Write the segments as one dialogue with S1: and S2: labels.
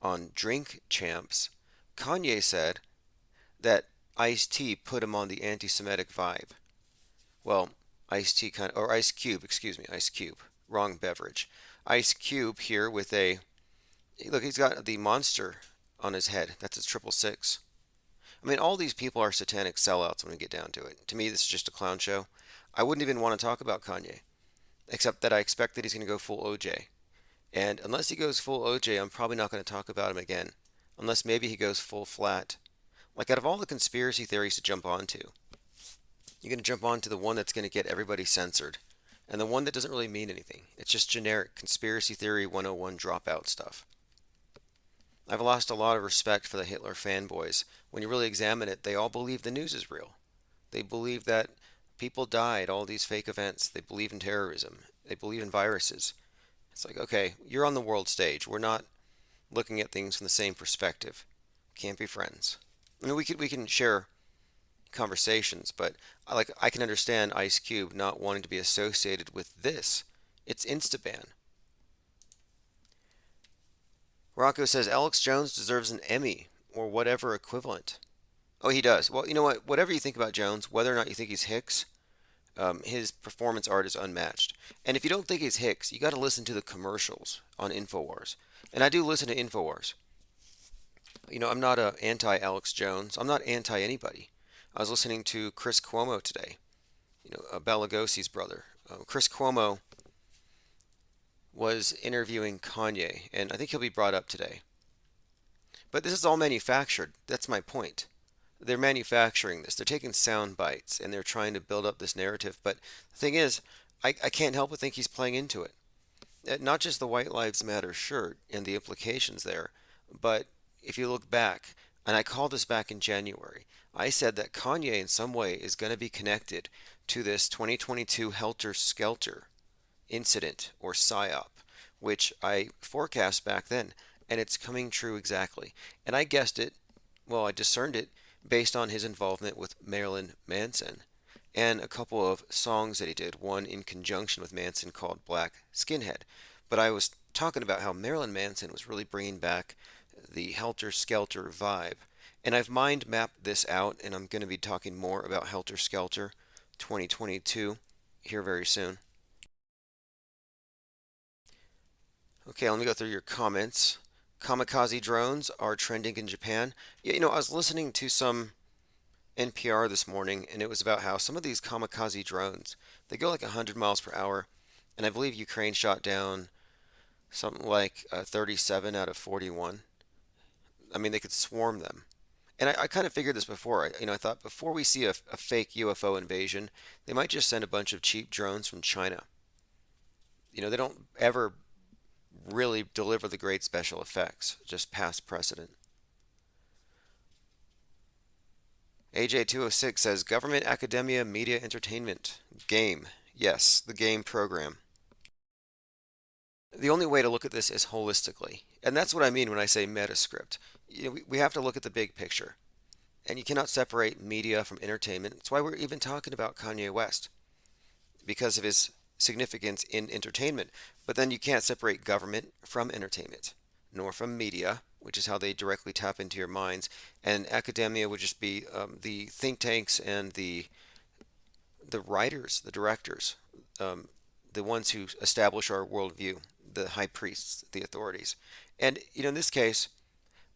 S1: on Drink Champs, Kanye said that Ice-T put him on the anti-Semitic vibe. Well, Ice-T kind of, or Ice Cube, excuse me, Ice Cube, wrong beverage. Ice Cube here with a, look, he's got the monster on his head. That's his 666. I mean, all these people are satanic sellouts when we get down to it. To me, this is just a clown show. I wouldn't even want to talk about Kanye, except that I expect that he's going to go full OJ. And unless he goes full OJ, I'm probably not going to talk about him again. Unless maybe he goes full flat. Like, out of all the conspiracy theories to jump onto, you're going to jump onto the one that's going to get everybody censored. And the one that doesn't really mean anything. It's just generic conspiracy theory 101 dropout stuff. I've lost a lot of respect for the Hitler fanboys. When you really examine it, they all believe the news is real. They believe that people died, all these fake events. They believe in terrorism. They believe in viruses. It's like, okay, you're on the world stage. We're not looking at things from the same perspective. Can't be friends. I mean, we can share conversations, but I can understand Ice Cube not wanting to be associated with this. It's Instaban. Rocco says Alex Jones deserves an Emmy or whatever equivalent. Oh, he does. Well, you know what? Whatever you think about Jones, whether or not you think he's Hicks, his performance art is unmatched. And if you don't think he's Hicks, you got to listen to the commercials on Infowars. And I do listen to Infowars. You know, I'm not a anti Alex Jones. I'm not anti anybody. I was listening to Chris Cuomo today. You know, Bela Lugosi's brother. Chris Cuomo was interviewing Kanye, and I think he'll be brought up today. But this is all manufactured. That's my point. They're manufacturing this. They're taking sound bites and they're trying to build up this narrative. But the thing is, I can't help but think he's playing into it. Not just the White Lives Matter shirt and the implications there, but if you look back, and I called this back in January, I said that Kanye in some way is going to be connected to this 2022 Helter Skelter incident or psyop, which I forecast back then, and it's coming true exactly. And I guessed it, well, I discerned it based on his involvement with Marilyn Manson and a couple of songs that he did, one in conjunction with Manson called Black Skinhead. But I was talking about how Marilyn Manson was really bringing back the Helter Skelter vibe. And I've mind mapped this out, and I'm going to be talking more about Helter Skelter 2022 here very soon. Okay, let me go through your comments. Kamikaze drones are trending in Japan. Yeah, you know, I was listening to some NPR this morning, and it was about how some of these kamikaze drones, they go like 100 miles per hour, and I believe Ukraine shot down something like 37 out of 41. I mean, they could swarm them. And I kind of figured this before. I thought before we see a fake UFO invasion, they might just send a bunch of cheap drones from China. You know, they don't ever really deliver the great special effects, just past precedent. AJ206 says government, academia, media, entertainment, game. Yes, the game program. The only way to look at this is holistically. And that's what I mean when I say metascript. You know, we have to look at the big picture. And you cannot separate media from entertainment. That's why we're even talking about Kanye West, because of his significance in entertainment. But then you can't separate government from entertainment, nor from media, which is how they directly tap into your minds. And academia would just be the think tanks and the writers, the directors, the ones who establish our worldview, the high priests, the authorities. And you know, in this case,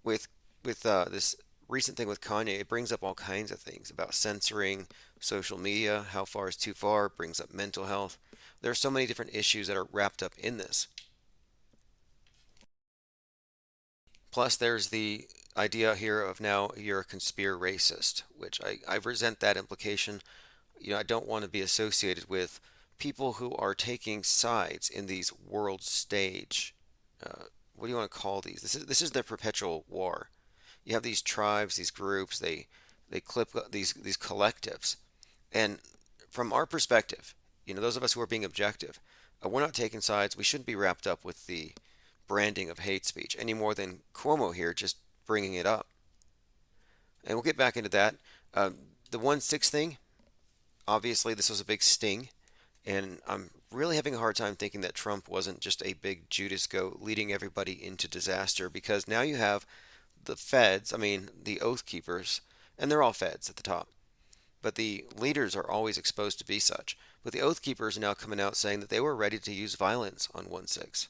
S1: with this recent thing with Kanye, it brings up all kinds of things about censoring, social media, how far is too far, it brings up mental health. There are so many different issues that are wrapped up in this. Plus, there's the idea here of now you're a conspiracist, which I resent that implication. You know, I don't want to be associated with people who are taking sides in these world stage. What do you want to call these? This is the perpetual war. You have these tribes, these groups, they clip these collectives, and from our perspective, you know, those of us who are being objective, we're not taking sides. We shouldn't be wrapped up with the branding of hate speech any more than Cuomo here just bringing it up. And we'll get back into that. The 1-6 thing, obviously, this was a big sting, and I'm really having a hard time thinking that Trump wasn't just a big Judas goat leading everybody into disaster because now you have the feds, I mean, the Oath Keepers, and they're all feds at the top, but the leaders are always exposed to be such. But the Oath Keepers are now coming out saying that they were ready to use violence on 1/6.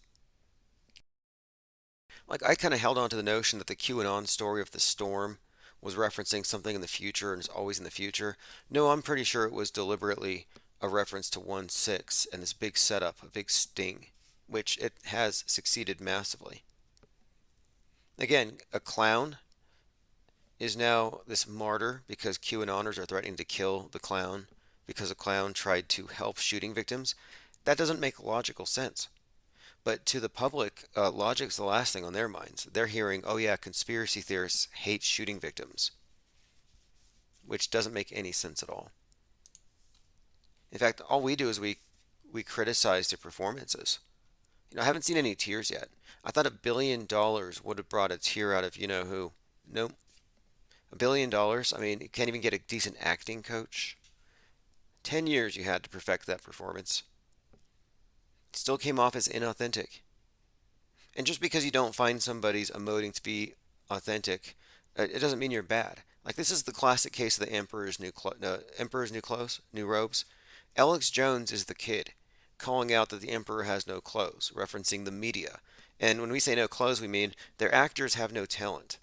S1: Like, I kind of held on to the notion that the QAnon story of the storm was referencing something in the future and is always in the future. No, I'm pretty sure it was deliberately a reference to 1/6 and this big setup, a big sting, which it has succeeded massively. Again, a clown is now this martyr because QAnoners are threatening to kill the clown because a clown tried to help shooting victims. That doesn't make logical sense. But to the public, logic's the last thing on their minds. They're hearing, oh yeah, conspiracy theorists hate shooting victims, which doesn't make any sense at all. In fact, all we do is we criticize their performances. I haven't seen any tears yet. I thought $1 billion would have brought a tear out of you know who. Nope. $1 billion? I mean, you can't even get a decent acting coach. 10 years you had to perfect that performance. It still came off as inauthentic. And just because you don't find somebody's emoting to be authentic, it doesn't mean you're bad. Like, this is the classic case of the Emperor's New Clothes, New Robes. Alex Jones is the kid, calling out that the Emperor has no clothes, referencing the media. And when we say no clothes, we mean their actors have no talent.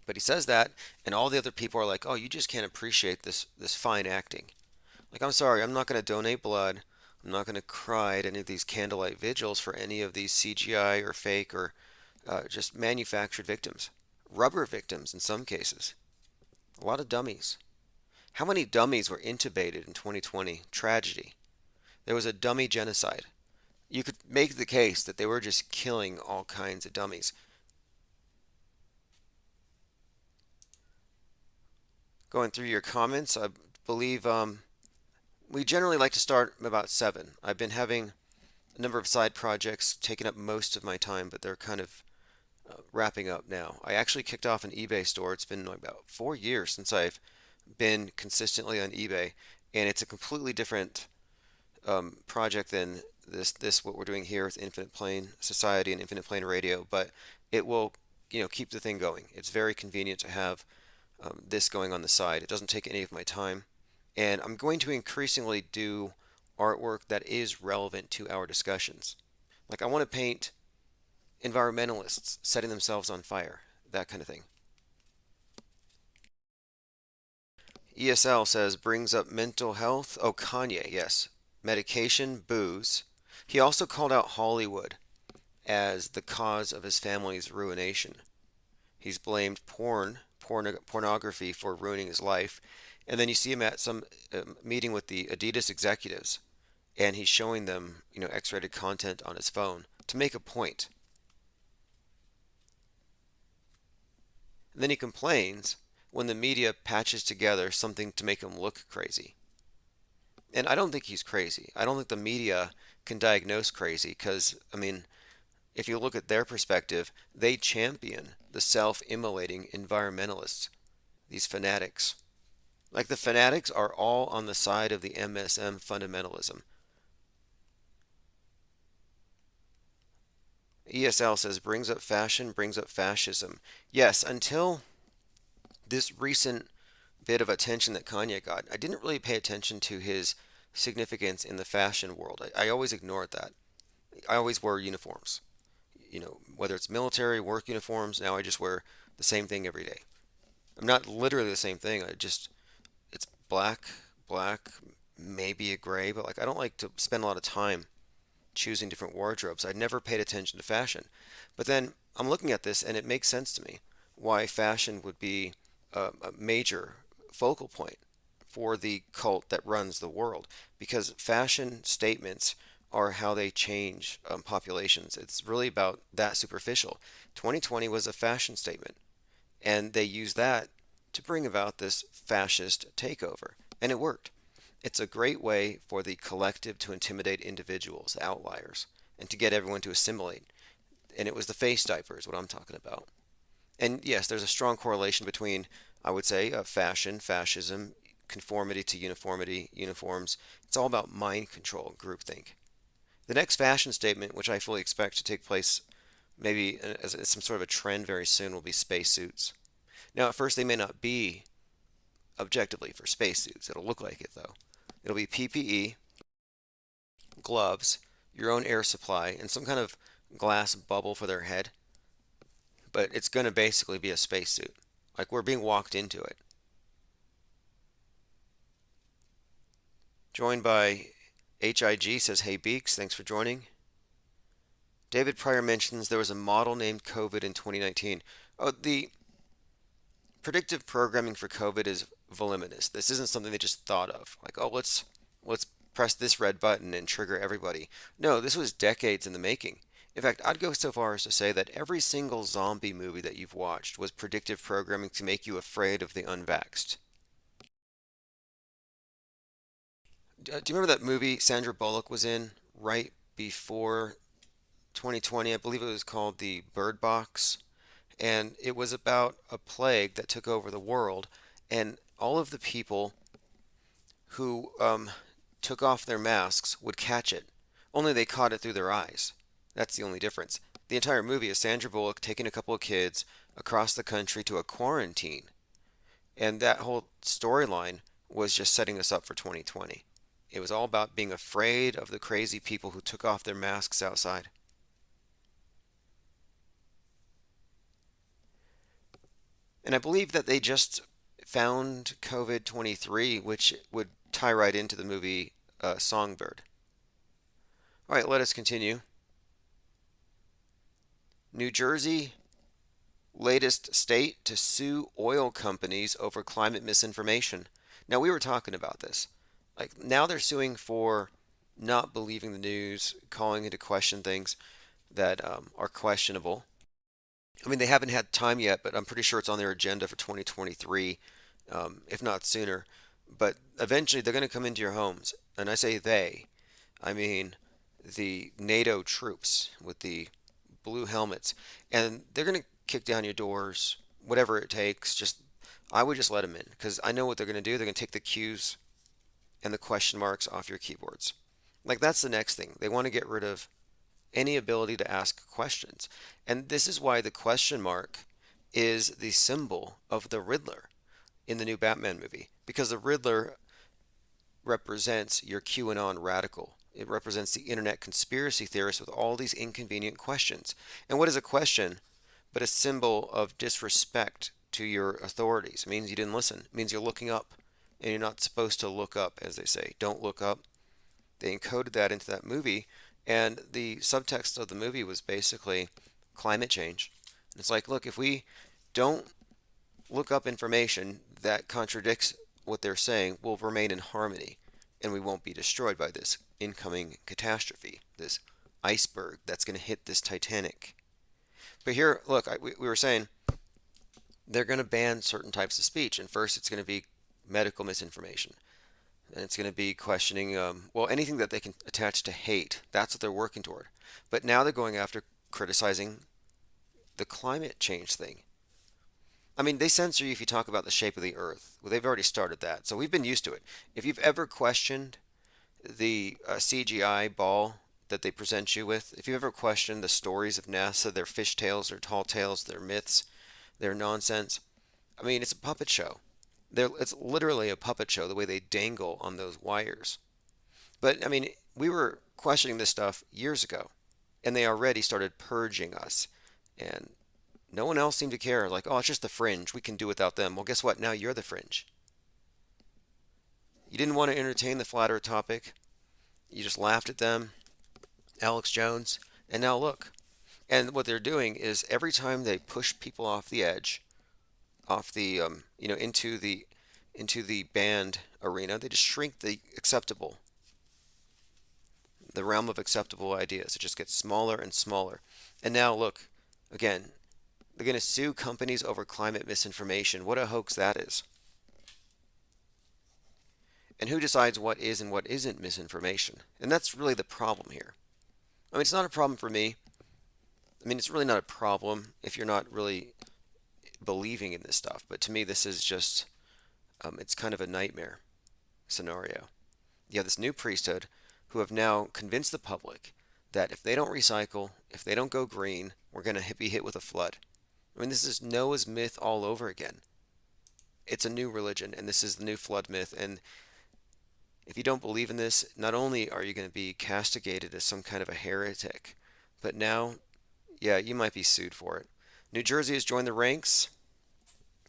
S1: But he says that, and all the other people are like, "Oh, you just can't appreciate this fine acting." Like, I'm sorry, I'm not going to donate blood. I'm not going to cry at any of these candlelight vigils for any of these CGI or fake or just manufactured victims, rubber victims in some cases. A lot of dummies. How many dummies were intubated in 2020? Tragedy. There was a dummy genocide. You could make the case that they were just killing all kinds of dummies. Going through your comments, I believe we generally like to start about 7. I've been having a number of side projects taking up most of my time, but they're kind of wrapping up now. I actually kicked off an eBay store. It's been about 4 years since I've been consistently on eBay, and it's a completely different project than this what we're doing here with Infinite Plane Society and Infinite Plane Radio, but it will keep the thing going. It's very convenient to have this going on the side. It doesn't take any of my time, and I'm going to increasingly do artwork that is relevant to our discussions. Like, I want to paint environmentalists setting themselves on fire, that kind of thing. ESL says brings up mental health. Oh, Kanye, yes. Medication, booze. He also called out Hollywood as the cause of his family's ruination. He's blamed pornography for ruining his life. And then you see him at some meeting with the Adidas executives, and he's showing them, X-rated content on his phone to make a point. And then he complains when the media patches together something to make him look crazy. And I don't think he's crazy. I don't think the media can diagnose crazy because, I mean, if you look at their perspective, they champion the self-immolating environmentalists, these fanatics. Like, the fanatics are all on the side of the MSM fundamentalism. ESL says brings up fashion, brings up fascism. Yes, until this recent bit of attention that Kanye got, I didn't really pay attention to his significance in the fashion world. I always ignored that. I always wear uniforms. Whether it's military, work uniforms, now I just wear the same thing every day. I'm not literally the same thing. It's black, maybe a gray, but like, I don't like to spend a lot of time choosing different wardrobes. I never paid attention to fashion. But then I'm looking at this and it makes sense to me why fashion would be a major focal point for the cult that runs the world, because fashion statements are how they change populations. It's really about that superficial. 2020 was a fashion statement, and they used that to bring about this fascist takeover, and it worked. It's a great way for the collective to intimidate individuals, the outliers, and to get everyone to assimilate. And it was the face diapers, what I'm talking about. And yes, there's a strong correlation between, I would say, fashion, fascism, conformity to uniformity, uniforms. It's all about mind control, groupthink. The next fashion statement, which I fully expect to take place maybe as some sort of a trend very soon, will be spacesuits. Now, at first, they may not be objectively for spacesuits. It'll look like it, though. It'll be PPE, gloves, your own air supply, and some kind of glass bubble for their head. But it's going to basically be a spacesuit. Like we're being walked into it. Joined by HIG says, "Hey Beaks, thanks for joining." David Pryor mentions there was a model named COVID in 2019. Oh, the predictive programming for COVID is voluminous. This isn't something they just thought of. Like, oh, let's press this red button and trigger everybody. No, this was decades in the making. In fact, I'd go so far as to say that every single zombie movie that you've watched was predictive programming to make you afraid of the unvaxxed. Do you remember that movie Sandra Bullock was in right before 2020? I believe it was called The Bird Box. And it was about a plague that took over the world, and all of the people who took off their masks would catch it. Only they caught it through their eyes. That's the only difference. The entire movie is Sandra Bullock taking a couple of kids across the country to a quarantine. And that whole storyline was just setting us up for 2020. It was all about being afraid of the crazy people who took off their masks outside. And I believe that they just found COVID 23, which would tie right into the movie Songbird. All right, let us continue. New Jersey, latest state to sue oil companies over climate misinformation. Now, we were talking about this. Like, now they're suing for not believing the news, calling into question things that are questionable. I mean, they haven't had time yet, but I'm pretty sure it's on their agenda for 2023, if not sooner. But eventually, they're going to come into your homes. And I say they, I mean the NATO troops with the blue helmets. And they're going to kick down your doors, whatever it takes. I would just let them in because I know what they're going to do. They're going to take the Q's and the question marks off your keyboards. Like, that's the next thing. They want to get rid of any ability to ask questions. And this is why the question mark is the symbol of the Riddler in the new Batman movie, because the Riddler represents your QAnon radical. It represents the internet conspiracy theorist with all these inconvenient questions. And what is a question but a symbol of disrespect to your authorities? It means you didn't listen. It means you're looking up, and you're not supposed to look up, as they say. Don't look up. They encoded that into that movie. And the subtext of the movie was basically climate change. And it's like, look, if we don't look up information that contradicts what they're saying, we'll remain in harmony and we won't be destroyed by this incoming catastrophe, this iceberg that's going to hit this Titanic. But here, look, we were saying they're going to ban certain types of speech. And first, it's going to be medical misinformation. And it's going to be questioning, well, anything that they can attach to hate. That's what they're working toward. But now they're going after criticizing the climate change thing. I mean, they censor you if you talk about the shape of the earth. Well, they've already started that. So we've been used to it. If you've ever questioned the CGI ball that they present you with, if you've ever questioned the stories of NASA, their fishtails, their tall tales, their myths, their nonsense, I mean, it's a puppet show. It's literally a puppet show, the way they dangle on those wires. But, I mean, we were questioning this stuff years ago, and they already started purging us. And no one else seemed to care. Like, oh, it's just the fringe. We can do without them. Well, guess what? Now you're the fringe. You didn't want to entertain the flat earth topic. You just laughed at them, Alex Jones, and now look. And what they're doing is every time they push people off the edge, off the into the banned arena, they just shrink the realm of acceptable ideas. It just gets smaller and smaller. And now look, again, they're going to sue companies over climate misinformation. What a hoax that is. And who decides what is and what isn't misinformation? And that's really the problem here. I mean, it's not a problem for me. I mean, it's really not a problem if you're not really believing in this stuff. But to me, this is just It's kind of a nightmare scenario. You have this new priesthood who have now convinced the public that if they don't recycle, if they don't go green, we're going to be hit with a flood. I mean, this is Noah's myth all over again. It's a new religion, and this is the new flood myth. And if you don't believe in this, not only are you going to be castigated as some kind of a heretic, but now, yeah, you might be sued for it. New Jersey has joined the ranks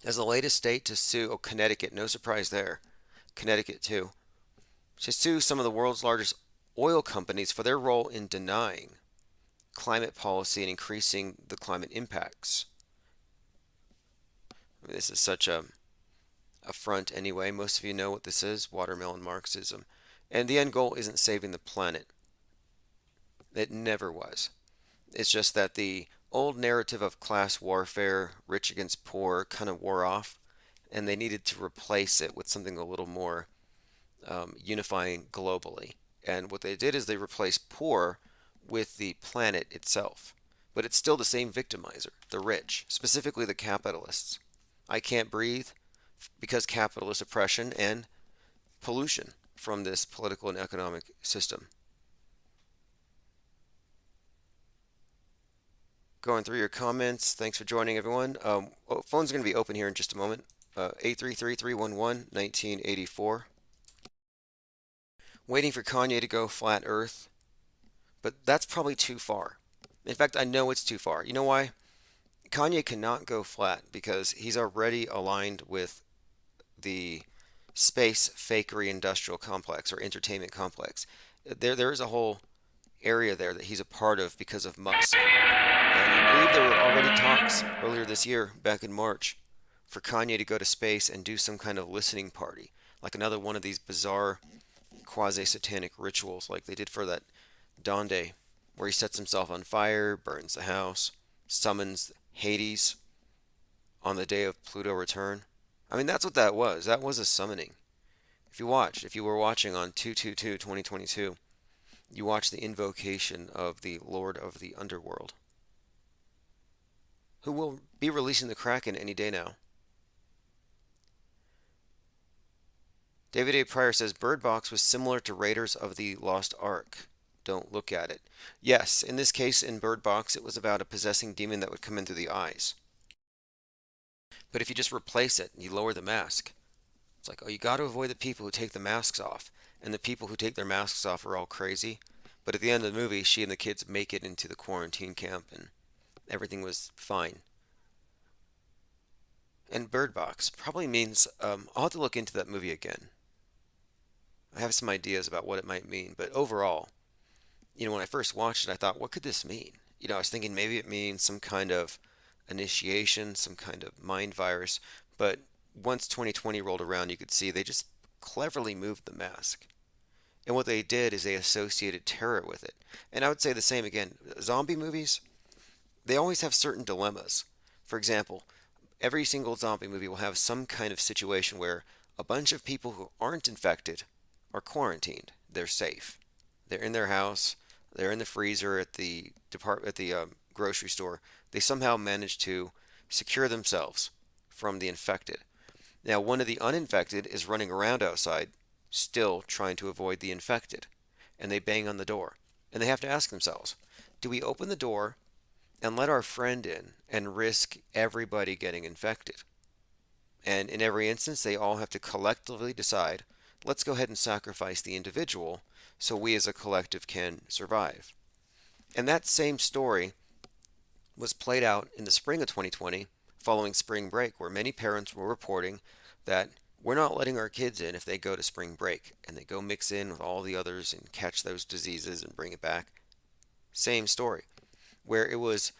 S1: as the latest state to sue. Oh, Connecticut, no surprise there. Connecticut, too. To sue some of the world's largest oil companies for their role in denying climate policy and increasing the climate impacts. I mean, this is such a front anyway. Most of you know what this is, watermelon Marxism. And the end goal isn't saving the planet. It never was. It's just that the old narrative of class warfare, rich against poor, kind of wore off, and they needed to replace it with something a little more unifying globally. And what they did is they replaced poor with the planet itself. But it's still the same victimizer, the rich, specifically the capitalists. I can't breathe because capitalist oppression and pollution from this political and economic system. Going through your comments. Thanks for joining, everyone. Phone's going to be open here in just a moment. 833-311-1984. Waiting for Kanye to go flat Earth, but that's probably too far. In fact, I know it's too far. You know why? Kanye cannot go flat because he's already aligned with the space fakery industrial complex or entertainment complex. There is a whole area there that he's a part of because of Musk. And I believe there were already talks earlier this year, back in March, for Kanye to go to space and do some kind of listening party, like another one of these bizarre quasi-satanic rituals like they did for that Donde, where he sets himself on fire, burns the house, summons Hades on the day of Pluto return. I mean, that's what that was. That was a summoning. If you were watching on 2/22/2022, you watched the invocation of the Lord of the Underworld, who will be releasing the Kraken any day now. David A. Pryor says Bird Box was similar to Raiders of the Lost Ark. Don't look at it. Yes, in this case, in Bird Box, it was about a possessing demon that would come in through the eyes. But if you just replace it and you lower the mask, it's like, oh, you got to avoid the people who take the masks off. And the people who take their masks off are all crazy. But at the end of the movie, she and the kids make it into the quarantine camp and everything was fine. And Bird Box probably means, I'll have to look into that movie again. I have some ideas about what it might mean, but overall, when I first watched it, I thought, what could this mean? I was thinking maybe it means some kind of initiation, some kind of mind virus, but once 2020 rolled around, you could see they just cleverly moved the mask. And what they did is they associated terror with it. And I would say the same again. Zombie movies, they always have certain dilemmas. For example, every single zombie movie will have some kind of situation where a bunch of people who aren't infected are quarantined. They're safe. They're in their house. They're in the freezer at the grocery store. They somehow manage to secure themselves from the infected. Now, one of the uninfected is running around outside, still trying to avoid the infected, and they bang on the door. And they have to ask themselves, do we open the door and let our friend in and risk everybody getting infected? And in every instance, they all have to collectively decide, let's go ahead and sacrifice the individual so we as a collective can survive. And that same story was played out in the spring of 2020 following spring break, where many parents were reporting that we're not letting our kids in if they go to spring break and they go mix in with all the others and catch those diseases and bring it back. Same story, where it was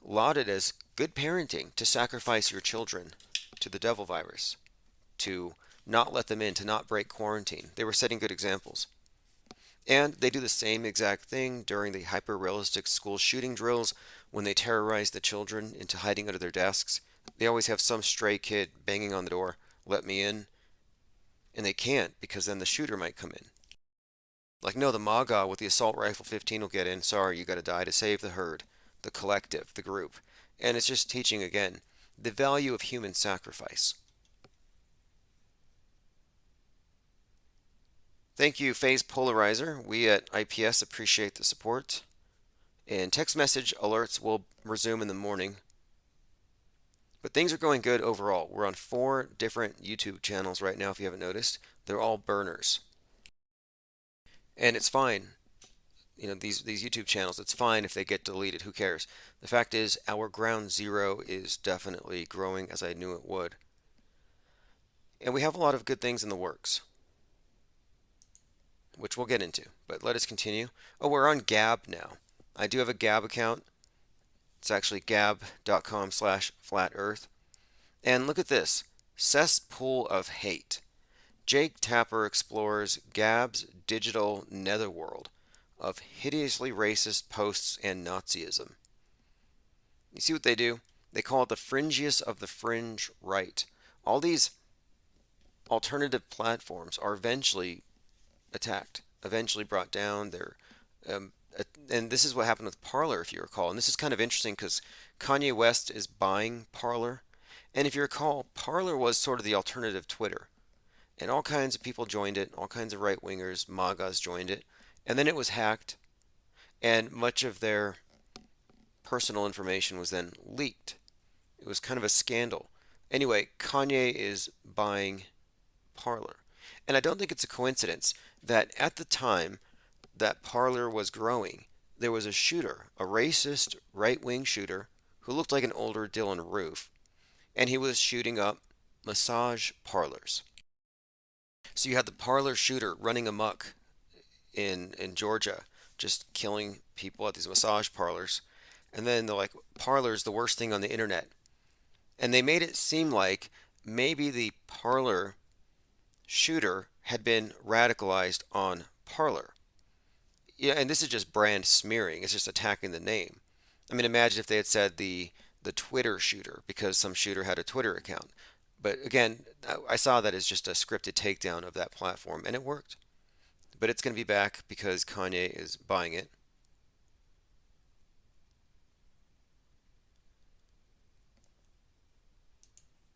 S1: lauded as good parenting to sacrifice your children to the devil virus, to not let them in, to not break quarantine. They were setting good examples. And they do the same exact thing during the hyper-realistic school shooting drills when they terrorize the children into hiding under their desks. They always have some stray kid banging on the door, let me in. And they can't because then the shooter might come in. Like, no, the MAGA with the assault rifle 15 will get in. Sorry, you got to die to save the herd, the collective, the group. And it's just teaching again the value of human sacrifice. Thank you, Phase Polarizer. We at IPS appreciate the support. And text message alerts will resume in the morning. But things are going good overall. We're on 4 different YouTube channels right now, if you haven't noticed. They're all burners. And it's fine. You know, these YouTube channels, it's fine if they get deleted. Who cares? The fact is, our ground zero is definitely growing as I knew it would. And we have a lot of good things in the works, which we'll get into. But let us continue. Oh, we're on Gab now. I do have a Gab account. It's actually gab.com/flatearth. And look at this. Cesspool of hate. Jake Tapper explores Gab's digital netherworld of hideously racist posts and Nazism. You see what they do? They call it the fringiest of the fringe right. All these alternative platforms are eventually attacked, eventually brought down. Um, and this is what happened with Parler, if you recall. And this is kind of interesting because Kanye West is buying Parler. And if you recall, Parler was sort of the alternative Twitter. And all kinds of people joined it, all kinds of right-wingers, MAGAs joined it. And then it was hacked, and much of their personal information was then leaked. It was kind of a scandal. Anyway, Kanye is buying Parler. And I don't think it's a coincidence that at the time that Parler was growing, there was a shooter, a racist right-wing shooter, who looked like an older Dylan Roof, and he was shooting up massage parlors. So you had the Parler shooter running amok in Georgia, just killing people at these massage parlors. And then they're like, Parler's the worst thing on the internet. And they made it seem like maybe the Parler shooter had been radicalized on Parler. Yeah, and this is just brand smearing. It's just attacking the name. I mean, imagine if they had said the Twitter shooter because some shooter had a Twitter account. But again, I saw that as just a scripted takedown of that platform, and it worked. But it's going to be back because Kanye is buying it.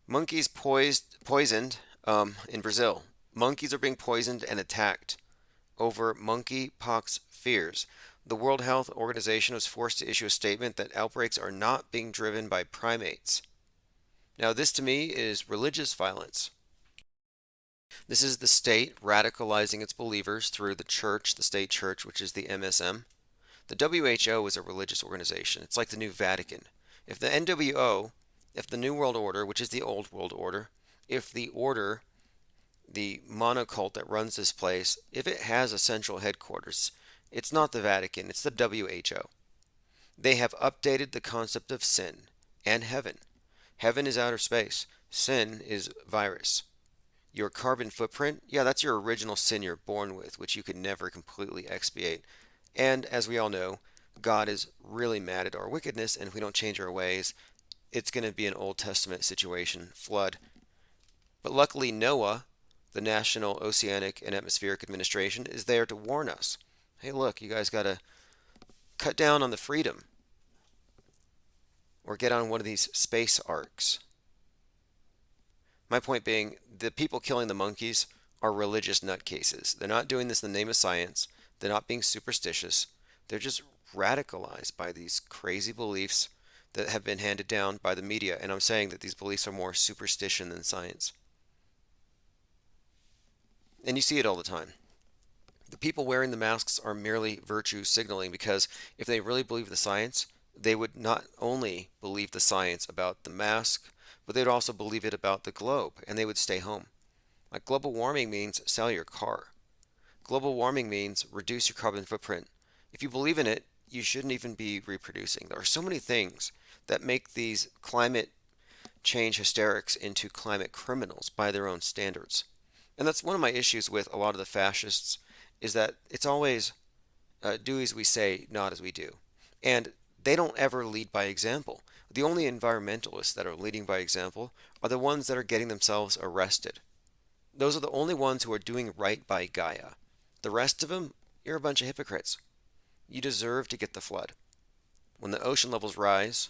S1: Monkeys poisoned in Brazil. Monkeys are being poisoned and attacked over monkeypox fears. The World Health Organization was forced to issue a statement that outbreaks are not being driven by primates. Now, this to me is religious violence. This is the state radicalizing its believers through the church, the state church, which is the MSM. The WHO is a religious organization. It's like the new Vatican. If the NWO, if the New World Order, which is the old world order, if the order, the monocult that runs this place, if it has a central headquarters, it's not the Vatican, it's the WHO. They have updated the concept of sin and heaven. Heaven is outer space. Sin is virus. Your carbon footprint, yeah, that's your original sin you're born with, which you can never completely expiate. And as we all know, God is really mad at our wickedness, and if we don't change our ways, it's going to be an Old Testament situation, flood. But luckily, NOAA, the National Oceanic and Atmospheric Administration, is there to warn us. Hey, look, you guys got to cut down on the freedom or get on one of these space arcs. My point being, the people killing the monkeys are religious nutcases. They're not doing this in the name of science. They're not being superstitious. They're just radicalized by these crazy beliefs that have been handed down by the media. And I'm saying that these beliefs are more superstition than science. And you see it all the time. The people wearing the masks are merely virtue signaling because if they really believe the science, they would not only believe the science about the mask, but they'd also believe it about the globe, and they would stay home. Like global warming means sell your car. Global warming means reduce your carbon footprint. If you believe in it, you shouldn't even be reproducing. There are so many things that make these climate change hysterics into climate criminals by their own standards. And that's one of my issues with a lot of the fascists is that it's always do as we say, not as we do. And they don't ever lead by example. The only environmentalists that are leading by example are the ones that are getting themselves arrested. Those are the only ones who are doing right by Gaia. The rest of them, you're a bunch of hypocrites. You deserve to get the flood. When the ocean levels rise,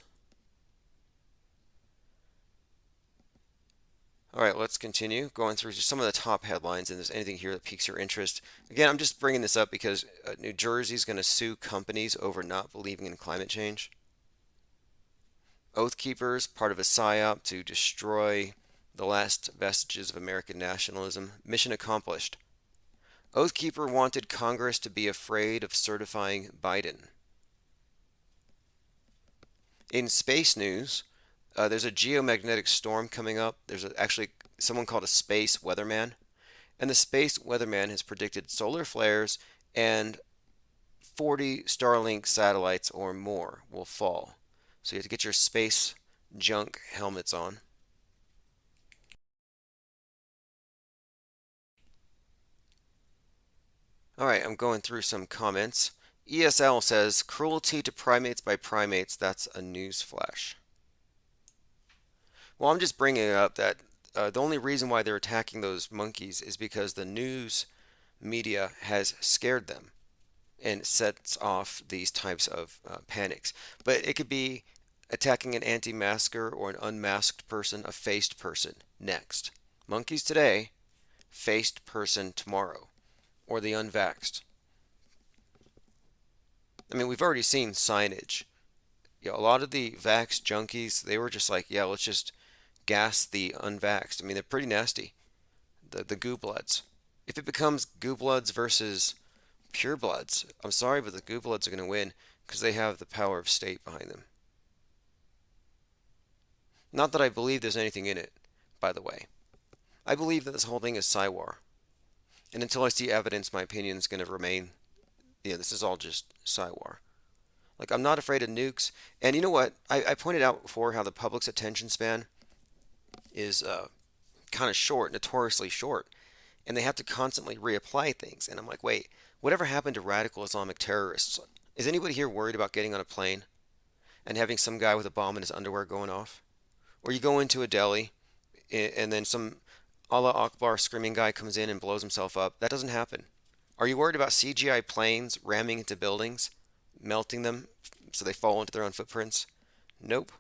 S1: All right, let's continue going through some of the top headlines, and if there's anything here that piques your interest. Again, I'm just bringing this up because New Jersey is going to sue companies over not believing in climate change. Oath Keepers, part of a psyop to destroy the last vestiges of American nationalism. Mission accomplished. Oath Keeper wanted Congress to be afraid of certifying Biden. In space news, there's a geomagnetic storm coming up. There's actually someone called a space weatherman, and the space weatherman has predicted solar flares and 40 Starlink satellites or more will fall. So you have to get your space junk helmets on. All right, I'm going through some comments. ESL says cruelty to primates by primates. That's a news flash. Well, I'm just bringing it up that the only reason why they're attacking those monkeys is because the news media has scared them and sets off these types of panics. But it could be attacking an anti-masker or an unmasked person, a faced person next. Monkeys today, faced person tomorrow, or the unvaxxed. I mean, we've already seen signage. You know, a lot of the vax junkies, they were just like, yeah, let's just gas the unvaxxed. I mean, they're pretty nasty, the goo bloods. If it becomes goo bloods versus pure bloods, I'm sorry, but the goo bloods are going to win because they have the power of state behind them. Not that I believe there's anything in it, by the way. I believe that this whole thing is Psywar. And until I see evidence, my opinion is going to remain, this is all just Psywar. Like, I'm not afraid of nukes. And you know what? I pointed out before how the public's attention span is kind of short, notoriously short. And they have to constantly reapply things. And I'm like, wait, whatever happened to radical Islamic terrorists? Is anybody here worried about getting on a plane and having some guy with a bomb in his underwear going off? Or you go into a deli and then some Allah Akbar screaming guy comes in and blows himself up. That doesn't happen. Are you worried about CGI planes ramming into buildings, melting them so they fall into their own footprints? Nope.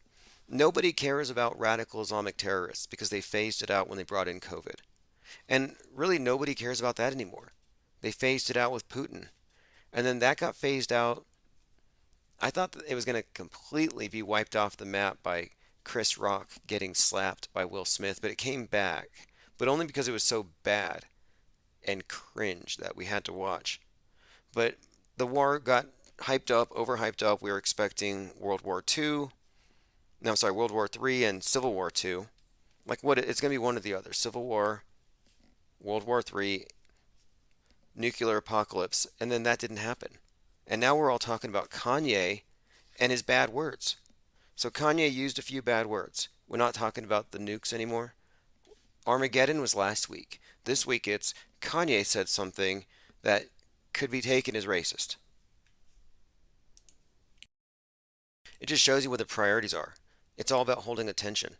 S1: Nobody cares about radical Islamic terrorists because they phased it out when they brought in COVID. And really nobody cares about that anymore. They phased it out with Putin. And then that got phased out. I thought that it was going to completely be wiped off the map by Chris Rock getting slapped by Will Smith, but it came back. But only because it was so bad and cringe that we had to watch. But the war got hyped up, overhyped up. We were expecting World War II. No, I'm sorry, World War III and Civil War II. Like what? It's going to be one or the other. Civil War, World War III, nuclear apocalypse, and then that didn't happen. And now we're all talking about Kanye and his bad words. So Kanye used a few bad words. We're not talking about the nukes anymore. Armageddon was last week. This week it's Kanye said something that could be taken as racist. It just shows you what the priorities are. It's all about holding attention.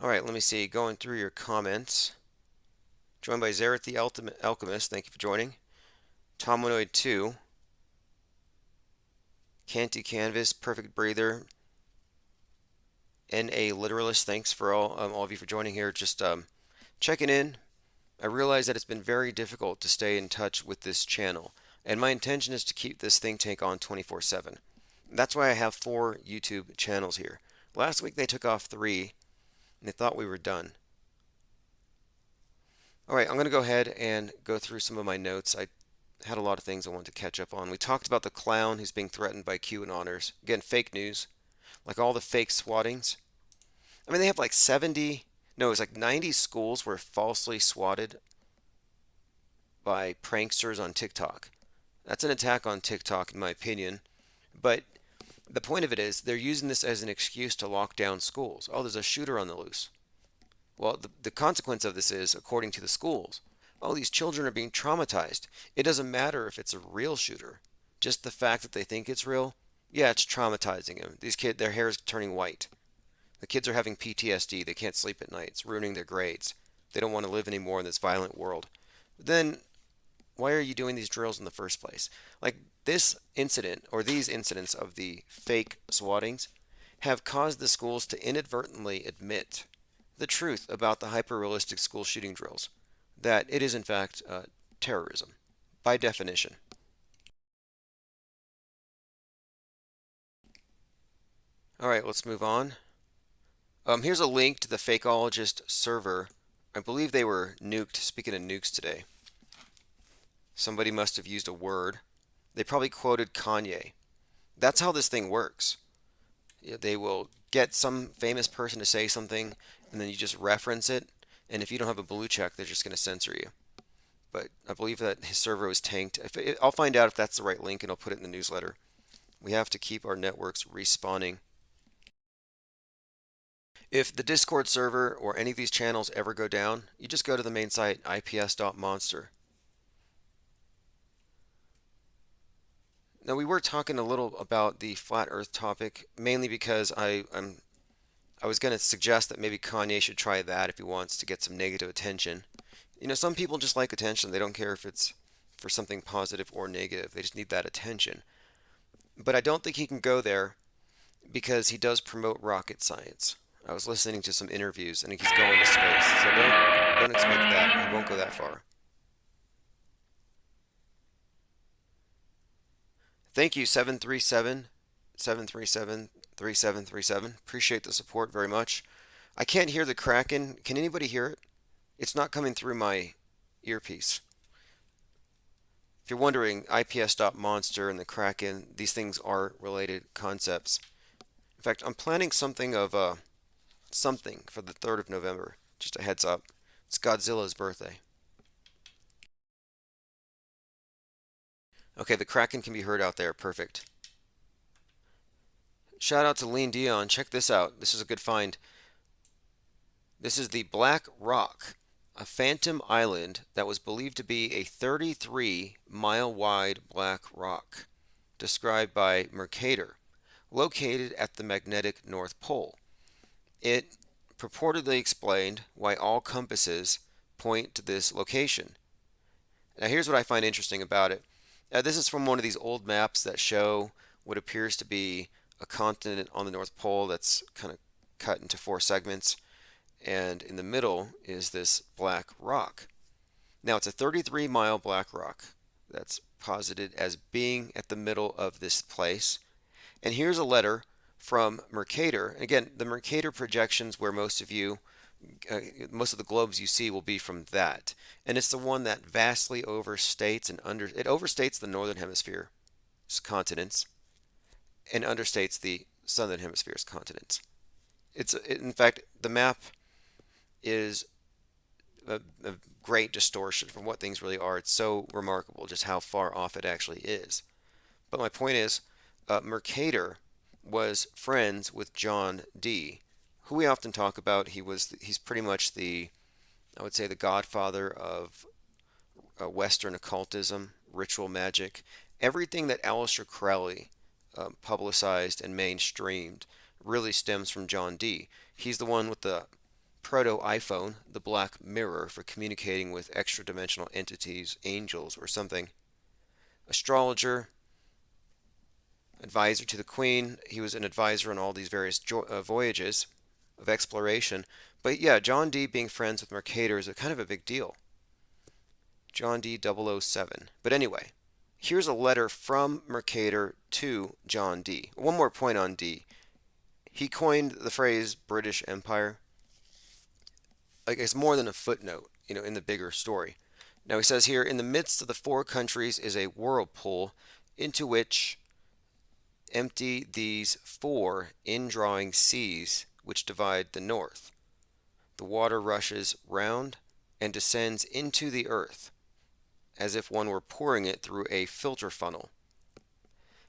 S1: All right, let me see. Going through your comments. Joined by Zareth the Alchemist. Thank you for joining. Tomonoid 2. Canty Canvas. Perfect Breather. NA Literalist. Thanks for all of you for joining here. Just checking in. I realize that it's been very difficult to stay in touch with this channel. And my intention is to keep this think tank on 24/7. That's why I have 4 YouTube channels here. Last week they took off 3 and they thought we were done. Alright, I'm going to go ahead and go through some of my notes. I had a lot of things I wanted to catch up on. We talked about the clown who's being threatened by QAnoners. Again, fake news. Like all the fake swattings. I mean, they have like 70, no, it was like 90 schools were falsely swatted by pranksters on TikTok. That's an attack on TikTok, in my opinion. But the point of it is they're using this as an excuse to lock down schools. Oh, there's a shooter on the loose. Well, the consequence of this is, according to the schools, oh, these children are being traumatized. It doesn't matter if it's a real shooter. Just the fact that they think it's real, yeah, it's traumatizing them. These kids, their hair is turning white. The kids are having PTSD. They can't sleep at night. It's ruining their grades. They don't want to live anymore in this violent world. But then why are you doing these drills in the first place? Like this incident or these incidents of the fake swattings have caused the schools to inadvertently admit the truth about the hyper-realistic school shooting drills, that it is in fact terrorism, by definition. All right, let's move on. Here's a link to the Fakeologist server. I believe they were nuked. Speaking of nukes today, somebody must have used a word. They probably quoted Kanye. That's how this thing works. They will get some famous person to say something, and then you just reference it. And if you don't have a blue check, they're just going to censor you. But I believe that his server was tanked. I'll find out if that's the right link, and I'll put it in the newsletter. We have to keep our networks respawning. If the Discord server or any of these channels ever go down, you just go to the main site, ips.monster. Now, we were talking a little about the flat earth topic, mainly because I was going to suggest that maybe Kanye should try that if he wants to get some negative attention. You know, some people just like attention. They don't care if it's for something positive or negative. They just need that attention. But I don't think he can go there because he does promote rocket science. I was listening to some interviews and he's going to space. So don't expect that. He won't go that far. Thank you, 737-737-3737. Appreciate the support very much. I can't hear the Kraken. Can anybody hear it? It's not coming through my earpiece. If you're wondering, IPS.monster and the Kraken, these things are related concepts. In fact, I'm planning something of something for the 3rd of November. Just a heads up. It's Godzilla's birthday. Okay, the Kraken can be heard out there. Perfect. Shout out to Lean Dion. Check this out. This is a good find. This is the Black Rock, a phantom island that was believed to be a 33-mile wide black rock, described by Mercator, located at the magnetic North Pole. It purportedly explained why all compasses point to this location. Now, here's what I find interesting about it. This is from one of these old maps that show what appears to be a continent on the North Pole that's kind of cut into 4 segments. And in the middle is this black rock. Now, it's a 33-mile black rock that's posited as being at the middle of this place. And here's a letter from Mercator. Again, the Mercator projections where most of the globes you see will be from that. And it's the one that vastly overstates it overstates the northern hemisphere's continents and understates the southern hemisphere's continents. In fact, the map is a great distortion from what things really are. It's so remarkable just how far off it actually is. But my point is, Mercator was friends with John Dee, who we often talk about. He's pretty much I would say, the godfather of Western occultism, ritual magic. Everything that Aleister Crowley publicized and mainstreamed really stems from John Dee. He's the one with the proto-iPhone, the black mirror for communicating with extra-dimensional entities, angels, or something. Astrologer, advisor to the Queen. He was an advisor on all these various voyages of exploration. But yeah, John Dee being friends with Mercator is kind of a big deal. John Dee 007. But anyway, here's a letter from Mercator to John Dee. One more point on Dee. He coined the phrase British Empire. Like, it's more than a footnote, in the bigger story. Now he says here, in the midst of the 4 countries is a whirlpool into which empty these 4 indrawing seas which divide the north. The water rushes round and descends into the earth, as if one were pouring it through a filter funnel.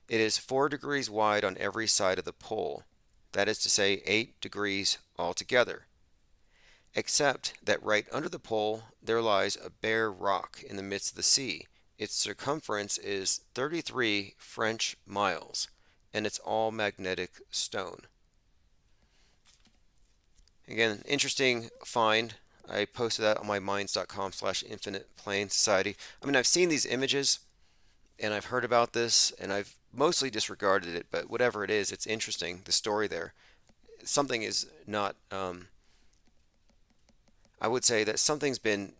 S1: It is 4 degrees wide on every side of the pole, that is to say 8 degrees altogether, except that right under the pole there lies a bare rock in the midst of the sea. Its circumference is 33 French miles, and it's all magnetic stone. Again, interesting find. I posted that on my minds.com/infinite plane society. I mean, I've seen these images and I've heard about this, and I've mostly disregarded it, but whatever it is, it's interesting, the story there. Something is not, I would say that something's been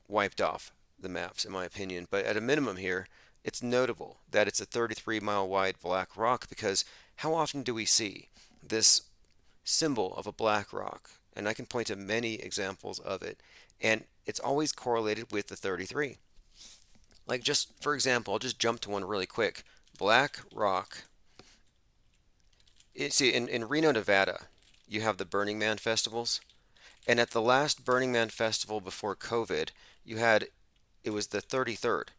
S1: wiped off the maps, in my opinion, but at a minimum here, it's notable that it's a 33-mile wide black rock because how often do we see this symbol of a black rock? And I can point to many examples of it, and it's always correlated with the 33. Like, just for example, I'll just jump to one really quick. Black rock. See, in Reno, Nevada, you have the Burning Man festivals. And at the last Burning Man festival before COVID, you had, it was the 33rd.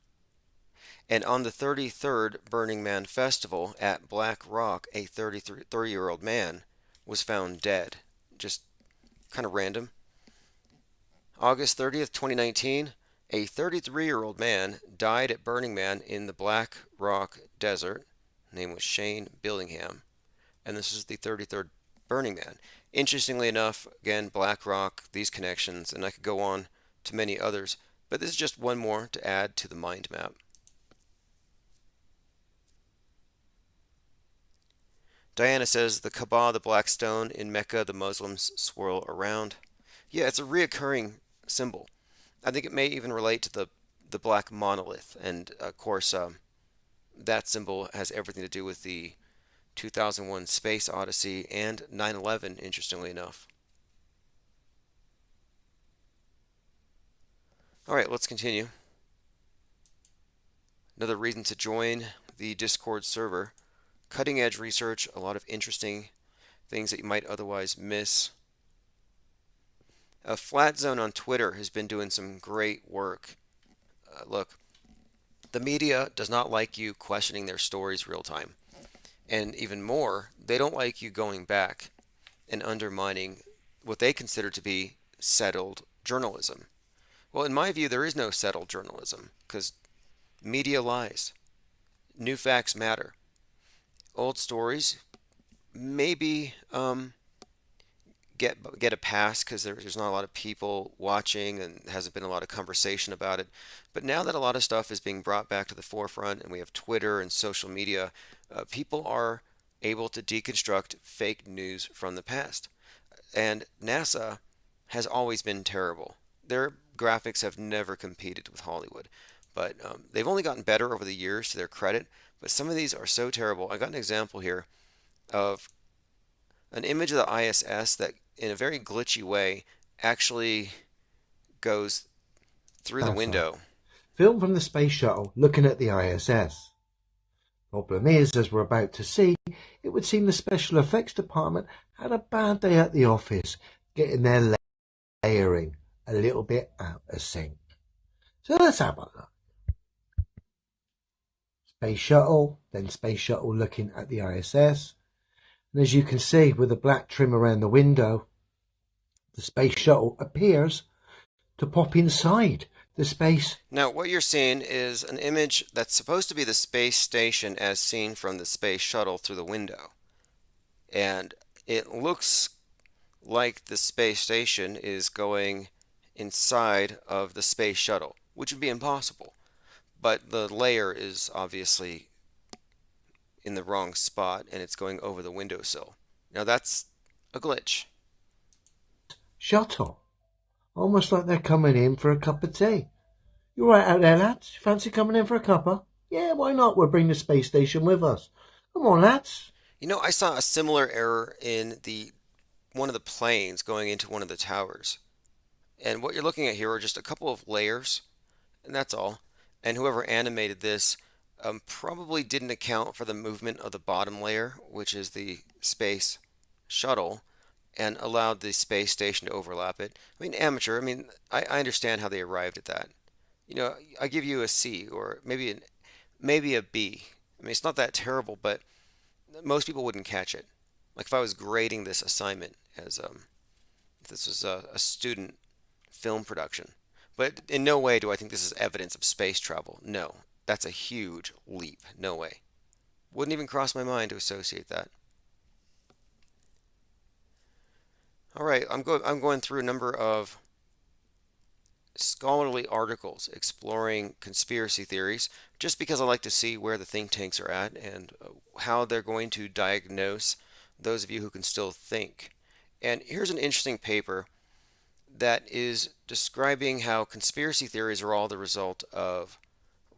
S1: And on the 33rd Burning Man festival at Black Rock, a 30-year-old man was found dead. Just kind of random. August 30th, 2019, a 33-year-old man died at Burning Man in the Black Rock Desert. His name was Shane Billingham, and this is the 33rd Burning Man. Interestingly enough, again, Black Rock, these connections, and I could go on to many others, but this is just one more to add to the mind map. Diana says the Kaaba, the black stone in Mecca, the Muslims swirl around. Yeah, it's a reoccurring symbol. I think it may even relate to the black monolith, and of course, that symbol has everything to do with the 2001 Space Odyssey and 9/11, interestingly enough. All right, let's continue. Another reason to join the Discord server. Cutting edge research, a lot of interesting things that you might otherwise miss. Flat Zone on Twitter has been doing some great work. Look, the media does not like you questioning their stories real time. And even more, they don't like you going back and undermining what they consider to be settled journalism. Well, in my view, there is no settled journalism because media lies. New facts matter. Old stories maybe get a pass because there's not a lot of people watching and hasn't been a lot of conversation about it. But now that a lot of stuff is being brought back to the forefront and we have Twitter and social media, people are able to deconstruct fake news from the past. And NASA has always been terrible. Their graphics have never competed with Hollywood, but they've only gotten better over the years to their credit. But some of these are so terrible. I got an example here of an image of the ISS that, in a very glitchy way, actually goes through the
S2: NASA.
S1: window.
S2: Film from the space shuttle looking at the ISS. Problem is, as we're about to see, it would seem the special effects department had a bad day at the office, getting their layering a little bit out of sync. So let's have a look. Space shuttle, then space shuttle looking at the ISS. And as you can see, with the black trim around the window, the space shuttle appears to pop inside the space.
S1: Now, what you're seeing is an image that's supposed to be the space station as seen from the space shuttle through the window. And it looks like the space station is going inside of the space shuttle, which would be impossible. But the layer is obviously in the wrong spot and it's going over the windowsill. Now that's a glitch.
S2: Shuttle. Almost like they're coming in for a cup of tea. You right out there, lads? Fancy coming in for a cuppa? Yeah, why not? We'll bring the space station with us. Come on, lads.
S1: You know, I saw a similar error in the one of the planes going into one of the towers. And what you're looking at here are just a couple of layers, and that's all. And whoever animated this probably didn't account for the movement of the bottom layer, which is the space shuttle, and allowed the space station to overlap it. I mean, amateur. I mean, I understand how they arrived at that. You know, I give you a C or maybe a B. I mean, it's not that terrible, but most people wouldn't catch it. Like if I was grading this assignment as if this was a student film production. But in no way do I think this is evidence of space travel. No, that's a huge leap. No way. Wouldn't even cross my mind to associate that. All right, I'm going through a number of scholarly articles exploring conspiracy theories just because I like to see where the think tanks are at and how they're going to diagnose those of you who can still think. And here's an interesting paper that is describing how conspiracy theories are all the result of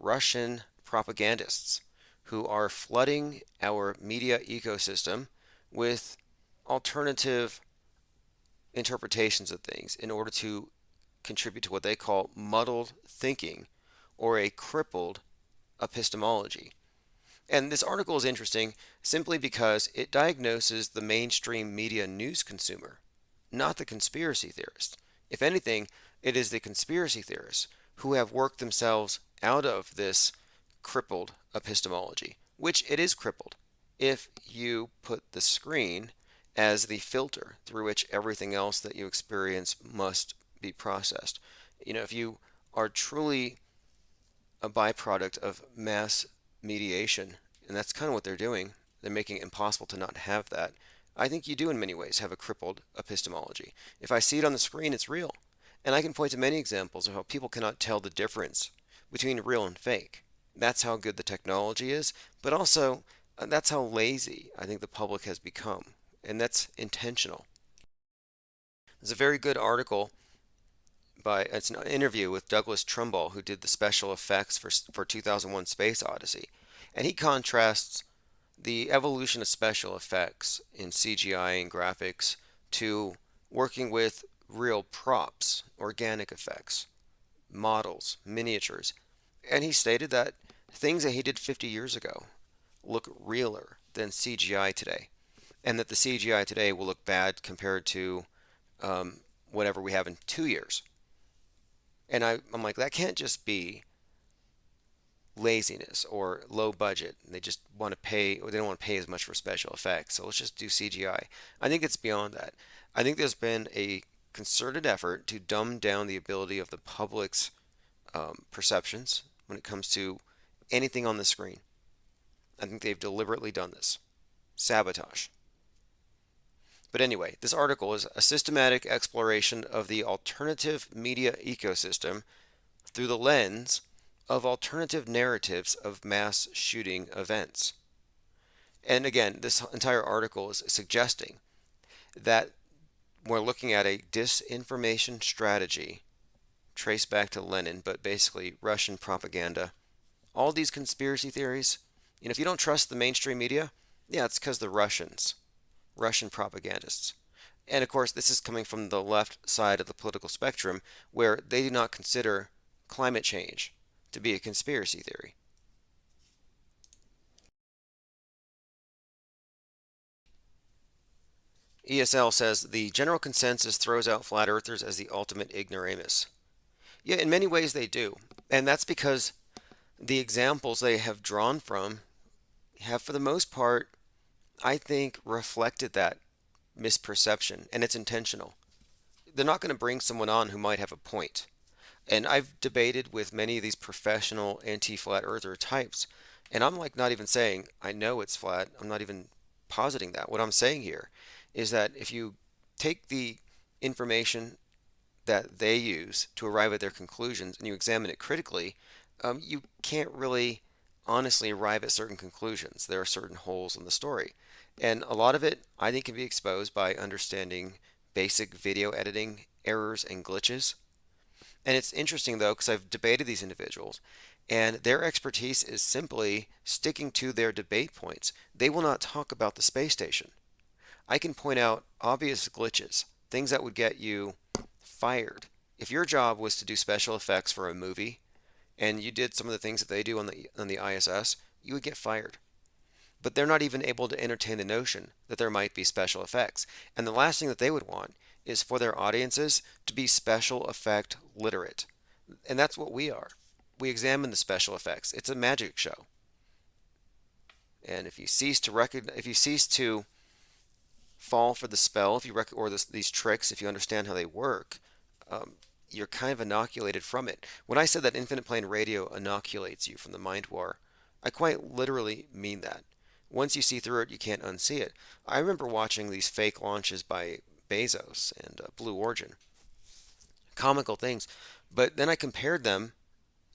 S1: Russian propagandists who are flooding our media ecosystem with alternative interpretations of things in order to contribute to what they call muddled thinking or a crippled epistemology. And this article is interesting simply because it diagnoses the mainstream media news consumer, not the conspiracy theorist. If anything, it is the conspiracy theorists who have worked themselves out of this crippled epistemology, which it is crippled if you put the screen as the filter through which everything else that you experience must be processed. If you are truly a byproduct of mass mediation, and that's kind of what they're doing, they're making it impossible to not have that. I think you do, in many ways, have a crippled epistemology. If I see it on the screen, it's real. And I can point to many examples of how people cannot tell the difference between real and fake. That's how good the technology is, but also that's how lazy I think the public has become. And that's intentional. There's a very good article it's an interview with Douglas Trumbull, who did the special effects for 2001 Space Odyssey. And he contrasts the evolution of special effects in CGI and graphics to working with real props, organic effects, models, miniatures. And he stated that things that he did 50 years ago look realer than CGI today, and that the CGI today will look bad compared to whatever we have in 2 years. And I'm like, that can't just be laziness or low budget. They just want to pay, or they don't want to pay as much for special effects. So let's just do CGI. I think it's beyond that. I think there's been a concerted effort to dumb down the ability of the public's perceptions when it comes to anything on the screen. I think they've deliberately done this. Sabotage. But anyway, this article is a systematic exploration of the alternative media ecosystem through the lens of alternative narratives of mass shooting events. And again, this entire article is suggesting that we're looking at a disinformation strategy traced back to Lenin, but basically Russian propaganda. All these conspiracy theories, if you don't trust the mainstream media, yeah, it's because the Russian propagandists. And of course, this is coming from the left side of the political spectrum, where they do not consider climate change to be a conspiracy theory. ESL says the general consensus throws out flat earthers as the ultimate ignoramus. Yeah, in many ways they do. And that's because the examples they have drawn from have, for the most part, I think, reflected that misperception, and it's intentional. They're not going to bring someone on who might have a point. And I've debated with many of these professional anti-flat earther types, and I'm like not even saying I know it's flat. I'm not even positing that. What I'm saying here is that if you take the information that they use to arrive at their conclusions and you examine it critically, you can't really honestly arrive at certain conclusions. There are certain holes in the story. And a lot of it, I think, can be exposed by understanding basic video editing errors and glitches. And it's interesting, though, because I've debated these individuals, and their expertise is simply sticking to their debate points. They will not talk about the space station. I can point out obvious glitches, things that would get you fired. If your job was to do special effects for a movie, and you did some of the things that they do on the ISS, you would get fired. But they're not even able to entertain the notion that there might be special effects. And the last thing that they would want is for their audiences to be special effect literate. And that's what we are. We examine the special effects. It's a magic show. And if you cease to fall for the spell, these tricks, if you understand how they work, you're kind of inoculated from it. When I said that infinite plane radio inoculates you from the mind war, I quite literally mean that. Once you see through it, you can't unsee it. I remember watching these fake launches by Bezos and Blue Origin. Comical things, But then I compared them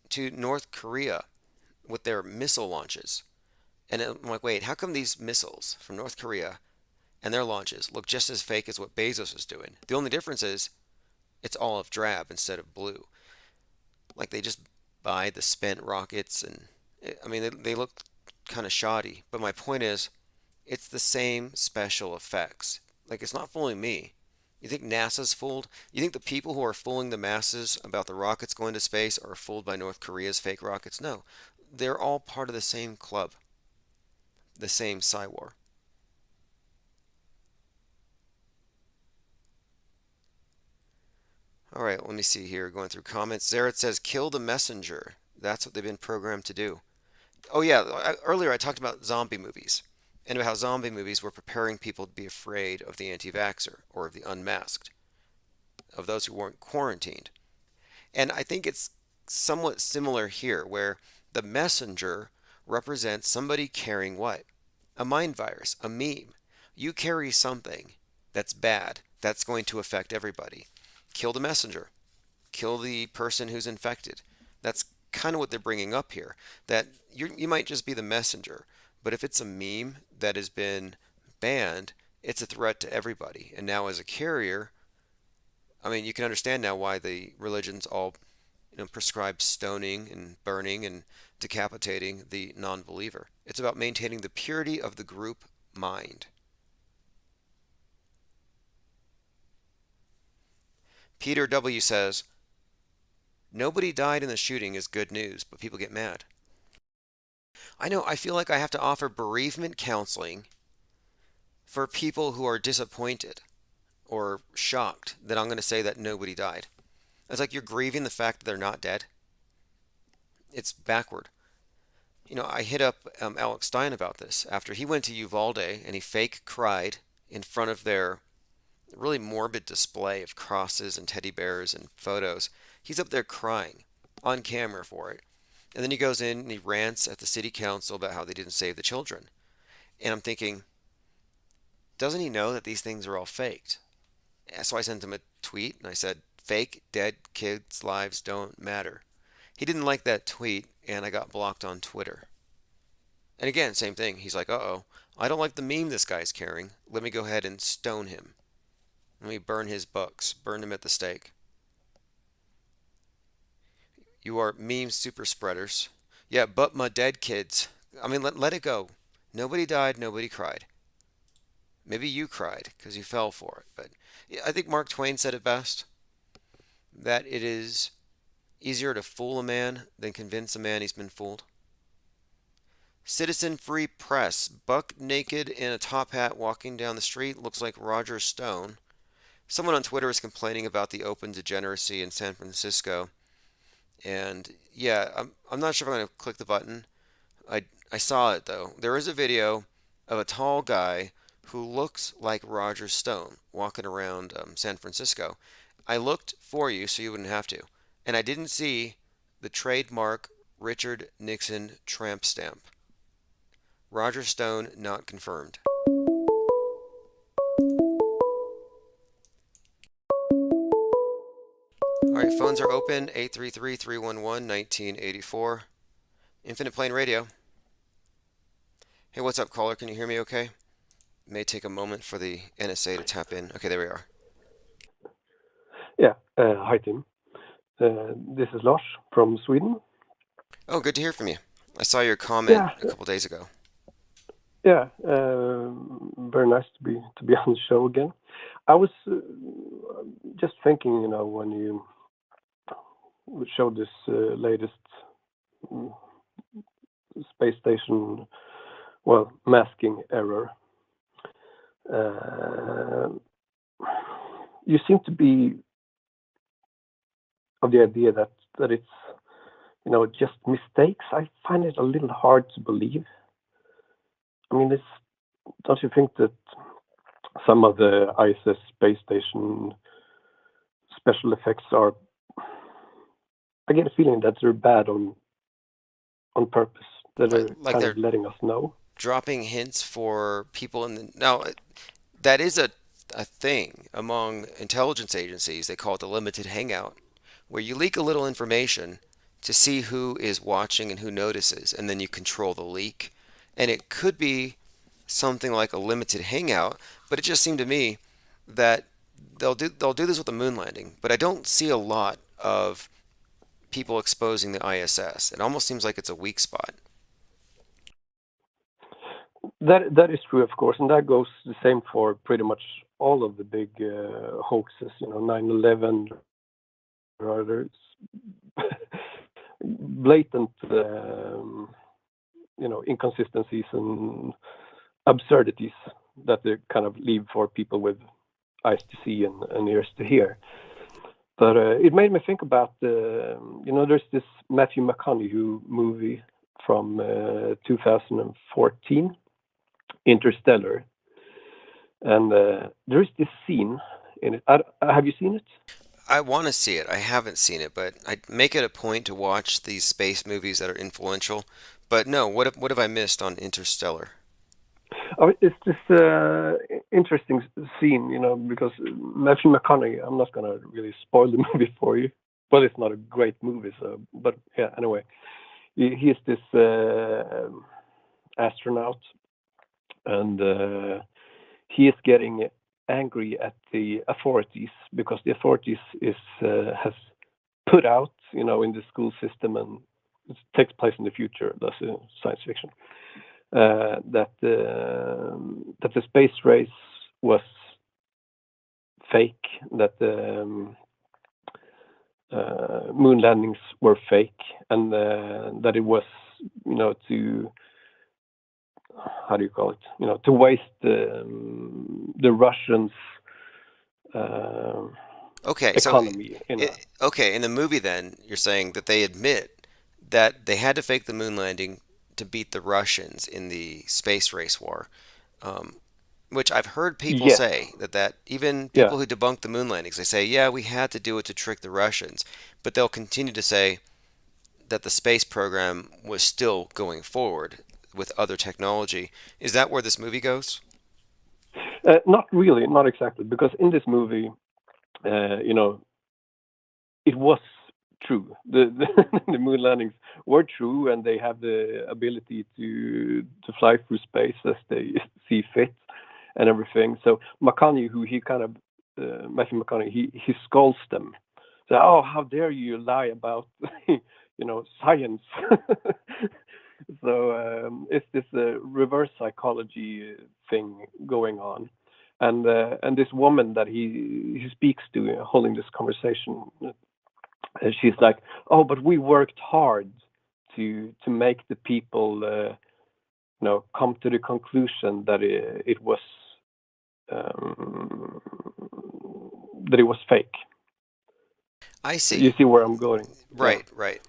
S1: to North Korea with their missile launches. And I'm like, wait, how come these missiles from North Korea and their launches look just as fake as what Bezos is doing? The only difference is it's olive drab instead of blue. Like they just buy the spent rockets, and I mean, they look kind of shoddy. But my point is, it's the same special effects. Like it's not fooling me. You think NASA's fooled? You think the people who are fooling the masses about the rockets going to space are fooled by North Korea's fake rockets? No. They're all part of the same club, the same Psy War. All right, let me see here. Going through comments. Zaret says, kill the messenger. That's what they've been programmed to do. Oh, yeah. Earlier I talked about zombie movies and about how zombie movies were preparing people to be afraid of the anti vaxxer or of the unmasked, of those who weren't quarantined. And I think it's somewhat similar here, where the messenger represents somebody carrying what? A mind virus, a meme. You carry something that's bad, that's going to affect everybody. Kill the messenger, kill the person who's infected. That's kind of what they're bringing up here. That you might just be the messenger, but if it's a meme that has been banned, it's a threat to everybody. And now, as a carrier, I mean, you can understand now why the religions all prescribe stoning and burning and decapitating the non-believer. It's about maintaining the purity of the group mind. Peter W. says, nobody died in the shooting is good news, but people get mad. I know, I feel like I have to offer bereavement counseling for people who are disappointed or shocked that I'm going to say that nobody died. It's like you're grieving the fact that they're not dead. It's backward. I hit up Alex Stein about this after he went to Uvalde and he fake cried in front of their really morbid display of crosses and teddy bears and photos. He's up there crying on camera for it. And then he goes in and he rants at the city council about how they didn't save the children. And I'm thinking, doesn't he know that these things are all faked? So I sent him a tweet and I said, fake dead kids' lives don't matter. He didn't like that tweet and I got blocked on Twitter. And again, same thing. He's like, uh-oh, I don't like the meme this guy's carrying. Let me go ahead and stone him. Let me burn his books, burn him at the stake. You are meme super spreaders. Yeah, but my dead kids. I mean, let it go. Nobody died, nobody cried. Maybe you cried because you fell for it. But yeah, I think Mark Twain said it best, that it is easier to fool a man than convince a man he's been fooled. Citizen Free Press, buck naked in a top hat walking down the street, looks like Roger Stone. Someone on Twitter is complaining about the open degeneracy in San Francisco. And yeah, I'm not sure if I'm going to click the button. I saw it though. There is a video of a tall guy who looks like Roger Stone walking around San Francisco. I looked for you so you wouldn't have to. And I didn't see the trademark Richard Nixon tramp stamp. Roger Stone not confirmed. All right, phones are open, 833-311-1984. Infinite Plane Radio. Hey, what's up, caller? Can you hear me okay? It may take a moment for the NSA to tap in. Okay, there we are.
S3: Yeah, hi Tim. This is Lars from Sweden.
S1: Oh, good to hear from you. I saw your comment a couple days ago.
S3: Yeah, very nice to be on the show again. I was just thinking, when you showed this latest space station, masking error. You seem to be of the idea that it's just mistakes. I find it a little hard to believe. I mean, don't you think that some of the ISS space station special effects are? I get a feeling that they're bad on purpose. That are
S1: like
S3: kind
S1: they're
S3: of letting us know,
S1: dropping hints for people in the now. That is a thing among intelligence agencies. They call it the limited hangout, where you leak a little information to see who is watching and who notices, and then you control the leak. And it could be something like a limited hangout, but it just seemed to me that they'll do this with the moon landing, but I don't see a lot of people exposing the ISS. It almost seems like it's a weak spot.
S3: That is true, of course, and that goes the same for pretty much all of the big hoaxes. 9/11, or there's blatant, inconsistencies and absurdities that they kind of leave for people with eyes to see and ears to hear. But it made me think about there's this Matthew McConaughey movie from 2014, Interstellar, and there is this scene in it. Have you seen it?
S1: I want to see it. I haven't seen it, but I make it a point to watch these space movies that are influential. But no, what have I missed on Interstellar?
S3: Oh, it's this interesting scene, because Matthew McConaughey. I'm not gonna really spoil the movie for you. Well, it's not a great movie, so but yeah. Anyway, he is this astronaut, and he is getting angry at the authorities because the authorities is has put out, in the school system, and it takes place in the future. That's science fiction. That the space race was fake, that the moon landings were fake, and that it was, to how do you call it? To waste the Russians'
S1: Okay, so
S3: economy.
S1: okay, in the movie then you're saying that they admit that they had to fake the moon landing to beat the Russians in the space race war. Um, which I've heard people
S3: Yes,
S1: say that even
S3: yeah.
S1: people who debunk the moon landings, they say, yeah, we had to do it to trick the Russians, but they'll continue to say that the space program was still going forward with other technology. Is that where this movie goes?
S3: Not really, not exactly, because in this movie, it was true. The moon landings were true, and they have the ability to fly through space as they see fit and everything. So McConaughey, who he kind of Matthew McConaughey, he scolds them. So, oh, how dare you lie about science? So it's this reverse psychology thing going on, and this woman that he speaks to, holding this conversation, she's like, "Oh, but we worked hard to make the people, come to the conclusion that it was um, that it was fake."
S1: I
S3: You
S1: see.
S3: see where I'm going? Yeah.
S1: Right, right.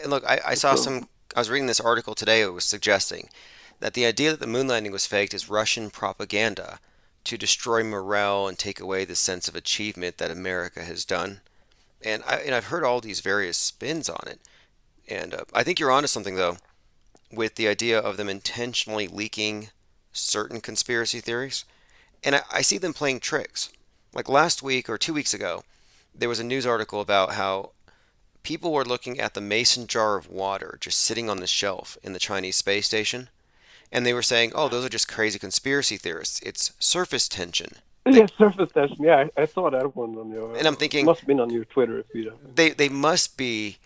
S1: And look, I saw
S3: So
S1: some, I was reading this article today. It was suggesting that the idea that the moon landing was faked is Russian propaganda to destroy morale and take away the sense of achievement that America has done. And I've heard all these various spins on it. And I think you're onto something though, with the idea of them intentionally leaking certain conspiracy theories. And I see them playing tricks. Like last week or 2 weeks ago, there was a news article about how people were looking at the mason jar of water just sitting on the shelf in the Chinese space station, and they were saying, "Oh, those are just crazy conspiracy theorists. It's surface tension." They,
S3: yeah, surface tension. Yeah, I saw that one on
S1: and I'm
S3: your
S1: thinking
S3: must have been on your Twitter feed.
S1: they must be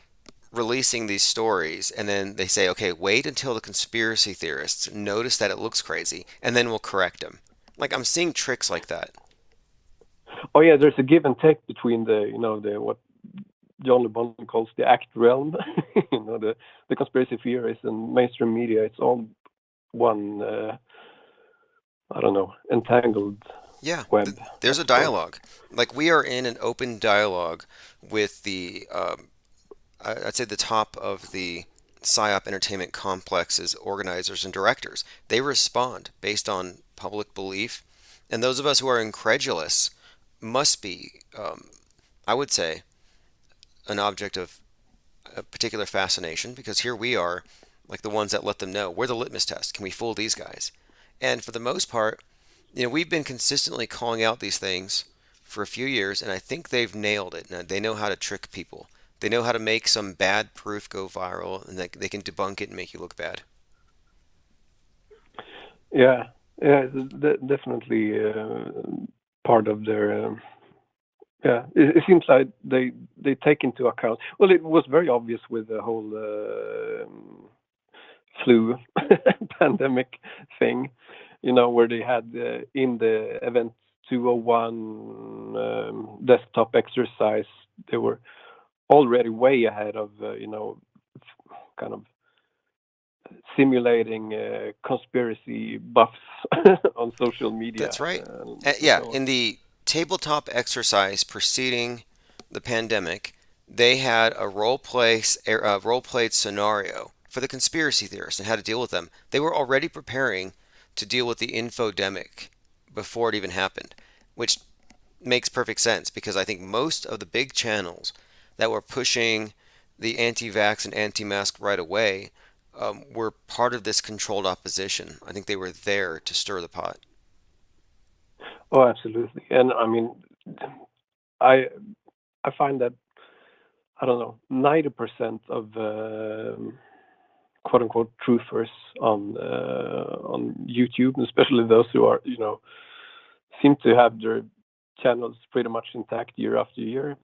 S1: releasing these stories, and then they say, "Okay, wait until the conspiracy theorists notice that it looks crazy, and then we'll correct them." Like I'm seeing tricks like that.
S3: Oh yeah, there's a give and take between the what John Le Bon calls the act realm, the conspiracy theories and mainstream media. It's all one, I don't know, entangled
S1: Yeah,
S3: web, I
S1: there's a
S3: suppose.
S1: dialogue. Like we are in an open dialogue with the I'd say the top of the PSYOP entertainment complex's organizers and directors. They respond based on public belief, and those of us who are incredulous must be, I would say, an object of a particular fascination because here we are, like the ones that let them know we're the litmus test. Can we fool these guys? And for the most part, we've been consistently calling out these things for a few years, and I think they've nailed it. Now, they know how to trick people. They know how to make some bad proof go viral, and they can debunk it and make you look bad.
S3: Yeah, yeah, definitely part of their. Yeah, it seems like they take into account. Well, it was very obvious with the whole flu pandemic thing, where they had in the event 201 desktop exercise, they were already way ahead of, kind of simulating conspiracy buffs on social media
S1: That's right.
S3: and
S1: Yeah,
S3: so on.
S1: in the tabletop exercise preceding the pandemic, they had a role played scenario for the conspiracy theorists and how to deal with them. They were already preparing to deal with the infodemic before it even happened, which makes perfect sense because I think most of the big channels that were pushing the anti-vax and anti-mask right away were part of this controlled opposition. I think they were there to stir the pot.
S3: Oh, absolutely. And I mean, I I find that, I don't know, 90% of quote unquote truthers on YouTube, especially those who are, seem to have their channels pretty much intact year after year.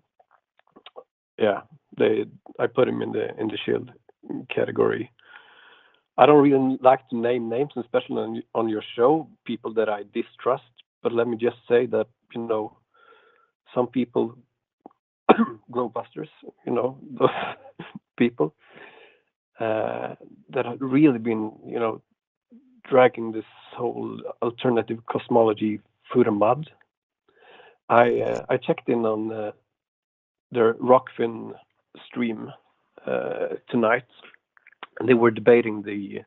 S3: Yeah, they I put them in the shield category. I don't really like to name names, especially on your show, people that I distrust. But let me just say that, some people, Globusters, those people that have really been, dragging this whole alternative cosmology through the mud. I checked in on their Rockfin stream tonight, and they were debating the.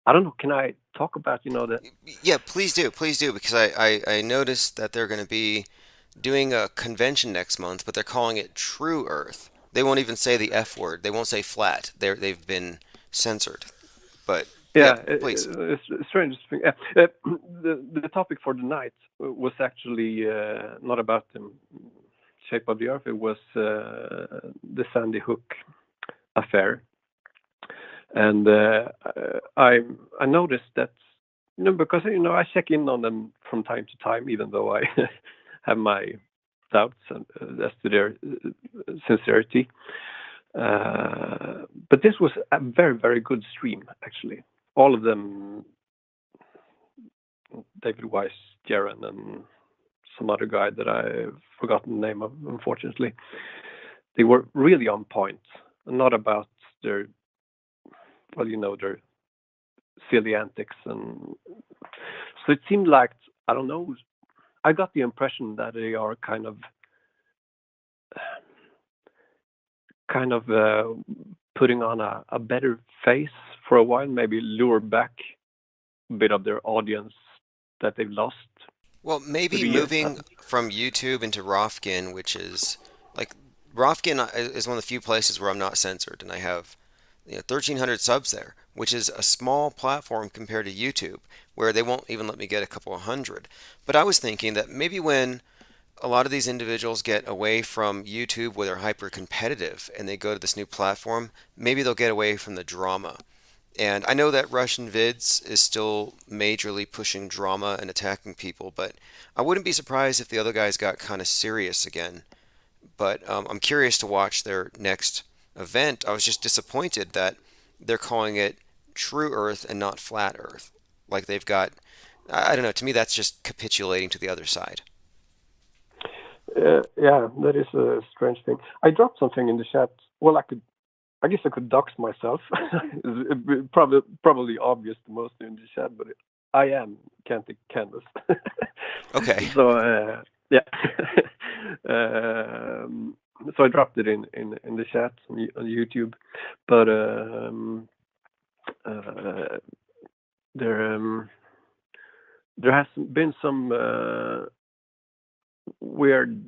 S3: I don't know. Can I talk about the?
S1: Yeah, please do, because I noticed that they're going to be doing a convention next month, but they're calling it True Earth. They won't even say the F word. They won't say flat. They've been censored. But yeah,
S3: Yeah,
S1: please.
S3: it's a strange thing. The topic for the night was actually not about the shape of the Earth. It was the Sandy Hook affair, and I noticed that, because I check in on them from time to time, even though I have my doubts as to their sincerity. But this was a very, very good stream, actually. All of them, David Weiss, Jaron, and some other guy that I've forgotten the name of, unfortunately. They were really on point, not about their, their silly antics. And so it seemed like, I don't know, I got the impression that they are kind of putting on a better face for a while, maybe lure back a bit of their audience that they've lost
S1: Well,
S3: through
S1: maybe
S3: the years.
S1: moving from YouTube into Rofkin, which is like Rofkin is one of the few places where I'm not censored, and I have 1,300 subs there, which is a small platform compared to YouTube, where they won't even let me get a couple of hundred. But I was thinking that maybe when a lot of these individuals get away from YouTube where they're hyper competitive and they go to this new platform, maybe they'll get away from the drama. And I know that Russian Vids is still majorly pushing drama and attacking people, but I wouldn't be surprised if the other guys got kind of serious again. But I'm curious to watch their next event. I was just disappointed that they're calling it True Earth and not Flat Earth. Like they've got, I don't know, to me that's just capitulating to the other side.
S3: Yeah, that is a strange thing. I dropped something in the chat. Well, I guess I could dox myself. It's probably obvious to most in the chat, but I am Cantic Canvas.
S1: Okay.
S3: So yeah. So I dropped it in the chat on YouTube, but there there has been some weird.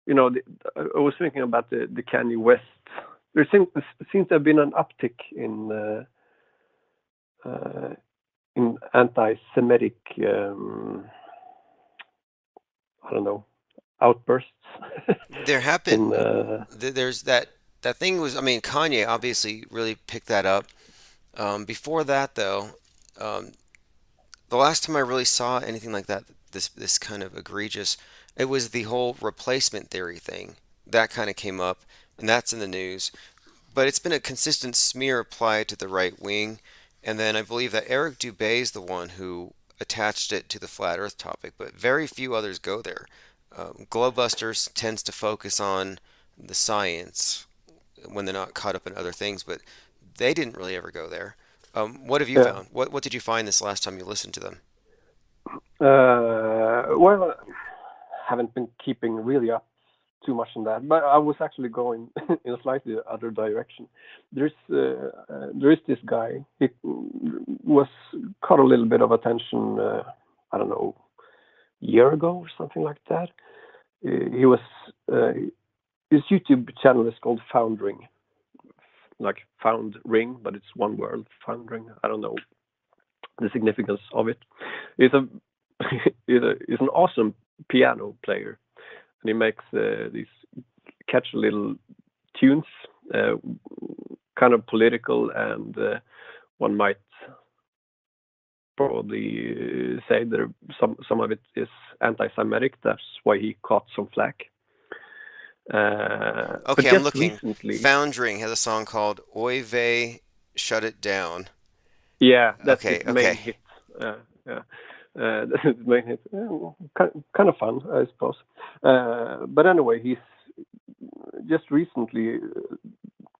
S3: I was thinking about the Kanye West. Seems to have been an uptick in anti-Semitic, I don't know, outbursts
S1: There have
S3: in
S1: been there's that thing was, I mean, Kanye obviously really picked that up. Before that though, um, the last time I really saw anything like that, this kind of egregious, it was the whole replacement theory thing. That kind of came up, and that's in the news. But it's been a consistent smear applied to the right wing. And then I believe that Eric Dubay is the one who attached it to the flat Earth topic, but very few others go there. Globebusters tends to focus on the science when they're not caught up in other things, but they didn't really ever go there. What have you
S3: yeah.
S1: found? What did you find this last time you listened to them?
S3: Well, haven't been keeping really up too much on that, but I was actually going in a slightly other direction. There is this guy. He was caught a little bit of attention. I don't know, a year ago or something like that. He was his YouTube channel is called Foundring, like found ring, but it's one word, Foundring. I don't know the significance of it. He's a he's an awesome piano player, and he makes these catchy little tunes, uh, kind of political, and one might probably say that some of it is anti-Semitic. That's why he caught some flack. But
S1: Okay, I'm
S3: just
S1: looking.
S3: recently,
S1: Foundring has a song called Oy Vey, Shut It Down.
S3: yeah, that's his
S1: Okay,
S3: main
S1: okay.
S3: hit. Yeah, that's his main hit. Kind of fun, I suppose. But anyway, he's just recently,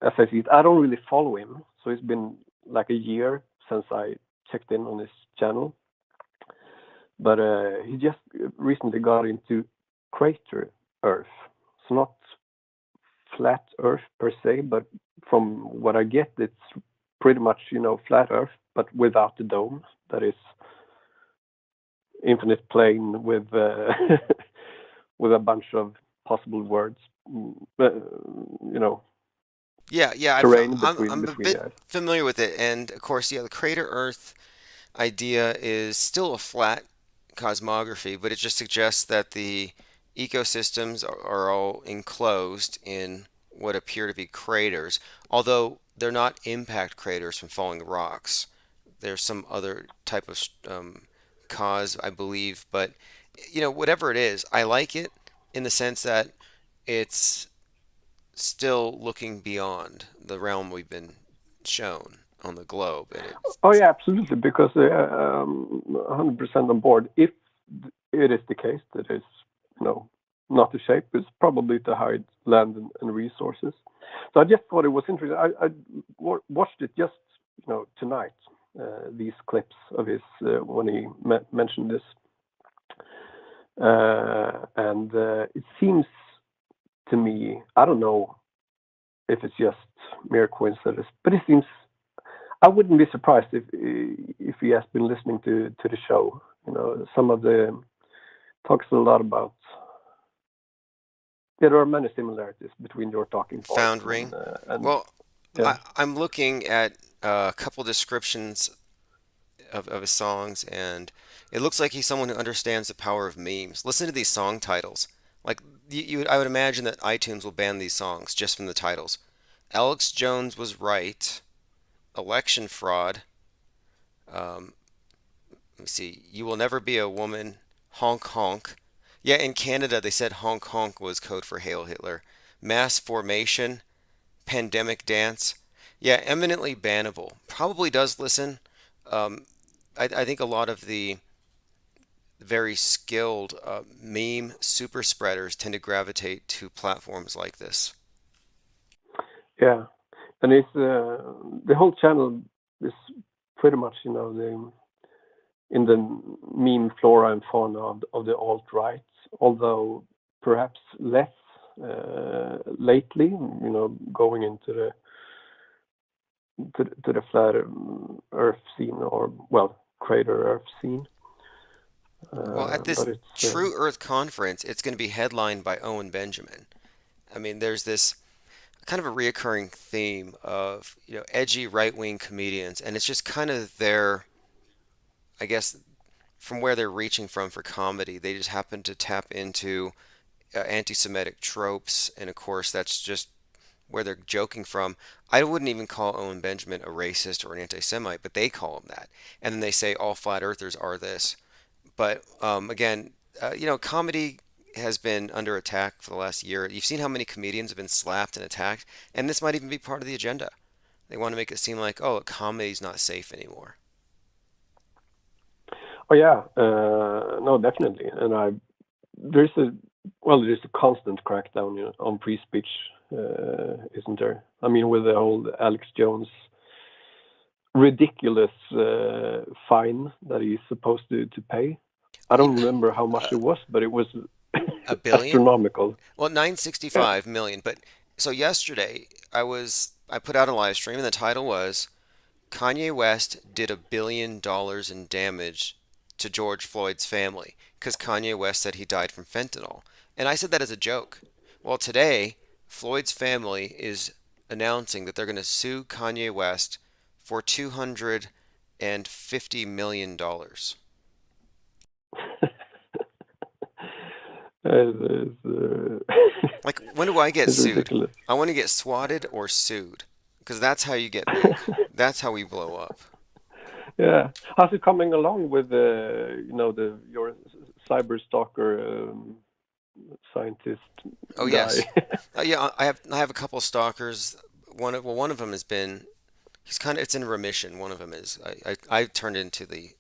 S3: as I see it, I don't really follow him, so it's been like a year since I checked in on his channel. But he just recently got into crater Earth. It's not flat Earth per se, but from what I get, it's pretty much flat Earth, but without the dome. That is infinite plane with with a bunch of possible words, you know,
S1: Yeah, yeah,
S3: terrain
S1: I'm a
S3: between
S1: bit
S3: the eyes.
S1: familiar with it, and of course, yeah, the crater Earth idea is still a flat cosmography, but it just suggests that the ecosystems are all enclosed in what appear to be craters, although they're not impact craters from falling rocks. There's some other type of cause, I believe, but whatever it is, I like it in the sense that it's still looking beyond the realm we've been shown on the globe, and
S3: Oh
S1: it's
S3: yeah, absolutely, because 100% on board. If it is the case that it's you know not the shape, it's probably to hide land and resources. So I just thought it was interesting. I watched it just tonight. These clips of his when he mentioned this, and it seems to me, I don't know if it's just mere coincidence, but it seems I wouldn't be surprised if he has been listening to the show. Some of the talks a lot about. Yeah, there are many similarities between your talking points
S1: found ring.
S3: and
S1: Well,
S3: yeah.
S1: I'm looking at a couple descriptions of his songs, and it looks like he's someone who understands the power of memes. Listen to these song titles. Like I would imagine that iTunes will ban these songs just from the titles. Alex Jones was right. Election fraud. Um, Let me see. You will never be a woman. Honk honk. Yeah, in Canada they said honk honk was code for Hail Hitler. Mass formation. Pandemic dance. Yeah, eminently bannable. Probably does listen. Um, I think a lot of the very skilled meme super spreaders tend to gravitate to platforms like this.
S3: Yeah, and it's the whole channel is pretty much the in the meme flora and fauna of the alt right, although perhaps less lately. Going into the flat Earth scene, or well, crater Earth scene.
S1: Well, at
S3: But
S1: this
S3: it's
S1: True Earth conference, it's going to be headlined by Owen Benjamin. I mean, there's this kind of a reoccurring theme of edgy right-wing comedians, and it's just kind of their, I guess, from where they're reaching from for comedy. They just happen to tap into anti-Semitic tropes, and of course, that's just where they're joking from. I wouldn't even call Owen Benjamin a racist or an anti-Semite, but they call him that. And then they say all flat earthers are this. But again, comedy has been under attack for the last year. You've seen how many comedians have been slapped and attacked, and this might even be part of the agenda. They want to make it seem like, oh, comedy's not safe anymore.
S3: Oh yeah, no, definitely. And there's a constant crackdown, on free speech, isn't there? I mean, with the whole Alex Jones ridiculous fine that he's supposed to pay. I don't remember how much it was, but it was
S1: A billion?
S3: astronomical.
S1: Well,
S3: Yeah.
S1: 965 million. But so yesterday I put out a live stream and the title was Kanye West did $1 billion in damage to George Floyd's family because Kanye West said he died from fentanyl. And I said that as a joke. Well, today, Floyd's family is announcing that they're going to sue Kanye West for $250 million.
S3: It's,
S1: Like, when do I get
S3: it's
S1: sued?
S3: ridiculous.
S1: I want to get swatted or sued because that's how you get big. That's how we blow up.
S3: Yeah. How's it coming along with your cyber stalker scientist
S1: Oh
S3: guy?
S1: yes, yeah. I have a couple of stalkers. One of them has been he's kind of it's in remission. One of them is I turned into the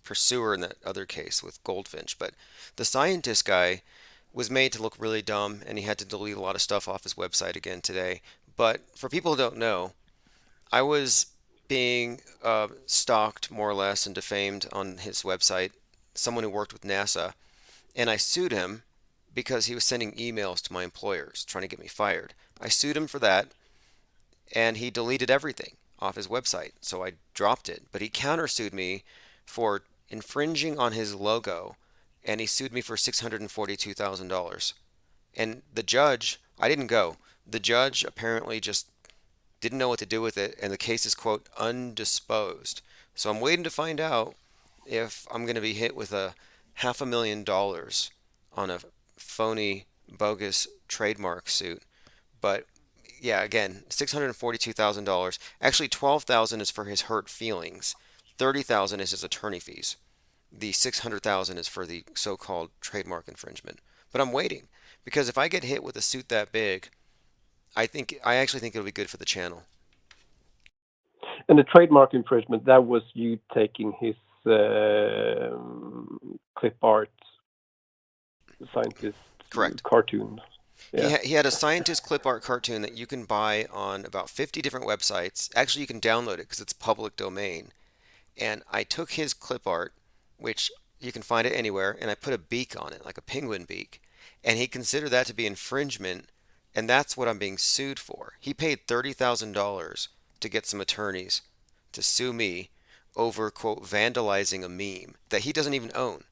S1: pursuer in that other case with Goldfinch, but the scientist guy was made to look really dumb, and he had to delete a lot of stuff off his website again today. But for people who don't know, I was being stalked more or less and defamed on his website. Someone who worked with NASA, and I sued him because he was sending emails to my employers trying to get me fired. I sued him for that, and he deleted everything off his website, so I dropped it. But he countersued me for infringing on his logo, and he sued me for $642,000. And the judge, I didn't go. The judge apparently just didn't know what to do with it, and the case is, quote, undisposed. So I'm waiting to find out if I'm going to be hit with a $500,000 on a phony, bogus trademark suit. But yeah, again, $642,000. Actually, $12,000 is for his hurt feelings. $30,000 is his attorney fees. The $600,000 is for the so-called trademark infringement. But I'm waiting because if I get hit with a suit that big, I actually think it'll be good for the channel.
S3: And the trademark infringement, that was you taking his clip art scientist
S1: Correct.
S3: cartoon. Yeah.
S1: He had a scientist clip art cartoon that you can buy on about 50 different websites. Actually, you can download it because it's public domain. And I took his clip art, which you can find it anywhere, and I put a beak on it, like a penguin beak. And he considered that to be infringement, and that's what I'm being sued for. He paid $30,000 to get some attorneys to sue me over, quote, vandalizing a meme that he doesn't even own.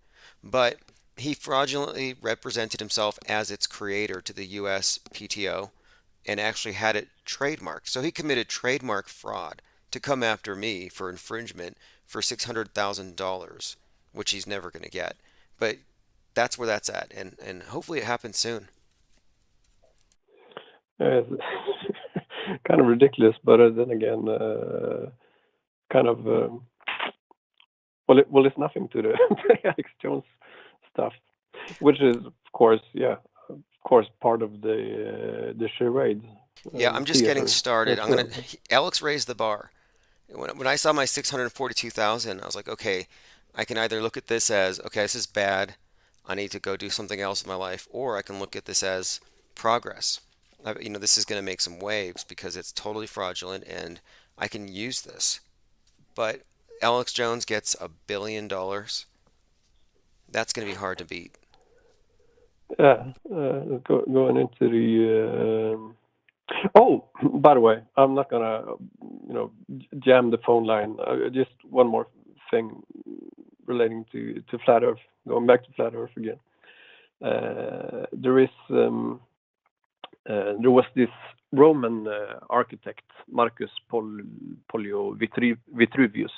S1: But he fraudulently represented himself as its creator to the US PTO and actually had it trademarked. So he committed trademark fraud to come after me for infringement for $600,000, which he's never going to get. But that's where that's at, and hopefully it happens soon.
S3: It's kind of ridiculous, but then again, kind of it's nothing to the Alex Jones stuff, which is of course part of the charade
S1: Yeah, I'm just getting
S3: theater
S1: started.
S3: as
S1: I'm gonna
S3: well.
S1: Alex raised the bar. When I saw my 642,000, I was like, okay, I can either look at this as, okay, this is bad. I need to go do something else in my life, or I can look at this as progress. This is going to make some waves because it's totally fraudulent and I can use this. But Alex Jones gets $1 billion. That's going to be hard to beat.
S3: Yeah, going into the. Oh, by the way, I'm not gonna, jam the phone line. Just one more thing relating to flat Earth. Going back to flat Earth again. There was this Roman architect, Marcus Pollio Vitruvius.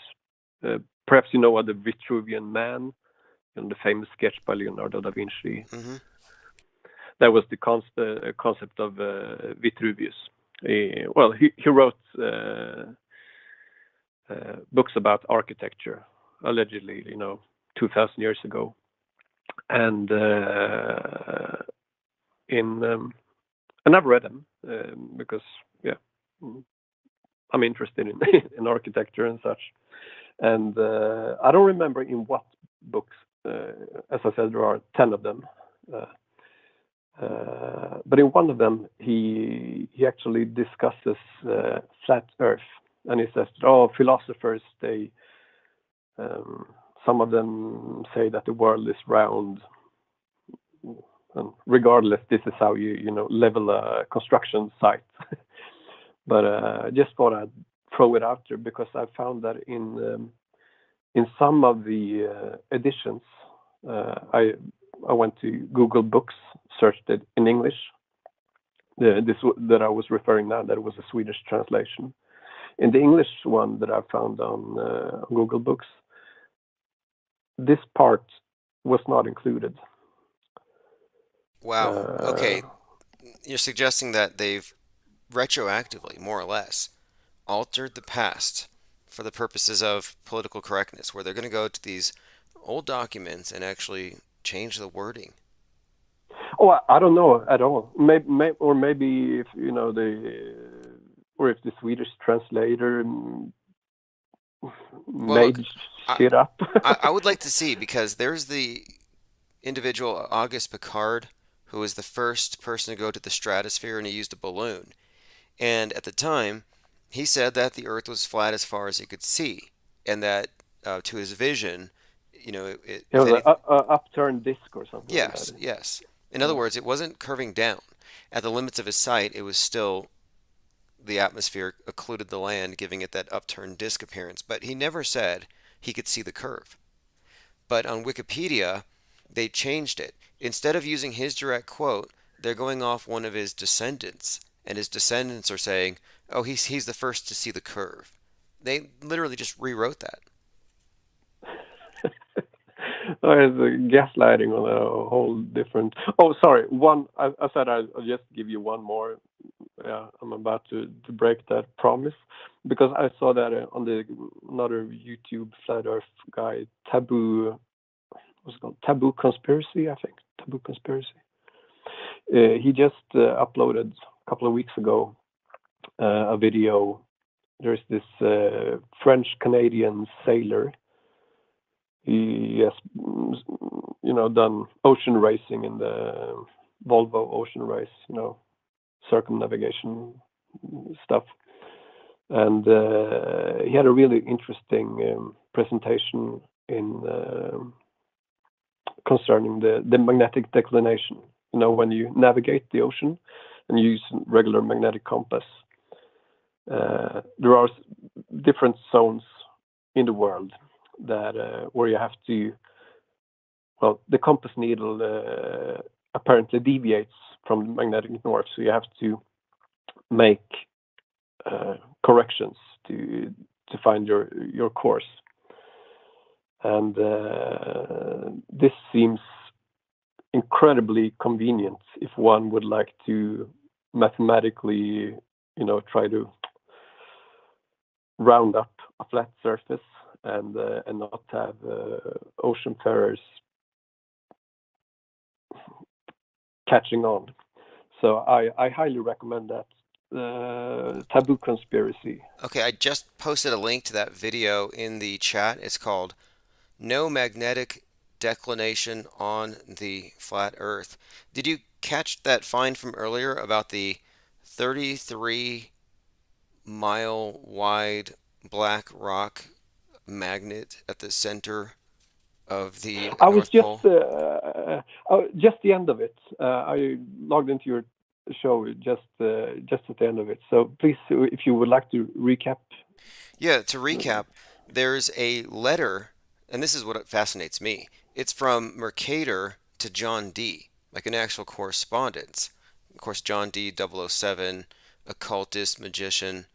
S3: Perhaps you know of the Vitruvian Man. the famous sketch by Leonardo da Vinci.
S1: Hmm.
S3: That was the concept of Vitruvius. He wrote books about architecture, allegedly, 2,000 years ago, and and I've read them because yeah, I'm interested in in architecture and such. And I don't remember in what books. As I said, there are 10 of them. But in one of them, he actually discusses flat Earth, and he says, "Oh, philosophers, some of them say that the world is round, and regardless, this is how you level a construction site." But I just thought I'd throw it out there because I found that in some of the editions, I went to Google Books, searched it in English. This that I was referring now, that it was a Swedish translation. In the English one that I found on Google Books, this part was not included.
S1: Wow.
S3: Uh,
S1: Okay. You're suggesting that they've retroactively, more or less, altered the past for the purposes of political correctness, where they're going to go to these old documents and actually change the wording.
S3: oh, I don't know at all. Maybe if or if the Swedish translator
S1: Well, look,
S3: made
S1: I,
S3: shit up.
S1: I would like to see because there's the individual Auguste Piccard who was the first person to go to the stratosphere and he used a balloon. And at the time, he said that the Earth was flat as far as he could see, and that to his vision,
S3: It
S1: if
S3: was
S1: any,
S3: a upturned disc or something like that.
S1: yes, yes. In other
S3: Uh,
S1: words, it wasn't curving down. At the limits of his sight, it was still the atmosphere occluded the land, giving it that upturned disk appearance. But he never said he could see the curve. But on Wikipedia, they changed it. Instead of using his direct quote, they're going off one of his descendants, and his descendants are saying, "Oh, he's the first to see the curve." They literally just rewrote that.
S3: It's gaslighting on a whole different. Oh, sorry. I said I'll just give you one more. Yeah, I'm about to break that promise because I saw that on the another YouTube flat Earth guy, Taboo. What's it called? Taboo Conspiracy, I think. Taboo Conspiracy. He just uploaded a couple of weeks ago a video. There's this French Canadian sailor. He has, done ocean racing in the Volvo ocean race, circumnavigation stuff. And he had a really interesting presentation in concerning the magnetic declination. When you navigate the ocean and use regular magnetic compass, there are different zones in the world that where you have to, well, the compass needle apparently deviates from the magnetic north, so you have to make corrections to find your course. And this seems incredibly convenient if one would like to mathematically, try to round up a flat surface and not have oceanfarers catching on. So I highly recommend that Taboo Conspiracy.
S1: Okay, I just posted a link to that video in the chat. It's called "No Magnetic Declination on the Flat Earth." Did you catch that find from earlier about the 33-mile wide black rock magnet at the center of the
S3: I was
S1: North Pole?
S3: just the end of it. I logged into your show just at the end of it. So please, if you would like to recap.
S1: Yeah, to recap, there's a letter, and this is what fascinates me. It's from Mercator to John Dee, like an actual correspondence. Of course, John Dee 007, occultist, magician,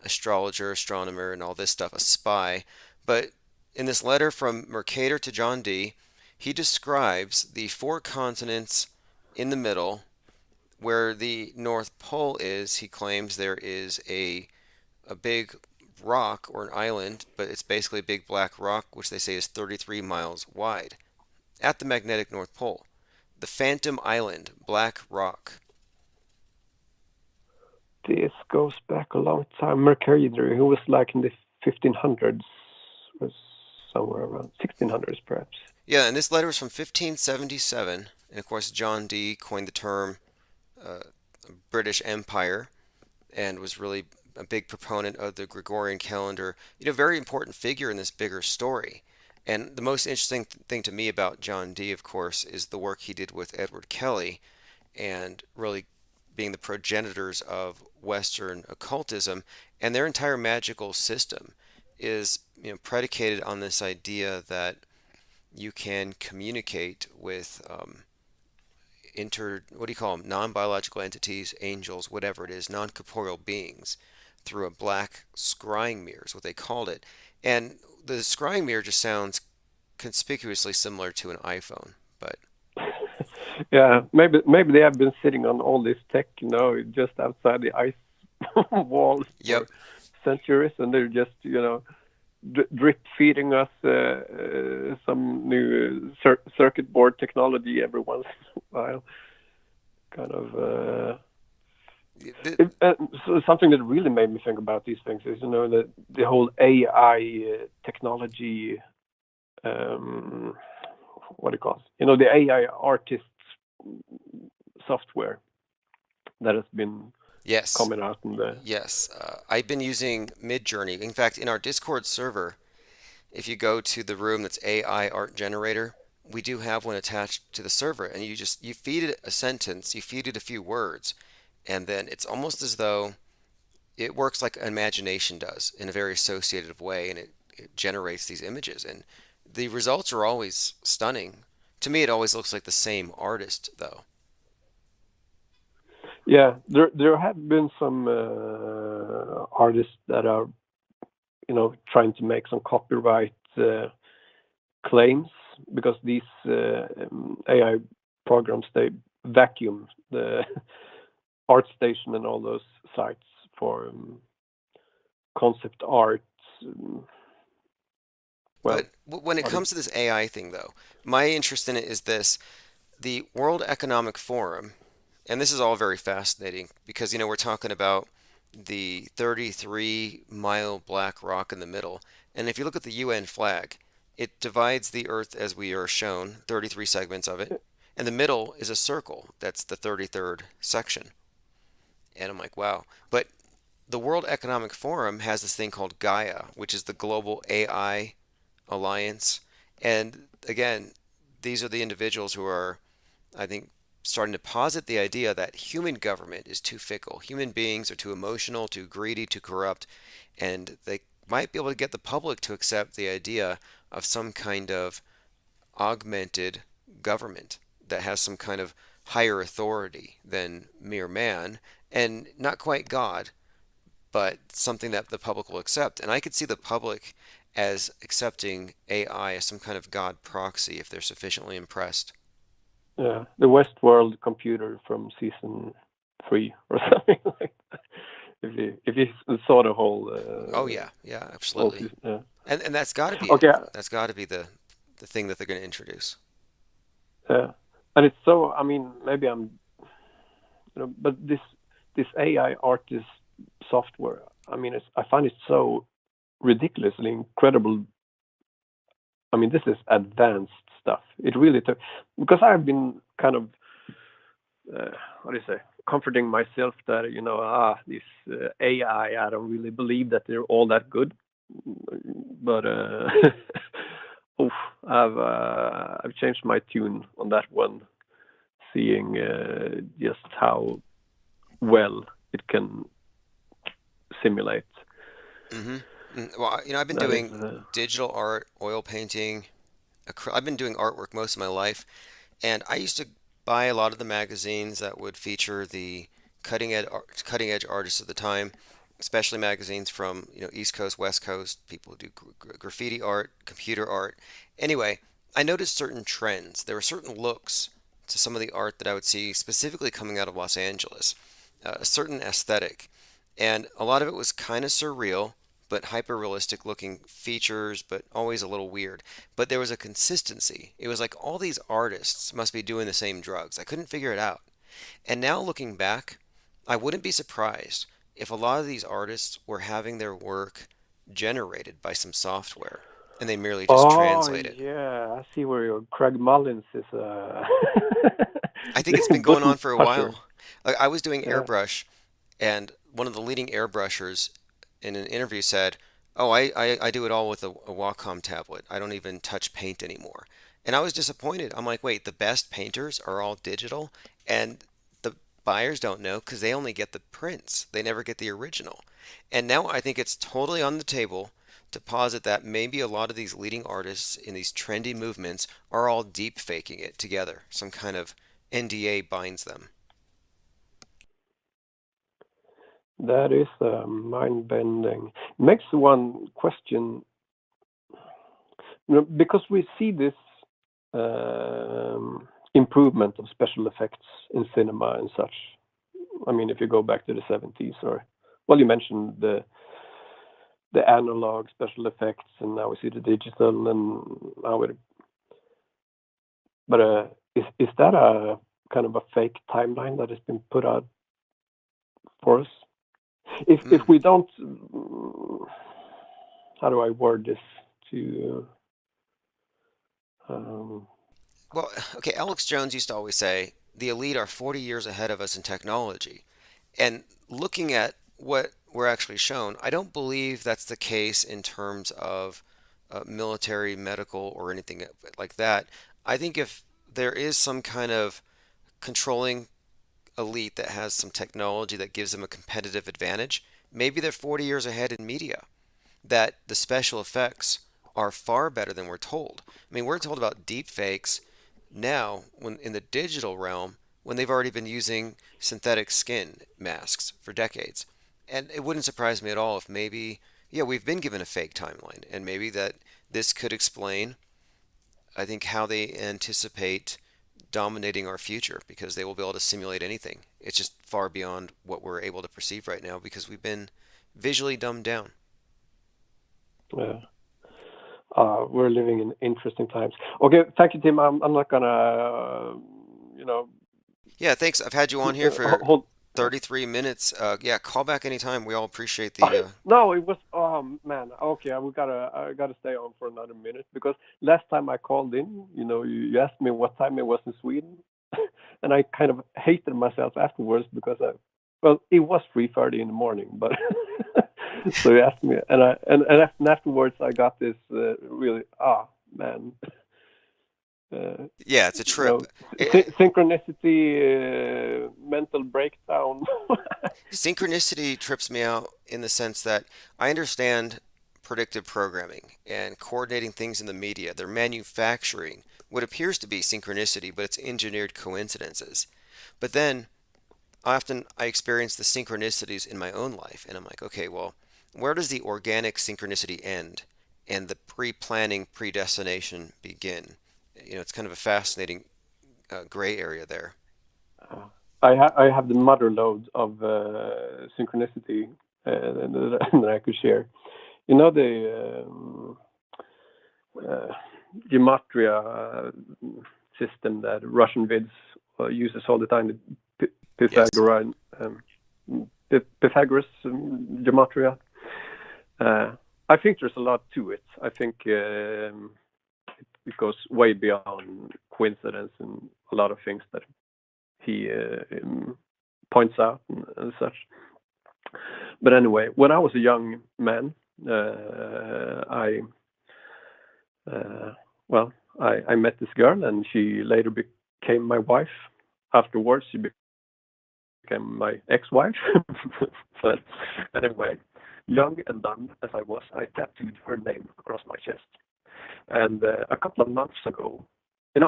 S1: astrologer, astronomer, and all this stuff, a spy. But in this letter from Mercator to John Dee, He describes the four continents in the middle where the North Pole is. He claims there is a big rock or an island, but it's basically a big black rock, which they say is 33 miles wide, at the magnetic North Pole. The Phantom Island, Black Rock.
S3: This goes back a long time. Mercator, who was like in the 1500s, was somewhere around 1600s, perhaps.
S1: Yeah, and this letter is from 1577, and of course John Dee coined the term uh, British Empire and was really a big proponent of the Gregorian calendar. Very important figure in this bigger story. And the most interesting thing to me about John Dee, of course, is the work he did with Edward Kelly and really being the progenitors of Western occultism. And their entire magical system is, predicated on this idea that you can communicate with what do you call them, non-biological entities, angels, whatever it is, non-corporeal beings, through a black scrying mirror is what they called it. And the scrying mirror just sounds conspicuously similar to an iPhone, but
S3: Yeah, maybe they have been sitting on all this tech, just outside the ice walls
S1: yep.
S3: for centuries, and they're just, drip feeding us some new circuit board technology every once in a while. Kind of. So something that really made me think about these things is, the whole AI technology. What do you call it? The AI artist software that has been
S1: Yes.
S3: coming out in the.
S1: Yes. I've been using Midjourney. In fact, in our Discord server, if you go to the room that's AI art generator, we do have one attached to the server, and you feed it a sentence, you feed it a few words, and then it's almost as though it works like imagination does in a very associative way, and it generates these images, and the results are always stunning. To me, it always looks like the same artist, though.
S3: Yeah, there have been some artists that are, trying to make some copyright claims, because these AI programs, they vacuum the ArtStation and all those sites for concept art. Well,
S1: But when it
S3: artists.
S1: comes to this AI thing, though, my interest in it is this: the World Economic Forum, and this is all very fascinating because, we're talking about the 33-mile black rock in the middle. And if you look at the UN flag, it divides the Earth as we are shown, 33 segments of it. And the middle is a circle. That's the 33rd section. And I'm like, wow. But the World Economic Forum has this thing called Gaia, which is the global AI alliance. And again, these are the individuals who are, I think, starting to posit the idea that human government is too fickle. Human beings are too emotional, too greedy, too corrupt, and they might be able to get the public to accept the idea of some kind of augmented government that has some kind of higher authority than mere man, and not quite God, but something that the public will accept. And I could see the public as accepting AI as some kind of God proxy if they're sufficiently impressed.
S3: Yeah, the Westworld computer from season 3 or something like that. If you saw the whole
S1: Oh yeah, yeah,
S3: whole
S1: absolutely.
S3: season, yeah.
S1: And that's got to be it.
S3: Okay,
S1: That's got to be the thing that they're going to introduce.
S3: yeah, and it's so. I mean, maybe I'm, but this AI artist software. I mean, I find it so ridiculously incredible. I mean, this is advanced stuff. It really took, because I've been kind of what do you say, comforting myself that this AI, I don't really believe that they're all that good, but oof, I've changed my tune on that one, seeing just how well it can simulate.
S1: hmm Well, I've been
S3: That is,
S1: doing digital art, oil painting. I've been doing artwork most of my life, and I used to buy a lot of the magazines that would feature the cutting edge artists of the time, especially magazines from East Coast, West Coast, people who do graffiti art, computer art. Anyway, I noticed certain trends. There were certain looks to some of the art that I would see specifically coming out of Los Angeles, a certain aesthetic. And a lot of it was kind of surreal, but hyper realistic looking features, but always a little weird. But there was a consistency. It was like all these artists must be doing the same drugs. I couldn't figure it out. And now looking back, I wouldn't be surprised if a lot of these artists were having their work generated by some software and they merely just
S3: Oh
S1: translate it.
S3: yeah, I see where your Craig Mullins is
S1: I think it's
S3: the
S1: been going
S3: button
S1: on for a
S3: pusher.
S1: while. I was doing
S3: Yeah.
S1: airbrush, and one of the leading airbrushers in an interview said, "Oh, I do it all with a Wacom tablet. I don't even touch paint anymore." And I was disappointed. I'm like, wait, the best painters are all digital, and the buyers don't know because they only get the prints. They never get the original. And now I think it's totally on the table to posit that maybe a lot of these leading artists in these trendy movements are all deep faking it together. Some kind of NDA binds them.
S3: That is mind bending. Makes one question, because we see this improvement of special effects in cinema and such. I mean, if you go back to the 70s, or well, you mentioned the analog special effects, and now we see the digital, and now it. But is that a kind of a fake timeline that has been put out for us? If
S1: Mm.
S3: we don't, how do I word this to? Um,
S1: Well, okay, Alex Jones used to always say the elite are 40 years ahead of us in technology. And looking at what we're actually shown, I don't believe that's the case in terms of military, medical, or anything like that. I think if there is some kind of controlling elite that has some technology that gives them a competitive advantage, maybe they're 40 years ahead in media, that the special effects are far better than we're told. I mean, we're told about deep fakes now when in the digital realm when they've already been using synthetic skin masks for decades. And it wouldn't surprise me at all if maybe, yeah, we've been given a fake timeline and maybe that this could explain, I think, how they anticipate dominating our future because they will be able to simulate anything. It's just far beyond what we're able to perceive right now because we've been visually dumbed down.
S3: yeah. We're living in interesting times. Okay, thank you, Tim. I'm not gonna, you know,
S1: Yeah, thanks. I've had you on here for
S3: hold.
S1: 33 minutes. Yeah, call back anytime. We all appreciate the.
S3: No, it was. Oh man. Okay, I gotta stay on for another minute because last time I called in, you asked me what time it was in Sweden, and I kind of hated myself afterwards because well, it was 3:30 in the morning, but so you asked me, and afterwards I got this really man,
S1: Yeah, it's a
S3: you
S1: trip.
S3: know,
S1: It,
S3: synchronicity, mental breakdown.
S1: Synchronicity trips me out in the sense that I understand predictive programming and coordinating things in the media. They're manufacturing what appears to be synchronicity, but it's engineered coincidences. But then often I experience the synchronicities in my own life, and I'm like, okay, well, where does the organic synchronicity end and the pre planning predestination begin? It's kind of a fascinating gray area there.
S3: Uh, I have the mother lode of synchronicity that I could share. You know the uh, gematria system that Russian vids uses all the time, the
S1: Yes.
S3: Pythagorean Pythagoras gematria. I think there's a lot to it. I think it goes way beyond coincidence and a lot of things that he points out and such. But anyway, when I was a young man, I well, I met this girl, and she later became my wife. Afterwards, she became my ex-wife. But anyway, young and dumb as I was, I tattooed her name across my chest. And a couple of months ago,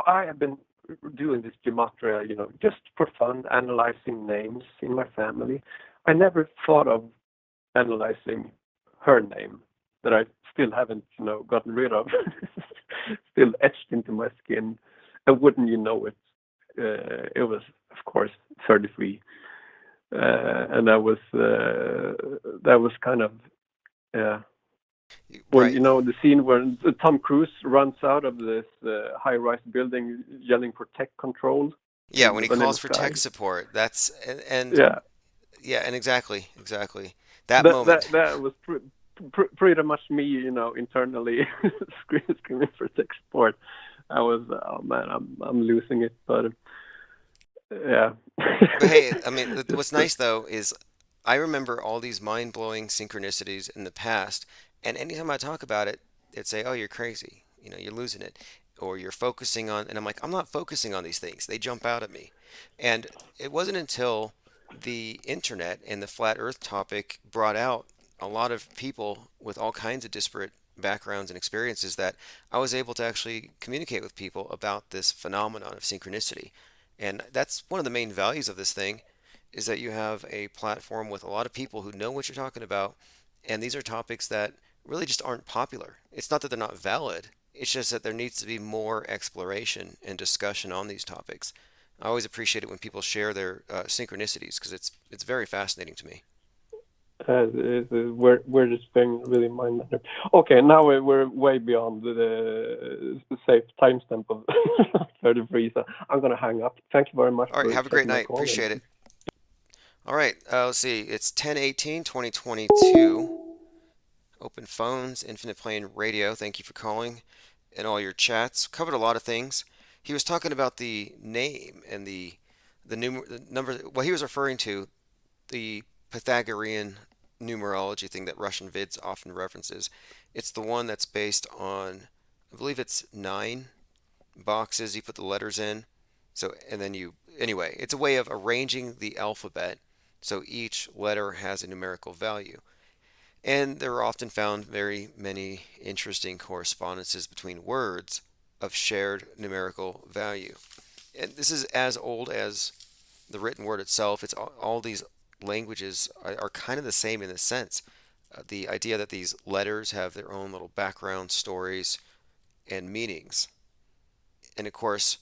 S3: I have been doing this gematria, just for fun, analyzing names in my family. I never thought of analyzing her name that I still haven't, gotten rid of. still etched into my skin. And wouldn't you know it, it was, of course, 33. And that was kind of, yeah. When
S1: Right.
S3: you know the scene where Tom Cruise runs out of this high-rise building yelling for tech control
S1: Yeah,
S3: in
S1: when he
S3: Vanilla
S1: calls for tech
S3: Sky.
S1: support, that's and
S3: Yeah,
S1: yeah, and exactly that
S3: that
S1: moment.
S3: was pretty much me, internally screaming for tech support. I was, oh man, I'm losing it, but yeah.
S1: But hey, I mean,
S3: just,
S1: what's
S3: just
S1: nice though is I remember all these mind-blowing synchronicities in the past, and anytime I talk about it, they'd say, "Oh, you're crazy. You're losing it." Or you're focusing on, and I'm like, I'm not focusing on these things. They jump out at me. And it wasn't until the internet and the flat earth topic brought out a lot of people with all kinds of disparate backgrounds and experiences that I was able to actually communicate with people about this phenomenon of synchronicity. And that's one of the main values of this thing is that you have a platform with a lot of people who know what you're talking about, and these are topics that really just aren't popular. It's not that they're not valid, it's just that there needs to be more exploration and discussion on these topics. I always appreciate it when people share their synchronicities because it's very fascinating to me.
S3: we're just being really mind bender. Okay, now we're way beyond the safe timestamp of 33, so I'm gonna hang up. Thank you very much
S1: All right,
S3: for
S1: have a great
S3: taking my
S1: night.
S3: call. And
S1: Appreciate it. All right, let's see. It's 10/18/2022. Open phones, Infinite Plane Radio. Thank you for calling and all your chats. Covered a lot of things. He was talking about the name and the number. What he was referring to, the Pythagorean numerology thing that Russian vids often references. It's the one that's based on, I believe it's 9 boxes. You put the letters in. So, and then anyway, it's a way of arranging the alphabet so each letter has a numerical value. And there are often found very many interesting correspondences between words of shared numerical value. And this is as old as the written word itself. It's all these languages are kind of the same in this sense. The idea that these letters have their own little background stories and meanings. And of course,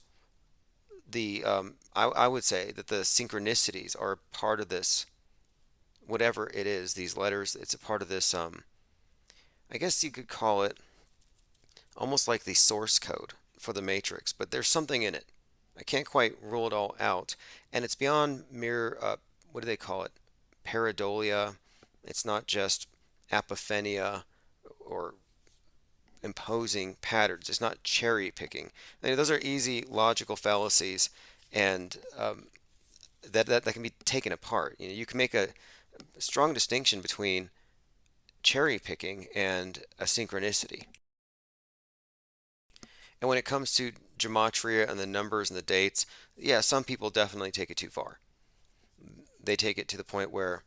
S1: I would say that the synchronicities are part of this, whatever it is, these letters, it's a part of this, I guess you could call it almost like the source code for the matrix, but there's something in it. I can't quite rule it all out. And it's beyond mere, what do they call it? Pareidolia. It's not just apophenia or imposing patterns. It's not cherry picking. Those are easy logical fallacies, and that can be taken apart. You can make a strong distinction between cherry picking and a synchronicity. And when it comes to gematria and the numbers and the dates, yeah, some people definitely take it too far. They take it to the point where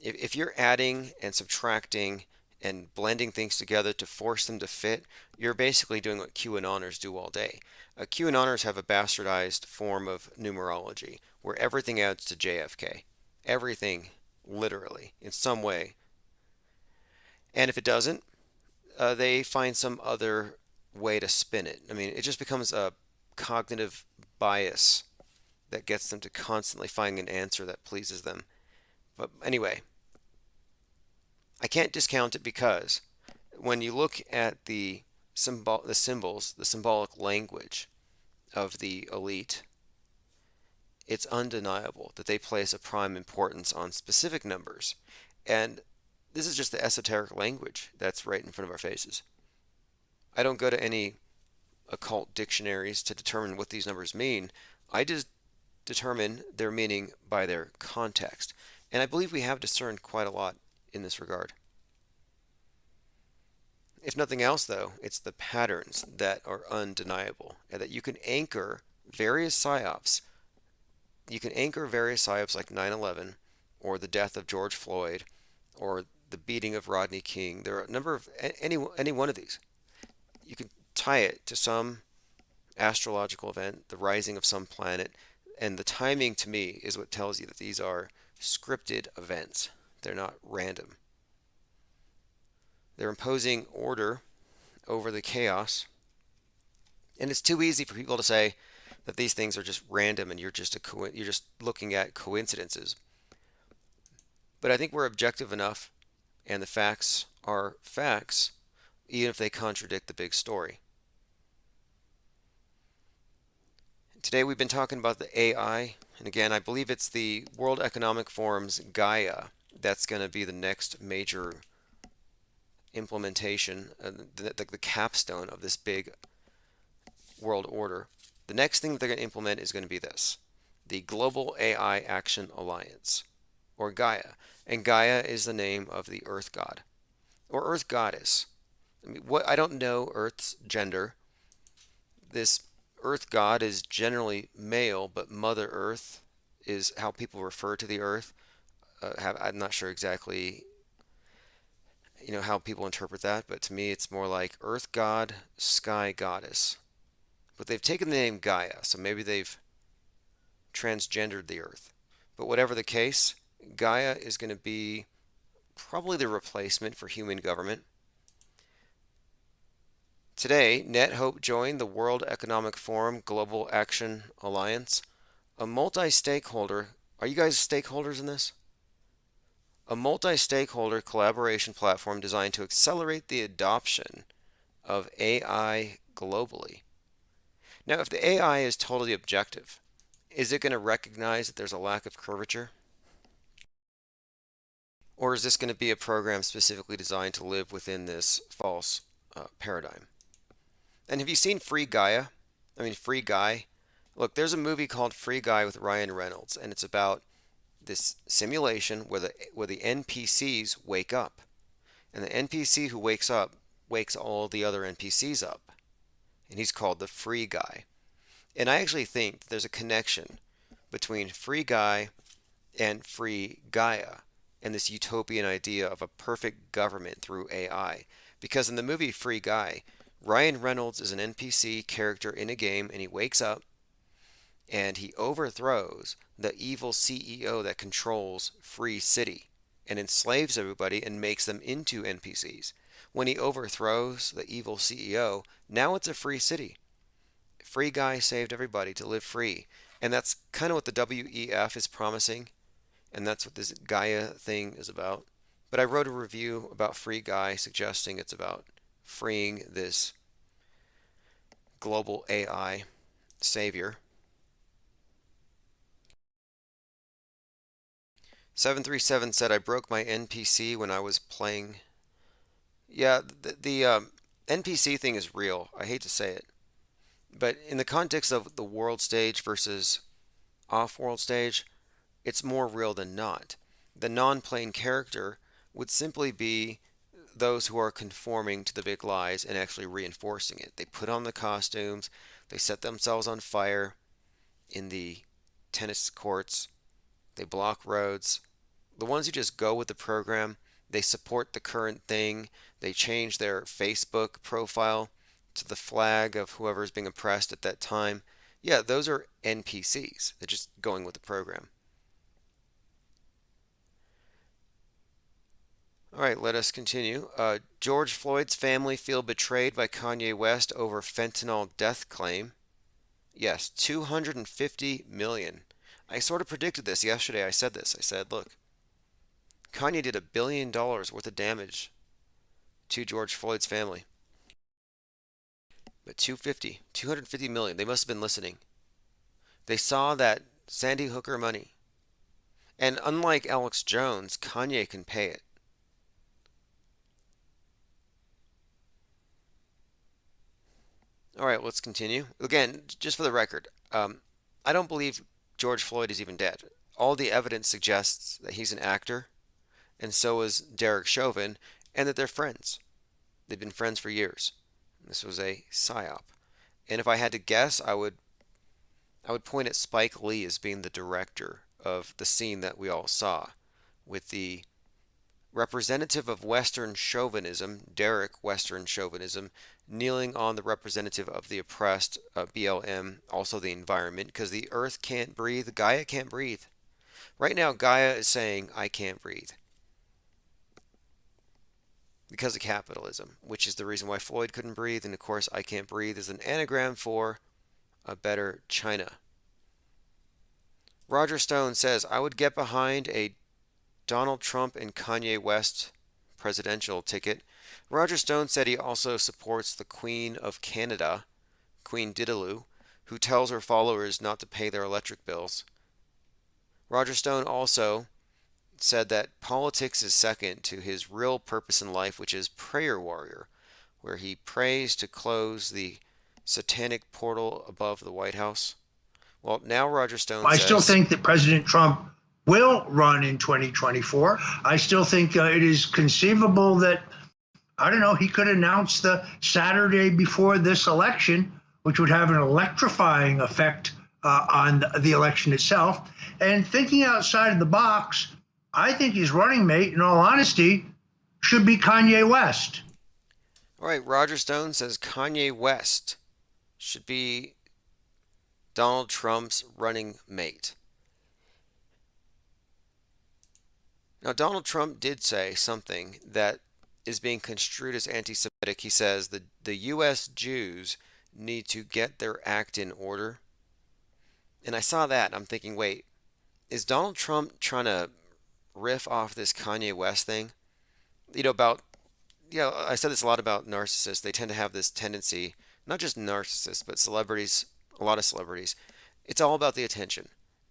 S1: if you're adding and subtracting and blending things together to force them to fit, you're basically doing what QAnoners do all day. QAnoners have a bastardized form of numerology where everything adds to JFK. Everything, literally, in some way. And if it doesn't, they find some other way to spin it. I mean, it just becomes a cognitive bias that gets them to constantly find an answer that pleases them. But anyway, I can't discount it because when you look at the symbols, the symbolic language of the elite, it's undeniable that they place a prime importance on specific numbers. And this is just the esoteric language that's right in front of our faces. I don't go to any occult dictionaries to determine what these numbers mean. I just determine their meaning by their context. And I believe we have discerned quite a lot in this regard. If nothing else, though, it's the patterns that are undeniable and that you can anchor various psyops. You can anchor various psyops like 9/11 or the death of George Floyd or the beating of Rodney King. There are a number of any one of these. You can tie it to some astrological event, the rising of some planet, and the timing to me is what tells you that these are scripted events. They're not random. They're imposing order over the chaos, And it's too easy for people to say that these things are just random and you're just looking at coincidences. But I think we're objective enough, and the facts are facts, even if they contradict the big story. Today we've been talking about the AI, and again, I believe it's the World Economic Forum's Gaia that's going to be the next major implementation, the capstone of this big world order. The next thing that they're going to implement is going to be this, the Global AI Action Alliance, or Gaia. And Gaia is the name of the Earth God, or Earth Goddess. I mean, I don't know Earth's gender. This Earth God is generally male, but Mother Earth is how people refer to the Earth. I'm not sure exactly, how people interpret that, but to me it's more like Earth God, Sky Goddess. But they've taken the name Gaia, so maybe they've transgendered the Earth. But whatever the case, Gaia is going to be probably the replacement for human government. Today, NetHope joined the World Economic Forum Global Action Alliance, a multi-stakeholder. Are you guys stakeholders in this? A multi-stakeholder collaboration platform designed to accelerate the adoption of AI globally. Now, if the AI is totally objective, is it going to recognize that there's a lack of curvature? Or is this going to be a program specifically designed to live within this false paradigm? And have you seen Free Gaia? I mean, Free Guy. Look, there's a movie called Free Guy with Ryan Reynolds, and it's about this simulation where the NPCs wake up, and the NPC who wakes up wakes all the other NPCs up, and he's called the Free Guy. And I actually think that there's a connection between Free Guy and Free Gaia and this utopian idea of a perfect government through AI. Because in the movie Free Guy, Ryan Reynolds is an NPC character in a game, and he wakes up and he overthrows the evil CEO that controls Free City and enslaves everybody and makes them into NPCs. When he overthrows the evil CEO, now it's a free city. Free Guy saved everybody to live free. And that's kind of what the WEF is promising, and that's what this Gaia thing is about. But I wrote a review about Free Guy suggesting it's about freeing this global AI savior. 737 said, I broke my NPC when I was playing. Yeah, the NPC thing is real. I hate to say it. But in the context of the world stage versus off-world stage, it's more real than not. The non-playing character would simply be those who are conforming to the big lies and actually reinforcing it. They put on the costumes, they set themselves on fire in the tennis courts, they block roads. The ones who just go with the program, they support the current thing, they change their Facebook profile to the flag of whoever is being oppressed at that time. Yeah, those are NPCs. They're just going with the program. All right, let us continue. George Floyd's family feel betrayed by Kanye West over fentanyl death claim. Yes, 250 million. I sort of predicted this yesterday. I said this. I said, look, Kanye did $1 billion worth of damage to George Floyd's family. But 250 million. They must have been listening. They saw that Sandy Hooker money. And unlike Alex Jones, Kanye can pay it. All right, let's continue. Again, just for the record, I don't believe George Floyd is even dead. All the evidence suggests that he's an actor, and so is Derek Chauvin, and that they're friends. They've been friends for years. This was a psyop. And if I had to guess, I would point at Spike Lee as being the director of the scene that we all saw, with the representative of Western chauvinism, Derek Western chauvinism, kneeling on the representative of the oppressed, BLM, also the environment, because the earth can't breathe, Gaia can't breathe. Right now, Gaia is saying, I can't breathe. because of capitalism, which is the reason why Floyd couldn't breathe. And of course, I can't breathe is an anagram for a better China. Roger Stone says, I would get behind a Donald Trump and Kanye West presidential ticket. Roger Stone said he also supports the Queen of Canada, Queen Didaloo, who tells her followers not to pay their electric bills. Roger Stone also said that politics is second to his real purpose in life, which is prayer warrior, where he prays to close the satanic portal above the White House. Well, now Roger Stone
S4: I still
S1: says,
S4: think that President Trump will run in 2024. I still think it is conceivable that, I don't know, he could announce the Saturday before this election, which would have an electrifying effect on the election itself. And thinking outside of the box, I think his running mate, in all honesty, should be Kanye West.
S1: all right, Roger Stone says Kanye West should be Donald Trump's running mate. Now, Donald Trump did say something that is being construed as anti-Semitic. He says the U.S. Jews need to get their act in order. And I saw that, and I'm thinking, wait, is Donald Trump trying to riff off this Kanye West thing? I said this a lot about narcissists. They tend to have this tendency, not just narcissists, but celebrities, a lot of celebrities. It's all about the attention.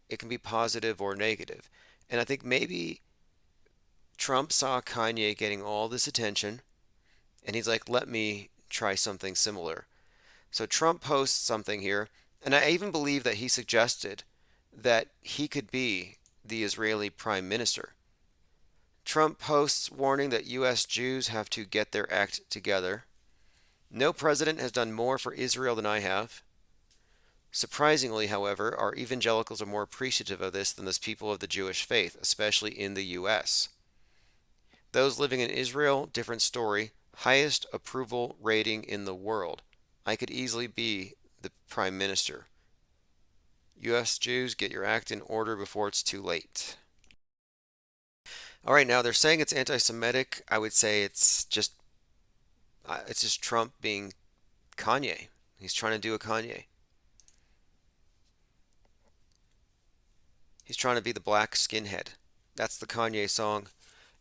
S1: It can be positive or negative. And I think maybe Trump saw Kanye getting all this attention, and he's like, let me try something similar. So Trump posts something here, and I even believe that he suggested that he could be the Israeli prime minister. Trump posts warning that U.S. Jews have to get their act together. No president has done more for Israel than I have. Surprisingly, however, our evangelicals are more appreciative of this than those people of the Jewish faith, especially in the U.S. Those living in Israel, different story. Highest approval rating in the world. I could easily be the prime minister. U.S. Jews, get your act in order before it's too late. All right, now they're saying it's anti-Semitic. I would say it's just Trump being Kanye. He's trying to do a Kanye. He's trying to be the black skinhead. That's the Kanye song.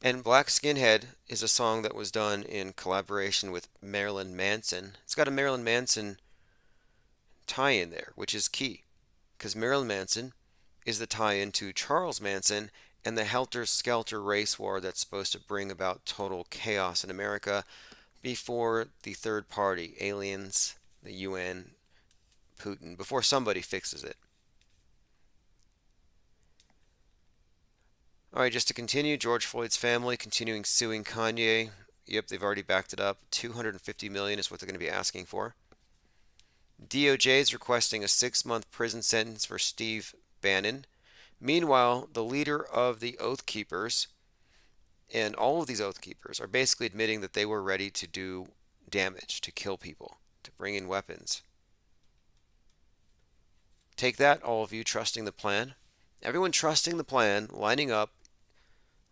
S1: And Black Skinhead is a song that was done in collaboration with Marilyn Manson. It's got a Marilyn Manson tie-in there, which is key, because Marilyn Manson is the tie-in to Charles Manson and the helter-skelter race war that's supposed to bring about total chaos in America before the third party, aliens, the UN, Putin, before somebody fixes it. All right, just to continue, George Floyd's family continuing suing Kanye. Yep, they've already backed it up. $250 million is what they're going to be asking for. DOJ is requesting a 6-month prison sentence for Steve Bannon. Meanwhile, the leader of the Oath Keepers, and all of these Oath Keepers, are basically admitting that they were ready to do damage, to kill people, to bring in weapons. Take that, all of you trusting the plan. Everyone trusting the plan, lining up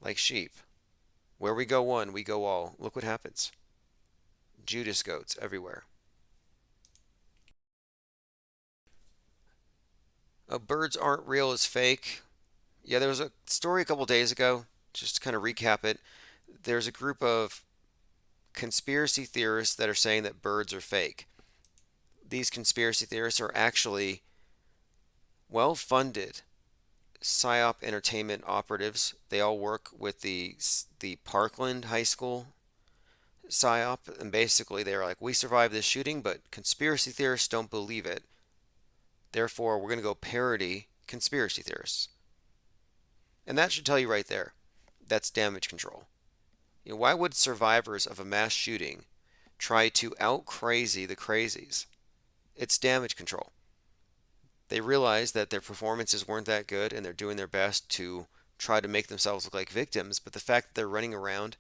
S1: like sheep. Where we go one, we go all. Look what happens. Judas goats everywhere. Birds aren't real is fake. Yeah, there was a story a couple days ago, just to kind of recap it. There's a group of conspiracy theorists that are saying that birds are fake. These conspiracy theorists are actually well-funded PSYOP entertainment operatives. They all work with the Parkland High School PSYOP, and basically they're like, we survived this shooting, but conspiracy theorists don't believe it. Therefore, we're going to go parody conspiracy theorists. And that should tell you right there, that's damage control. Why would survivors of a mass shooting try to out-crazy the crazies? It's damage control. They realize that their performances weren't that good and they're doing their best to try to make themselves look like victims, but the fact that they're running around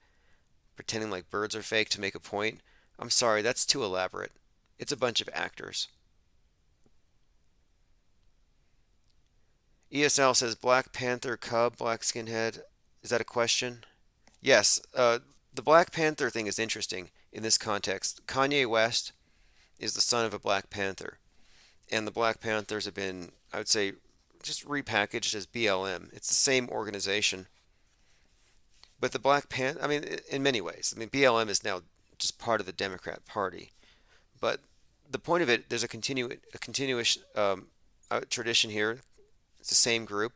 S1: pretending like birds are fake to make a point, I'm sorry, that's too elaborate. It's a bunch of actors. ESL says Black Panther Cub, Black Skinhead. Is that a question? Yes. the Black Panther thing is interesting in this context. Kanye West is the son of a Black Panther, and the Black Panthers have been, I would say, just repackaged as BLM. It's the same organization, but the Black Panther, I mean, in many ways, I mean, BLM is now just part of the Democrat Party. But the point of it, there's a continuous tradition here. It's the same group,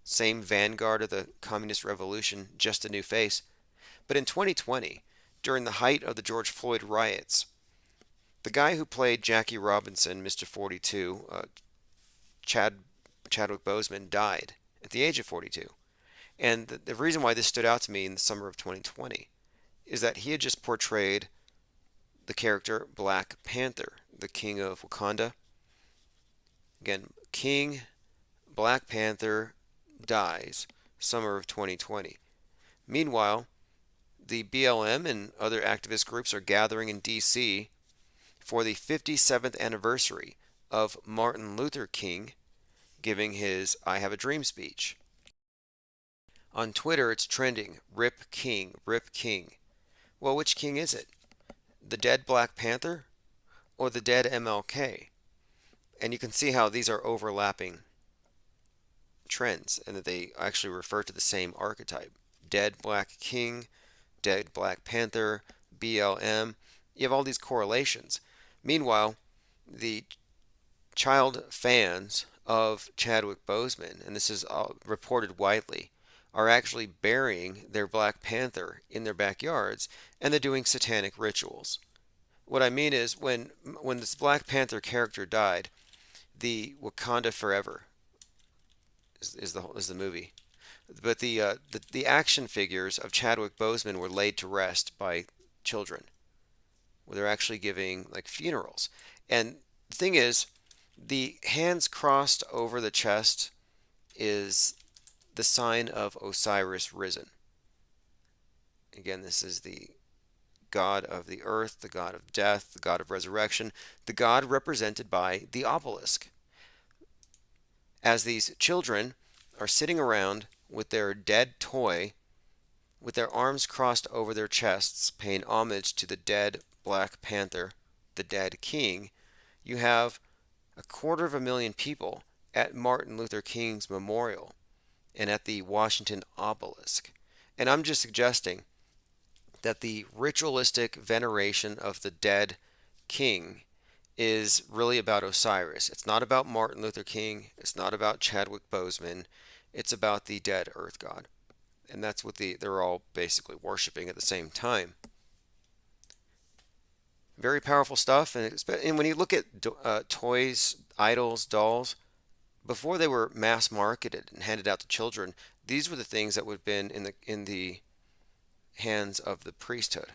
S1: same vanguard of the communist revolution, just a new face. But in 2020, during the height of the George Floyd riots, the guy who played Jackie Robinson, Mr. 42, Chad Chadwick Boseman, died at the age of 42. And the reason why this stood out to me in the summer of 2020 is that he had just portrayed the character Black Panther, the king of Wakanda. Again, King Black Panther dies, summer of 2020. Meanwhile, the BLM and other activist groups are gathering in D.C. for the 57th anniversary of Martin Luther King giving his I Have a Dream speech. On Twitter, it's trending, Rip King, Rip King. Well, which king is it? The dead Black Panther or the dead MLK? And you can see how these are overlapping trends and that they actually refer to the same archetype. Dead Black King, dead Black Panther, BLM. You have all these correlations. Meanwhile, the child fans of Chadwick Boseman, and this is reported widely, are actually burying their Black Panther in their backyards, and they're doing satanic rituals. What I mean is, when this Black Panther character died, the Wakanda Forever is the movie, but the action figures of Chadwick Boseman were laid to rest by children, where they're actually giving like funerals. And the thing is, the hands crossed over the chest is the sign of Osiris risen. Again, this is the god of the earth, the god of death, the god of resurrection, the god represented by the obelisk. As these children are sitting around with their dead toy, with their arms crossed over their chests, paying homage to the dead Black Panther, the dead king, you have 250,000 people at Martin Luther King's memorial and at the Washington obelisk. And I'm just suggesting that the ritualistic veneration of the dead king is really about Osiris. It's not about Martin Luther King. It's not about Chadwick Boseman. It's about the dead earth god. And that's what they're all basically worshiping at the same time. Very powerful stuff. And when you look at toys, idols, dolls, before they were mass marketed and handed out to children, these were the things that would have been in the hands of the priesthood.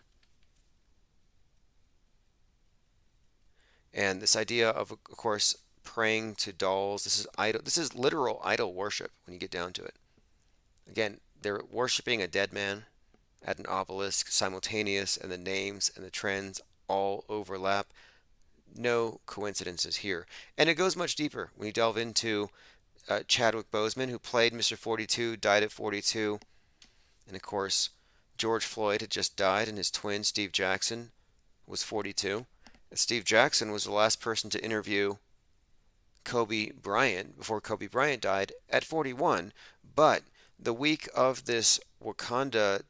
S1: And this idea of course, praying to dolls, this is literal idol worship when you get down to it. Again, they're worshiping a dead man at an obelisk, simultaneous, and the names and the trends all overlap. No coincidences here. And it goes much deeper when you delve into Chadwick Boseman, who played Mr. 42, died at 42. And of course, George Floyd had just died, and his twin, Steve Jackson, was 42. And Steve Jackson was the last person to interview Kobe Bryant before Kobe Bryant died at 41. But the week of this Wakanda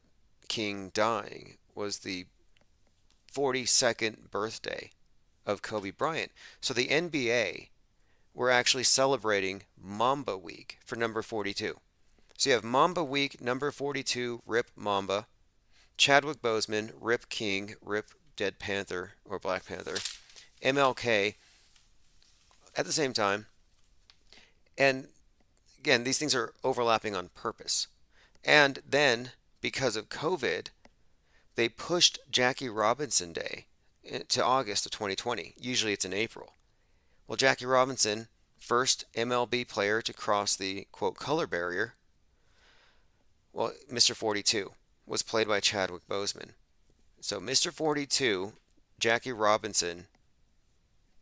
S1: king dying was the 42nd birthday of Kobe Bryant. So the NBA were actually celebrating Mamba Week for number 42. So you have Mamba Week, number 42, Rip Mamba, Chadwick Boseman, Rip King, Rip Dead Panther or Black Panther, MLK at the same time. And again, these things are overlapping on purpose. And then, because of COVID, they pushed Jackie Robinson Day to August of 2020. Usually it's in April. Well, Jackie Robinson, first MLB player to cross the, quote, color barrier, well, Mr. 42 was played by Chadwick Boseman. So Mr. 42, Jackie Robinson,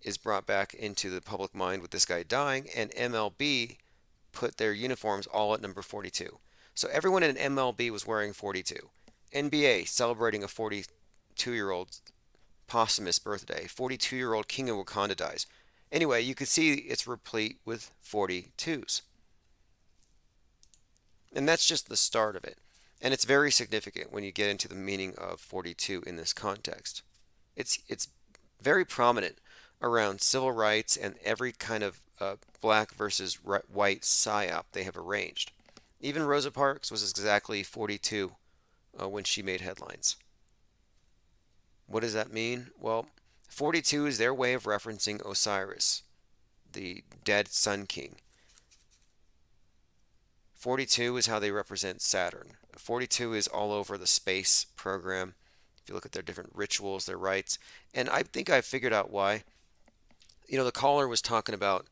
S1: is brought back into the public mind with this guy dying, and MLB put their uniforms all at number 42. So everyone in MLB was wearing 42. NBA celebrating a 42-year-old posthumous birthday. 42-year-old King of Wakanda dies. Anyway, you can see it's replete with 42s. And that's just the start of it. And it's very significant when you get into the meaning of 42 in this context. It's very prominent around civil rights and every kind of black versus white psyop they have arranged. Even Rosa Parks was exactly 42 when she made headlines. What does that mean? Well, 42 is their way of referencing Osiris, the dead Sun King. 42 is how they represent Saturn. 42 is all over the space program. If you look at their different rituals, their rites, and I think I figured out why. The caller was talking about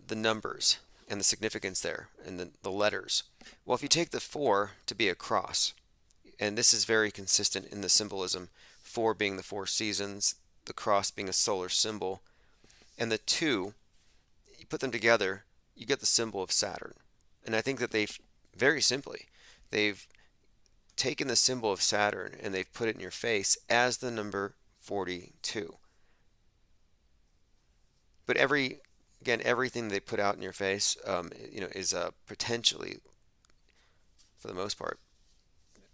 S1: the numbers and the significance there and the letters. Well, if you take the 4 to be a cross, and this is very consistent in the symbolism, 4 being the 4 seasons, the cross being a solar symbol, and the 2, you put them together, you get the symbol of Saturn. And I think that very simply, they've taken the symbol of Saturn and they've put it in your face as the number 42. But everything they put out in your face, is potentially, for the most part,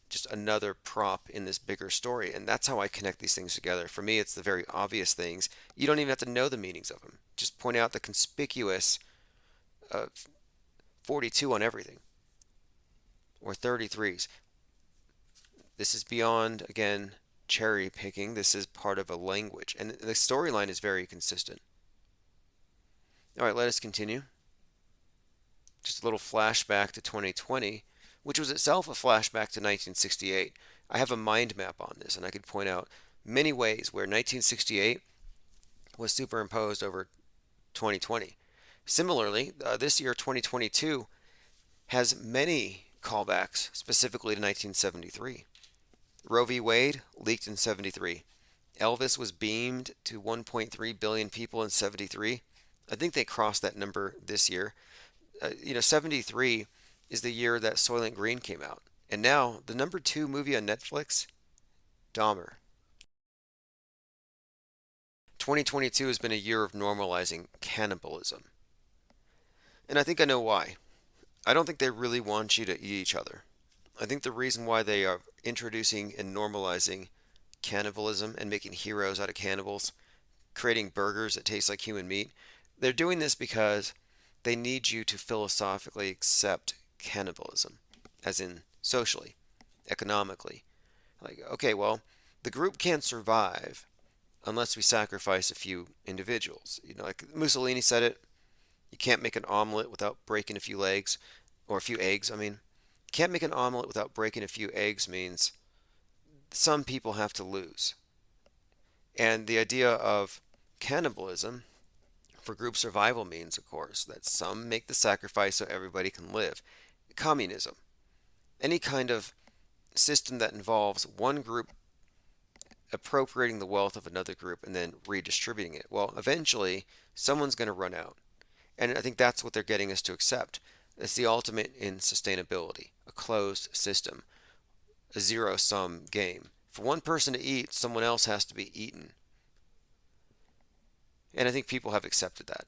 S1: just another prop in this bigger story. And that's how I connect these things together. For me, it's the very obvious things. You don't even have to know the meanings of them. Just point out the conspicuous 42 on everything, or 33s. This is beyond, again, cherry picking. This is part of a language. And the storyline is very consistent. All right, let us continue. Just a little flashback to 2020, which was itself a flashback to 1968. I have a mind map on this, and I could point out many ways where 1968 was superimposed over 2020. Similarly, this year, 2022, has many callbacks specifically to 1973. Roe v. Wade leaked in 73. Elvis was beamed to 1.3 billion people in 73. I think they crossed that number this year. 73 is the year that Soylent Green came out. And now, the number 2 movie on Netflix, Dahmer. 2022 has been a year of normalizing cannibalism. And I think I know why. I don't think they really want you to eat each other. I think the reason why they are introducing and normalizing cannibalism and making heroes out of cannibals, creating burgers that taste like human meat, they're doing this because they need you to philosophically accept cannibalism, as in socially, economically. Like, okay, well, the group can't survive unless we sacrifice a few individuals. Like Mussolini said it, you can't make an omelet without breaking a few legs, or a few eggs, I mean. You can't make an omelet without breaking a few eggs means some people have to lose. And the idea of cannibalism for group survival means, of course, that some make the sacrifice so everybody can live. Communism. Any kind of system that involves one group appropriating the wealth of another group and then redistributing it. Well, eventually, someone's going to run out. And I think that's what they're getting us to accept. It's the ultimate in sustainability, a closed system, a zero-sum game. For one person to eat, someone else has to be eaten. And I think people have accepted that.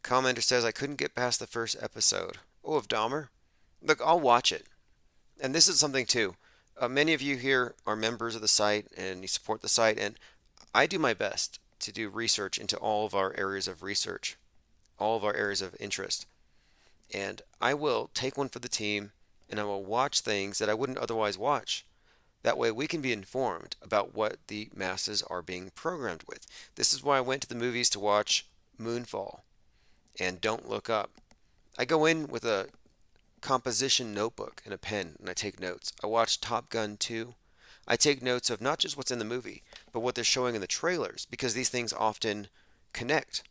S1: Commenter says, I couldn't get past the first episode. Oh, of Dahmer? Look, I'll watch it. And this is something too. Many of you here are members of the site and you support the site, and I do my best to do research into all of our areas of research, all of our areas of interest. And I will take one for the team and I will watch things that I wouldn't otherwise watch. That way we can be informed about what the masses are being programmed with. This is why I went to the movies to watch Moonfall and Don't Look Up. I go in with a composition notebook and a pen and I take notes. I watch Top Gun 2. I take notes of not just what's in the movie, but what they're showing in the trailers, because these things often connect.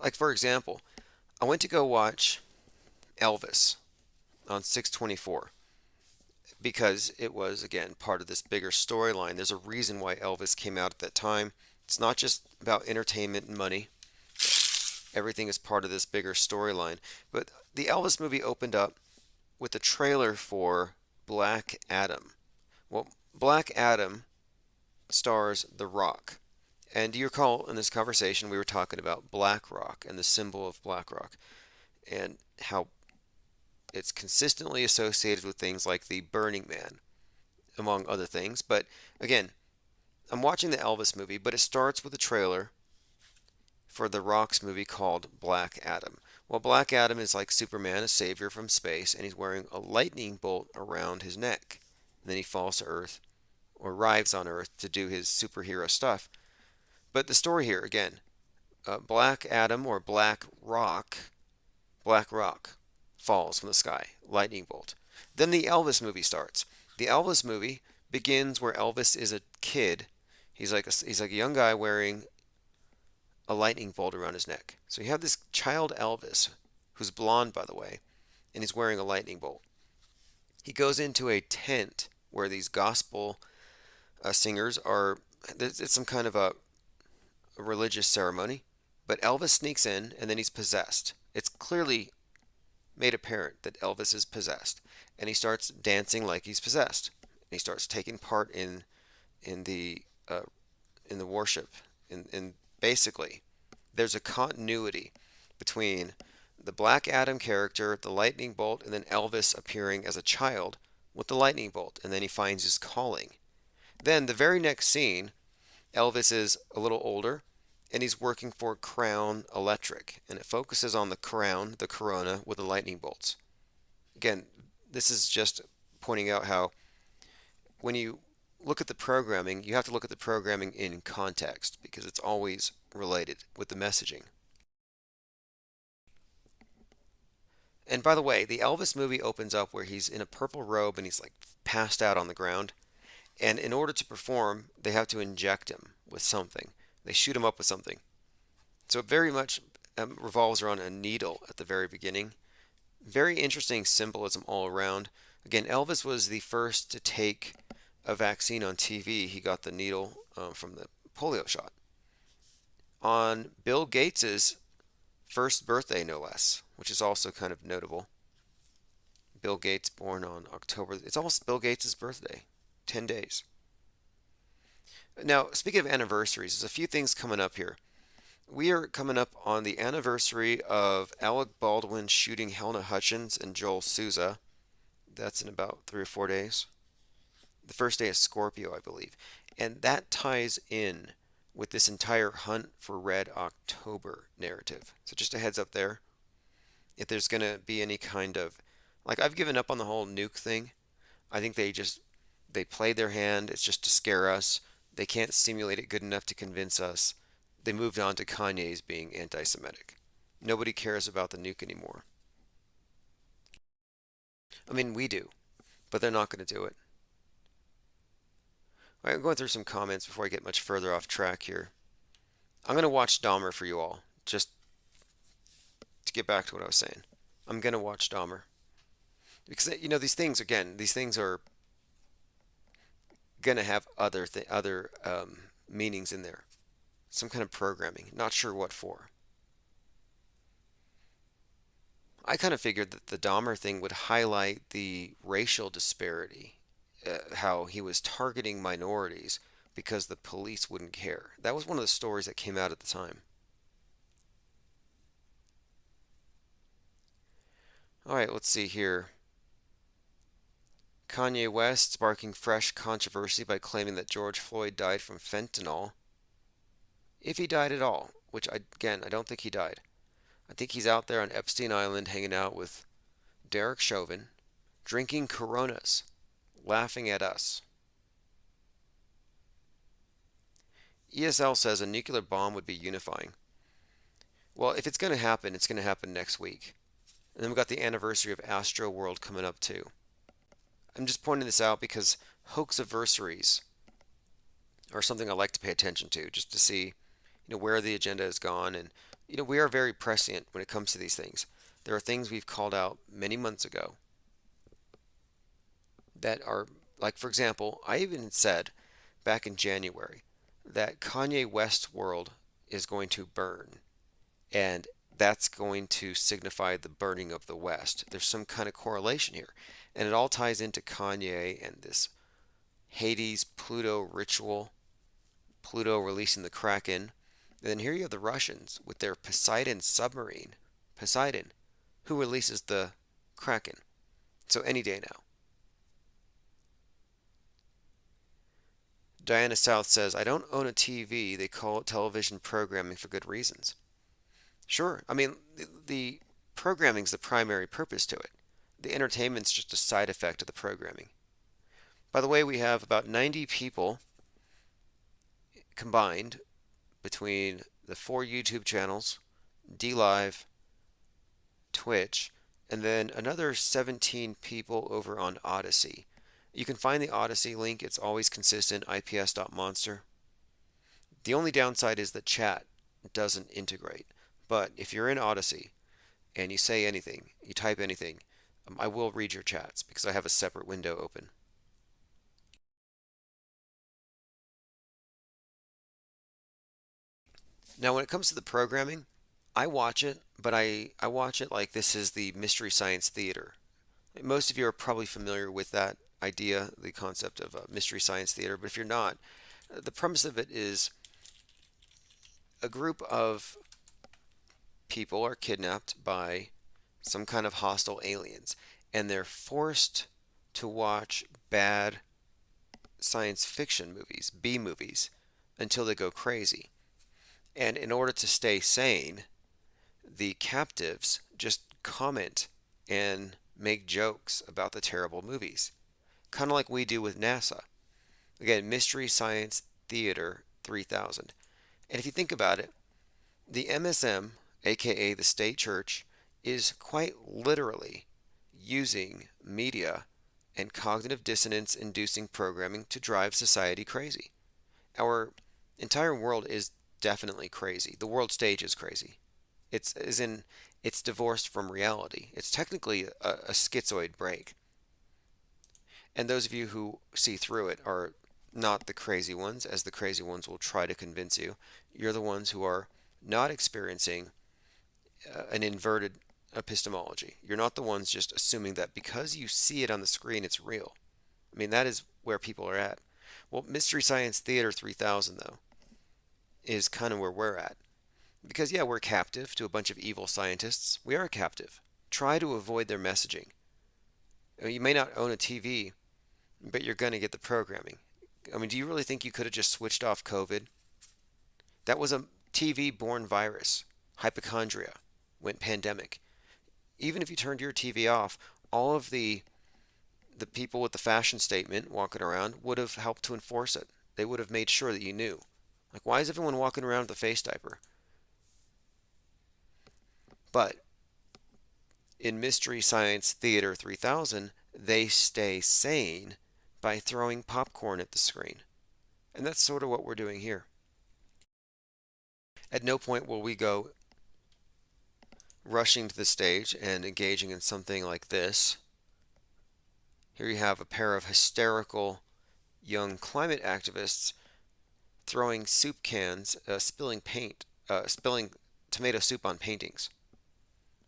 S1: Like, for example, I went to go watch Elvis on 6/24 because it was, again, part of this bigger storyline. There's a reason why Elvis came out at that time. It's not just about entertainment and money. everything is part of this bigger storyline. But the Elvis movie opened up with a trailer for Black Adam. Well, Black Adam stars The Rock. And do you recall in this conversation we were talking about Black Rock and the symbol of Black Rock and how it's consistently associated with things like the Burning Man, among other things. But again, I'm watching the Elvis movie, but it starts with a trailer for The Rock's movie called Black Adam. Well, Black Adam is like Superman, a savior from space, and he's wearing a lightning bolt around his neck. And then he falls to Earth, or arrives on Earth to do his superhero stuff. But the story here, again, Black Adam or Black Rock falls from the sky, lightning bolt. Then the Elvis movie starts. The Elvis movie begins where Elvis is a kid. He's like a young guy wearing a lightning bolt around his neck. So you have this child Elvis, who's blonde by the way, and he's wearing a lightning bolt. He goes into a tent where these gospel singers are. It's some kind of a religious ceremony, but Elvis sneaks in and then he's possessed. It's clearly made apparent that Elvis is possessed, and he starts dancing like he's possessed. And he starts taking part in the uh, in the worship. In basically, there's a continuity between the Black Adam character, the lightning bolt, and then Elvis appearing as a child with the lightning bolt, and then he finds his calling. Then the very next scene, Elvis is a little older and he's working for Crown Electric, and it focuses on the Crown, the Corona, with the lightning bolts. Again, this is just pointing out how when you look at the programming, you have to look at the programming in context because it's always related with the messaging. And by the way, the Elvis movie opens up where he's in a purple robe and he's like passed out on the ground. And in order to perform, they have to inject him with something. They shoot him up with something. So it very much revolves around a needle at the very beginning. Very interesting symbolism all around. Again, Elvis was the first to take a vaccine on TV. He got the needle from the polio shot. On Bill Gates's first birthday, no less, which is also kind of notable. Bill Gates born on October. It's almost Bill Gates' birthday. 10 days. Now, speaking of anniversaries, there's a few things coming up here. We are coming up on the anniversary of Alec Baldwin shooting Helena Hutchins and Joel Souza. That's in about 3 or 4 days. The first day is Scorpio, I believe. And that ties in with this entire Hunt for Red October narrative. So just a heads up there. If there's going to be any kind of, like, I've given up on the whole nuke thing. I think they played their hand. It's just to scare us. They can't simulate it good enough to convince us. They moved on to Kanye's being anti-Semitic. Nobody cares about the nuke anymore. I mean, we do, but they're not going to do it. All right, I'm going through some comments before I get much further off track here. I'm going to watch Dahmer for you all, just to get back to what I was saying. I'm going to watch Dahmer. Because, these things, again, these things are going to have other meanings in there. Some kind of programming. Not sure what for. I kind of figured that the Dahmer thing would highlight the racial disparity, how he was targeting minorities because the police wouldn't care. That was one of the stories that came out at the time. All right, let's see here. Kanye West sparking fresh controversy by claiming that George Floyd died from fentanyl. If he died at all, which I don't think he died. I think he's out there on Epstein Island hanging out with Derek Chauvin, drinking Coronas, laughing at us. ESL says a nuclear bomb would be unifying. Well, if it's going to happen, it's going to happen next week. And then we've got the anniversary of Astro World coming up too. I'm just pointing this out because hoax-aversaries are something I like to pay attention to, just to see, where the agenda has gone. And, we are very prescient when it comes to these things. There are things we've called out many months ago that are, like, for example, I even said back in January that Kanye West's world is going to burn. And that's going to signify the burning of the West. There's some kind of correlation here. And it all ties into Kanye and this Hades Pluto ritual, Pluto releasing the Kraken. And then here you have the Russians with their Poseidon submarine. Poseidon, who releases the Kraken. So any day now. Diana South says, I don't own a TV. They call it television programming for good reasons. Sure. I mean, the programming's the primary purpose to it. The entertainment's just a side effect of the programming. By the way, we have about 90 people combined between the 4 YouTube channels, DLive, Twitch, and then another 17 people over on Odyssey. You can find the Odyssey link. It's always consistent, ips.monster. The only downside is that chat doesn't integrate. But if you're in Odyssey and you say anything, you type anything, I will read your chats because I have a separate window open. Now, when it comes to the programming, I watch it, but I watch it like this is the Mystery Science Theater. Most of you are probably familiar with that idea, the concept of Mystery Science Theater, but if you're not, the premise of it is a group of people are kidnapped by some kind of hostile aliens, and they're forced to watch bad science fiction movies, B movies, until they go crazy. And in order to stay sane, the captives just comment and make jokes about the terrible movies, kind of like we do with NASA. Again, Mystery Science Theater 3000. And if you think about it, the MSM, aka the state church, is quite literally using media and cognitive dissonance inducing programming to drive society crazy. Our entire world is definitely crazy. The world stage is crazy. It's as in it's divorced from reality. It's technically a schizoid break. And those of you who see through it are not the crazy ones, as the crazy ones will try to convince you. You're the ones who are not experiencing an inverted epistemology. You're not the ones just assuming that because you see it on the screen, it's real. I mean, that is where people are at. Well, Mystery Science Theater 3000, though, is kind of where we're at. Because, yeah, we're captive to a bunch of evil scientists. We are captive. Try to avoid their messaging. I mean, you may not own a TV, but you're going to get the programming. I mean, do you really think you could have just switched off COVID? That was a TV-borne virus. Hypochondria went pandemic. Even if you turned your TV off, all of the people with the fashion statement walking around would have helped to enforce it. They would have made sure that you knew. Like, why is everyone walking around with a face diaper? But in Mystery Science Theater 3000, they stay sane by throwing popcorn at the screen. And that's sort of what we're doing here. At no point will we go rushing to the stage and engaging in something like this. Here you have a pair of hysterical young climate activists throwing soup cans, spilling tomato soup on paintings.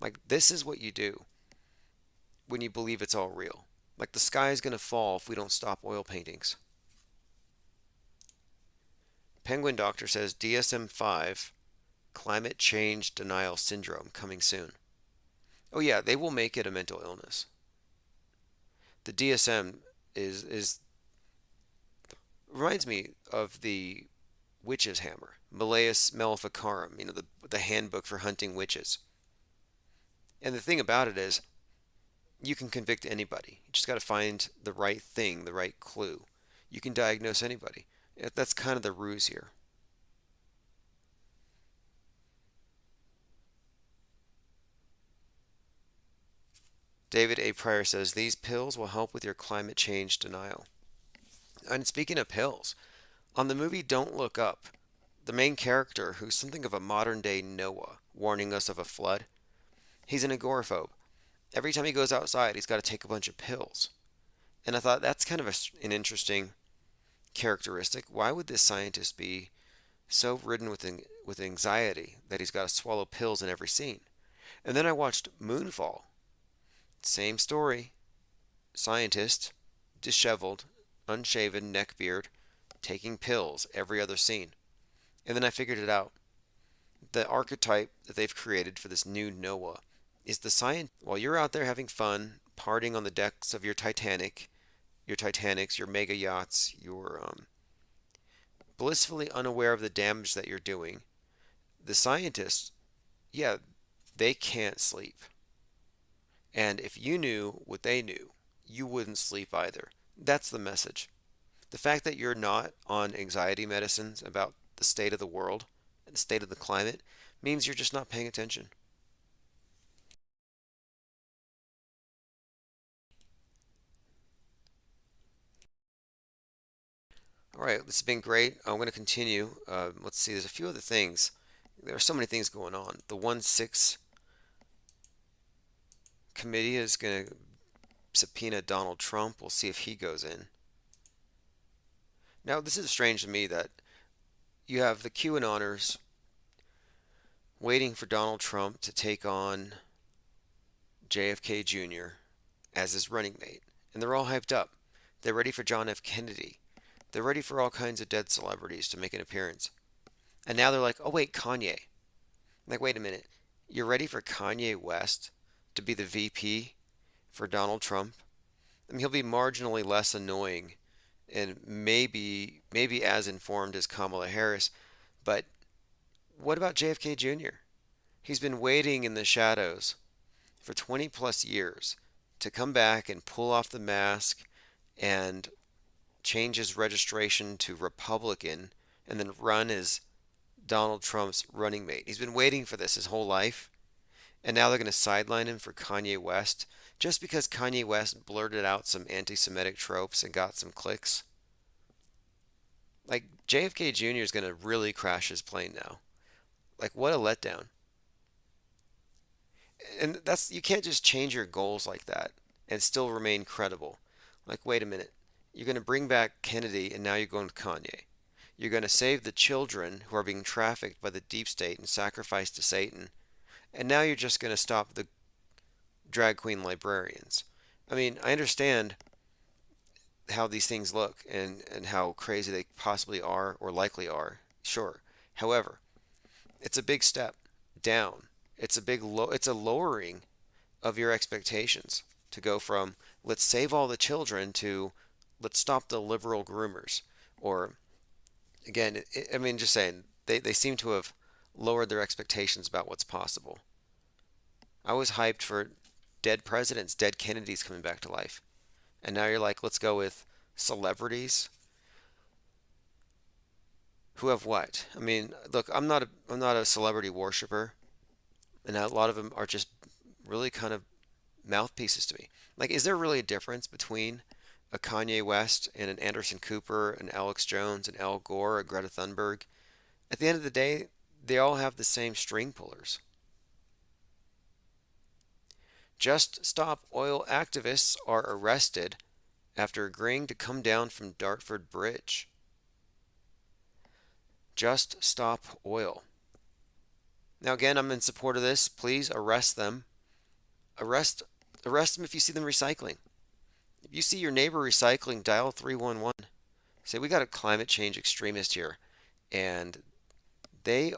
S1: Like, this is what you do when you believe it's all real. Like, the sky is going to fall if we don't stop oil paintings. Penguin Doctor says DSM-5, climate change denial syndrome, coming soon. Oh yeah, they will make it a mental illness. The DSM is reminds me of the witch's hammer, Malleus Maleficarum, the handbook for hunting witches. And the thing about it is, you can convict anybody. You just got to find the right thing, the right clue. You can diagnose anybody. That's kind of the ruse here. David A. Pryor says, these pills will help with your climate change denial. And speaking of pills, on the movie Don't Look Up, the main character, who's something of a modern day Noah, warning us of a flood, he's an agoraphobe. Every time he goes outside, he's got to take a bunch of pills. And I thought that's kind of an interesting characteristic. Why would this scientist be so ridden with anxiety that he's got to swallow pills in every scene. And then I watched Moonfall. Same story. Scientist, disheveled, unshaven, neckbeard, taking pills every other scene. And then I figured it out. The archetype that they've created for this new Noah is the science. While you're out there having fun, partying on the decks of your Titanics, your mega yachts, you're blissfully unaware of the damage that you're doing. The scientists, yeah, they can't sleep. And if you knew what they knew, you wouldn't sleep either. That's the message. The fact that you're not on anxiety medicines about the state of the world and the state of the climate means you're just not paying attention. All right, this has been great. I'm going to continue. Let's see, there's a few other things. There are so many things going on. The 1-6 committee is going to subpoena Donald Trump. We'll see if he goes in. Now, this is strange to me that you have the QAnoners waiting for Donald Trump to take on JFK Jr. as his running mate. And they're all hyped up. They're ready for John F. Kennedy. They're ready for all kinds of dead celebrities to make an appearance. And now they're like, oh wait, Kanye. I'm like, wait a minute. You're ready for Kanye West to be the VP for Donald Trump? I mean, he'll be marginally less annoying and maybe as informed as Kamala Harris. But what about JFK Jr.? He's been waiting in the shadows for 20 plus years to come back and pull off the mask and change his registration to Republican and then run as Donald Trump's running mate. He's been waiting for this his whole life, and now they're going to sideline him for Kanye West just because Kanye West blurted out some anti-Semitic tropes and got some clicks. Like, JFK Jr. is going to really crash his plane now. Like, what a letdown. And that's, you can't just change your goals like that and still remain credible. Like, wait a minute. You're going to bring back Kennedy and now you're going to Kanye. You're going to save the children who are being trafficked by the deep state and sacrificed to Satan. And now you're just going to stop the drag queen librarians. I mean, I understand how these things look and how crazy they possibly are or likely are. Sure. However, it's a big step down. It's a lowering of your expectations to go from let's save all the children to let's stop the liberal groomers. Or again, I mean, just saying, they seem to have lowered their expectations about what's possible. I was hyped for dead presidents, dead Kennedys coming back to life. And now you're like, let's go with celebrities who have what? I mean, look, I'm not a celebrity worshiper, and a lot of them are just really kind of mouthpieces to me. Like, is there really a difference between a Kanye West and an Anderson Cooper, an Alex Jones, an Al Gore, a Greta Thunberg? At the end of the day, they all have the same string pullers. Just Stop Oil activists are arrested after agreeing to come down from Dartford Bridge. Just Stop Oil. Now again, I'm in support of this. Please arrest them. Arrest them if you see them recycling. If you see your neighbor recycling, dial 311. Say, we got a climate change extremist here, and they're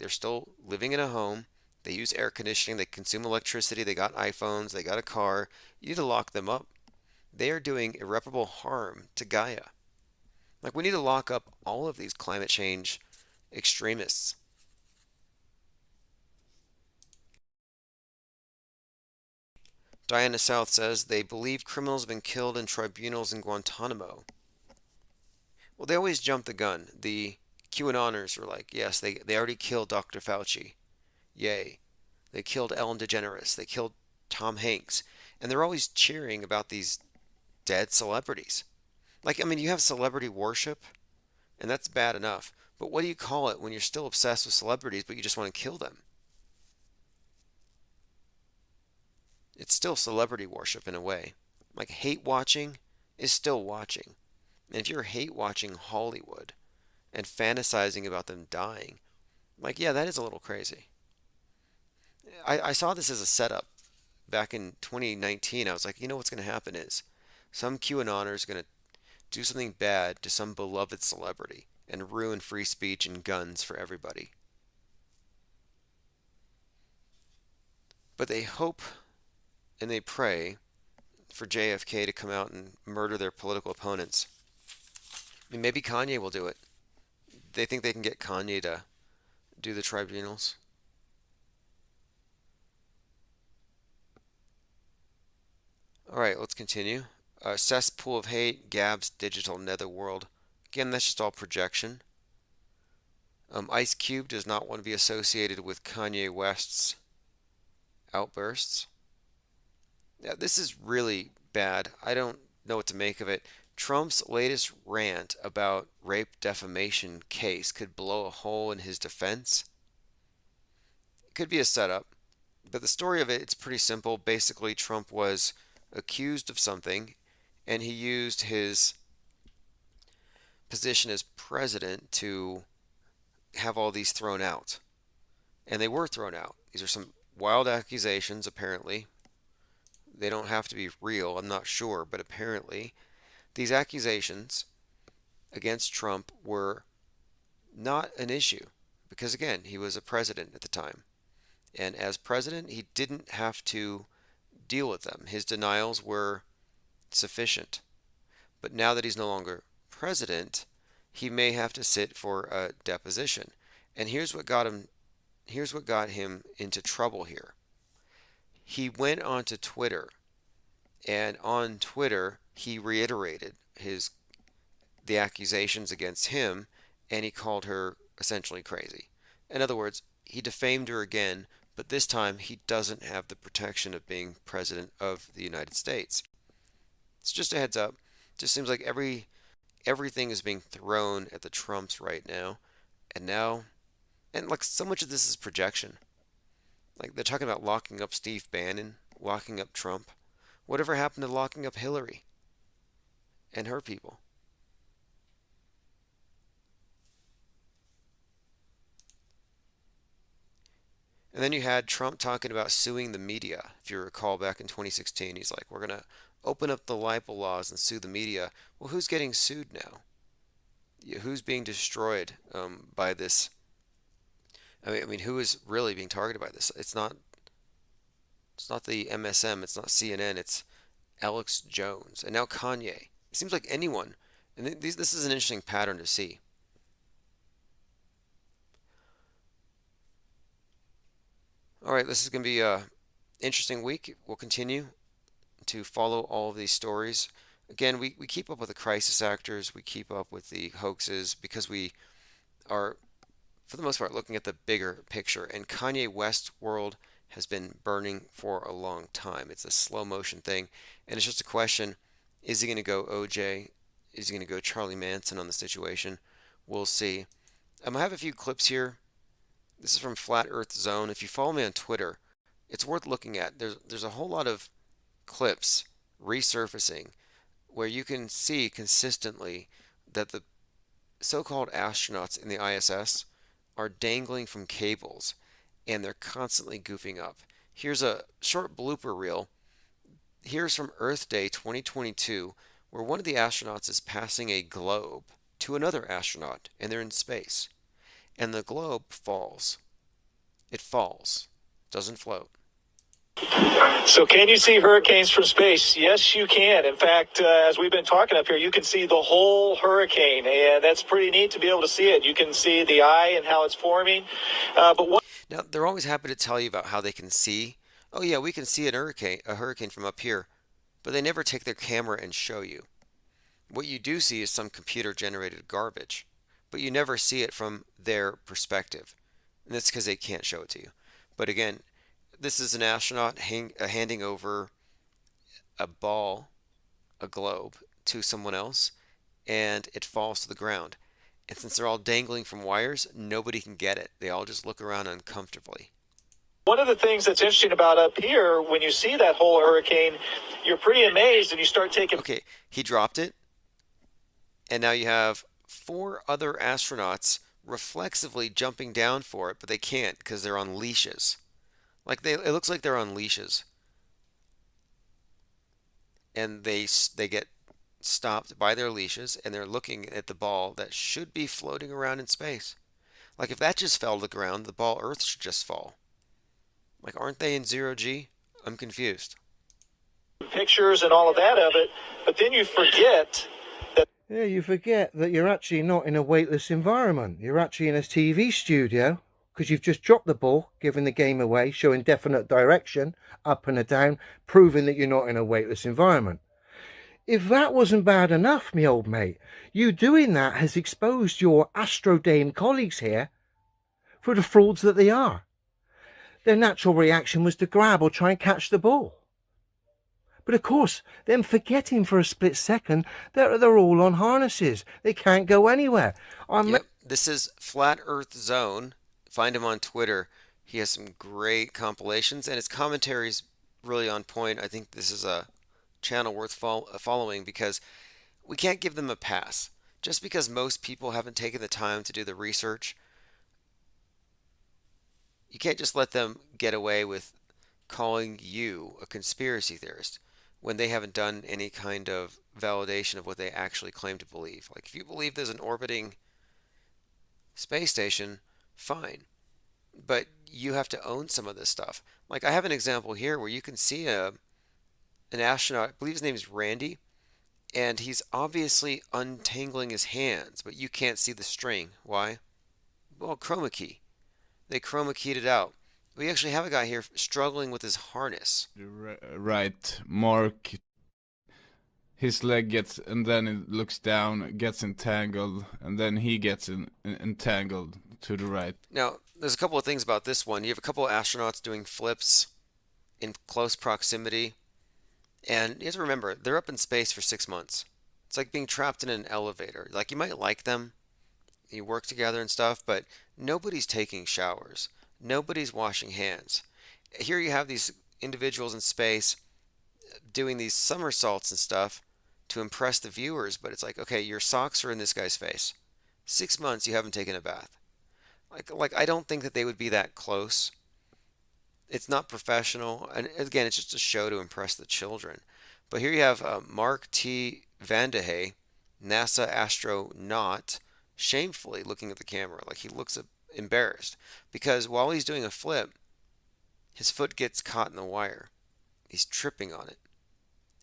S1: still living in a home. They use air conditioning, they consume electricity, they got iPhones, they got a car. You need to lock them up. They are doing irreparable harm to Gaia. Like, we need to lock up all of these climate change extremists. Diana South says they believe criminals have been killed in tribunals in Guantanamo. Well, they always jump the gun. The QAnoners are like, yes, they already killed Dr. Fauci. Yay. They killed Ellen DeGeneres. They killed Tom Hanks. And they're always cheering about these dead celebrities. Like, I mean, you have celebrity worship, and that's bad enough. But what do you call it when you're still obsessed with celebrities, but you just want to kill them? It's still celebrity worship in a way. Like, hate watching is still watching. And if you're hate watching Hollywood and fantasizing about them dying. Like, yeah, that is a little crazy. I saw this as a setup back in 2019. I was like, you know what's going to happen is some QAnoner is going to do something bad to some beloved celebrity and ruin free speech and guns for everybody. But they hope and they pray for JFK to come out and murder their political opponents. I mean, maybe Kanye will do it. They think they can get Kanye to do the tribunals. All right, let's continue. Cesspool of Hate, Gab's Digital Netherworld. Again, that's just all projection. Ice Cube does not want to be associated with Kanye West's outbursts. Yeah, this is really bad. I don't know what to make of it. Trump's latest rant about rape defamation case could blow a hole in his defense. It could be a setup, but the story of it, it's pretty simple. Basically, Trump was accused of something, and he used his position as president to have all these thrown out. And they were thrown out. These are some wild accusations, apparently. They don't have to be real, I'm not sure, but apparently these accusations against Trump were not an issue because, again, he was a president at the time. And as president, he didn't have to deal with them. His denials were sufficient. But now that he's no longer president, he may have to sit for a deposition. And here's what got him into trouble here. He went onto Twitter, and on Twitter he reiterated the accusations against him, and he called her essentially crazy. In other words, he defamed her again, but this time he doesn't have the protection of being president of the United States. It's just a heads up. It just seems like everything is being thrown at the Trumps right now, and like so much of this is projection. Like they're talking about locking up Steve Bannon, locking up Trump. Whatever happened to locking up Hillary and her people? And then you had Trump talking about suing the media. If you recall back in 2016, he's like, we're going to open up the libel laws and sue the media. Well, who's getting sued now? Who's being destroyed by this? I mean, who is really being targeted by this? It's not the MSM, it's not CNN, it's Alex Jones, and now Kanye. It seems like anyone, and this is an interesting pattern to see. All right, this is going to be a interesting week. We'll continue to follow all of these stories. Again, we keep up with the crisis actors, we keep up with the hoaxes because we are, for the most part, looking at the bigger picture. And Kanye West's world has been burning for a long time. It's a slow motion thing, and it's just a question: is he going to go OJ? Is he going to go Charlie Manson on the situation? We'll see. I have a few clips here. This is from Flat Earth Zone. If you follow me on Twitter, it's worth looking at. There's a whole lot of clips resurfacing where you can see consistently that the so-called astronauts in the ISS are dangling from cables, and they're constantly goofing up. Here's a short blooper reel. Here's from Earth Day 2022, where one of the astronauts is passing a globe to another astronaut, and they're in space. And the globe falls. It falls, doesn't float.
S5: So can you see hurricanes from space? Yes, you can. In fact, as we've been talking up here, you can see the whole hurricane, and that's pretty neat to be able to see it. You can see the eye and how it's forming.
S1: Now, they're always happy to tell you about how they can see. Oh yeah, we can see a hurricane from up here, but they never take their camera and show you. What you do see is some computer-generated garbage, but you never see it from their perspective. And that's because they can't show it to you. But again, this is an astronaut handing over a ball, a globe, to someone else, and it falls to the ground. And since they're all dangling from wires, nobody can get it. They all just look around uncomfortably.
S5: One of the things that's interesting about up here, when you see that whole hurricane, you're pretty amazed and you start taking...
S1: Okay, he dropped it, and now you have 4 other astronauts reflexively jumping down for it, but they can't because they're on leashes. It looks like they're on leashes, and they get stopped by their leashes, and they're looking at the ball that should be floating around in space. Like if that just fell to the ground, the ball Earth should just fall. Like aren't they in 0G? I'm confused.
S5: Pictures and all of that of it, but then you forget that.
S2: Yeah, you forget that you're actually not in a weightless environment. You're actually in a TV studio because you've just dropped the ball, giving the game away, showing definite direction, up and a down, proving that you're not in a weightless environment. If that wasn't bad enough, me old mate, you doing that has exposed your Astrodame colleagues here for the frauds that they are. Their natural reaction was to grab or try and catch the ball. But of course, them forgetting for a split second that they're all on harnesses. They can't go anywhere.
S1: Yep, this is Flat Earth Zone. Find him on Twitter. He has some great compilations, and his commentary is really on point. I think this is a channel worth following because we can't give them a pass. Just because most people haven't taken the time to do the research, you can't just let them get away with calling you a conspiracy theorist when they haven't done any kind of validation of what they actually claim to believe. Like if you believe there's an orbiting space station, fine. But you have to own some of this stuff. Like I have an example here where you can see an astronaut, I believe his name is Randy, and he's obviously untangling his hands, but you can't see the string. Why? Well, chroma key. They chroma keyed it out. We actually have a guy here struggling with his harness.
S6: Right, Mark. His leg gets, and then it looks down, gets entangled, and then he gets entangled to the right.
S1: Now, there's a couple of things about this one. You have a couple of astronauts doing flips in close proximity. And you have to remember, they're up in space for 6 months. It's like being trapped in an elevator. Like you might like them, you work together and stuff, but nobody's taking showers. Nobody's washing hands. Here you have these individuals in space doing these somersaults and stuff to impress the viewers, but it's like, okay, your socks are in this guy's face. 6 months you haven't taken a bath. Like I don't think that they would be that close. It's not professional, and again, it's just a show to impress the children. But here you have Mark T. Vandehey, NASA astronaut, shamefully looking at the camera like he looks embarrassed because while he's doing a flip, his foot gets caught in the wire. He's tripping on it.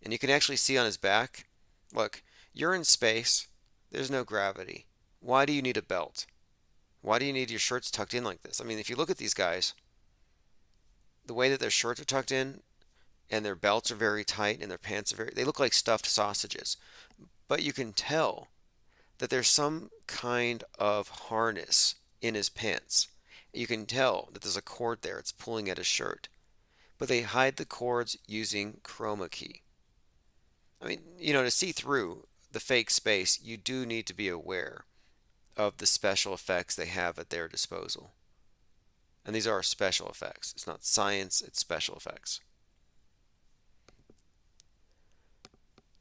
S1: And you can actually see on his back, look, you're in space, there's no gravity. Why do you need a belt? Why do you need your shirts tucked in like this? I mean, if you look at these guys, the way that their shirts are tucked in and their belts are very tight and their pants are they look like stuffed sausages. But you can tell that there's some kind of harness in his pants. You can tell that there's a cord there. It's pulling at his shirt. But they hide the cords using chroma key. I mean, to see through the fake space, you do need to be aware of the special effects they have at their disposal. And these are special effects. It's not science, it's special effects.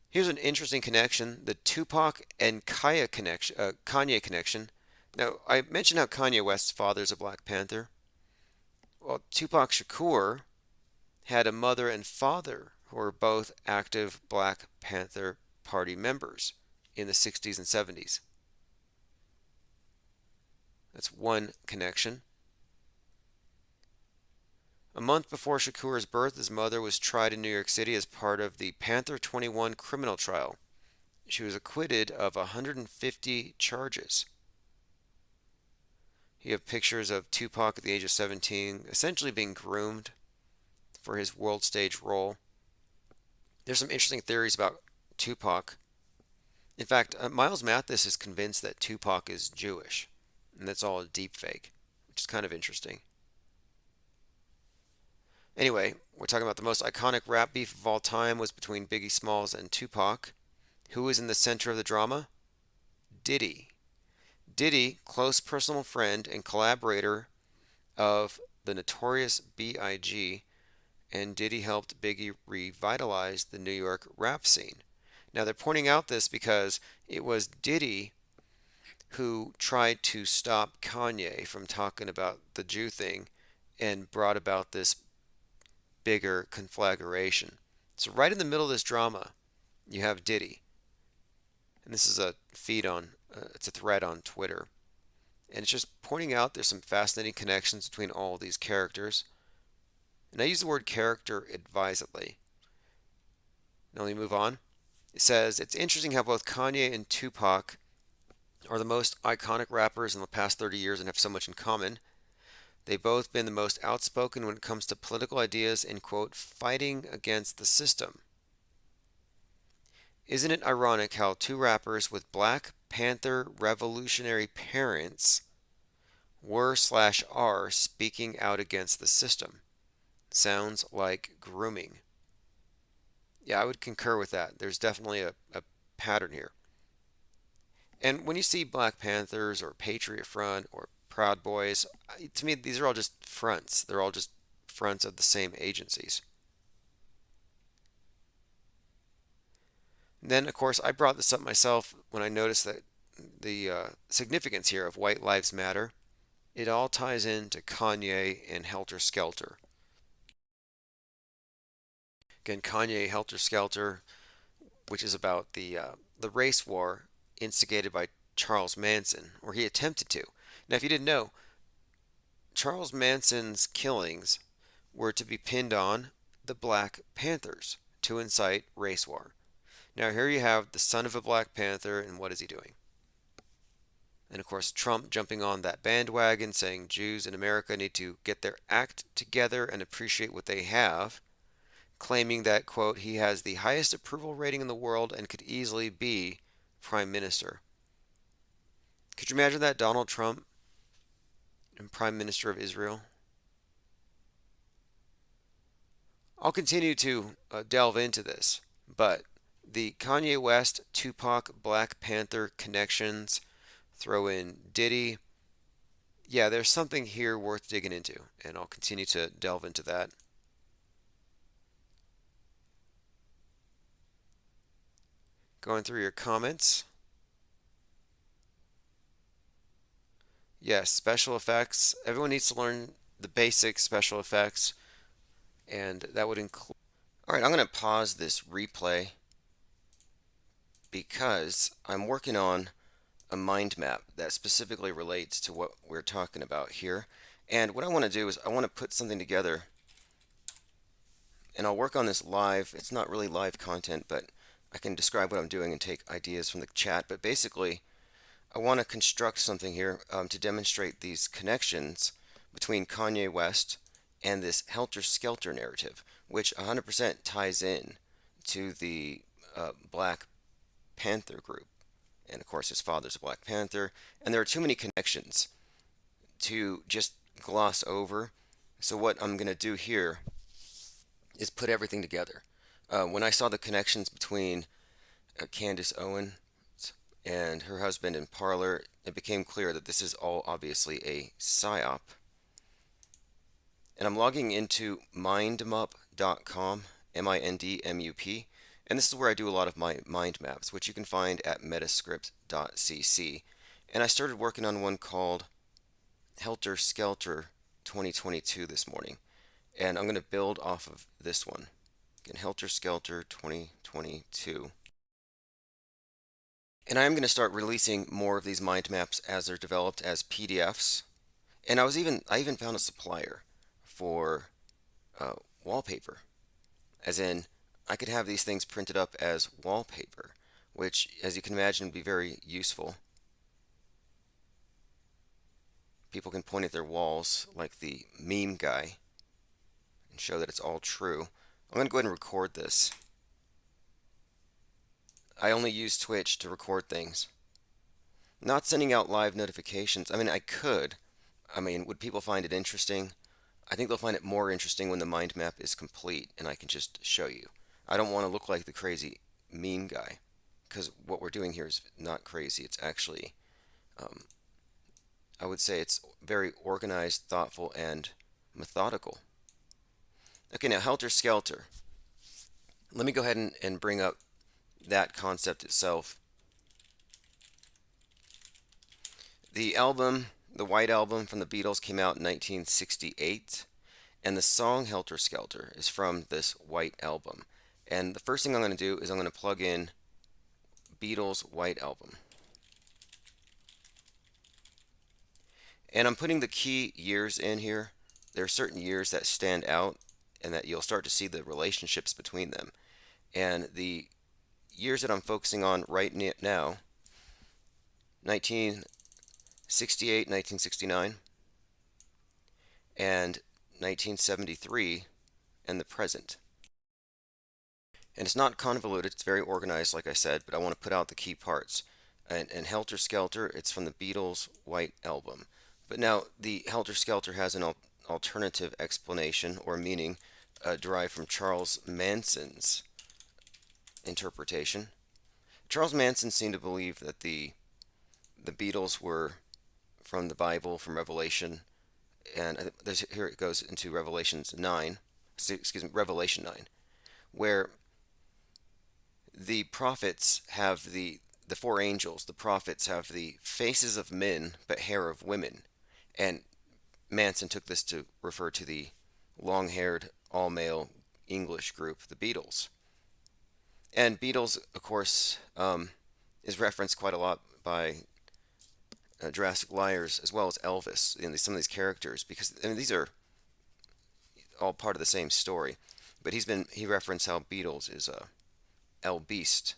S1: Here's an interesting connection, the Tupac and Kanye connection. Now, I mentioned how Kanye West's father is a Black Panther. Well, Tupac Shakur had a mother and father who were both active Black Panther Party members in the 60s and 70s. That's one connection. A month before Shakur's birth, his mother was tried in New York City as part of the Panther 21 criminal trial. She was acquitted of 150 charges. You have pictures of Tupac at the age of 17, essentially being groomed for his world stage role. There's some interesting theories about Tupac. In fact, Miles Mathis is convinced that Tupac is Jewish, and that's all a deep fake, which is kind of interesting. Anyway, we're talking about the most iconic rap beef of all time was between Biggie Smalls and Tupac. Who was in the center of the drama? Diddy. Diddy, close personal friend and collaborator of the notorious B.I.G., and Diddy helped Biggie revitalize the New York rap scene. Now they're pointing out this because it was Diddy who tried to stop Kanye from talking about the Jew thing and brought about this bigger conflagration. So right in the middle of this drama, you have Diddy, and this is a feed on, it's a thread on Twitter, and it's just pointing out there's some fascinating connections between all of these characters. And I use the word character advisedly. Now let me move on. It says it's interesting how both Kanye and Tupac are the most iconic rappers in the past 30 years and have so much in common. They've both been the most outspoken when it comes to political ideas and, quote, fighting against the system. Isn't it ironic how two rappers with Black Panther revolutionary parents were/are speaking out against the system? Sounds like grooming. Yeah, I would concur with that. There's definitely a pattern here. And when you see Black Panthers or Patriot Front or Proud Boys, to me, these are all just fronts. They're all just fronts of the same agencies. And then, of course, I brought this up myself when I noticed that the significance here of White Lives Matter, it all ties into Kanye and Helter Skelter. Again, Kanye Helter Skelter, which is about the race war instigated by Charles Manson, or he attempted to. Now, if you didn't know, Charles Manson's killings were to be pinned on the Black Panthers to incite race war. Now, here you have the son of a Black Panther, and what is he doing? And of course, Trump jumping on that bandwagon saying Jews in America need to get their act together and appreciate what they have, claiming that, quote, he has the highest approval rating in the world and could easily be prime minister. Could you imagine that, Donald Trump and prime minister of Israel? I'll continue to delve into this, but the Kanye West, Tupac, Black Panther connections, throw in Diddy. Yeah, there's something here worth digging into, and I'll continue to delve into that. Going through your comments. Yes, special effects. Everyone needs to learn the basic special effects, and that would include. All right, I'm going to pause this replay because I'm working on a mind map that specifically relates to what we're talking about here. And what I want to do is I want to put something together, and I'll work on this live. It's not really live content, but I can describe what I'm doing and take ideas from the chat. But basically, I want to construct something here to demonstrate these connections between Kanye West and this Helter Skelter narrative, which 100% ties in to the Black Panther group. And of course, his father's a Black Panther. And there are too many connections to just gloss over. So what I'm going to do here is put everything together. When I saw the connections between Candace Owen and her husband in Parler, it became clear that this is all obviously a psyop. And I'm logging into mindmup.com, MINDMUP, and this is where I do a lot of my mind maps, which you can find at metascript.cc. And I started working on one called Helter Skelter 2022 this morning, and I'm going to build off of this one. Again, Helter Skelter 2022. And I am going to start releasing more of these mind maps as they're developed as PDFs. And I even found a supplier for wallpaper, as in I could have these things printed up as wallpaper, which, as you can imagine, would be very useful. People can point at their walls like the meme guy and show that it's all true. I'm going to go ahead and record this. I only use Twitch to record things. Not sending out live notifications. I mean, I could. I mean, would people find it interesting? I think they'll find it more interesting when the mind map is complete and I can just show you. I don't want to look like the crazy meme guy, because what we're doing here is not crazy. It's actually, I would say it's very organized, thoughtful, and methodical. Okay, now Helter Skelter. Let me go ahead and bring up that concept itself. The album, the White Album from the Beatles, came out in 1968, and the song Helter Skelter is from this White Album. And the first thing I'm going to do is I'm going to plug in Beatles White Album. And I'm putting the key years in here. There are certain years that stand out and that you'll start to see the relationships between them. And the years that I'm focusing on right now, 1968, 1969, and 1973, and the present. And it's not convoluted, it's very organized, like I said, but I want to put out the key parts. And Helter Skelter, it's from the Beatles' White Album. But now, the Helter Skelter has an alternative explanation or meaning derived from Charles Manson's interpretation. Charles Manson seemed to believe that the Beatles were from the Bible, from Revelation, and here it goes into Revelation 9, where the prophets have the four angels, the prophets have the faces of men but hair of women. And Manson took this to refer to the long-haired, all-male English group, the Beatles. And Beatles, of course, is referenced quite a lot by Jurassic Liars as well as Elvis in some of these characters, because these are all part of the same story. But he referenced how Beatles is El Beast,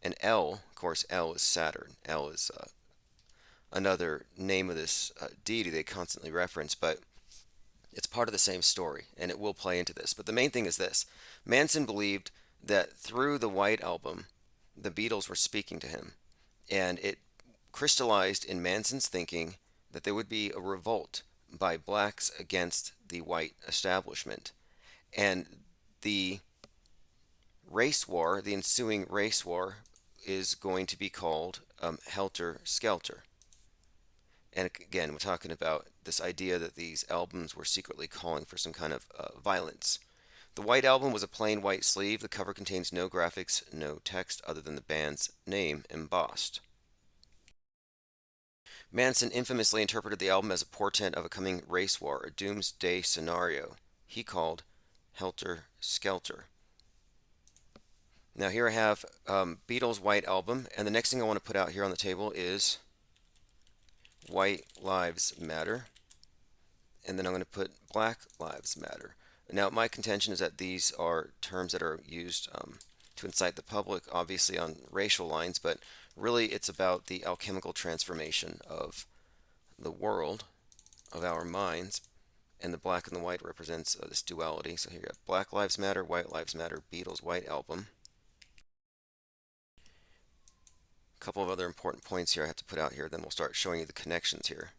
S1: and El, of course, El is Saturn. El is another name of this deity they constantly reference, but it's part of the same story, and it will play into this. But the main thing is this: Manson believed that through the White Album, the Beatles were speaking to him, and it crystallized in Manson's thinking that there would be a revolt by blacks against the white establishment. And the race war, the ensuing race war, is going to be called Helter Skelter. And again, we're talking about this idea that these albums were secretly calling for some kind of violence. The White Album was a plain white sleeve. The cover contains no graphics, no text other than the band's name embossed. Manson infamously interpreted the album as a portent of a coming race war, a doomsday scenario he called Helter Skelter. Now here I have Beatles' White Album, and the next thing I want to put out here on the table is White Lives Matter, and then I'm going to put Black Lives Matter. Now my contention is that these are terms that are used to incite the public, obviously on racial lines, but really it's about the alchemical transformation of the world, of our minds, and the black and the white represents this duality. So here you have Black Lives Matter, White Lives Matter, Beatles' White Album. A couple of other important points here I have to put out here, then we'll start showing you the connections here.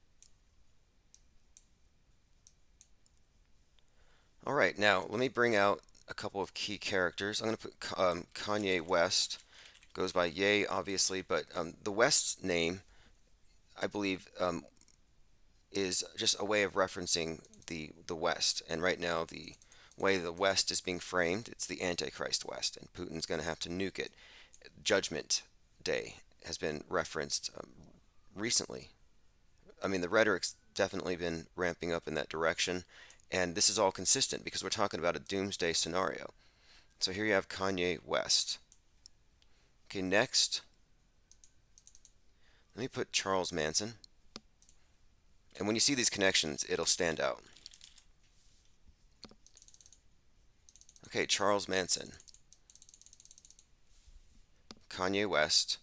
S1: Alright, now let me bring out a couple of key characters. I'm going to put Kanye West. Goes by Ye, obviously, but the West's name, I believe, is just a way of referencing the West. And right now, the way the West is being framed, it's the Antichrist West, and Putin's going to have to nuke it. Judgment Day has been referenced recently. I mean, the rhetoric's definitely been ramping up in that direction, and this is all consistent because we're talking about a doomsday scenario. So here you have Kanye West. Okay, next, let me put Charles Manson. And when you see these connections, it'll stand out. Okay, Charles Manson, Kanye West,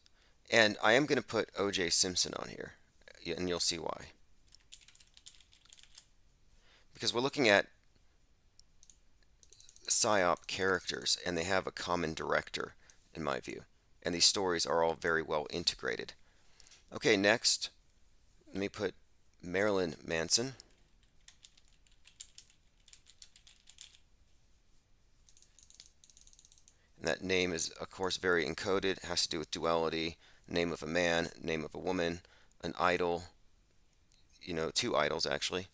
S1: and I am going to put O.J. Simpson on here, and you'll see why. Because we're looking at PSYOP characters, and they have a common director, in my view. And these stories are all very well integrated. Okay, next, let me put Marilyn Manson. And that name is, of course, very encoded. It has to do with duality, name of a man, name of a woman, an idol, two idols actually.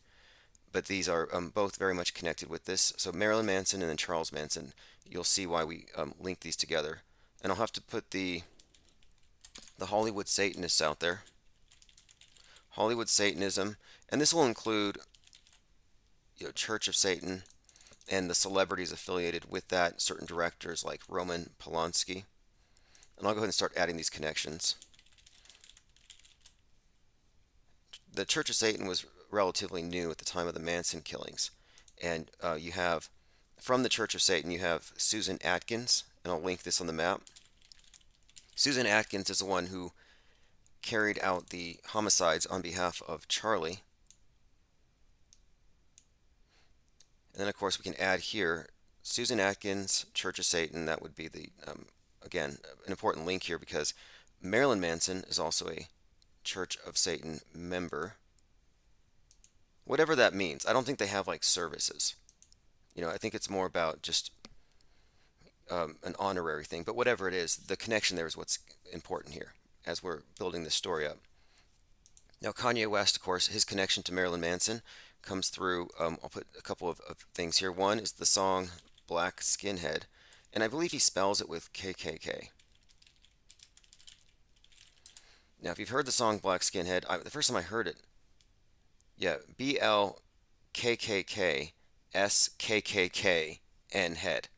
S1: But these are both very much connected with this. So Marilyn Manson and then Charles Manson, you'll see why we link these together. And I'll have to put the Hollywood Satanists out there. Hollywood Satanism, and this will include, Church of Satan and the celebrities affiliated with that, certain directors like Roman Polanski. And I'll go ahead and start adding these connections. The Church of Satan was relatively new at the time of the Manson killings. And you have, from the Church of Satan, you have Susan Atkins, and I'll link this on the map. Susan Atkins is the one who carried out the homicides on behalf of Charlie. And then, of course, we can add here Susan Atkins, Church of Satan. That would be the, again, an important link here because Marilyn Manson is also a Church of Satan member. Whatever that means. I don't think they have like services. I think it's more about just an honorary thing. But whatever it is, the connection there is what's important here as we're building this story up. Now, Kanye West, of course, his connection to Marilyn Manson comes through. I'll put a couple of things here. One is the song Black Skinhead, and I believe he spells it with KKK. Now, if you've heard the song Black Skinhead, the first time I heard it, yeah, BLKKKSKKKN head.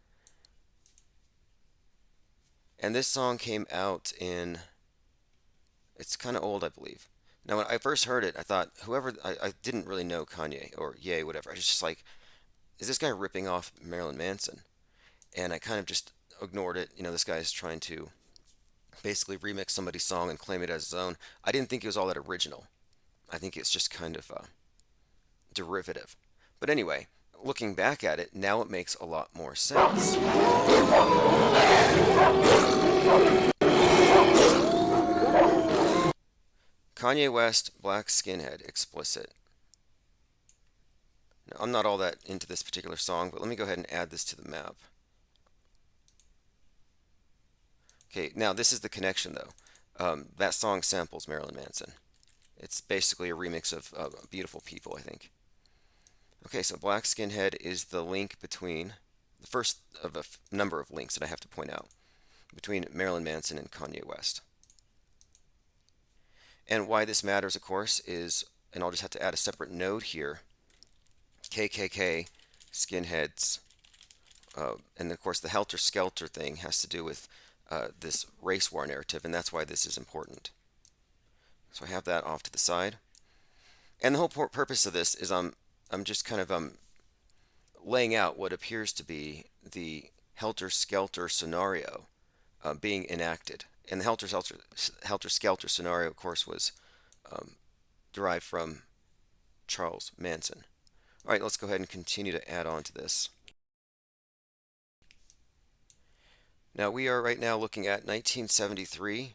S1: And this song came out in, it's kind of old, I believe. Now, when I first heard it, I thought, I didn't really know Kanye or Ye, whatever. I was just like, is this guy ripping off Marilyn Manson? And I kind of just ignored it. This guy's trying to basically remix somebody's song and claim it as his own. I didn't think it was all that original. I think it's just kind of derivative. But anyway, looking back at it, now it makes a lot more sense. Kanye West, Black Skinhead, explicit. Now, I'm not all that into this particular song, but let me go ahead and add this to the map. Okay, now this is the connection though. That song samples Marilyn Manson. It's basically a remix of Beautiful People, I think. Okay, so Black Skinhead is the link between, the first of a number of links that I have to point out, between Marilyn Manson and Kanye West. And why this matters, of course, is, and I'll just have to add a separate node here, KKK, skinheads, and of course the Helter Skelter thing has to do with this race war narrative, and that's why this is important. So I have that off to the side. And the whole purpose of this is I'm just kind of laying out what appears to be the Helter Skelter scenario being enacted. And the Helter Skelter scenario, of course, was derived from Charles Manson. All right, let's go ahead and continue to add on to this. Now, we are right now looking at 1973,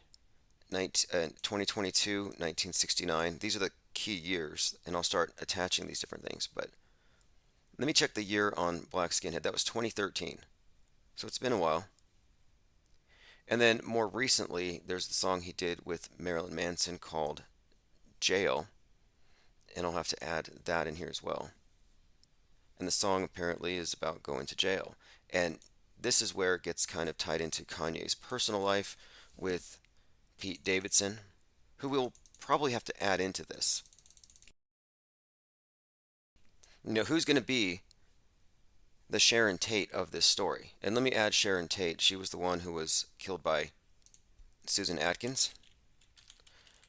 S1: 2022, 1969. These are the key years, and I'll start attaching these different things. But let me check the year on Black Skinhead. That was 2013. So it's been a while. And then more recently, there's the song he did with Marilyn Manson called Jail. And I'll have to add that in here as well. And the song apparently is about going to jail. And this is where it gets kind of tied into Kanye's personal life with Pete Davidson, who we'll probably have to add into this. Who's going to be the Sharon Tate of this story? And let me add Sharon Tate. She was the one who was killed by Susan Atkins.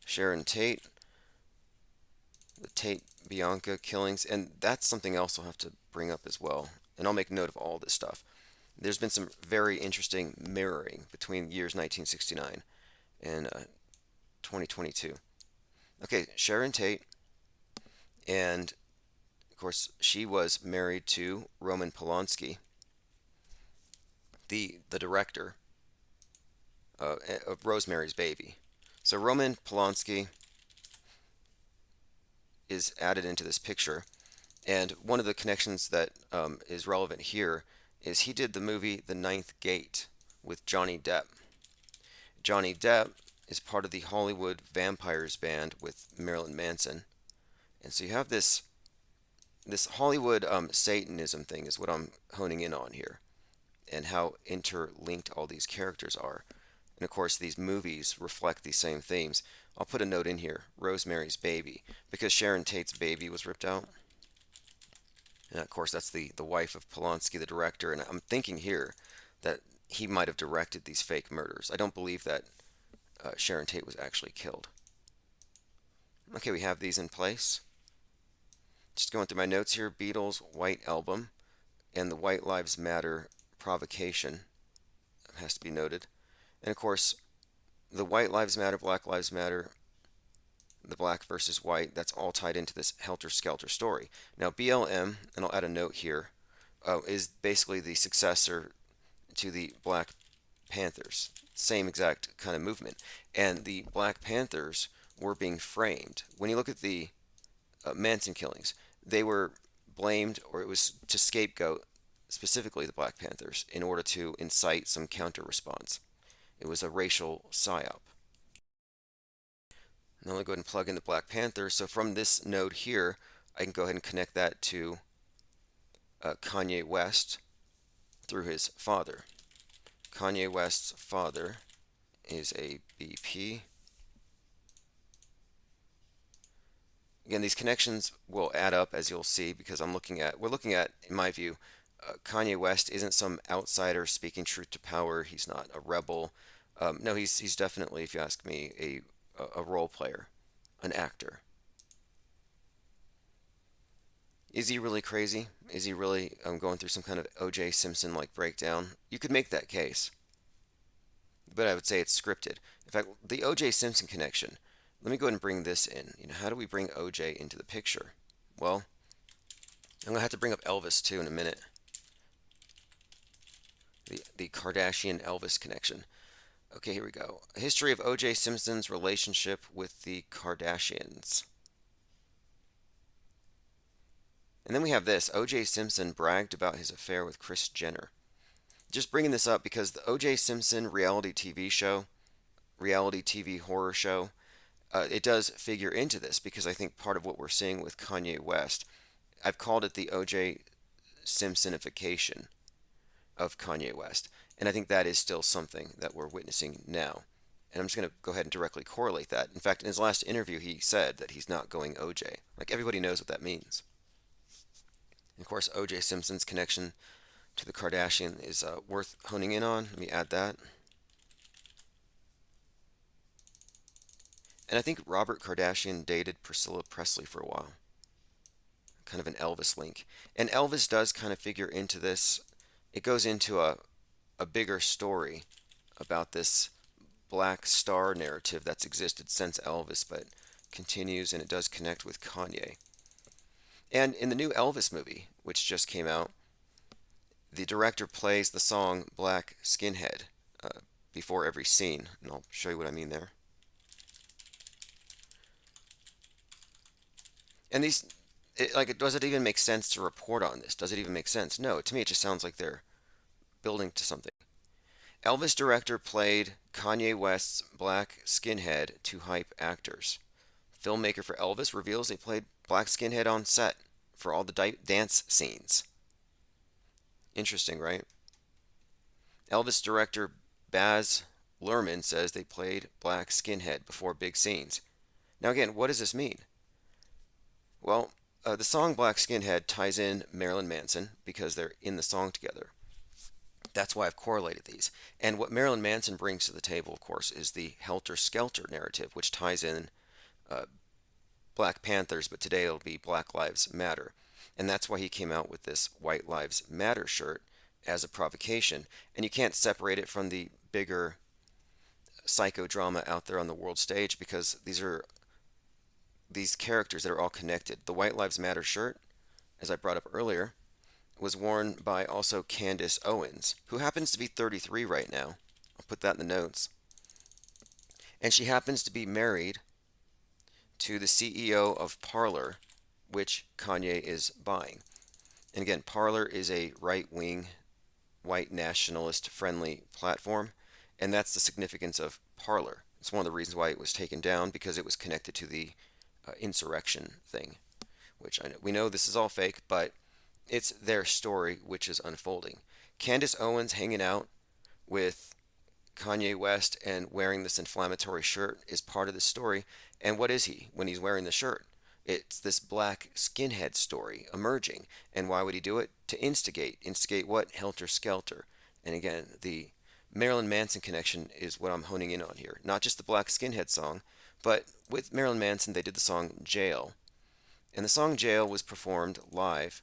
S1: Sharon Tate, the Tate Bianca killings, and that's something else I'll have to bring up as well. And I'll make note of all this stuff. There's been some very interesting mirroring between years 1969 and 2022. Okay, Sharon Tate, and of course she was married to Roman Polanski, the director of Rosemary's Baby. So Roman Polanski is added into this picture, and one of the connections that is relevant here is he did the movie The Ninth Gate with Johnny Depp. Johnny Depp is part of the Hollywood Vampires band with Marilyn Manson. And so you have this Hollywood Satanism thing is what I'm honing in on here, and how interlinked all these characters are. And of course these movies reflect these same themes. I'll put a note in here, Rosemary's Baby, because Sharon Tate's baby was ripped out. And of course, that's the wife of Polanski, the director. And I'm thinking here that he might have directed these fake murders. I don't believe that Sharon Tate was actually killed. Okay, we have these in place. Just going through my notes here, Beatles' White Album and the White Lives Matter provocation has to be noted. And of course, the White Lives Matter, Black Lives Matter, the black versus white, that's all tied into this helter-skelter story. Now, BLM, and I'll add a note here, is basically the successor to the Black Panthers. Same exact kind of movement. And the Black Panthers were being framed. When you look at the Manson killings, they were blamed, or it was to scapegoat specifically the Black Panthers in order to incite some counter response. It was a racial psyop. Now I'm going to go ahead and plug in the Black Panther. So from this node here, I can go ahead and connect that to Kanye West through his father. Kanye West's father is a BP. Again, these connections will add up, as you'll see, because we're looking at, in my view, Kanye West isn't some outsider speaking truth to power. He's not a rebel. No, he's definitely, if you ask me, a role player, an actor. Is he really crazy? Is he really going through some kind of O.J. Simpson-like breakdown? You could make that case, but I would say it's scripted. In fact, the O.J. Simpson connection, let me go ahead and bring this in. How do we bring O.J. into the picture? Well, I'm going to have to bring up Elvis too in a minute. The Kardashian-Elvis connection. Okay, here we go. A history of O.J. Simpson's relationship with the Kardashians. And then we have this. O.J. Simpson bragged about his affair with Kris Jenner. Just bringing this up because the O.J. Simpson reality TV show, reality TV horror show, it does figure into this because I think part of what we're seeing with Kanye West, I've called it the O.J. Simpsonification of Kanye West. And I think that is still something that we're witnessing now. And I'm just going to go ahead and directly correlate that. In fact, in his last interview, he said that he's not going OJ. Like, everybody knows what that means. And of course, OJ Simpson's connection to the Kardashian is worth honing in on. Let me add that. And I think Robert Kardashian dated Priscilla Presley for a while. Kind of an Elvis link. And Elvis does kind of figure into this. It goes into a bigger story about this black star narrative that's existed since Elvis, but continues, and it does connect with Kanye. And in the new Elvis movie, which just came out, the director plays the song Black Skinhead before every scene, and I'll show you what I mean there. And does it even make sense to report on this? Does it even make sense? No, to me it just sounds like they're building to something. Elvis director played Kanye West's black skinhead to hype actors. Filmmaker for Elvis reveals they played black skinhead on set for all the dance scenes. Interesting, right? Elvis director Baz Luhrmann says they played black skinhead before big scenes. Now again, what does this mean? Well, the song Black Skinhead ties in Marilyn Manson because they're in the song together. That's why I've correlated these. And what Marilyn Manson brings to the table, of course, is the helter-skelter narrative, which ties in Black Panthers, but today it'll be Black Lives Matter. And that's why he came out with this White Lives Matter shirt as a provocation. And you can't separate it from the bigger psychodrama out there on the world stage because these are these characters that are all connected. The White Lives Matter shirt, as I brought up earlier, was worn by also Candace Owens, who happens to be 33 right now. I'll put that in the notes. And she happens to be married to the CEO of Parler, which Kanye is buying. And again, Parler is a right-wing, white nationalist-friendly platform, and that's the significance of Parler. It's one of the reasons why it was taken down, because it was connected to the insurrection thing, which we know this is all fake, but it's their story which is unfolding. Candace Owens hanging out with Kanye West and wearing this inflammatory shirt is part of the story. And what is he when he's wearing the shirt? It's this black skinhead story emerging. And why would he do it? To instigate. Instigate what? Helter Skelter. And again, the Marilyn Manson connection is what I'm honing in on here. Not just the black skinhead song, but with Marilyn Manson, they did the song Jail. And the song Jail was performed live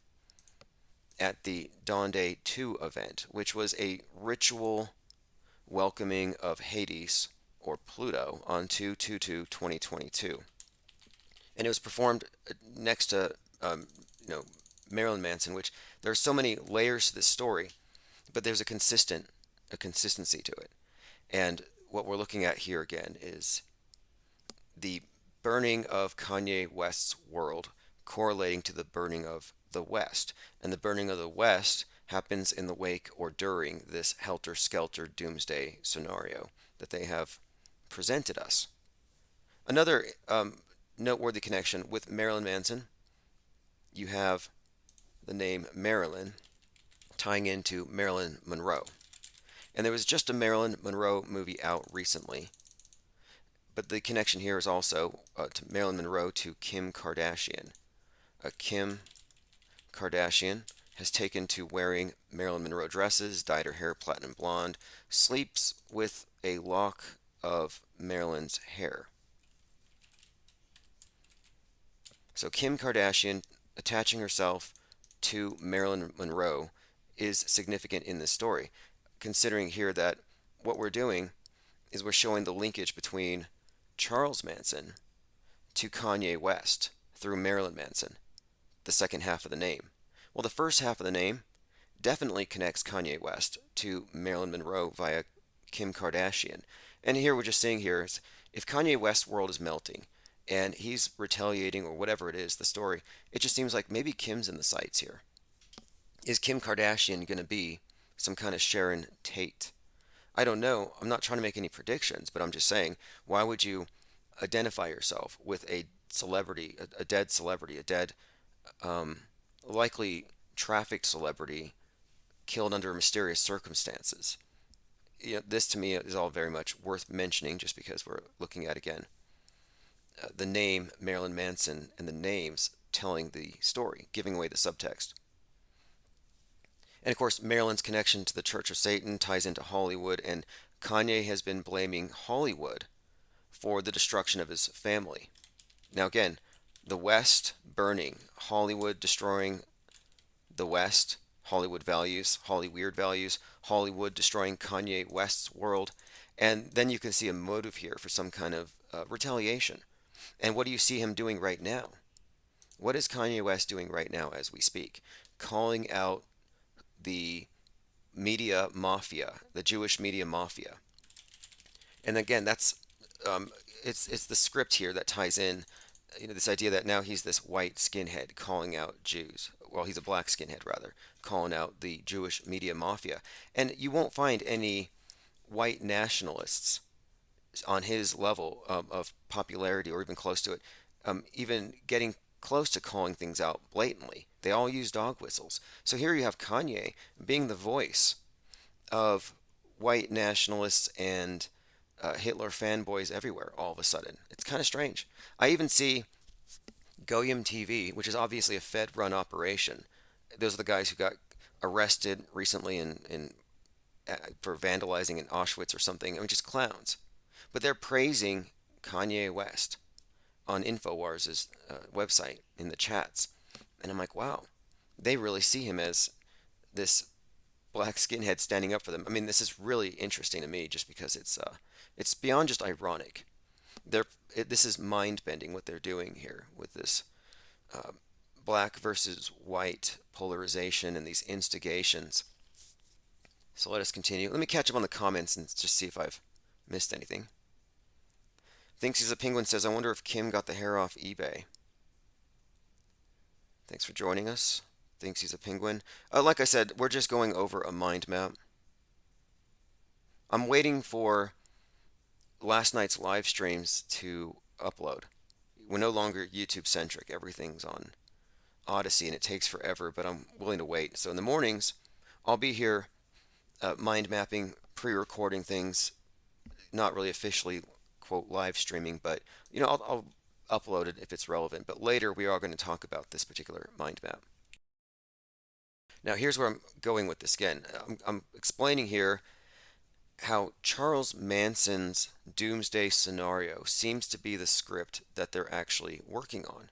S1: at the Dawn Day 2 event, which was a ritual welcoming of Hades or Pluto on 2/22/2022, and it was performed next to you know Marilyn Manson, which there are so many layers to this story, but there's a consistency to it. And what we're looking at here again is the burning of Kanye West's world correlating to the burning of the West, and the burning of the West happens in the wake or during this helter-skelter doomsday scenario that they have presented us. Another noteworthy connection with Marilyn Manson, you have the name Marilyn tying into Marilyn Monroe. And there was just a Marilyn Monroe movie out recently, but the connection here is also to Marilyn Monroe to Kim Kardashian. Kim Kardashian has taken to wearing Marilyn Monroe dresses, dyed her hair platinum blonde, sleeps with a lock of Marilyn's hair. So Kim Kardashian attaching herself to Marilyn Monroe is significant in this story, considering here that what we're doing is we're showing the linkage between Charles Manson to Kanye West through Marilyn Manson, the second half of the name. Well, the first half of the name definitely connects Kanye West to Marilyn Monroe via Kim Kardashian. And here we're just seeing here is if Kanye West's world is melting and he's retaliating or whatever it is, the story, it just seems like maybe Kim's in the sights here. Is Kim Kardashian going to be some kind of Sharon Tate? I don't know. I'm not trying to make any predictions, but I'm just saying, why would you identify yourself with a celebrity, a dead celebrity, a dead, likely trafficked celebrity killed under mysterious circumstances? You know, this to me is all very much worth mentioning just because we're looking at, again, the name Marilyn Manson and the names telling the story, giving away the subtext. And of course, Marilyn's connection to the Church of Satan ties into Hollywood, and Kanye has been blaming Hollywood for the destruction of his family. Now, again, the West burning, Hollywood destroying the West, Hollywood values, Hollyweird values, Hollywood destroying Kanye West's world, and then you can see a motive here for some kind of retaliation. And what do you see him doing right now? What is Kanye West doing right now as we speak? Calling out the media mafia, the Jewish media mafia. And again, that's it's the script here that ties in, this idea that now he's this white skinhead calling out Jews. Well, he's a black skinhead rather, calling out the Jewish media mafia. And you won't find any white nationalists on his level of popularity or even close to it, even getting close to calling things out blatantly. They all use dog whistles. So here you have Kanye being the voice of white nationalists and Hitler fanboys everywhere all of a sudden. It's kind of strange. I even see Goyim TV, which is obviously a Fed-run operation. Those are the guys who got arrested recently for vandalizing in Auschwitz or something. I mean, just clowns. But they're praising Kanye West on InfoWars' website in the chats. And I'm like, wow, they really see him as this black skinhead standing up for them. I mean, this is really interesting to me just because it's beyond just ironic. This is mind-bending what they're doing here with this black versus white polarization and these instigations. So let us continue. Let me catch up on the comments and just see if I've missed anything. Thinks he's a penguin says, I wonder if Kim got the hair off eBay. Thanks for joining us. Thinks he's a penguin. Like I said, we're just going over a mind map. I'm waiting for last night's live streams to upload. We're no longer YouTube centric. Everything's on Odyssey and it takes forever, but I'm willing to wait. So in the mornings, I'll be here mind mapping, pre-recording things, not really officially quote live streaming, but I'll upload it if it's relevant. But later we are going to talk about this particular mind map. Now here's where I'm going with this again. I'm explaining here how Charles Manson's doomsday scenario seems to be the script that they're actually working on,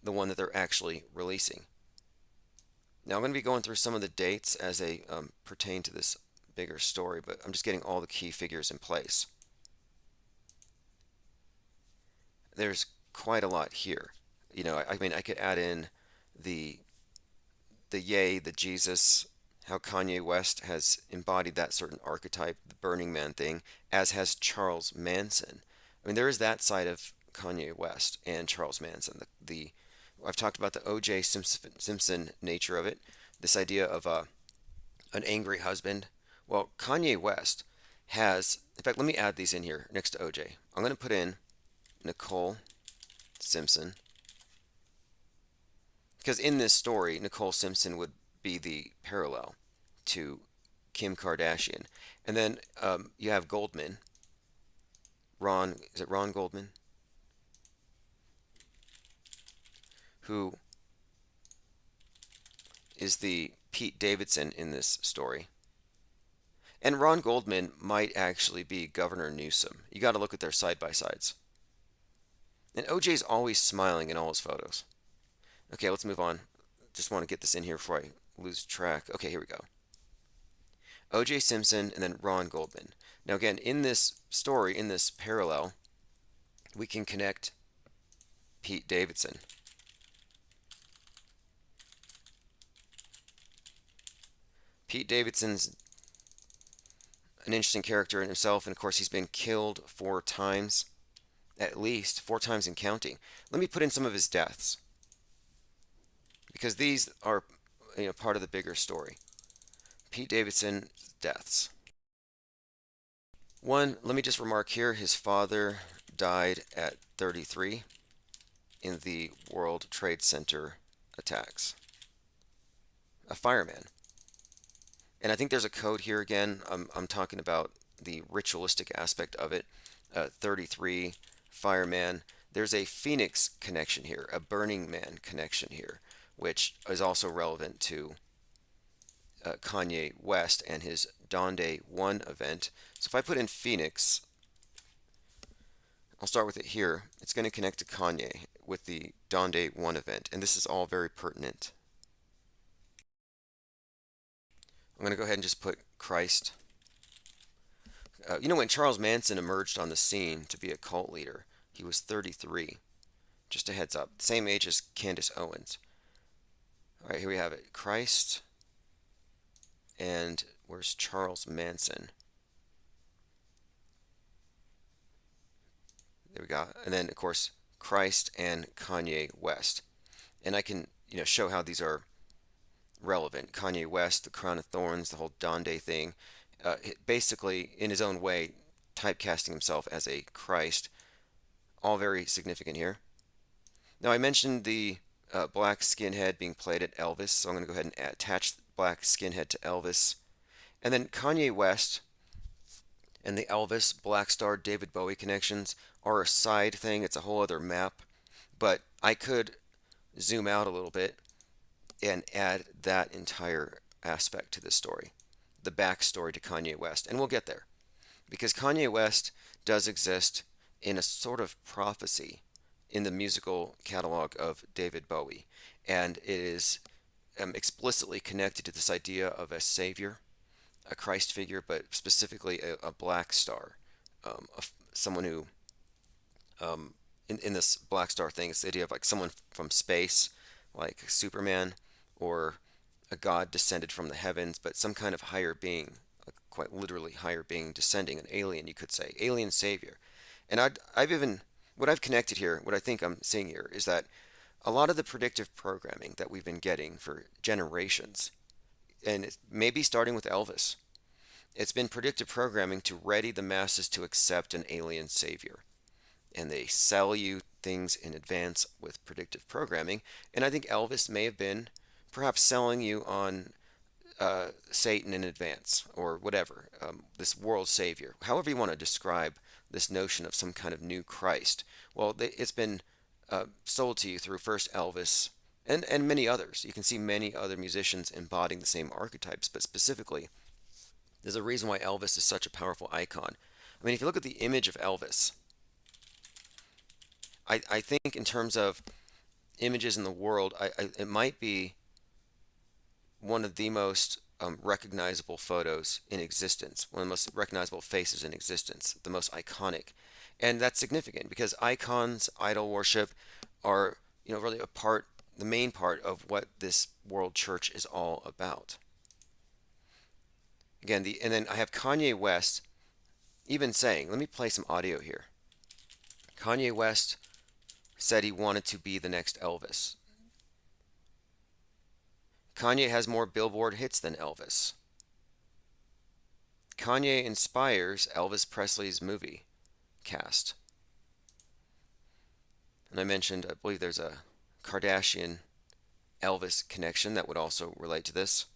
S1: the one that they're actually releasing. Now I'm going to be going through some of the dates as they pertain to this bigger story, but I'm just getting all the key figures in place. There's quite a lot here. I mean, I could add in the Yay, the Jesus, how Kanye West has embodied that certain archetype, the Burning Man thing, as has Charles Manson. I mean, there is that side of Kanye West and Charles Manson. I've talked about the O.J. Simpson nature of it, this idea of an angry husband. Well, Kanye West has, in fact, let me add these in here next to O.J. I'm going to put in Nicole Simpson, because in this story, Nicole Simpson would be the parallel to Kim Kardashian. And then you have Goldman. Is it Ron Goldman? Who is the Pete Davidson in this story. And Ron Goldman might actually be Governor Newsom. You got to look at their side-by-sides. And OJ's always smiling in all his photos. Okay, let's move on. Just want to get this in here before I lose track. Okay, here we go. O.J. Simpson and then Ron Goldman. Now again, in this story, in this parallel, we can connect Pete Davidson. Pete Davidson's an interesting character in himself, and of course he's been killed 4 times, at least 4 times and counting. Let me put in some of his deaths, because these are part of the bigger story. Pete Davidson's deaths. One, let me just remark here, his father died at 33 in the World Trade Center attacks. A fireman. And I think there's a code here again. I'm talking about the ritualistic aspect of it. 33, fireman. There's a Phoenix connection here, a Burning Man connection here, which is also relevant to Kanye West and his Donde 1 event. So if I put in Phoenix, I'll start with it here. It's going to connect to Kanye with the Donde 1 event, and this is all very pertinent. I'm going to go ahead and just put Christ. When Charles Manson emerged on the scene to be a cult leader, he was 33. Just a heads up. Same age as Candace Owens. All right, here we have it. Christ. And where's Charles Manson? There we go. And then, of course, Christ and Kanye West. And I can, show how these are relevant. Kanye West, the crown of thorns, the whole Donde thing, basically in his own way typecasting himself as a Christ, all very significant here. Now I mentioned the black skinhead being played at Elvis, so I'm going to go ahead and attach black skinhead to Elvis. And then Kanye West and the Elvis, Black Star, David Bowie connections are a side thing. It's a whole other map, but I could zoom out a little bit and add that entire aspect to this story, the backstory to Kanye West. And we'll get there, because Kanye West does exist in a sort of prophecy in the musical catalog of David Bowie, and it is explicitly connected to this idea of a savior, a Christ figure, but specifically a black star, someone who, in this black star thing, it's the idea of like someone from space, like Superman, or a god descended from the heavens, but some kind of higher being, quite literally higher being descending, an alien, you could say, alien savior. And what I've connected here, what I think I'm seeing here, is that a lot of the predictive programming that we've been getting for generations, and it maybe starting with Elvis, it's been predictive programming to ready the masses to accept an alien savior. And they sell you things in advance with predictive programming. And I think Elvis may have been perhaps selling you on Satan in advance, or whatever, this world savior, however you want to describe this notion of some kind of new Christ. Well, it's been sold to you through first Elvis and many others. You can see many other musicians embodying the same archetypes, but specifically, there's a reason why Elvis is such a powerful icon. I mean, if you look at the image of Elvis, I think in terms of images in the world, it might be one of the most recognizable photos in existence, one of the most recognizable faces in existence, the most iconic. And that's significant because icons, idol worship are, really the main part of what this world church is all about. Again, and then I have Kanye West even saying, let me play some audio here. Kanye West said he wanted to be the next Elvis. Kanye has more Billboard hits than Elvis. Kanye inspires Elvis Presley's movie cast. And I mentioned, I believe there's a Kardashian Elvis connection that would also relate to this.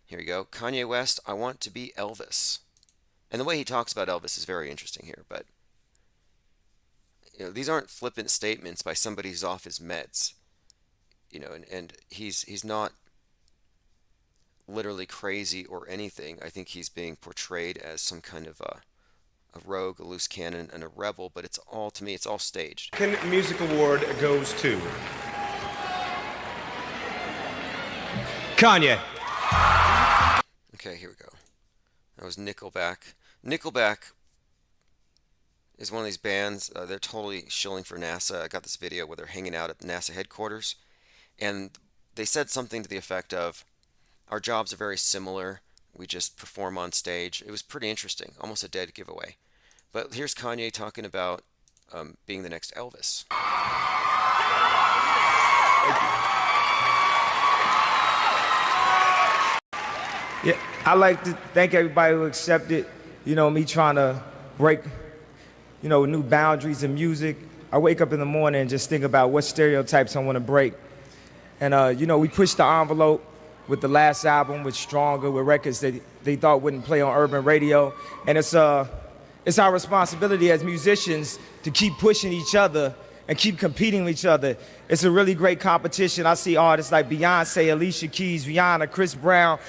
S1: Here we go. Kanye West, I want to be Elvis. And the way he talks about Elvis is very interesting here, but these aren't flippant statements by somebody who's off his meds. And he's not literally crazy or anything. I think he's being portrayed as some kind of a rogue, a loose cannon, and a rebel, but to me, it's all staged.
S7: Second music award goes to Kanye.
S1: Okay, here we go. That was Nickelback. Nickelback is one of these bands, they're totally shilling for NASA. I got this video where they're hanging out at NASA headquarters, and they said something to the effect of, our jobs are very similar, we just perform on stage. It was pretty interesting, almost a dead giveaway. But here's Kanye talking about being the next Elvis.
S8: Yeah, I like to thank everybody who accepted, me trying to break, new boundaries in music. I wake up in the morning and just think about what stereotypes I want to break. And, we pushed the envelope with the last album, with Stronger, with records that they thought wouldn't play on urban radio. And it's our responsibility as musicians to keep pushing each other and keep competing with each other. It's a really great competition. I see artists like Beyonce, Alicia Keys, Rihanna, Chris Brown,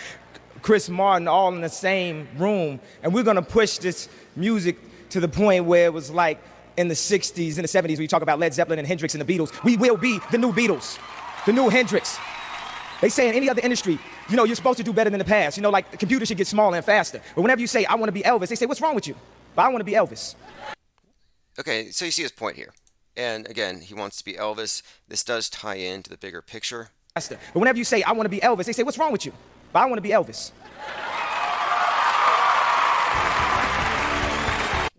S8: Chris Martin, all in the same room. And we're gonna push this music to the point where it was like in the 60s and the 70s, where you talk about Led Zeppelin and Hendrix and the Beatles. We will be the new Beatles, the new Hendrix. They say in any other industry, you're supposed to do better than the past. Like the computer should get smaller and faster. But whenever you say, I want to be Elvis, they say, what's wrong with you? But I want to be Elvis.
S1: Okay, so you see his point here. And again, he wants to be Elvis. This does tie into the bigger picture.
S8: But whenever you say, I want to be Elvis, they say, what's wrong with you? But I want to be Elvis.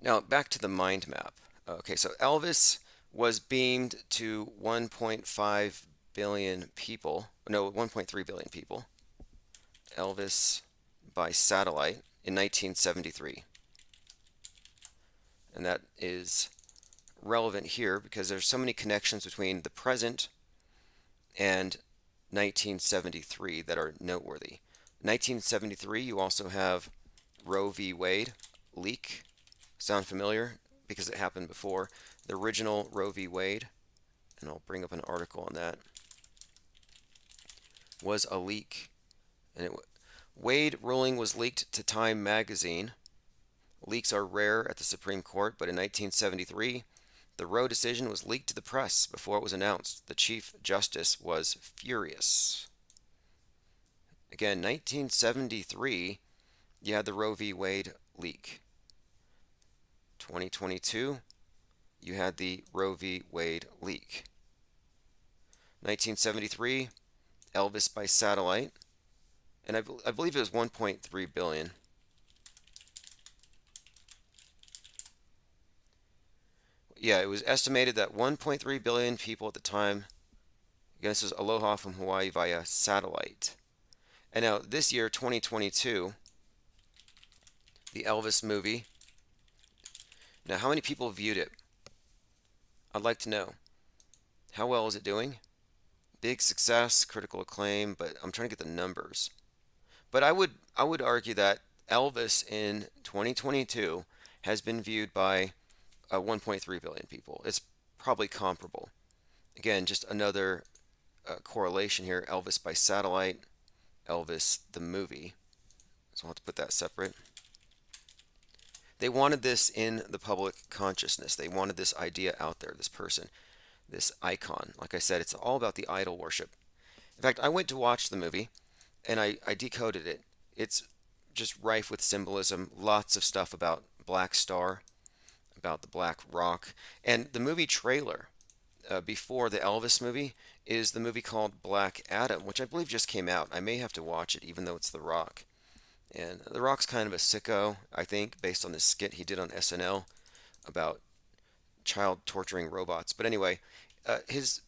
S1: Now, back to the mind map. Okay, so Elvis was beamed to 1.5 billion people. No, 1.3 billion people. Elvis by satellite in 1973. And that is relevant here because there's so many connections between the present and 1973 that are noteworthy. 1973, you also have Roe v. Wade leak. Sound familiar? Because it happened before. The original Roe v. Wade, and I'll bring up an article on that, was a leak. And Wade ruling was leaked to Time magazine. Leaks are rare at the Supreme Court, but in 1973, the Roe decision was leaked to the press before it was announced. The Chief Justice was furious. Again, 1973, you had the Roe v. Wade leak. 2022, you had the Roe v. Wade leak. 1973, Elvis by satellite, and I believe it was 1.3 billion. Yeah, it was estimated that 1.3 billion people at the time, again, this is Aloha from Hawaii via satellite. And now this year, 2022, the Elvis movie. Now, how many people viewed it? I'd like to know. How well is it doing? Big success, critical acclaim, but I'm trying to get the numbers. But I would argue that Elvis in 2022 has been viewed by 1.3 billion people. It's probably comparable. Again, just another correlation here. Elvis by satellite, Elvis the movie. So I'll have to put that separate. They wanted this in the public consciousness. They wanted this idea out there, this person, this icon. Like I said, it's all about the idol worship. In fact, I went to watch the movie and I decoded it. It's just rife with symbolism, lots of stuff about Black Star, about the Black Rock. And the movie trailer before the Elvis movie is the movie called Black Adam, which I believe just came out. I may have to watch it, even though it's The Rock. And The Rock's kind of a sicko, I think, based on this skit he did on SNL about child torturing robots. But anyway, his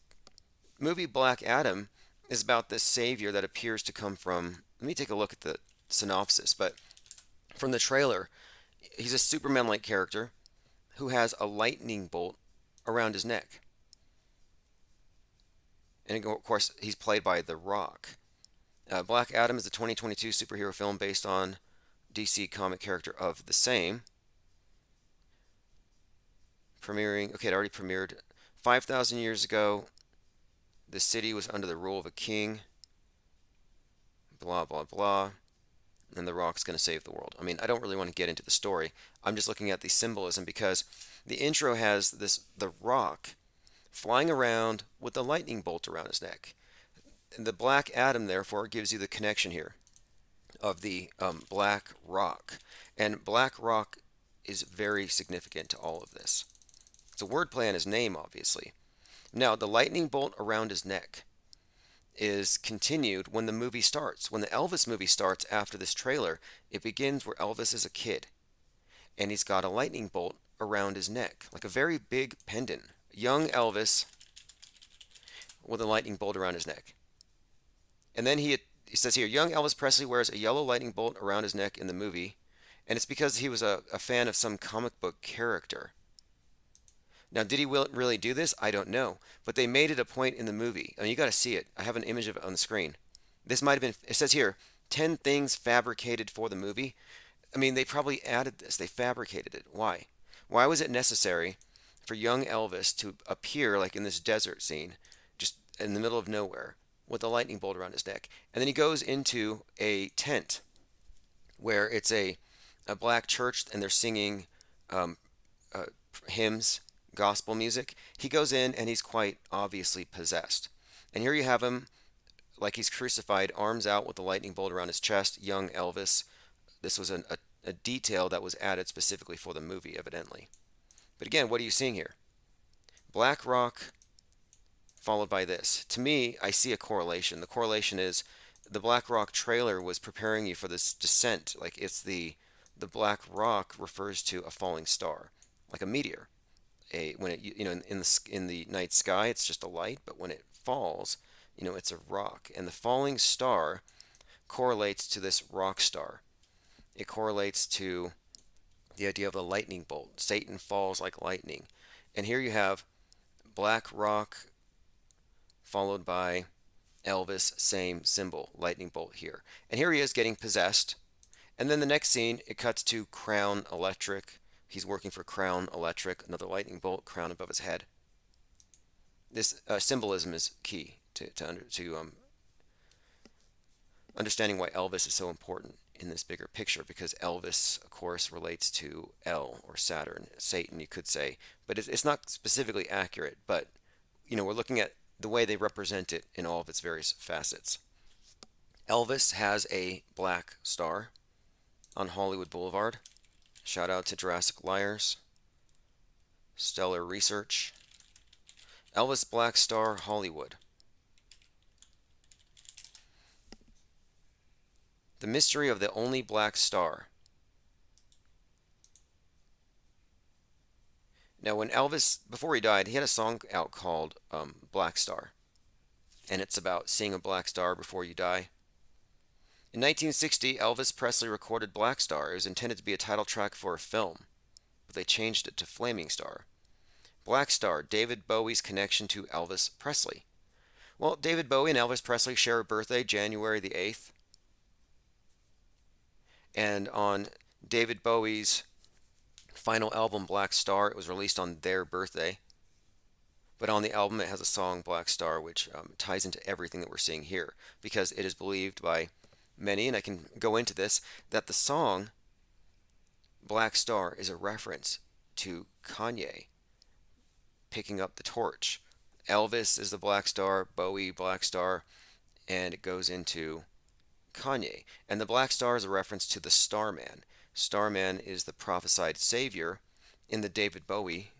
S1: movie Black Adam is about this savior that appears to come from. Let me take a look at the synopsis. But from the trailer, he's a Superman like character who has a lightning bolt around his neck. And of course, he's played by The Rock. Black Adam is a 2022 superhero film based on DC comic character of the same. Premiering, okay, it already premiered. 5,000 years ago, the city was under the rule of a king. Blah, blah, blah. And The Rock's going to save the world. I mean, I don't really want to get into the story. I'm just looking at the symbolism because the intro has The Rock flying around with a lightning bolt around his neck. And the Black Adam, therefore, gives you the connection here of the Black Rock. And Black Rock is very significant to all of this. It's a wordplay on his name, obviously. Now, the lightning bolt around his neck is continued when the movie starts. When the Elvis movie starts after this trailer, it begins where Elvis is a kid. And he's got a lightning bolt around his neck, like a very big pendant. Young Elvis with a lightning bolt around his neck. And then he says here, young Elvis Presley wears a yellow lightning bolt around his neck in the movie. And it's because he was a fan of some comic book character. Now, did he really do this? I don't know. But they made it a point in the movie. I mean, you got to see it. I have an image of it on the screen. This might have been, it says here, 10 things fabricated for the movie. I mean, they probably added this. They fabricated it. Why? Why was it necessary for young Elvis to appear like in this desert scene, just in the middle of nowhere, with a lightning bolt around his neck? And then he goes into a tent where it's a black church and they're singing hymns, gospel music. He goes in and he's quite obviously possessed. And here you have him like he's crucified, arms out with a lightning bolt around his chest, young Elvis. This was a detail that was added specifically for the movie, evidently. But again, what are you seeing here? Black Rock followed by this. To me, I see a correlation. The correlation is the Black Rock trailer was preparing you for this descent. Like it's the Black Rock refers to a falling star, like a meteor. When it in the night sky, it's just a light, but when it falls, it's a rock. And the falling star correlates to this rock star. It correlates to the idea of the lightning bolt. Satan falls like lightning. And here you have Black Rock followed by Elvis, same symbol, lightning bolt here. And here he is getting possessed. And then the next scene, it cuts to Crown Electric. He's working for Crown Electric, another lightning bolt, crown above his head. This symbolism is key to understanding why Elvis is so important in this bigger picture, because Elvis, of course, relates to El or Saturn, Satan, you could say, but it's not specifically accurate. But we're looking at the way they represent it in all of its various facets. Elvis has a black star on Hollywood Boulevard. Shout out to Jurassic Liars, Stellar Research. Elvis Black Star Hollywood. The mystery of the only black star. Now, when Elvis, before he died, he had a song out called Black Star. And it's about seeing a black star before you die. In 1960, Elvis Presley recorded Black Star. It was intended to be a title track for a film, but they changed it to Flaming Star. Black Star, David Bowie's connection to Elvis Presley. Well, David Bowie and Elvis Presley share a birthday, January the 8th. And on David Bowie's final album, Black Star, it was released on their birthday. But on the album, it has a song, Black Star, which ties into everything that we're seeing here, because it is believed by many, and I can go into this, that the song Black Star is a reference to Kanye picking up the torch. Elvis is the Black Star, Bowie, Black Star, and it goes into Kanye. And the Black Star is a reference to the Starman. Starman is the prophesied savior in the David Bowie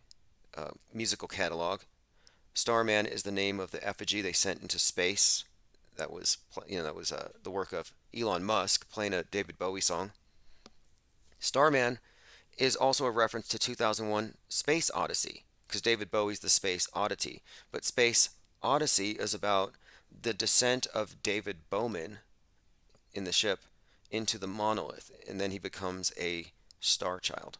S1: musical catalog. Starman is the name of the effigy they sent into space. That was, the work of Elon Musk playing a David Bowie song. Starman is also a reference to 2001 Space Odyssey, because David Bowie's the Space Oddity. But Space Odyssey is about the descent of David Bowman in the ship into the monolith, and then he becomes a star child.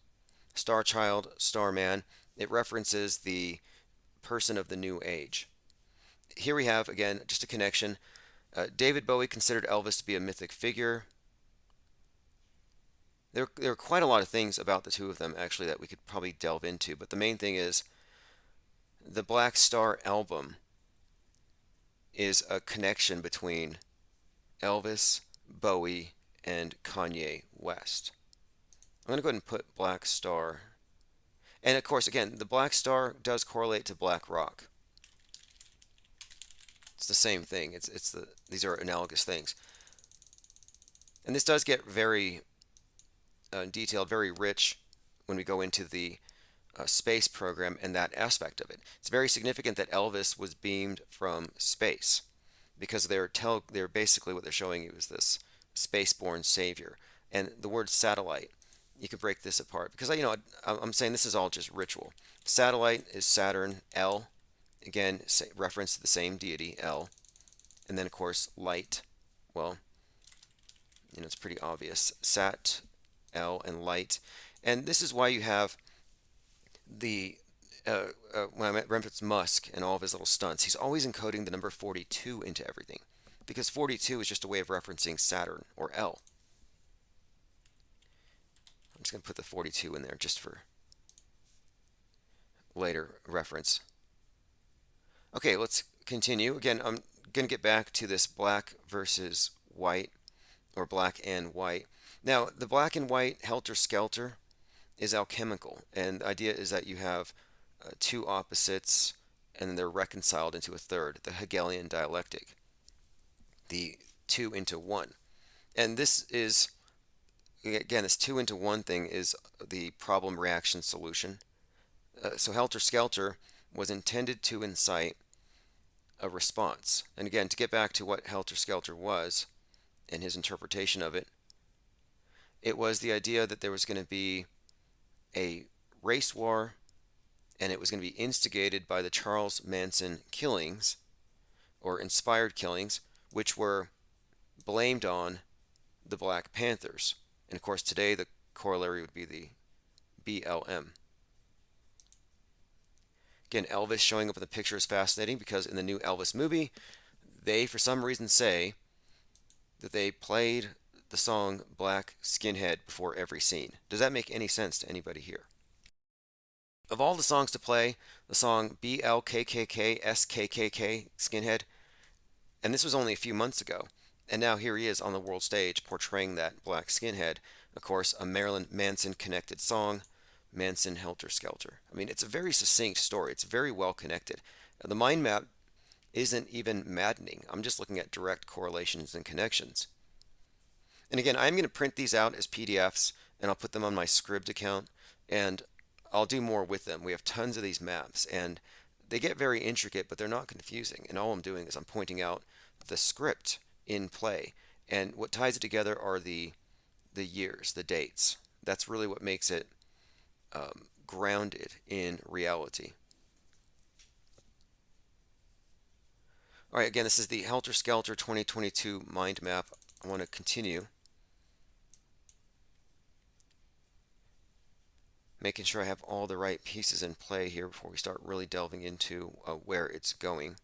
S1: Star Child, Starman, it references the person of the new age. Here we have, again, just a connection. David Bowie considered Elvis to be a mythic figure. There are quite a lot of things about the two of them, actually, that we could probably delve into, but the main thing is the Black Star album is a connection between Elvis, Bowie, and Kanye West. I'm going to go ahead and put Black Star. And of course, again, the Black Star does correlate to Black Rock. It's the same thing. These are analogous things. And this does get very detailed, very rich when we go into the space program and that aspect of it. It's very significant that Elvis was beamed from space, because they're basically what they're showing you is this spaceborne savior. And the word satellite, you can break this apart, because I'm saying this is all just ritual. Satellite is Saturn, L, again, reference to the same deity, L. And then of course light, well, it's pretty obvious, Sat, L, and light. And this is why you have the when I reference Musk and all of his little stunts, he's always encoding the number 42 into everything, because 42 is just a way of referencing Saturn, or L. I'm just going to put the 42 in there just for later reference. Okay, let's continue. Again, I'm going to get back to this black versus white, or black and white. Now, the black and white helter-skelter is alchemical, and the idea is that you have two opposites and they're reconciled into a third, the Hegelian dialectic, the two into one. And this is, again, this two into one thing is the problem reaction solution. So helter-skelter was intended to incite a response. And again, to get back to what helter-skelter was and his interpretation of it, it was the idea that there was going to be a race war, and it was going to be instigated by the Charles Manson killings, or inspired killings, which were blamed on the Black Panthers. And of course, today the corollary would be the BLM. Again, Elvis showing up in the picture is fascinating, because in the new Elvis movie, they, for some reason, say that they played the song Black Skinhead before every scene. Does that make any sense to anybody here? Of all the songs to play, the song BLKKK SKKK Skinhead, and this was only a few months ago, and now here he is on the world stage portraying that black skinhead. Of course, a Marilyn Manson connected song, Manson Helter Skelter. I mean, it's a very succinct story. It's very well connected. The mind map isn't even maddening. I'm just looking at direct correlations and connections. And again, I'm going to print these out as PDFs, and I'll put them on my Scribd account, and I'll do more with them. We have tons of these maps, and they get very intricate, but they're not confusing. And all I'm doing is I'm pointing out the script in play. And what ties it together are the years, the dates. That's really what makes it grounded in reality. All right, again, this is the Helter Skelter 2022 mind map. I want to continue, making sure I have all the right pieces in play here before we start really delving into where it's going.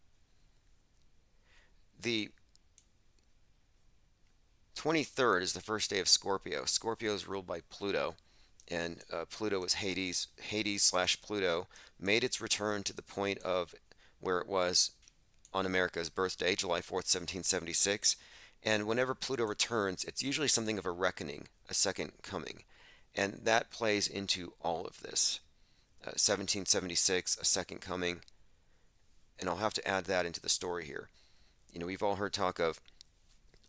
S1: The 23rd is the first day of Scorpio. Scorpio is ruled by Pluto, and Pluto was Hades. Hades slash Pluto made its return to the point of where it was on America's birthday, July 4th, 1776. And whenever Pluto returns, it's usually something of a reckoning, a second coming. And that plays into all of this. 1776, a second coming. And I'll have to add that into the story here. You know, we've all heard talk of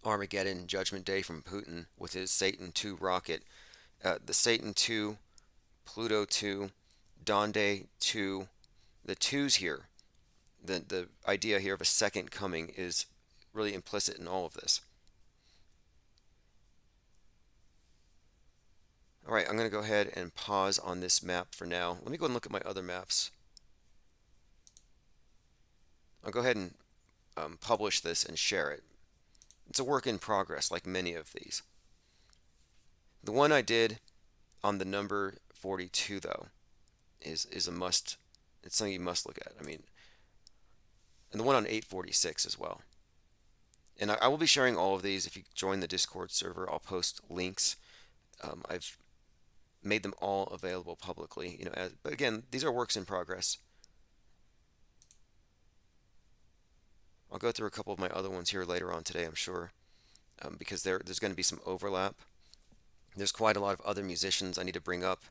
S1: Armageddon, Judgment Day from Putin with his Satan 2 rocket. The Satan 2, Pluto 2, Donde 2, the twos here, the idea here of a second coming is really implicit in all of this. All right, I'm going to go ahead and pause on this map for now. Let me go and look at my other maps. I'll go ahead and publish this and share it. It's a work in progress, like many of these. The one I did on the number 42, though, is a must. It's something you must look at. I mean, and the one on 846 as well. And I will be sharing all of these. If you join the Discord server, I'll post links. I've made them all available publicly. You know, but again, these are works in progress. I'll go through a couple of my other ones here later on today, I'm sure, because there's going to be some overlap. There's quite a lot of other musicians I need to bring up.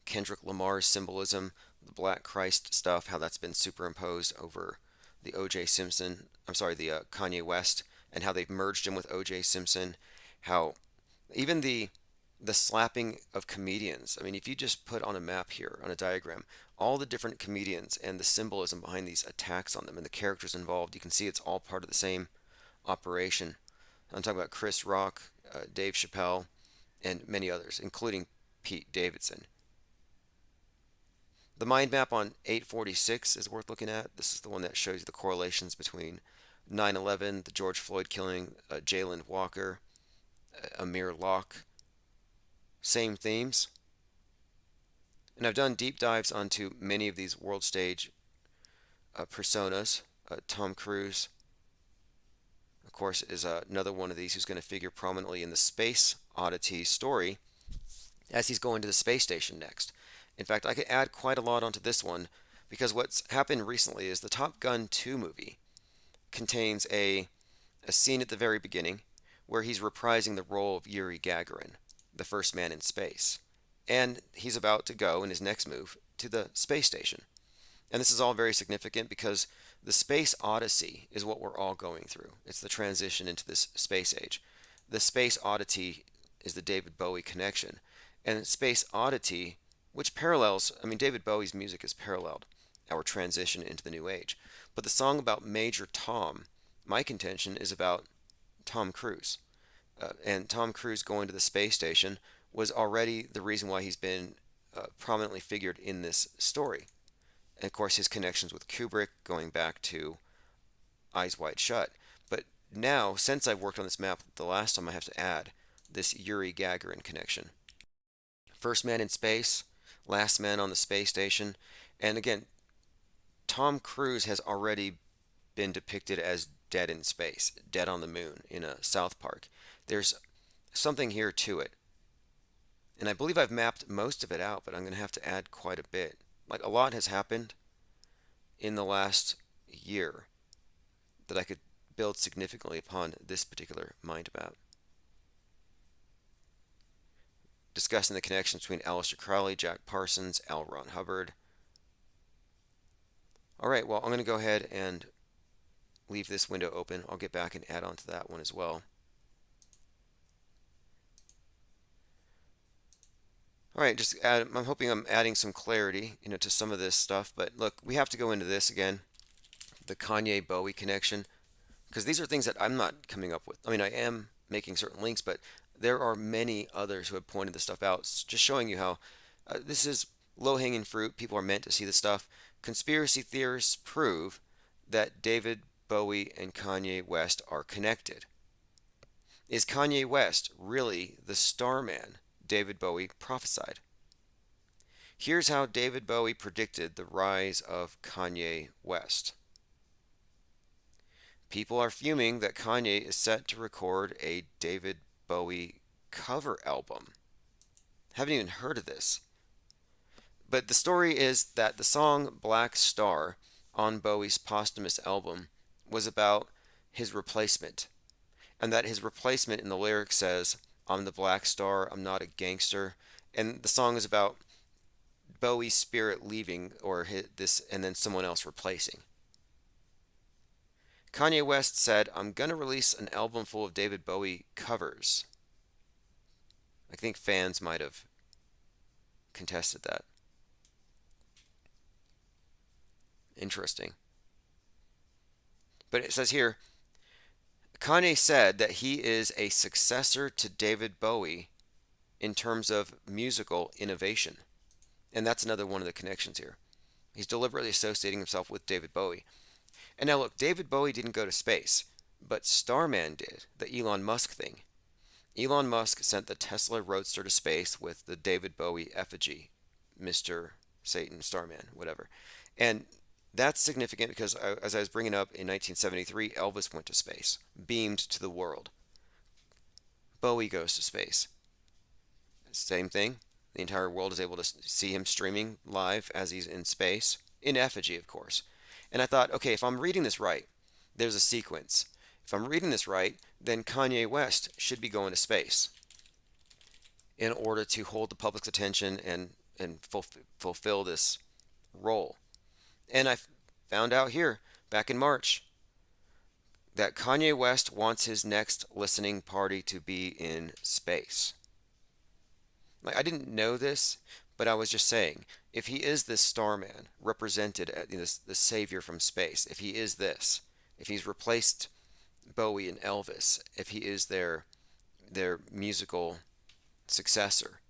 S1: Kendrick Lamar's symbolism, the Black Christ stuff, how that's been superimposed over the the Kanye West, and how they've merged him with O.J. Simpson. How even the slapping of comedians. I mean, if you just put on a map here, on a diagram, all the different comedians and the symbolism behind these attacks on them and the characters involved, you can see it's all part of the same operation. I'm talking about Chris Rock, Dave Chappelle, and many others, including Pete Davidson. The mind map on 846 is worth looking at. This is the one that shows you the correlations between 9/11, the George Floyd killing, Jayland Walker, Amir Locke. Same themes. And I've done deep dives onto many of these world stage personas. Tom Cruise, of course, is another one of these who's going to figure prominently in the Space Oddity story as he's going to the space station next. In fact, I could add quite a lot onto this one because what's happened recently is the Top Gun 2 movie contains a scene at the very beginning where he's reprising the role of Yuri Gagarin, the first man in space. And he's about to go in his next move to the space station. And this is all very significant because the space odyssey is what we're all going through. It's the transition into this space age. The space oddity is the David Bowie connection. And space oddity, which parallels, I mean, David Bowie's music has paralleled our transition into the new age. But the song about Major Tom, my contention is about Tom Cruise. And Tom Cruise going to the space station was already the reason why he's been prominently figured in this story. And of course, his connections with Kubrick going back to Eyes Wide Shut. But now, since I've worked on this map the last time, I have to add this Yuri Gagarin connection. First man in space, last man on the space station. And again, Tom Cruise has already been depicted as dead in space, dead on the moon in a South Park. There's something here to it. And I believe I've mapped most of it out, but I'm going to have to add quite a bit. Like a lot has happened in the last year that I could build significantly upon this particular mind map. Discussing the connections between Aleister Crowley, Jack Parsons, L. Ron Hubbard. All right, well, I'm going to go ahead and leave this window open. I'll get back and add on to that one as well. All right, I'm hoping I'm adding some clarity, to some of this stuff. But look, we have to go into this again, the Kanye Bowie connection, because these are things that I'm not coming up with. I mean, I am making certain links, but there are many others who have pointed this stuff out, just showing you how this is low-hanging fruit. People are meant to see this stuff. Conspiracy theorists prove that David Bowie and Kanye West are connected. Is Kanye West really the starman David Bowie prophesied? Here's how David Bowie predicted the rise of Kanye West. People are fuming that Kanye is set to record a David Bowie cover album. Haven't even heard of this. But the story is that the song Black Star on Bowie's posthumous album was about his replacement, and that his replacement in the lyrics says, "I'm the Black Star, I'm not a gangster," and the song is about Bowie's spirit leaving, or this, and then someone else replacing. Kanye West said, "I'm gonna release an album full of David Bowie covers." I think fans might have contested that. Interesting. But it says here, Kanye said that he is a successor to David Bowie in terms of musical innovation. And that's another one of the connections here. He's deliberately associating himself with David Bowie. And now look, David Bowie didn't go to space, but Starman did, the Elon Musk thing. Elon Musk sent the Tesla Roadster to space with the David Bowie effigy, Mr. Satan, Starman, whatever. And that's significant because, as I was bringing up, in 1973, Elvis went to space, beamed to the world. Bowie goes to space. Same thing. The entire world is able to see him streaming live as he's in space, in effigy, of course. And I thought, okay, if I'm reading this right, there's a sequence. If I'm reading this right, then Kanye West should be going to space in order to hold the public's attention and fulfill this role. And I found out here, back in March, that Kanye West wants his next listening party to be in space. Like, I didn't know this, but I was just saying, if he is this Starman, represented as the savior from space, if he is this, if he's replaced Bowie and Elvis, if he is their musical successor,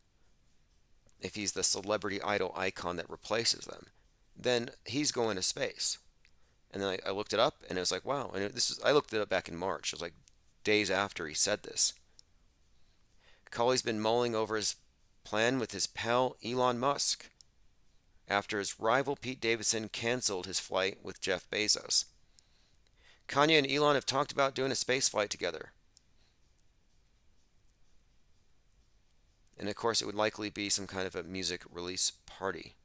S1: if he's the celebrity idol icon that replaces them, then he's going to space. And then I looked it up, and it was like, wow. And I looked it up back in March. It was like days after he said this. Colley's been mulling over his plan with his pal Elon Musk after his rival Pete Davidson canceled his flight with Jeff Bezos. Kanye and Elon have talked about doing a space flight together. And of course, it would likely be some kind of a music release party.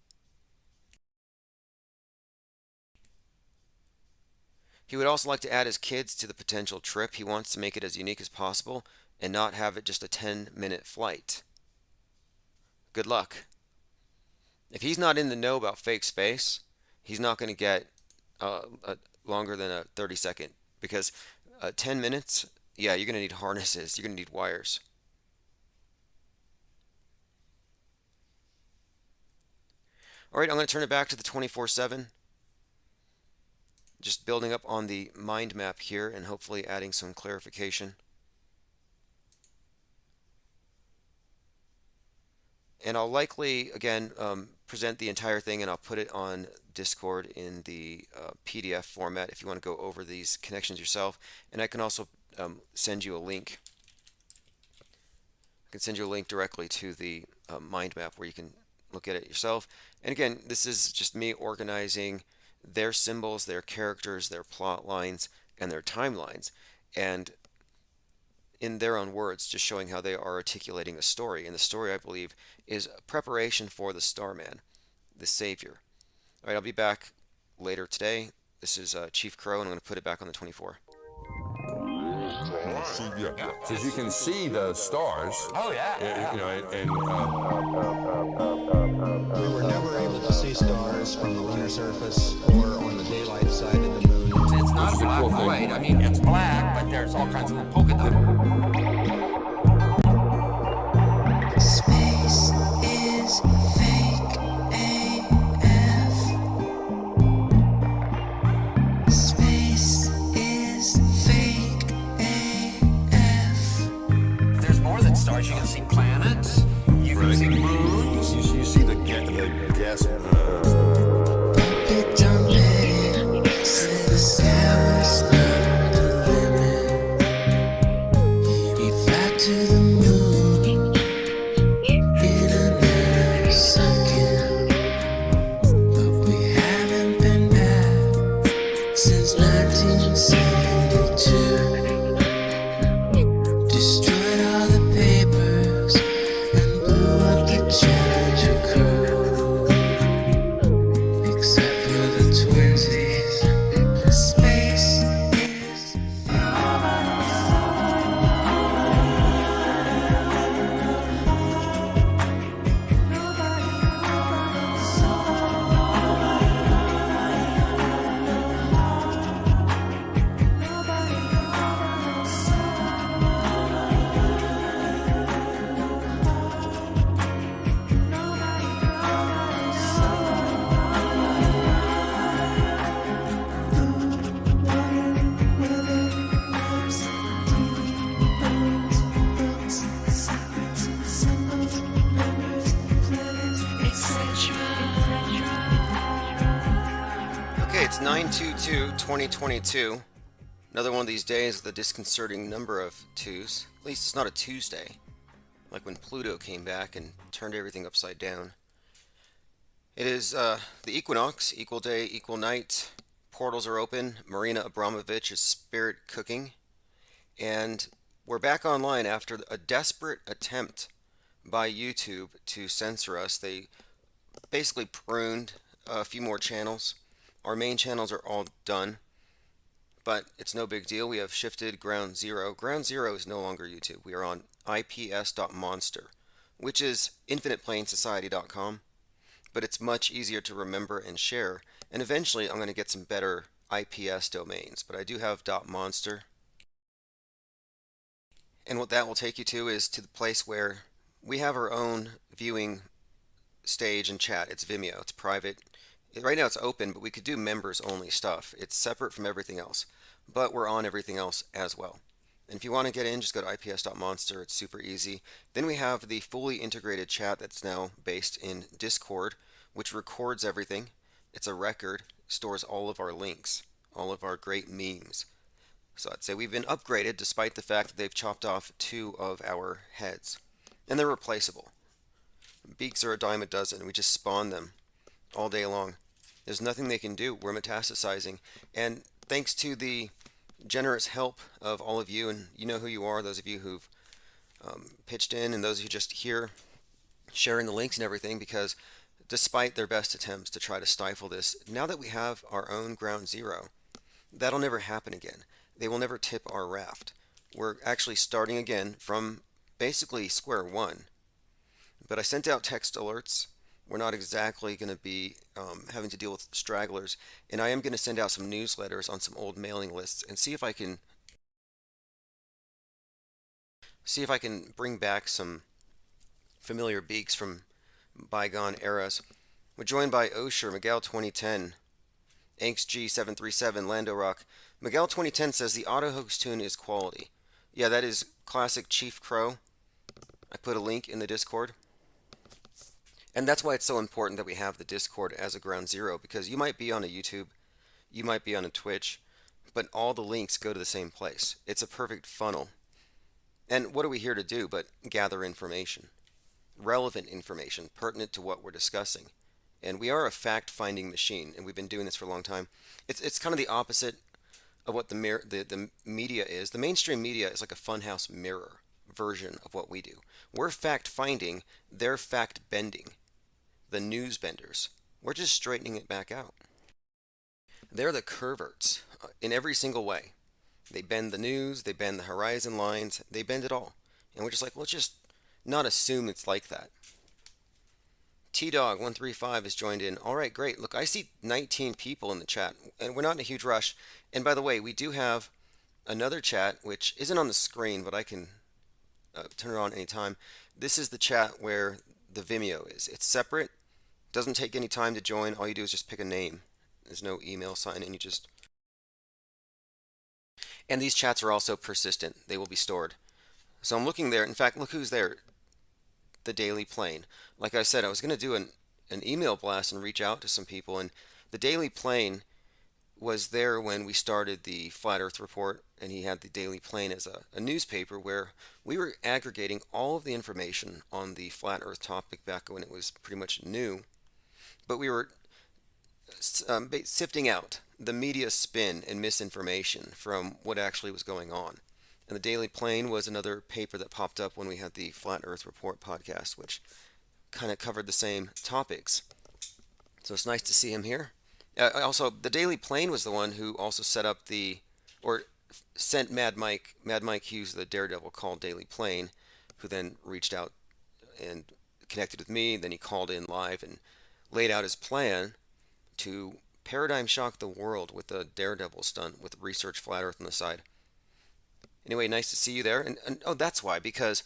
S1: He would also like to add his kids to the potential trip. He wants to make it as unique as possible and not have it just a 10-minute flight. Good luck. If he's not in the know about fake space, he's not going to get longer than a 30-second, because 10 minutes, yeah, you're going to need harnesses, you're going to need wires. All right, I'm going to turn it back to the 24/7. Just building up on the mind map here and hopefully adding some clarification. And I'll likely, again, present the entire thing, and I'll put it on Discord in the PDF format if you want to go over these connections yourself. And I can also send you a link. I can send you a link directly to the mind map where you can look at it yourself. And again, this is just me organizing their symbols, their characters, their plot lines, and their timelines, and in their own words, just showing how they are articulating a story. And the story, I believe, is a preparation for the Starman, the savior. All right, I'll be back later today. This is Chief Crow, and I'm going to put it back on the 24.
S9: So you can see the stars. Oh yeah. You know,
S10: we were never able to see stars from the lunar surface or on the daylight side of the moon.
S11: It's not black and white. I mean, it's black, but there's all kinds of polka dots.
S12: Space is fake AF. Space is fake AF.
S11: There's more than stars. You can see planets. You can see moons.
S9: You see the gas.
S12: It don't matter. Say the sky was not the limit.
S1: It's 9/22/2022. Another one of these days with a disconcerting number of twos. At least it's not a Tuesday, like when Pluto came back and turned everything upside down. It is the equinox, equal day, equal night. Portals are open. Marina Abramovich is spirit cooking. And we're back online after a desperate attempt by YouTube to censor us. They basically pruned a few more channels. Our main channels are all done, but it's no big deal. We have shifted ground zero. Ground zero is no longer YouTube. We are on ips.monster, which is infiniteplanesociety.com, but it's much easier to remember and share. And eventually I'm going to get some better IPS domains, but I do have .monster. And what that will take you to is to the place where we have our own viewing stage and chat. It's Vimeo. It's private. Right now it's open, but we could do members only stuff. It's separate from everything else, but we're on everything else as well. And if you want to get in, just go to ips.monster. It's super easy. Then we have the fully integrated chat that's now based in Discord, which records everything. It's a record, stores all of our links, all of our great memes. So I'd say we've been upgraded despite the fact that they've chopped off 2 of our heads. And they're replaceable. Beaks are a dime a dozen. We just spawn them all day long. There's nothing they can do. We're metastasizing. And thanks to the generous help of all of you, and you know who you are, those of you who've pitched in, and those of you just here sharing the links and everything, because despite their best attempts to try to stifle this, now that we have our own ground zero, that'll never happen again. They will never tip our raft. We're actually starting again from basically square one. But I sent out text alerts. We're not exactly going to be having to deal with stragglers, and I am going to send out some newsletters on some old mailing lists and see if I can bring back some familiar beaks from bygone eras. We're joined by Osher, Miguel 2010, Angst G737, Lando Rock. Miguel 2010 says the auto host tune is quality. Yeah, that is classic Chief Crow. I put a link in the Discord. And that's why it's so important that we have the Discord as a ground zero, because you might be on a YouTube, you might be on a Twitch, but all the links go to the same place. It's a perfect funnel. And what are we here to do but gather information? Relevant information, pertinent to what we're discussing. And we are a fact-finding machine, and we've been doing this for a long time. It's kind of the opposite of what the media is. The mainstream media is like a funhouse mirror version of what we do. We're fact-finding, they're fact-bending. The news benders. We're just straightening it back out. They're the curverts in every single way. They bend the news, they bend the horizon lines, they bend it all. And we're just like, let's just not assume it's like that. T-Dog135 has joined in. All right, great. Look, I see 19 people in the chat, and we're not in a huge rush. And by the way, we do have another chat, which isn't on the screen, but I can turn it on anytime. This is the chat where the Vimeo is. It's separate. Doesn't take any time to join. All you do is just pick a name. There's no email sign in. And these chats are also persistent. They will be stored. So I'm looking there. In fact, look who's there. The Daily Plane. Like I said, I was going to do an email blast and reach out to some people. And the Daily Plane was there when we started the Flat Earth Report. And he had the Daily Plane as a newspaper where we were aggregating all of the information on the Flat Earth topic back when it was pretty much new. But we were sifting out the media spin and misinformation from what actually was going on. And the Daily Plane was another paper that popped up when we had the Flat Earth Report podcast, which kind of covered the same topics. So it's nice to see him here. Also, the Daily Plane was the one who also set up or sent Mad Mike Hughes, the Daredevil, called Daily Plane, who then reached out and connected with me. Then he called in live and laid out his plan to paradigm shock the world with the Daredevil stunt with Research Flat Earth on the side. Anyway, nice to see you there. And oh, that's why, because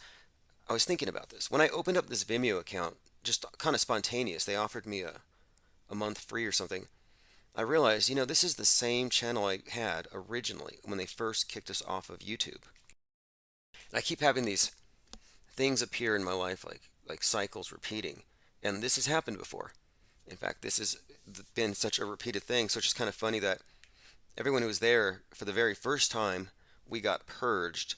S1: I was thinking about this. When I opened up this Vimeo account, just kind of spontaneous, they offered me a month free or something. I realized, this is the same channel I had originally when they first kicked us off of YouTube. And I keep having these things appear in my life like cycles repeating. And this has happened before. In fact, this is been such a repeated thing. So it's just kind of funny that everyone who was there for the very first time we got purged,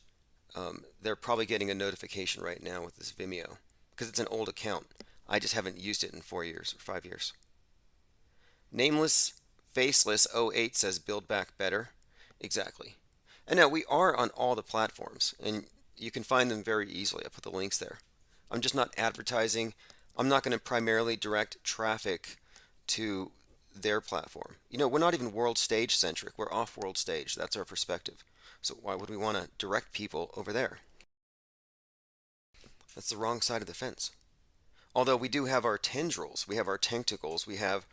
S1: they're probably getting a notification right now with this Vimeo because it's an old account. I just haven't used it in 4 years or 5 years. Nameless Faceless '08 says build back better. Exactly. And now we are on all the platforms and you can find them very easily. I put the links there. I'm just not advertising. I'm not going to primarily direct traffic to their platform. We're not even world stage centric. We're off world stage. That's our perspective. So why would we want to direct people over there? That's the wrong side of the fence. Although we do have our tendrils, we have our tentacles, we have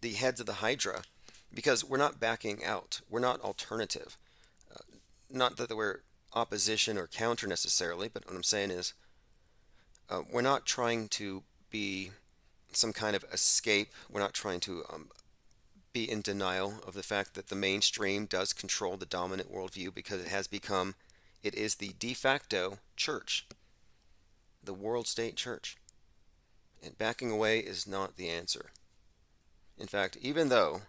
S1: the heads of the Hydra, because we're not backing out. We're not alternative. Not that we're opposition or counter necessarily, but what I'm saying is we're not trying to be some kind of escape. We're not trying to be in denial of the fact that the mainstream does control the dominant worldview because it is the de facto church, the world state church. And backing away is not the answer. In fact, even though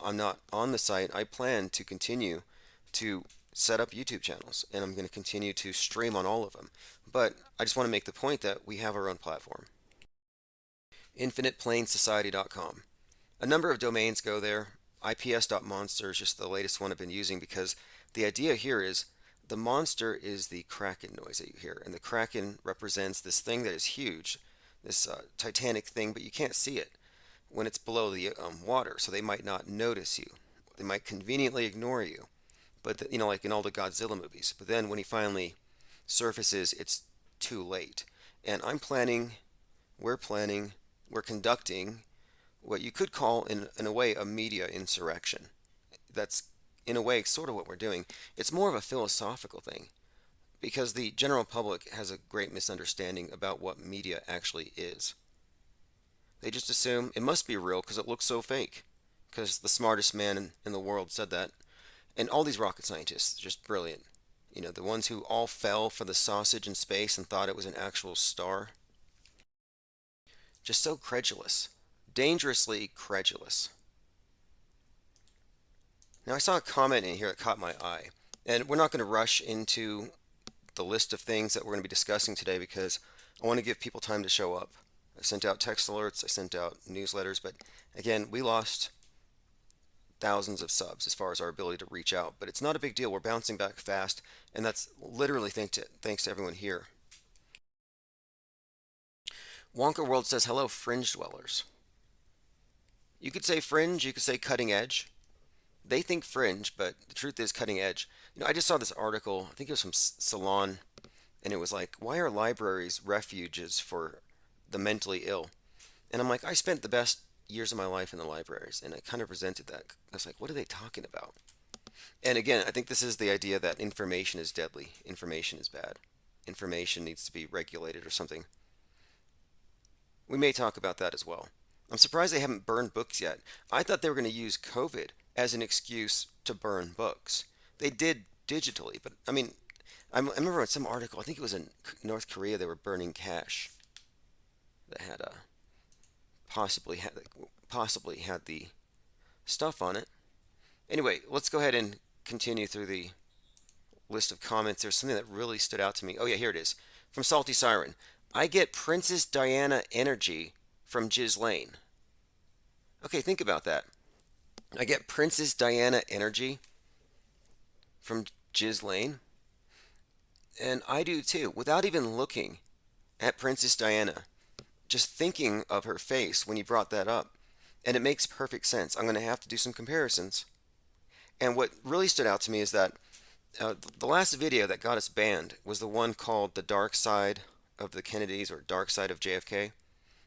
S1: I'm not on the site, I plan to continue to set up YouTube channels and I'm going to continue to stream on all of them. But I just want to make the point that we have our own platform. InfinitePlaneSociety.com. A number of domains go there. IPS.monster is just the latest one I've been using because the idea here is the monster is the kraken noise that you hear, and the kraken represents this thing that is huge, this titanic thing, but you can't see it when it's below the water, so they might not notice you. They might conveniently ignore you, but like in all the Godzilla movies. But then when he finally surfaces, it's too late. And we're conducting what you could call, in a way, a media insurrection. That's, in a way, sort of what we're doing. It's more of a philosophical thing because the general public has a great misunderstanding about what media actually is. They just assume it must be real because it looks so fake, because the smartest man in the world said that. And all these rocket scientists, just brilliant. The ones who all fell for the sausage in space and thought it was an actual star. Just so credulous. Dangerously credulous. Now I saw a comment in here that caught my eye. And we're not going to rush into the list of things that we're going to be discussing today because I want to give people time to show up. I sent out text alerts, I sent out newsletters, but again, we lost thousands of subs as far as our ability to reach out. But it's not a big deal. We're bouncing back fast, and that's literally thanks to everyone here. Wonka World says, hello, fringe dwellers. You could say fringe, you could say cutting edge. They think fringe, but the truth is cutting edge. I just saw this article, I think it was from Salon, and it was like, why are libraries refuges for the mentally ill? And I'm like, I spent the best years of my life in the libraries, and I kind of resented that. I was like, what are they talking about? And again, I think this is the idea that information is deadly, information is bad, information needs to be regulated or something. We may talk about that as well. I'm surprised they haven't burned books yet. I thought they were going to use COVID as an excuse to burn books. They did digitally, but I mean, I remember in some article, I think it was in North Korea, they were burning cash that had possibly had the stuff on it. Anyway, let's go ahead and continue through the list of comments. There's something that really stood out to me. Oh yeah, here it is. From Salty Siren. I get Princess Diana energy from Ghislaine. Okay, think about that. I get Princess Diana energy from Ghislaine. And I do too, without even looking at Princess Diana. Just thinking of her face when you brought that up. And it makes perfect sense. I'm going to have to do some comparisons. And what really stood out to me is that the last video that got us banned was the one called The Dark Side of the Kennedys, or Dark Side of JFK,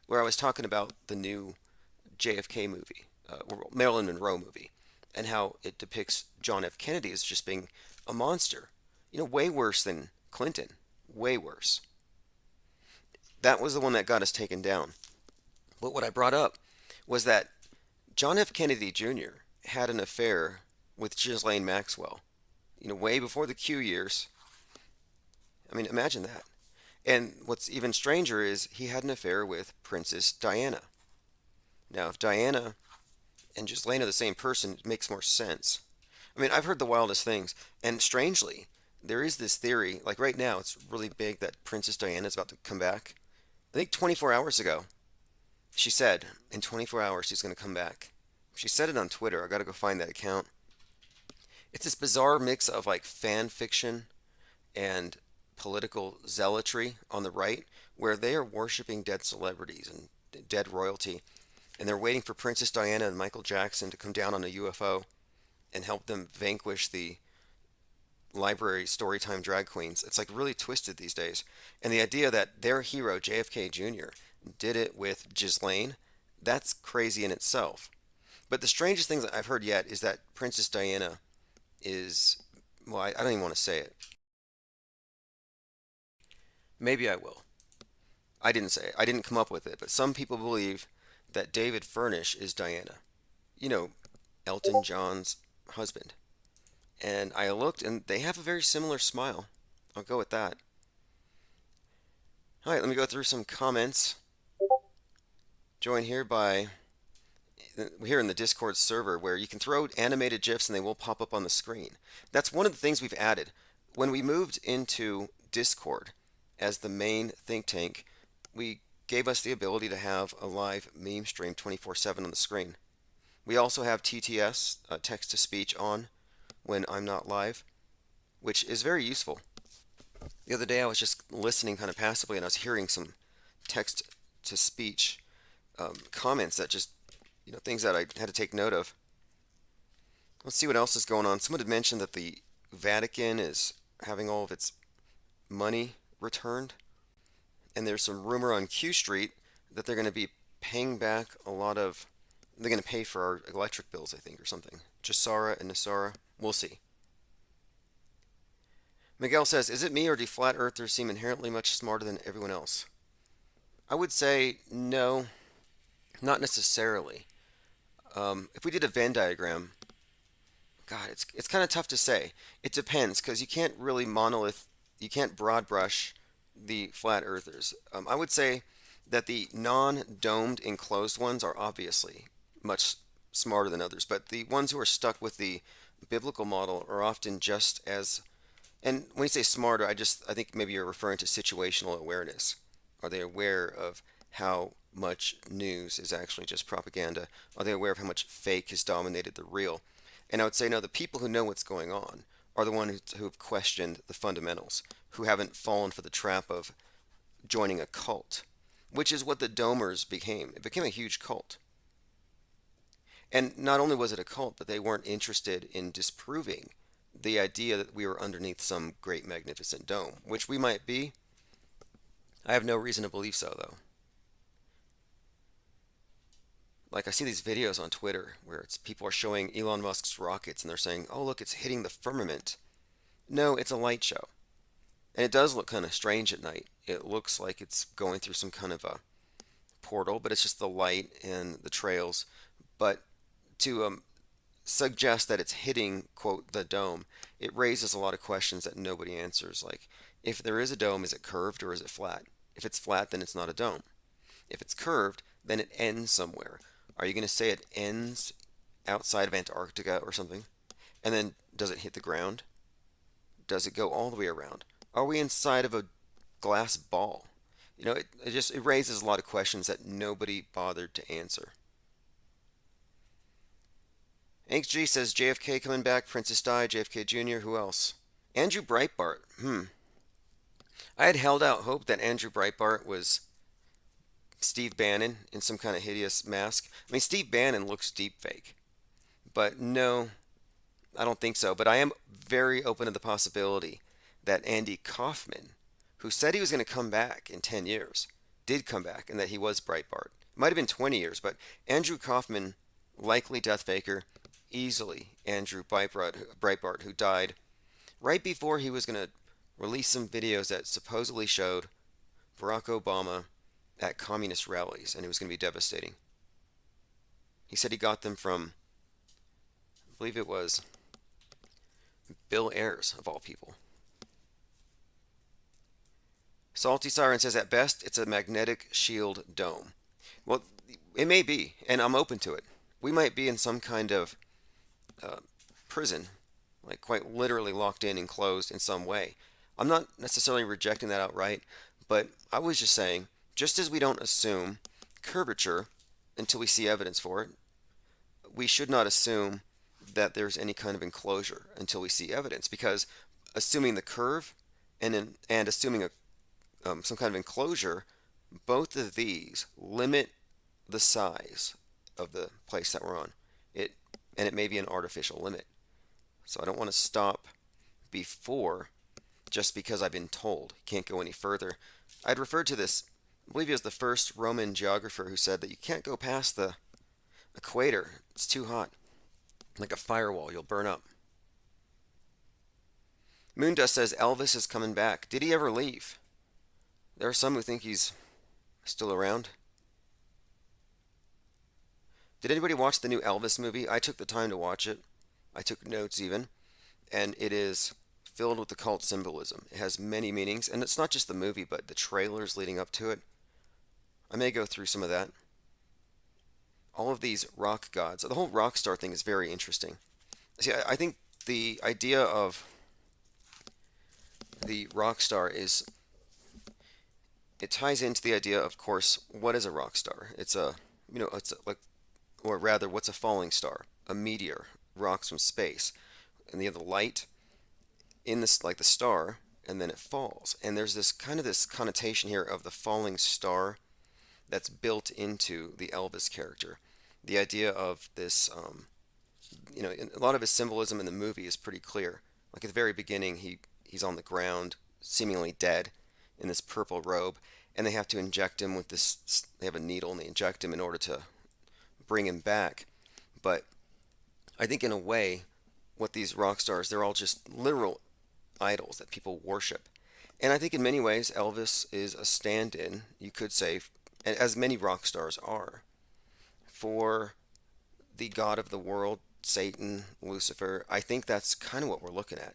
S1: where I was talking about the new JFK movie, or Marilyn Monroe movie, and how it depicts John F. Kennedy as just being a monster. Way worse than Clinton. Way worse. That was the one that got us taken down. But what I brought up was that John F. Kennedy Jr. had an affair with Ghislaine Maxwell, way before the Q years. I mean, imagine that. And what's even stranger is he had an affair with Princess Diana. Now, if Diana and Ghislaine are the same person, it makes more sense. I mean, I've heard the wildest things, and strangely, there is this theory, like right now, it's really big that Princess Diana is about to come back. I think 24 hours ago, she said in 24 hours she's going to come back. She said it on Twitter. I got to go find that account. It's this bizarre mix of like fan fiction and political zealotry on the right, where they are worshiping dead celebrities and dead royalty, and they're waiting for Princess Diana and Michael Jackson to come down on a UFO and help them vanquish the library storytime drag queens. It's like really twisted these days. And the idea that their hero, JFK Jr., did it with Ghislaine, that's crazy in itself. But the strangest thing that I've heard yet is that Princess Diana is, well, I don't even want to say it. Maybe I will. I didn't say it. I didn't come up with it. But some people believe that David Furnish is Diana. You know, Elton John's husband. And I looked, and they have a very similar smile. I'll go with that. All right, let me go through some comments. Joined here here in the Discord server, where you can throw animated GIFs and they will pop up on the screen. That's one of the things we've added. When we moved into Discord as the main think tank, we gave us the ability to have a live meme stream 24/7 on the screen. We also have TTS, text-to-speech, on when I'm not live, which is very useful. The other day I was just listening kind of passively, and I was hearing some text-to-speech comments that just, things that I had to take note of. Let's see what else is going on. Someone had mentioned that the Vatican is having all of its money returned, and there's some rumor on Q Street that they're going to be paying back they're going to pay for our electric bills, I think, or something. Jasara and Nasara. We'll see. Miguel says, is it me, or do flat earthers seem inherently much smarter than everyone else? I would say no, not necessarily. If we did a Venn diagram, God, it's kind of tough to say. It depends, because you can't really you can't broad brush the flat earthers. I would say that the non-domed enclosed ones are obviously much smarter than others, but the ones who are stuck with the biblical model are often just as, and when you say smarter, I think maybe you're referring to situational awareness. Are they aware of how much news is actually just propaganda? Are they aware of how much fake has dominated the real? And I would say no, the people who know what's going on are the ones who have questioned the fundamentals, who haven't fallen for the trap of joining a cult, which is what the Domers became. It became a huge cult. And not only was it a cult, but they weren't interested in disproving the idea that we were underneath some great magnificent dome, which we might be. I have no reason to believe so, though. Like, I see these videos on Twitter where people are showing Elon Musk's rockets, and they're saying, oh, look, it's hitting the firmament. No, it's a light show. And it does look kind of strange at night. It looks like it's going through some kind of a portal, but it's just the light and the trails. But to suggest that it's hitting, quote, the dome, it raises a lot of questions that nobody answers. Like, if there is a dome, is it curved or is it flat? If it's flat, then it's not a dome. If it's curved, then it ends somewhere. Are you going to say it ends outside of Antarctica or something? And then does it hit the ground? Does it go all the way around? Are we inside of a glass ball? It raises a lot of questions that nobody bothered to answer. Hank G says JFK coming back, Princess Di, JFK Jr., who else? Andrew Breitbart. I had held out hope that Andrew Breitbart was Steve Bannon in some kind of hideous mask. I mean, Steve Bannon looks deep fake. But no, I don't think so. But I am very open to the possibility that Andy Kaufman, who said he was going to come back in 10 years, did come back, and that he was Breitbart. It might have been 20 years, but Andrew Kaufman, likely death faker, easily Andrew Breitbart, who died right before he was going to release some videos that supposedly showed Barack Obama at communist rallies, and it was going to be devastating. He said he got them from, I believe it was Bill Ayers, of all people. Salty Siren says, at best, it's a magnetic shield dome. Well, it may be, and I'm open to it. we might be in some kind of uh, prison, like quite literally locked in, enclosed in some way. I'm not necessarily rejecting that outright, but I was just saying, just as we don't assume curvature until we see evidence for it, we should not assume that there's any kind of enclosure until we see evidence, because assuming the curve and assuming some kind of enclosure, both of these limit the size of the place that we're on. And it may be an artificial limit. So I don't want to stop before just because I've been told. Can't go any further. I'd referred to this, I believe he was the first Roman geographer who said that you can't go past the equator. It's too hot. Like a firewall, you'll burn up. Moondust says Elvis is coming back. Did he ever leave? There are some who think he's still around. Did anybody watch the new Elvis movie? I took the time to watch it. I took notes even. And it is filled with occult symbolism. It has many meanings. And it's not just the movie, but the trailers leading up to it. I may go through some of that. All of these rock gods. The whole rock star thing is very interesting. See, I think the idea of the rock star is, it ties into the idea, of course, what is a rock star? It's like, or rather, what's a falling star? A meteor, rocks from space, and you have the light in this, like the star, and then it falls. And there's this connotation here of the falling star that's built into the Elvis character. The idea of this, a lot of his symbolism in the movie is pretty clear. Like at the very beginning, he's on the ground, seemingly dead, in this purple robe, and they have to inject him with this. They have a needle and they inject him in order to bring him back. But I think in a way, what these rock stars, they're all just literal idols that people worship. And I think in many ways, Elvis is a stand-in, you could say, as many rock stars are, for the god of the world, Satan, Lucifer. I think that's kind of what we're looking at.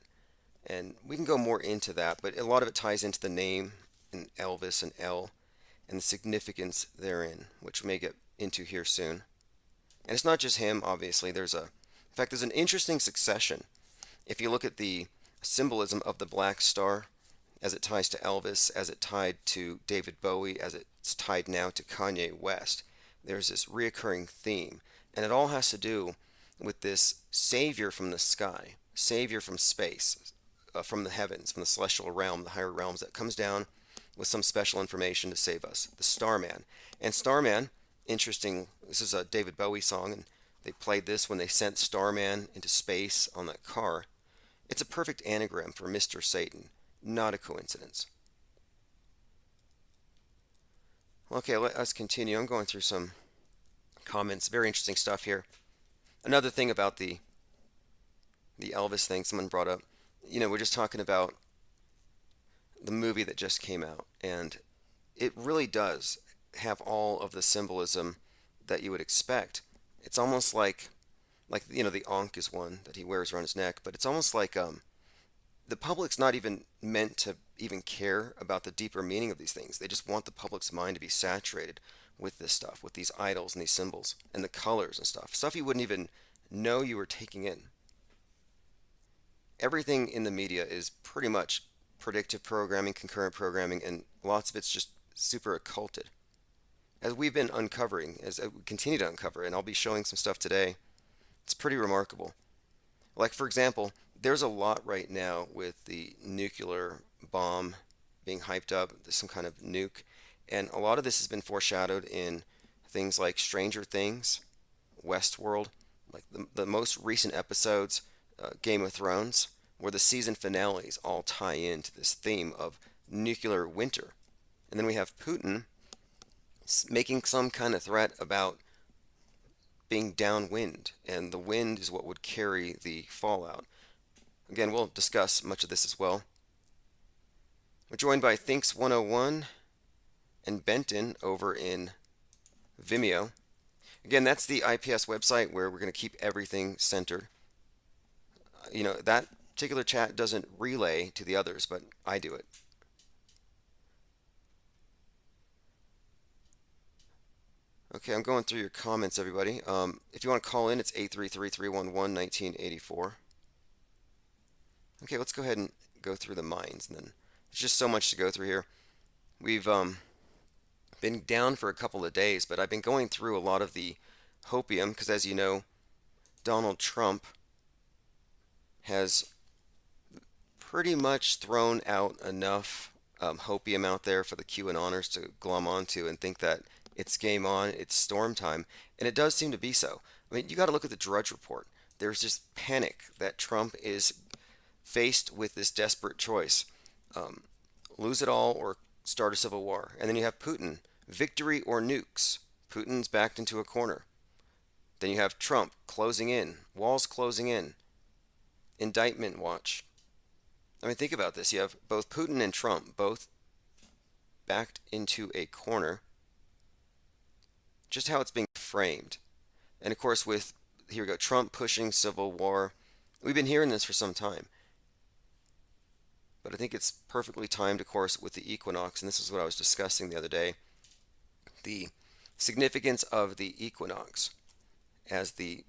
S1: And we can go more into that, but a lot of it ties into the name in Elvis and El and the significance therein, which we may get into here soon. And it's not just him, obviously. In fact, there's an interesting succession. If you look at the symbolism of the black star, as it ties to Elvis, as it tied to David Bowie, as it's tied now to Kanye West, there's this reoccurring theme. And it all has to do with this savior from the sky, savior from space, from the heavens, from the celestial realm, the higher realms, that comes down with some special information to save us, the Starman. And Starman, interesting, this is a David Bowie song, and they played this when they sent Starman into space on that car. It's a perfect anagram for Mr. Satan, not a coincidence. Okay, let us continue. I'm going through some comments, very interesting stuff here. Another thing about the Elvis thing someone brought up, we're just talking about the movie that just came out, and it really does have all of the symbolism that you would expect. It's almost like the Ankh is one that he wears around his neck, but it's almost like the public's not even meant to even care about the deeper meaning of these things. They just want the public's mind to be saturated with this stuff, with these idols and these symbols and the colors and stuff you wouldn't even know you were taking in. Everything in the media is pretty much predictive programming, concurrent programming, and lots of it's just super occulted. As we've been uncovering, as we continue to uncover, and I'll be showing some stuff today, it's pretty remarkable. Like, for example, there's a lot right now with the nuclear bomb being hyped up, there's some kind of nuke, and a lot of this has been foreshadowed in things like Stranger Things, Westworld, like the most recent episodes, Game of Thrones, where the season finales all tie into this theme of nuclear winter. And then we have Putin making some kind of threat about being downwind, and the wind is what would carry the fallout. Again, we'll discuss much of this as well. We're joined by Thinks 101 and Benton over in Vimeo. Again, that's the IPS website where we're going to keep everything centered. That particular chat doesn't relay to the others, but I do it. Okay, I'm going through your comments, everybody. If you want to call in, it's 833-311-1984. Okay, let's go ahead and go through the mines, and then there's just so much to go through here. We've been down for a couple of days, but I've been going through a lot of the hopium because, as you know, Donald Trump has pretty much thrown out enough hopium out there for the QAnoners to glom onto and think that it's game on, it's storm time, and it does seem to be so. I mean, you got to look at the Drudge Report. There's just panic that Trump is faced with this desperate choice: lose it all or start a civil war. And then you have Putin, victory or nukes. Putin's backed into a corner. Then you have Trump closing in, walls closing in, indictment watch. I mean, think about this. You have both Putin and Trump both backed into a corner. Just how it's being framed. And of course, with, here we go, Trump pushing civil war. We've been hearing this for some time. But I think it's perfectly timed, of course, with the equinox. And this is what I was discussing the other day. The significance of the equinox as the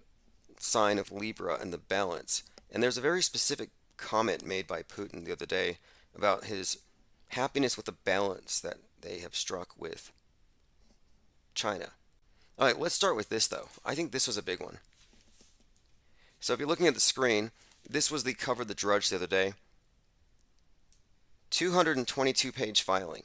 S1: sign of Libra and the balance. And there's a very specific comment made by Putin the other day about his happiness with the balance that they have struck with China. All right, let's start with this, though. I think this was a big one. So if you're looking at the screen, this was the cover of the Drudge the other day. 222-page filing.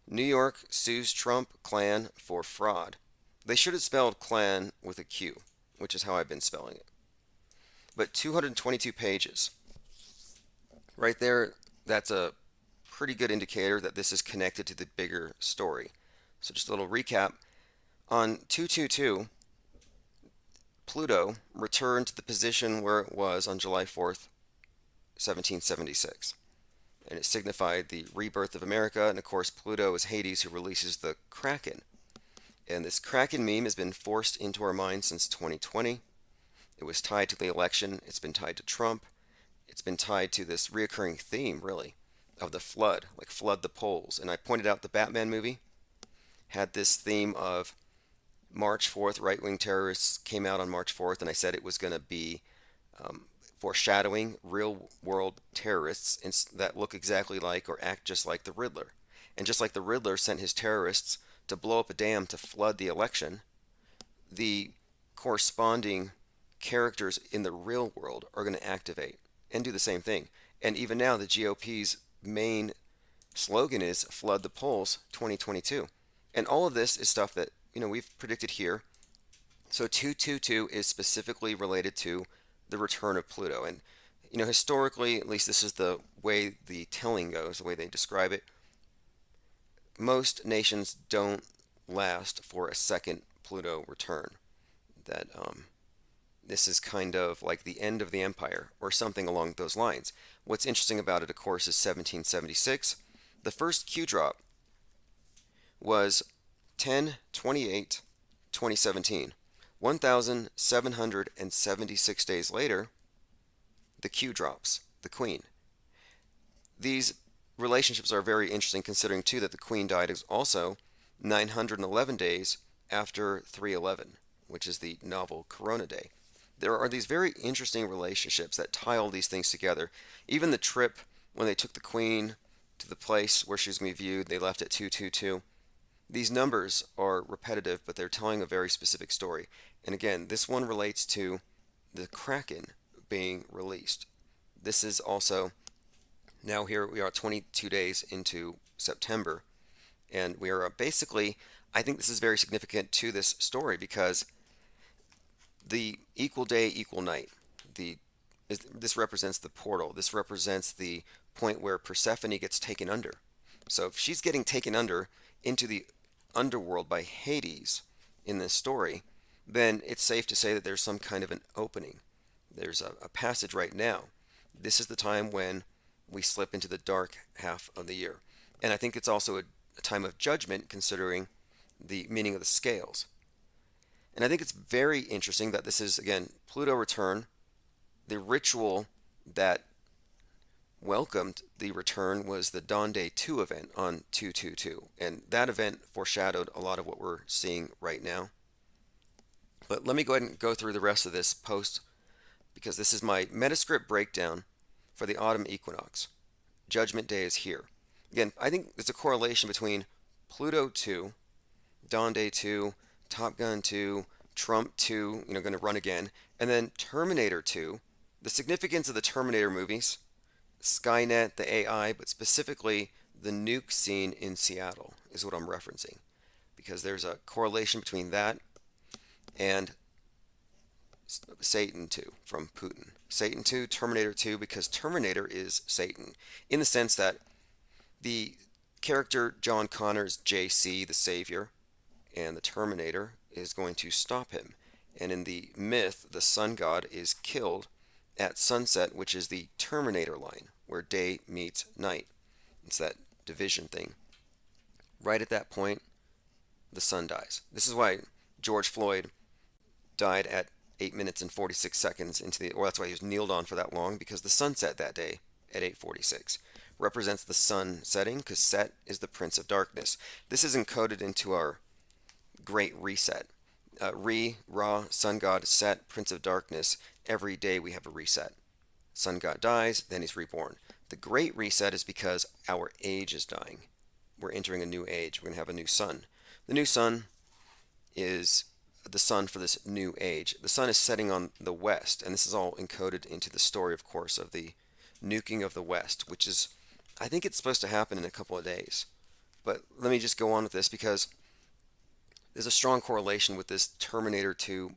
S1: New York sues Trump clan for fraud. They should have spelled clan with a Q, which is how I've been spelling it. But 222 pages. Right there, that's a pretty good indicator that this is connected to the bigger story. So just a little recap. On 222, Pluto returned to the position where it was on July 4th, 1776. And it signified the rebirth of America. And of course, Pluto is Hades, who releases the Kraken. And this Kraken meme has been forced into our minds since 2020. It was tied to the election. It's been tied to Trump. It's been tied to this reoccurring theme, really, of the flood, like flood the polls. And I pointed out the Batman movie had this theme of March 4th, right-wing terrorists came out on March 4th, and I said it was going to be foreshadowing real-world terrorists that look exactly like or act just like the Riddler. And just like the Riddler sent his terrorists to blow up a dam to flood the election, the corresponding characters in the real world are going to activate and do the same thing. And even now, the GOP's main slogan is "Flood the Polls 2022." And all of this is stuff that, we've predicted here. So 222 is specifically related to the return of Pluto. And, historically, at least this is the way the telling goes, the way they describe it, most nations don't last for a second Pluto return. That this is kind of like the end of the empire or something along those lines. What's interesting about it, of course, is 1776. The first Q drop was 10/28/2017. 1,776 days later, the Q drops, the Queen. These relationships are very interesting, considering too that the Queen died also 911 days after 3/11, which is the novel Corona Day. There are these very interesting relationships that tie all these things together. Even the trip when they took the Queen to the place where she was going to be viewed, they left at 222. These numbers are repetitive, but they're telling a very specific story. And again, this one relates to the Kraken being released. This is also, now here we are 22 days into September, and we are basically, I think this is very significant to this story because the equal day, equal night, this represents the portal. This represents the point where Persephone gets taken under. So if she's getting taken under into the underworld by Hades in this story, then it's safe to say that there's some kind of an opening. There's a passage right now. This is the time when we slip into the dark half of the year. And I think it's also a time of judgment, considering the meaning of the scales. And I think it's very interesting that this is, again, Pluto return, the ritual that welcomed the return was the Dawn Day 2 event on 222. And that event foreshadowed a lot of what we're seeing right now. But let me go ahead and go through the rest of this post, because this is my Metascript breakdown for the autumn equinox. Judgment Day is here. Again, I think there's a correlation between Pluto 2, Dawn Day 2, Top Gun 2, Trump 2, going to run again, and then Terminator 2. The significance of the Terminator movies, Skynet, the AI, but specifically the nuke scene in Seattle is what I'm referencing, because there's a correlation between that and Satan 2 from Putin. Satan 2, Terminator 2, because Terminator is Satan, in the sense that the character John Connor's JC, the Savior, and the Terminator is going to stop him. And in the myth, the sun god is killed at sunset, which is the Terminator line, where day meets night. It's that division thing. Right at that point, the sun dies. This is why George Floyd died at 8 minutes and 46 seconds into the, or that's why he was kneeled on for that long, because the sunset that day at 8:46 represents the sun setting, because Set is the Prince of Darkness. This is encoded into our Great Reset. Ra, Sun God, Set, Prince of Darkness. Every day we have a reset. Sun God dies, then he's reborn. The Great Reset is because our age is dying. We're entering a new age. We're going to have a new sun. The new sun is the sun for this new age. The sun is setting on the west, and this is all encoded into the story, of course, of the nuking of the west, which is, I think it's supposed to happen in a couple of days. But let me just go on with this, because there's a strong correlation with this Terminator 2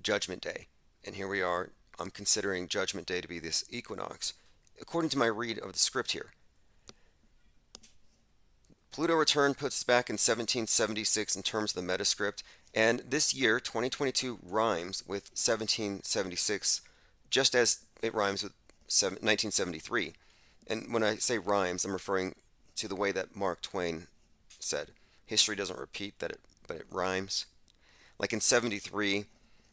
S1: Judgment Day. And here we are. I'm considering Judgment Day to be this equinox, according to my read of the script here. Pluto return puts us back in 1776 in terms of the Metascript, and this year, 2022, rhymes with 1776, just as it rhymes with 1973. And when I say rhymes, I'm referring to the way that Mark Twain said, history doesn't repeat, but it rhymes. Like in 73,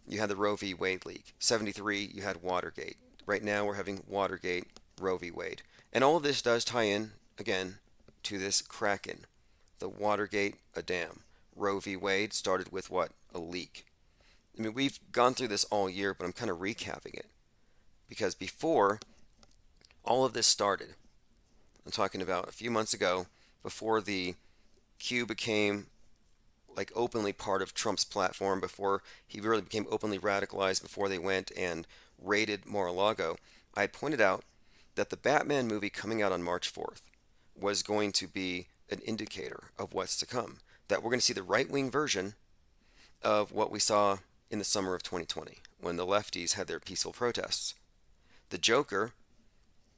S1: you had the Roe v. Wade leak. 73, you had Watergate. Right now, we're having Watergate, Roe v. Wade. And all of this does tie in, again, to this Kraken. The Watergate, a dam. Roe v. Wade started with what? A leak. I mean, we've gone through this all year, but I'm kind of recapping it. Because before all of this started, I'm talking about a few months ago, before the Q became like openly part of Trump's platform, before he really became openly radicalized, before they went and raided Mar-a-Lago, I had pointed out that the Batman movie coming out on March 4th was going to be an indicator of what's to come. That we're going to see the right-wing version of what we saw in the summer of 2020, when the lefties had their peaceful protests. The Joker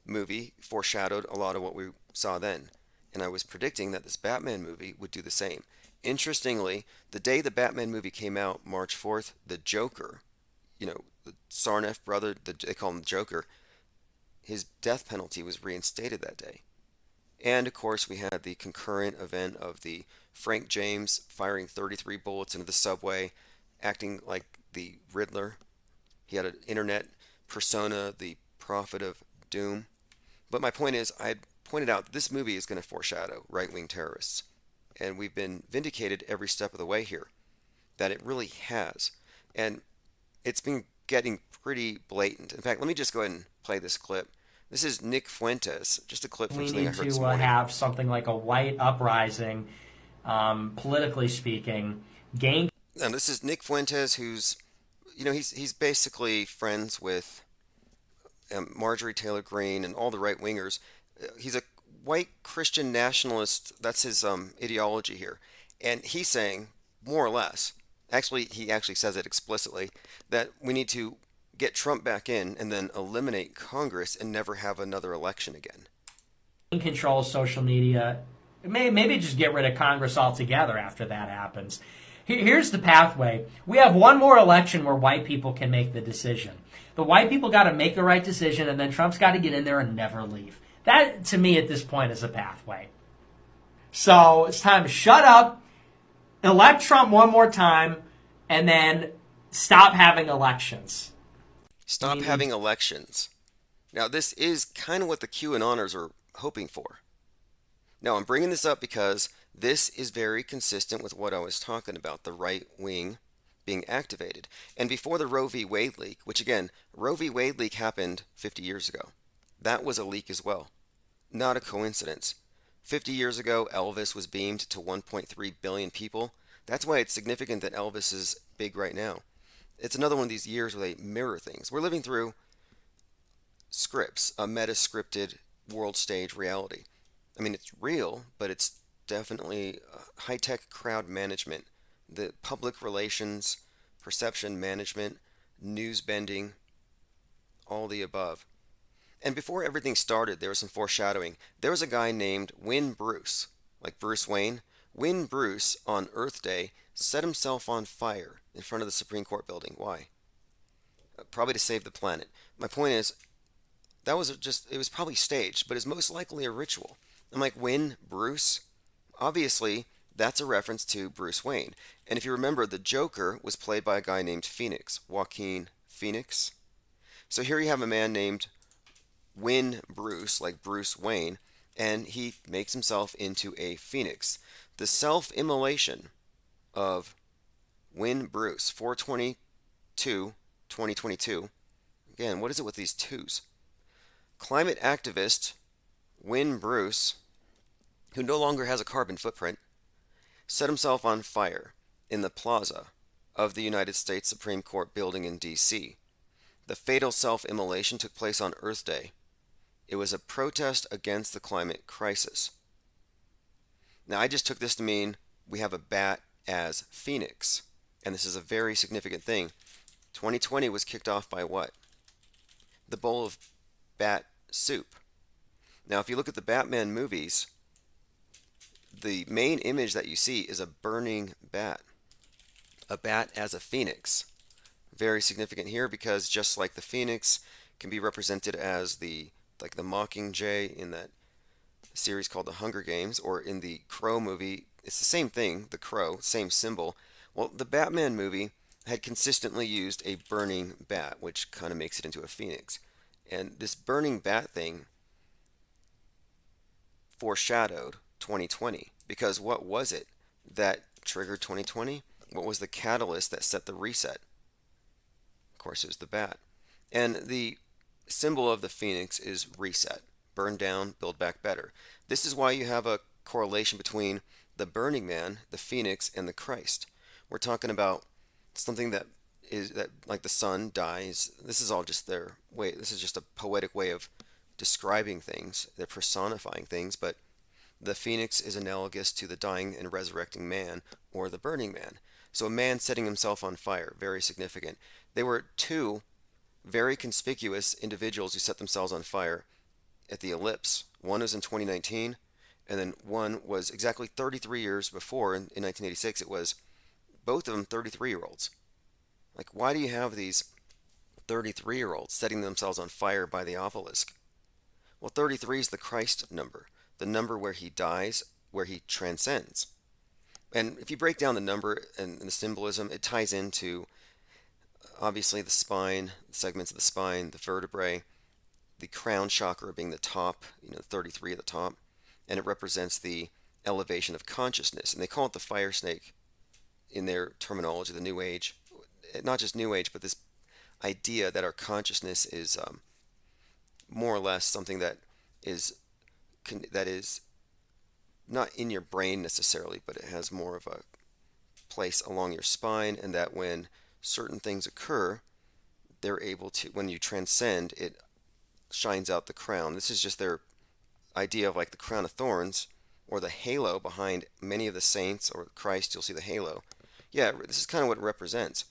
S1: movie foreshadowed a lot of what we saw then, and I was predicting that this Batman movie would do the same. Interestingly, the day the Batman movie came out, March 4th, the Joker, the Sarnoff brother, they call him the Joker, his death penalty was reinstated that day. And, of course, we had the concurrent event of the Frank James firing 33 bullets into the subway, acting like the Riddler. He had an internet persona, the Prophet of Doom. But my point is, I had pointed out that this movie is going to foreshadow right-wing terrorists. And we've been vindicated every step of the way here, that it really has. And it's been getting pretty blatant. In fact, let me just go ahead and play this clip. This is Nick Fuentes, just a clip from something I heard this morning.
S13: We need to have something like a white uprising, politically speaking, gain.
S1: And this is Nick Fuentes, who's, he's basically friends with Marjorie Taylor Greene and all the right-wingers. He's a white Christian nationalist. That's his ideology here. And he's saying, more or less, he actually says it explicitly, that we need to get Trump back in and then eliminate Congress and never have another election again.
S13: Control social media. Maybe just get rid of Congress altogether after that happens. Here's the pathway. We have one more election where white people can make the decision. The white people got to make the right decision, and then Trump's got to get in there and never leave. That, to me, at this point, is a pathway. So it's time to shut up, elect Trump one more time, and then stop having elections.
S1: Stop having elections. Now, this is kind of what the QAnoners are hoping for. Now, I'm bringing this up because this is very consistent with what I was talking about, the right wing being activated. And before the Roe v. Wade leak, which again, Roe v. Wade leak happened 50 years ago. That was a leak as well. Not a coincidence. 50 years ago, Elvis was beamed to 1.3 billion people. That's why it's significant that Elvis is big right now. It's another one of these years where they mirror things. We're living through scripts, a meta-scripted world stage reality. I mean, it's real, but it's definitely high-tech crowd management, the public relations, perception management, news bending, all the above. And before everything started, there was some foreshadowing. There was a guy named Win Bruce, like Bruce Wayne. Win Bruce, on Earth Day, set himself on fire in front of the Supreme Court building. Why? Probably to save the planet. My point is, that was just, it was probably staged, but it's most likely a ritual. I'm like, Win Bruce? Obviously, that's a reference to Bruce Wayne. And if you remember, the Joker was played by a guy named Phoenix, Joaquin Phoenix. So here you have a man named Win Bruce, like Bruce Wayne, and he makes himself into a phoenix. The self-immolation of Win Bruce, 4/22, 2022. Again, what is it with these twos? Climate activist Win Bruce, who no longer has a carbon footprint, set himself on fire in the plaza of the United States Supreme Court building in D.C. The fatal self-immolation took place on Earth Day. It was a protest against the climate crisis. Now, I just took this to mean we have a bat as Phoenix, and this is a very significant thing. 2020 was kicked off by what? The bowl of bat soup. Now, if you look at the Batman movies, the main image that you see is a burning bat. A bat as a phoenix. Very significant here because just like the phoenix can be represented as the mockingjay in that series called The Hunger Games, or in the Crow movie, it's the same thing, the crow, same symbol. Well, the Batman movie had consistently used a burning bat, which kind of makes it into a phoenix. And this burning bat thing foreshadowed 2020, because what was it that triggered 2020? What was the catalyst that set the reset? Of course, it was the bat. And the symbol of the phoenix is reset. Burn down, build back better. This is why you have a correlation between the Burning Man, the phoenix, and the Christ. We're talking about something that is that, like the sun dies. This is all just their way. This is just a poetic way of describing things. They're personifying things, but the phoenix is analogous to the dying and resurrecting man, or the burning man. So a man setting himself on fire, very significant. They were two very conspicuous individuals who set themselves on fire at the ellipse. One was in 2019, and then one was exactly 33 years before, in 1986. It was both of them 33-year-olds. Like, why do you have these 33-year-olds setting themselves on fire by the obelisk? Well, 33 is the Christ number, the number where he dies, where he transcends. And if you break down the number and the symbolism, it ties into obviously the spine, the segments of the spine, the vertebrae, the crown chakra being the top, 33 at the top, and it represents the elevation of consciousness. And they call it the fire snake in their terminology, the New Age. Not just New Age, but this idea that our consciousness is more or less something that is not in your brain necessarily, but it has more of a place along your spine, and that when certain things occur, they're able to, when you transcend, it shines out the crown. This is just their idea of like the crown of thorns, or the halo behind many of the saints, or Christ, you'll see the halo. Yeah, this is kind of what it represents.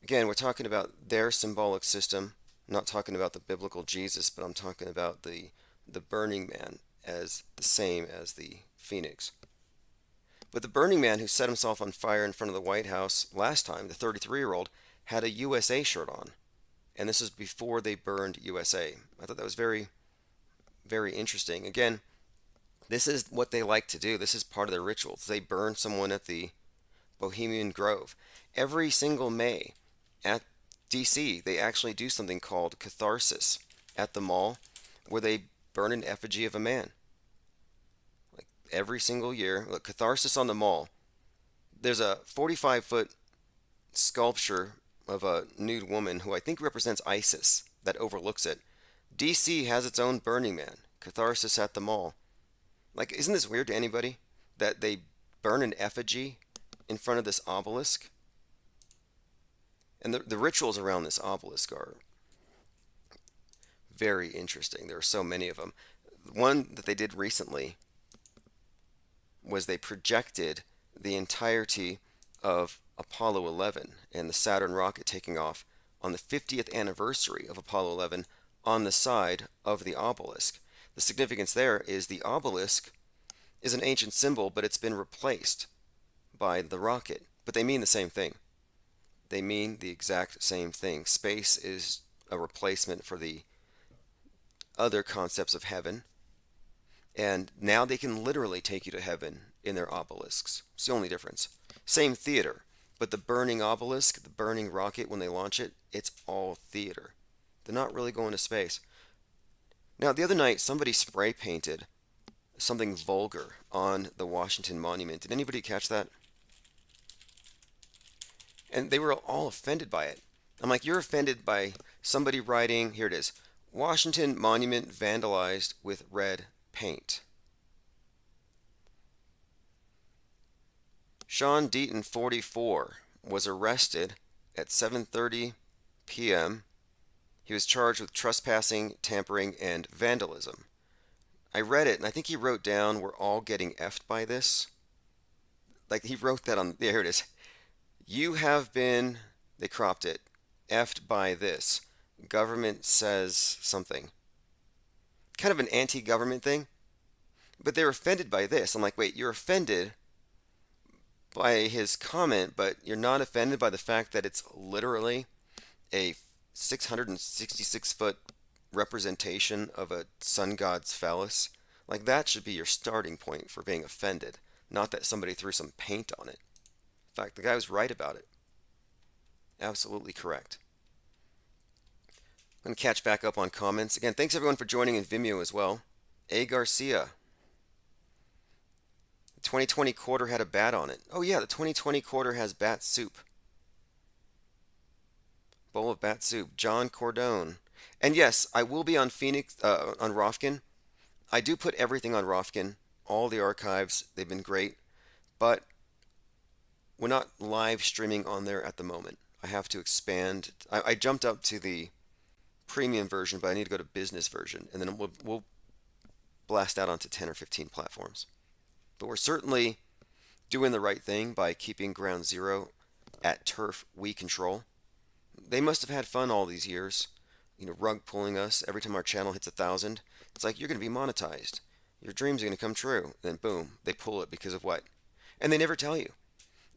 S1: Again, we're talking about their symbolic system. I'm not talking about the biblical Jesus, but I'm talking about the burning man as the same as the phoenix. But the burning man who set himself on fire in front of the White House last time, the 33-year-old, had a USA shirt on. And this is before they burned USA. I thought that was very, very interesting. Again, this is what they like to do. This is part of their rituals. They burn someone at the Bohemian Grove. Every single May, at DC, they actually do something called catharsis at the mall where they burn an effigy of a man. Like every single year. Look, catharsis on the mall. There's a 45-foot sculpture of a nude woman who I think represents ISIS that overlooks it. DC has its own Burning Man, catharsis at the mall. Like, isn't this weird to anybody that they burn an effigy in front of this obelisk? And the rituals around this obelisk are very interesting. There are so many of them. One that they did recently was they projected the entirety of Apollo 11 and the Saturn rocket taking off on the 50th anniversary of Apollo 11 on the side of the obelisk. The significance there is the obelisk is an ancient symbol, but it's been replaced by the rocket. But they mean the same thing. They mean the exact same thing. Space is a replacement for the other concepts of heaven. And now they can literally take you to heaven in their obelisks. It's the only difference. Same theater, but the burning obelisk, the burning rocket, when they launch it, it's all theater. They're not really going to space. Now, the other night, somebody spray painted something vulgar on the Washington Monument. Did anybody catch that? And they were all offended by it. I'm like, you're offended by somebody writing, here it is, Washington Monument vandalized with red paint. Sean Deaton, 44, was arrested at 7:30 p.m. He was charged with trespassing, tampering, and vandalism. I read it, and I think he wrote down, we're all getting effed by this. Like, he wrote that on, yeah, here it is. You have been, they cropped it, effed by this. Government says something. Kind of an anti-government thing. But they're offended by this. I'm like, wait, you're offended by his comment, but you're not offended by the fact that it's literally a 666-foot representation of a sun god's phallus? Like, that should be your starting point for being offended, not that somebody threw some paint on it. In fact, the guy was right about it. Absolutely correct. I'm going to catch back up on comments. Again, thanks everyone for joining in Vimeo as well. A. Garcia. The 2020 quarter had a bat on it. Oh yeah, the 2020 quarter has bat soup. Bowl of bat soup. John Cordone. And yes, I will be on Phoenix, on Rofkin. I do put everything on Rofkin. All the archives, they've been great. But we're not live streaming on there at the moment. I have to expand. I jumped up to the premium version, but I need to go to business version, and then we'll blast out onto 10 or 15 platforms. But we're certainly doing the right thing by keeping Ground Zero at turf we control. They must have had fun all these years, rug pulling us every time our channel hits 1,000. It's like, you're going to be monetized. Your dreams are going to come true. Then boom, they pull it because of what? And they never tell you.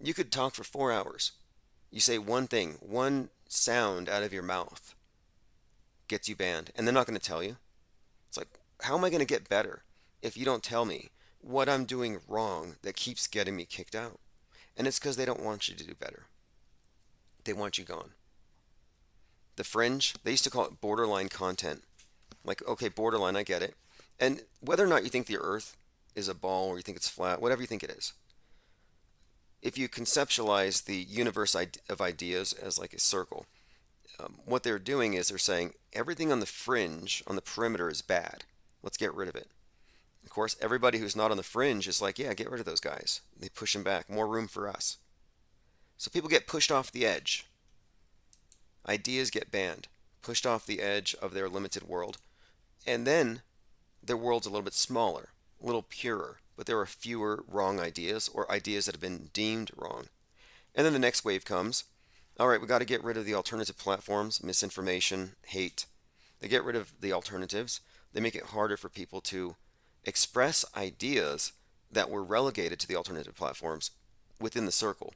S1: You could talk for 4 hours. You say one thing, one sound out of your mouth gets you banned, and they're not going to tell you. It's like, how am I going to get better if you don't tell me what I'm doing wrong that keeps getting me kicked out? And it's because they don't want you to do better. They want you gone. The Fringe, they used to call it borderline content. Like, okay, borderline, I get it. And whether or not you think the earth is a ball or you think it's flat, whatever you think it is, if you conceptualize the universe of ideas as like a circle, what they're doing is they're saying everything on the fringe, on the perimeter, is bad. Let's get rid of it. Of course, everybody who's not on the fringe is like, yeah, get rid of those guys. They push them back. More room for us. So people get pushed off the edge. Ideas get banned, pushed off the edge of their limited world. And then their world's a little bit smaller, a little purer, but there are fewer wrong ideas or ideas that have been deemed wrong. And then the next wave comes. All right, we got to get rid of the alternative platforms, misinformation, hate. They get rid of the alternatives. They make it harder for people to express ideas that were relegated to the alternative platforms within the circle.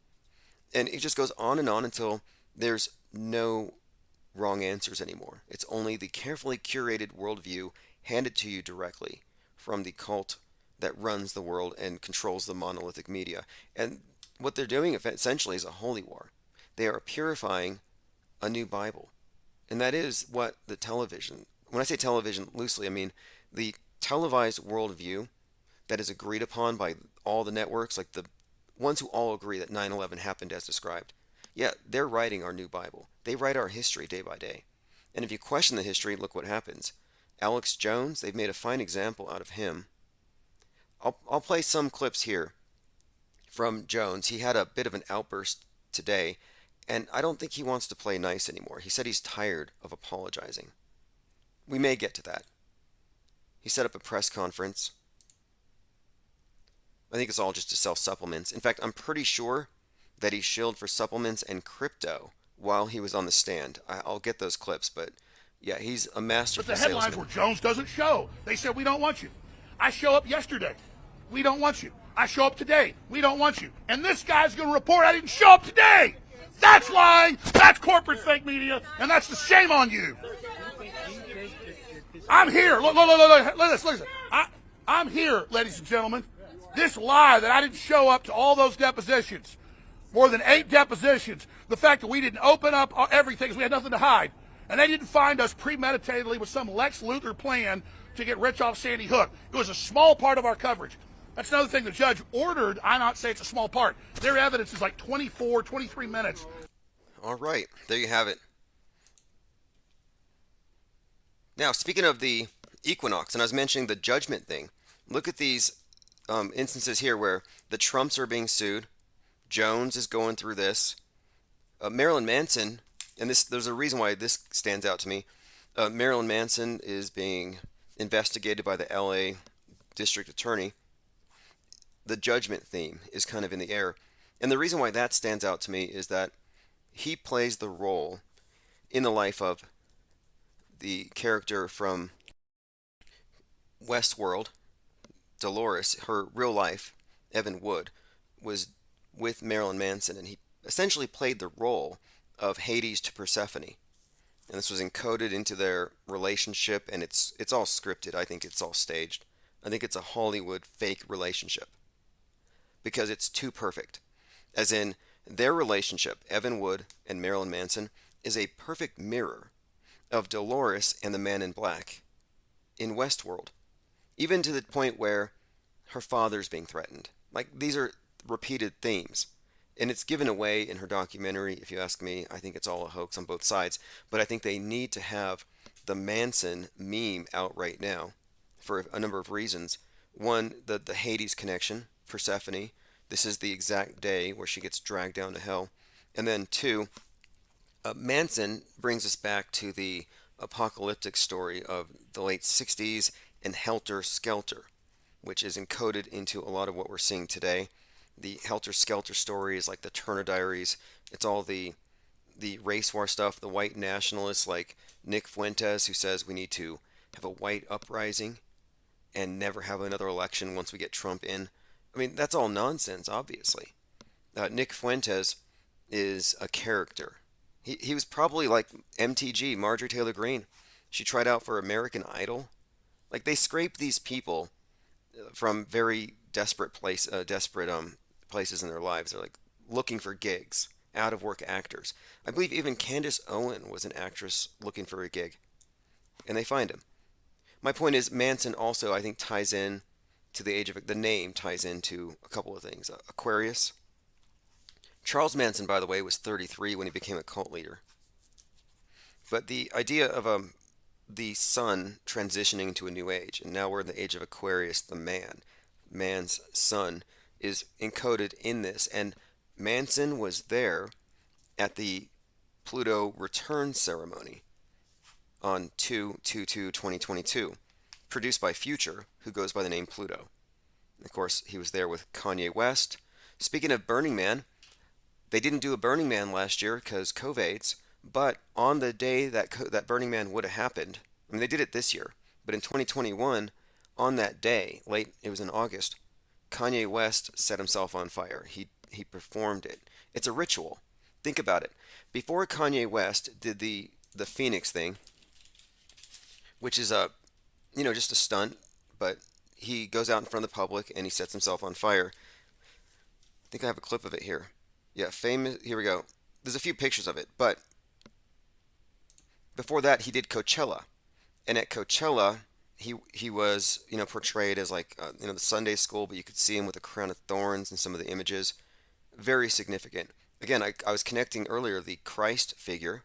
S1: And it just goes on and on until there's no wrong answers anymore. It's only the carefully curated worldview handed to you directly from the cult that runs the world and controls the monolithic media. And what they're doing essentially is a holy war. They are purifying a new Bible. And that is what the television, when I say television loosely, I mean the televised worldview that is agreed upon by all the networks, like the ones who all agree that 9/11 happened as described. Yeah, they're writing our new Bible. They write our history day by day. And if you question the history, look what happens. Alex Jones, they've made a fine example out of him. I'll play some clips here from Jones. He had a bit of an outburst today, and I don't think he wants to play nice anymore. He said he's tired of apologizing. We may get to that. He set up a press conference. I think it's all just to sell supplements. In fact, I'm pretty sure that he shilled for supplements and crypto while he was on the stand. I'll get those clips, but yeah, he's a masterful
S14: But the headlines
S1: salesman.
S14: were Jones doesn't show. They said, we don't want you. I show up yesterday. We don't want you. I show up today. We don't want you. And this guy's going to report I didn't show up today. That's lying. That's corporate fake media. And that's the shame on you. I'm here. Look, listen. I'm here, ladies and gentlemen. This lie that I didn't show up to all those depositions, more than 8 depositions, the fact that we didn't open up everything because we had nothing to hide, and they didn't find us premeditatedly with some Lex Luthor plan to get rich off Sandy Hook. It was a small part of our coverage. That's another thing the judge ordered. I not say it's a small part. Their evidence is like 24, 23 minutes.
S1: All right, there you have it. Now, speaking of the equinox, and I was mentioning the judgment thing, look at these instances here where the Trumps are being sued. Jones is going through this. Marilyn Manson, and there's a reason why this stands out to me. Marilyn Manson is being investigated by the LA District Attorney. The judgment theme is kind of in the air. And the reason why that stands out to me is that he plays the role in the life of the character from Westworld, Dolores. Her real life, Evan Wood, was with Marilyn Manson, and he essentially played the role of Hades to Persephone. And this was encoded into their relationship, and it's all scripted. I think it's all staged. I think it's a Hollywood fake relationship because it's too perfect. As in, their relationship, Evan Wood and Marilyn Manson, is a perfect mirror of Dolores and the Man in Black in Westworld. Even to the point where her father's being threatened. Like, these are repeated themes. And it's given away in her documentary, if you ask me. I think it's all a hoax on both sides. But I think they need to have the Manson meme out right now for a number of reasons. One, the Hades connection, Persephone. This is the exact day where she gets dragged down to hell. And then two, Manson brings us back to the apocalyptic story of the late 60s and Helter Skelter, which is encoded into a lot of what we're seeing today. The Helter Skelter story is like the Turner Diaries. It's all the race war stuff, the white nationalists like Nick Fuentes, who says we need to have a white uprising and never have another election once we get Trump in. I mean, that's all nonsense, obviously. Nick Fuentes is a character. He was probably like MTG, Marjorie Taylor Greene. She tried out for American Idol. Like, they scrape these people from very desperate places in their lives. They're like looking for gigs, out of work actors. I believe even Candace Owen was an actress looking for a gig, and they find him. My point is, Manson also, I think, ties in to the name ties into a couple of things. Aquarius. Charles Manson, by the way, was 33 when he became a cult leader. But the idea of the sun transitioning to a new age, and now we're in the age of Aquarius, man's sun, is encoded in this. And Manson was there at the Pluto return ceremony on 2/22/2022, produced by Future, who goes by the name Pluto. Of course, he was there with Kanye West. Speaking of Burning Man, they didn't do a Burning Man last year because COVID's, but on the day that Burning Man would have happened, I mean, they did it this year, but in 2021, on that day, it was in August, Kanye West set himself on fire. He performed it. It's a ritual. Think about it. Before Kanye West did the Phoenix thing, which is just a stunt, but he goes out in front of the public and he sets himself on fire. I think I have a clip of it here. Yeah, famous. Here we go. There's a few pictures of it, but before that, he did Coachella, and at Coachella, he was portrayed as like the Sunday school, but you could see him with a crown of thorns in some of the images. Very significant. Again, I was connecting earlier the Christ figure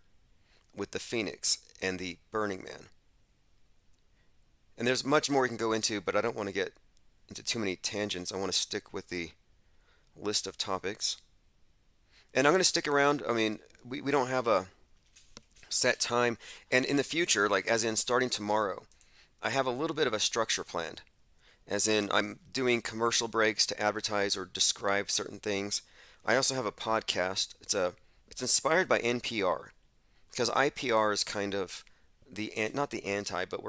S1: with the Phoenix and the Burning Man. And there's much more we can go into, but I don't want to get into too many tangents. I want to stick with the list of topics. And I'm going to stick around. I mean, we don't have a set time. And in the future, like as in starting tomorrow, I have a little bit of a structure planned. As in, I'm doing commercial breaks to advertise or describe certain things. I also have a podcast. It's inspired by NPR, because IPR is kind of not the anti, but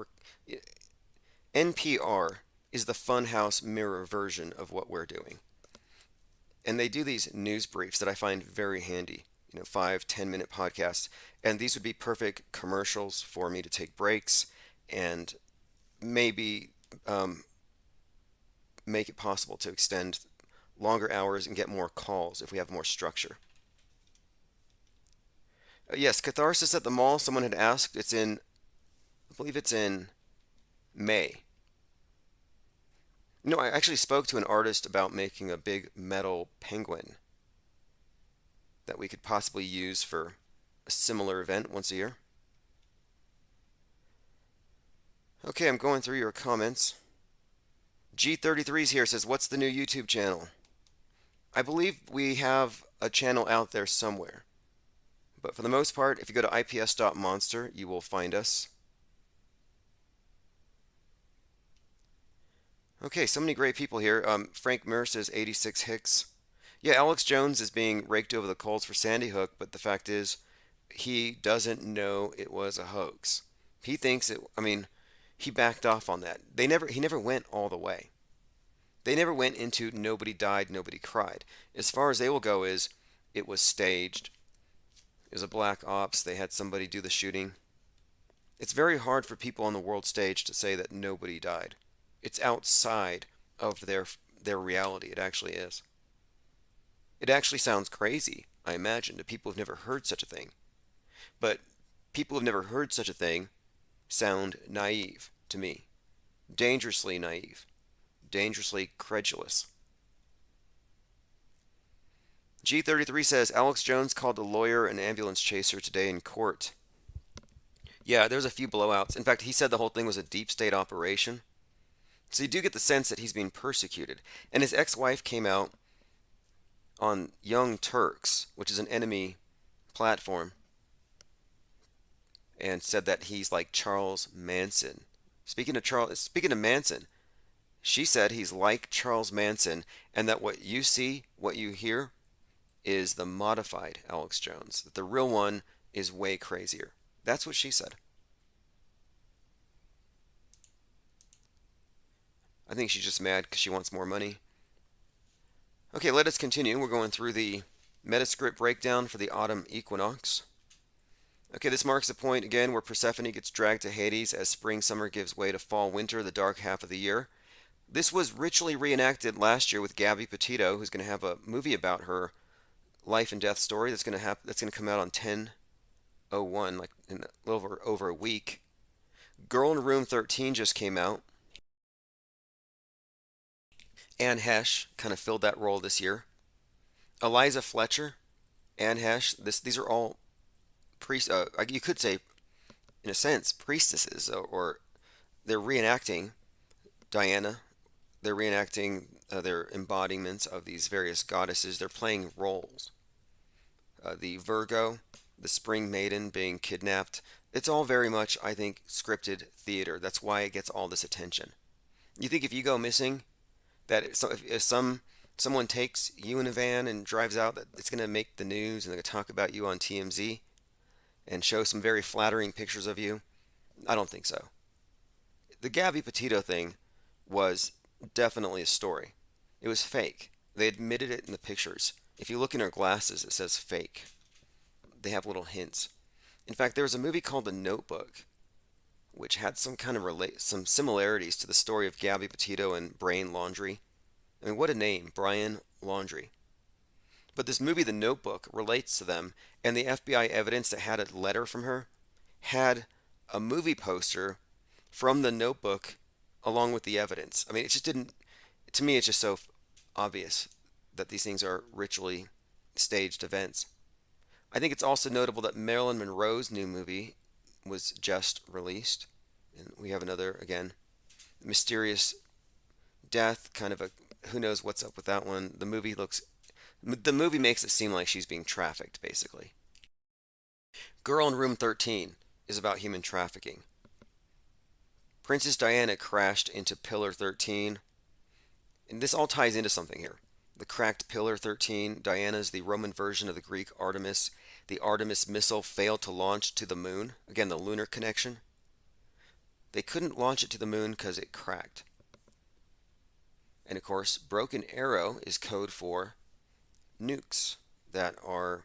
S1: NPR is the funhouse mirror version of what we're doing. And they do these news briefs that I find very handy, 5-10 minute podcasts. And these would be perfect commercials for me to take breaks and maybe make it possible to extend longer hours and get more calls if we have more structure. Yes, Catharsis at the Mall, someone had asked. I believe it's in May. No, I actually spoke to an artist about making a big metal penguin that we could possibly use for a similar event once a year. Okay, I'm going through your comments. G33's here, says, what's the new YouTube channel? I believe we have a channel out there somewhere. But for the most part, if you go to ips.monster, you will find us. Okay, so many great people here. Frank Muir says 86 Hicks. Yeah, Alex Jones is being raked over the coals for Sandy Hook, but the fact is, he doesn't know it was a hoax. He thinks he backed off on that. He never went all the way. They never went into nobody died, nobody cried. As far as they will go is, it was staged. It was a black ops. They had somebody do the shooting. It's very hard for people on the world stage to say that nobody died. It's outside of their reality. It actually is. It actually sounds crazy, I imagine, to people who've never heard such a thing. But people who've never heard such a thing sound naive to me. Dangerously naive. Dangerously credulous. G33 says, Alex Jones called a lawyer an ambulance chaser today in court. Yeah, there's a few blowouts. In fact, he said the whole thing was a deep state operation. So you do get the sense that he's being persecuted. And his ex-wife came out on Young Turks, which is an enemy platform, and said that he's like Charles Manson. Speaking of Manson, she said he's like Charles Manson, and that what you see, what you hear, is the modified Alex Jones. That the real one is way crazier. That's what she said. I think she's just mad because she wants more money. Okay, let us continue. We're going through the Metascript breakdown for the autumn equinox. Okay, this marks the point again where Persephone gets dragged to Hades as spring-summer gives way to fall-winter, the dark half of the year. This was ritually reenacted last year with Gabby Petito, who's going to have a movie about her life and death story that's going to come out on 10/01, like in a little over a week. Girl in Room 13 just came out. Anne Hesh kind of filled that role this year. Eliza Fletcher, Anne Hesh, these are all you could say, in a sense, priestesses, or they're reenacting Diana. They're reenacting their embodiments of these various goddesses. They're playing roles. The Virgo, the Spring Maiden being kidnapped. It's all very much, I think, scripted theater. That's why it gets all this attention. You think if you go missing, that if someone takes you in a van and drives out, that it's going to make the news and they're going to talk about you on TMZ and show some very flattering pictures of you? I don't think so. The Gabby Petito thing was definitely a story. It was fake. They admitted it in the pictures. If you look in her glasses, it says fake. They have little hints. In fact, there was a movie called The Notebook, which had some kind of some similarities to the story of Gabby Petito and Brian Laundrie. I mean, what a name, Brian Laundrie. But this movie, The Notebook, relates to them, and the FBI evidence that had a letter from her had a movie poster from the Notebook along with the evidence. I mean, it just didn't, to me, it's just so obvious that these things are ritually staged events. I think it's also notable that Marilyn Monroe's new movie was just released. And we have another, again, mysterious death, kind of a who knows what's up with that one. The movie makes it seem like she's being trafficked, basically. Girl in Room 13 is about human trafficking. Princess Diana crashed into Pillar 13. And this all ties into something here. The cracked Pillar 13, Diana is the Roman version of the Greek Artemis. The Artemis missile failed to launch to the moon. Again, the lunar connection. They couldn't launch it to the moon because it cracked. And of course, Broken Arrow is code for nukes that are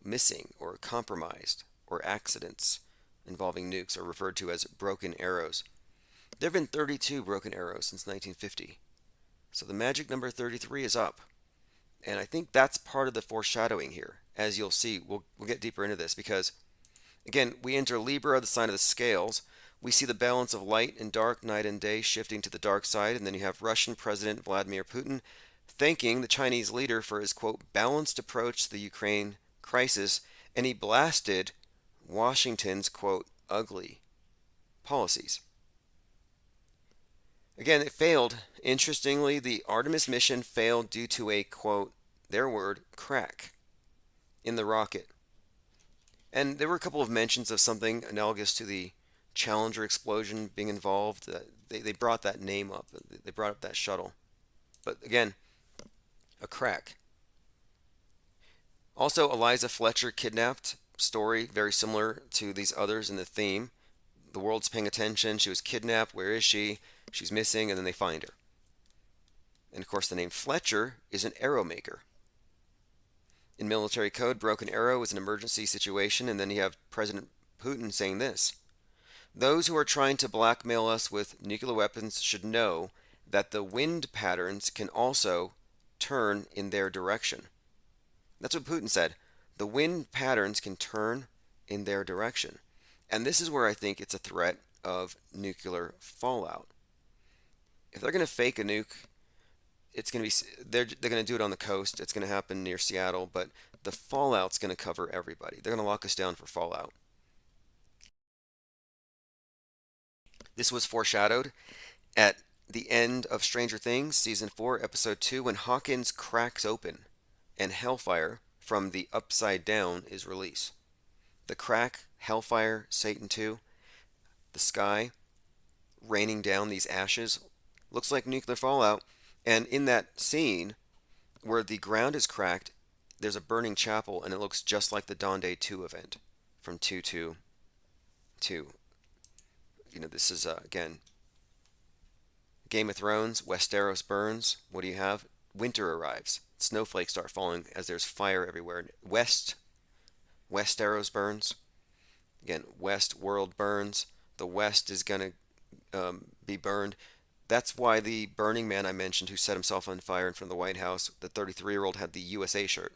S1: missing or compromised, or accidents involving nukes are referred to as broken arrows. There have been 32 broken arrows since 1950. So the magic number 33 is up. And I think that's part of the foreshadowing here. As you'll see, we'll get deeper into this because, again, we enter Libra, the sign of the scales. We see the balance of light and dark, night and day shifting to the dark side. And then you have Russian President Vladimir Putin thanking the Chinese leader for his, quote, balanced approach to the Ukraine crisis. And he blasted Washington's, quote, ugly policies. Again, it failed. Interestingly, the Artemis mission failed due to a, quote, their word, crack in the rocket. And there were a couple of mentions of something analogous to the Challenger explosion being involved. They brought that name up. They brought up that shuttle. But again, a crack. Also, Eliza Fletcher kidnapped. Story very similar to these others in the theme. The world's paying attention. She was kidnapped. Where is she? She's missing, and then they find her. And of course, the name Fletcher is an arrow maker. In military code, broken arrow is an emergency situation, and then you have President Putin saying this: those who are trying to blackmail us with nuclear weapons should know that the wind patterns can also turn in their direction. That's what Putin said. The wind patterns can turn in their direction. And this is where I think it's a threat of nuclear fallout. If they're going to fake a nuke, it's going to be they're going to do it on the coast. It's going to happen near Seattle, but the fallout's going to cover everybody. They're going to lock us down for fallout. This was foreshadowed at the end of Stranger Things, Season 4, Episode 2, when Hawkins cracks open and Hellfire from the Upside Down is released. The crack, Hellfire, Satan 2, the sky raining down these ashes, looks like nuclear fallout. And in that scene where the ground is cracked, there's a burning chapel, and it looks just like the Dawn Day 2 event from 2-2-2. You know, this is, again, Game of Thrones, Westeros burns. What do you have? Winter arrives. Snowflakes start falling as there's fire everywhere. Westeros burns. Again, West world burns. The West is going to be burned. That's why the Burning Man I mentioned, who set himself on fire in front of the White House, the 33-year-old had the USA shirt.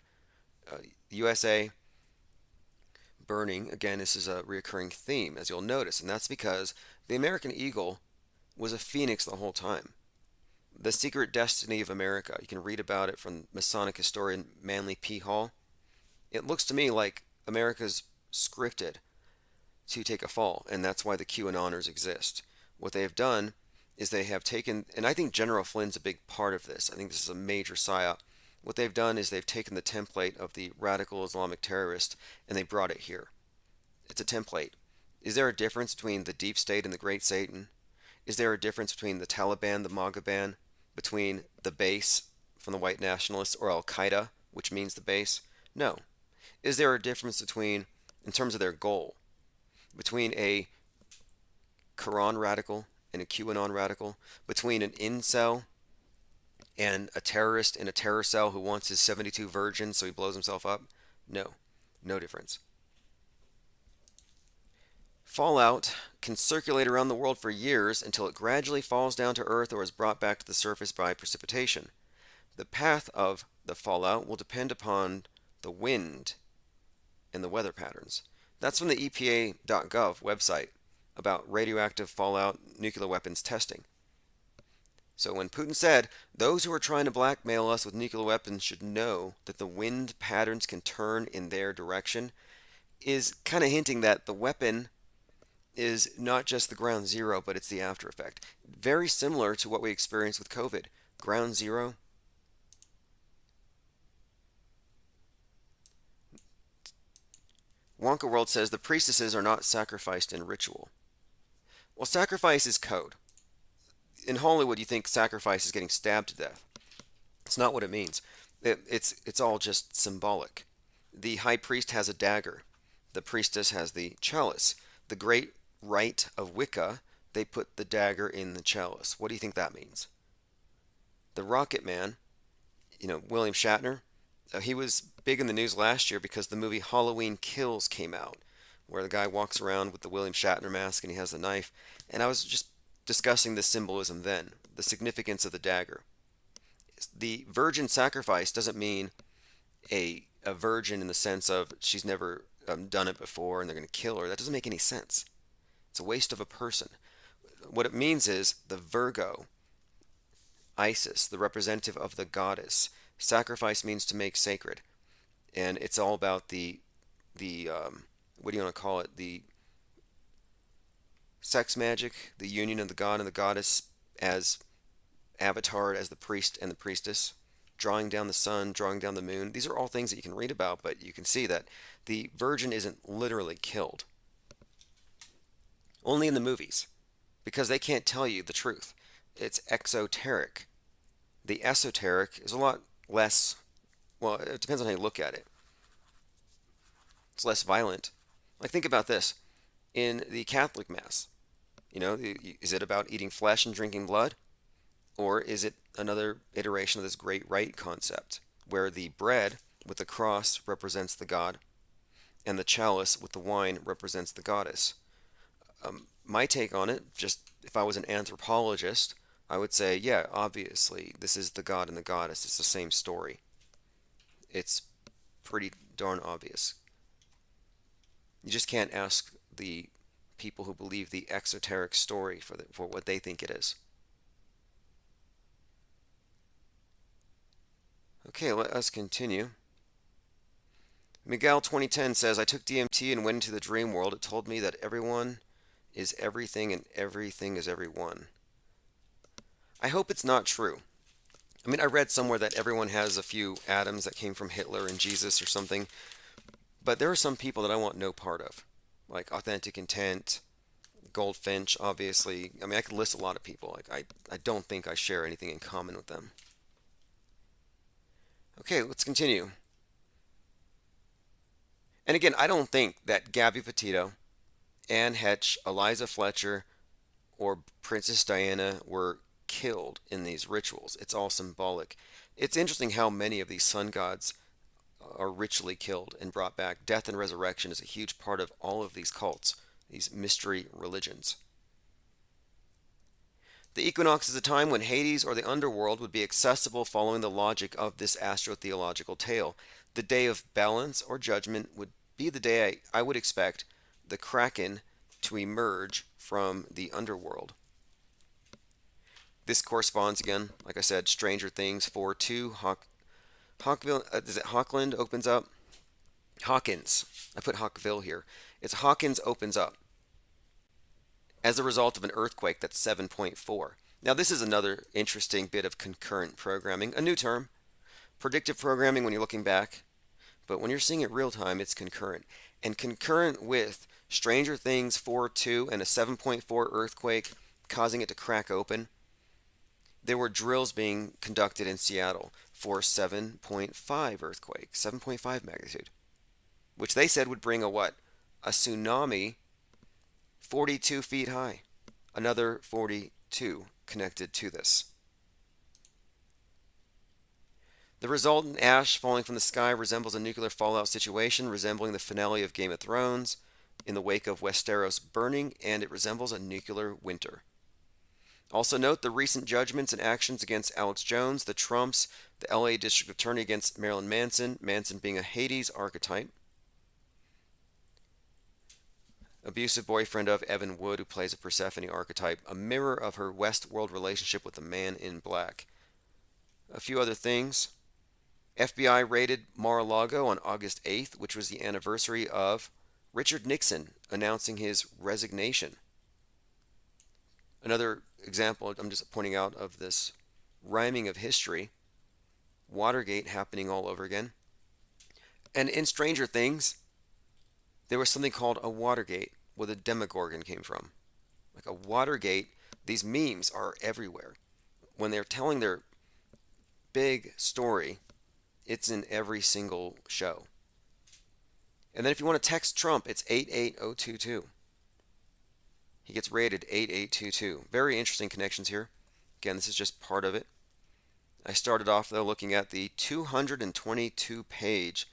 S1: USA burning, again, this is a recurring theme, as you'll notice, and that's because the American eagle was a phoenix the whole time. The Secret Destiny of America, you can read about it from Masonic historian Manly P. Hall. It looks to me like America's scripted to take a fall, and that's why the QAnoners exist. What they have done is they have taken, and I think General Flynn's a big part of this. I think this is a major psyop. What they've done is they've taken the template of the radical Islamic terrorist and they brought it here. It's a template. Is there a difference between the deep state and the great Satan? Is there a difference between the Taliban, the MAGA ban, between the base from the white nationalists or Al-Qaeda, which means the base? No. Is there a difference between, in terms of their goal, between a Quran radical and a QAnon radical, between an incel and a terrorist in a terror cell who wants his 72 virgins so he blows himself up? No. No difference. Fallout can circulate around the world for years until it gradually falls down to Earth or is brought back to the surface by precipitation. The path of the fallout will depend upon the wind and the weather patterns. That's from the EPA.gov website about radioactive fallout nuclear weapons testing. So when Putin said, those who are trying to blackmail us with nuclear weapons should know that the wind patterns can turn in their direction, is kind of hinting that the weapon is not just the ground zero, but it's the after effect. Very similar to what we experienced with COVID. Ground zero. Wonka World says the priestesses are not sacrificed in ritual. Well, sacrifice is code. In Hollywood, you think sacrifice is getting stabbed to death. It's not what it means. It's all just symbolic. The high priest has a dagger. The priestess has the chalice. The great rite of Wicca, they put the dagger in the chalice. What do you think that means? The Rocket Man, William Shatner, he was big in the news last year because the movie Halloween Kills came out, where the guy walks around with the William Shatner mask and he has a knife. And I was just discussing the symbolism then, the significance of the dagger. The virgin sacrifice doesn't mean a virgin in the sense of she's never done it before and they're going to kill her. That doesn't make any sense. It's a waste of a person. What it means is the Virgo, Isis, the representative of the goddess. Sacrifice means to make sacred, and it's all about the what do you want to call it? The sex magic, the union of the god and the goddess as avatared as the priest and the priestess, drawing down the sun, drawing down the moon. These are all things that you can read about, but you can see that the virgin isn't literally killed. Only in the movies, because they can't tell you the truth. It's exoteric. The esoteric is a lot less, well, it depends on how you look at it. It's less violent. Like, think about this. In the Catholic Mass, is it about eating flesh and drinking blood? Or is it another iteration of this great rite concept, where the bread with the cross represents the god, and the chalice with the wine represents the goddess? My take on it, just if I was an anthropologist, I would say, yeah, obviously, this is the god and the goddess. It's the same story. It's pretty darn obvious. You just can't ask the people who believe the exoteric story for what they think it is. Okay, let us continue. Miguel 2010 says, I took DMT and went into the dream world. It told me that everyone is everything and everything is everyone. I hope it's not true. I mean, I read somewhere that everyone has a few atoms that came from Hitler and Jesus or something, but there are some people that I want no part of, like Authentic Intent, Goldfinch, obviously. I mean, I could list a lot of people. Like, I don't think I share anything in common with them. Okay, let's continue. And again, I don't think that Gabby Petito, Anne Hetch, Eliza Fletcher, or Princess Diana were killed in these rituals. It's all symbolic. It's interesting how many of these sun gods are ritually killed and brought back. Death and resurrection is a huge part of all of these cults, these mystery religions. The equinox is a time when Hades or the underworld would be accessible following the logic of this astrotheological tale. The day of balance or judgment would be the day I would expect the Kraken to emerge from the underworld. This corresponds again, like I said, Stranger Things 4:2. Is it Hawkland opens up? Hawkins. I put Hawkville here. It's Hawkins opens up as a result of an earthquake that's 7.4. Now, this is another interesting bit of concurrent programming, a new term. Predictive programming when you're looking back, but when you're seeing it real time, it's concurrent. And concurrent with Stranger Things 4:2 and a 7.4 earthquake causing it to crack open, there were drills being conducted in Seattle for 7.5 earthquake, 7.5 magnitude, which they said would bring a what? A tsunami 42 feet high. Another 42 connected to this. The resultant ash falling from the sky resembles a nuclear fallout situation, resembling the finale of Game of Thrones in the wake of Westeros burning, and it resembles a nuclear winter. Also note the recent judgments and actions against Alex Jones, the Trumps, the LA District Attorney against Marilyn Manson, Manson being a Hades archetype. abusive boyfriend of Evan Wood, who plays a Persephone archetype, a mirror of her Westworld relationship with the man in black. A few other things. FBI raided Mar-a-Lago on August 8th, which was the anniversary of Richard Nixon announcing his resignation. Another example, I'm just pointing out, of this rhyming of history. Watergate happening all over again. And in Stranger Things, there was something called a Watergate, where the Demogorgon came from. Like a Watergate, these memes are everywhere. When they're telling their big story, it's in every single show. And then if you want to text Trump, it's 88022. He gets rated 8822. Very interesting connections here. Again, this is just part of it. I started off, though, looking at the 222-page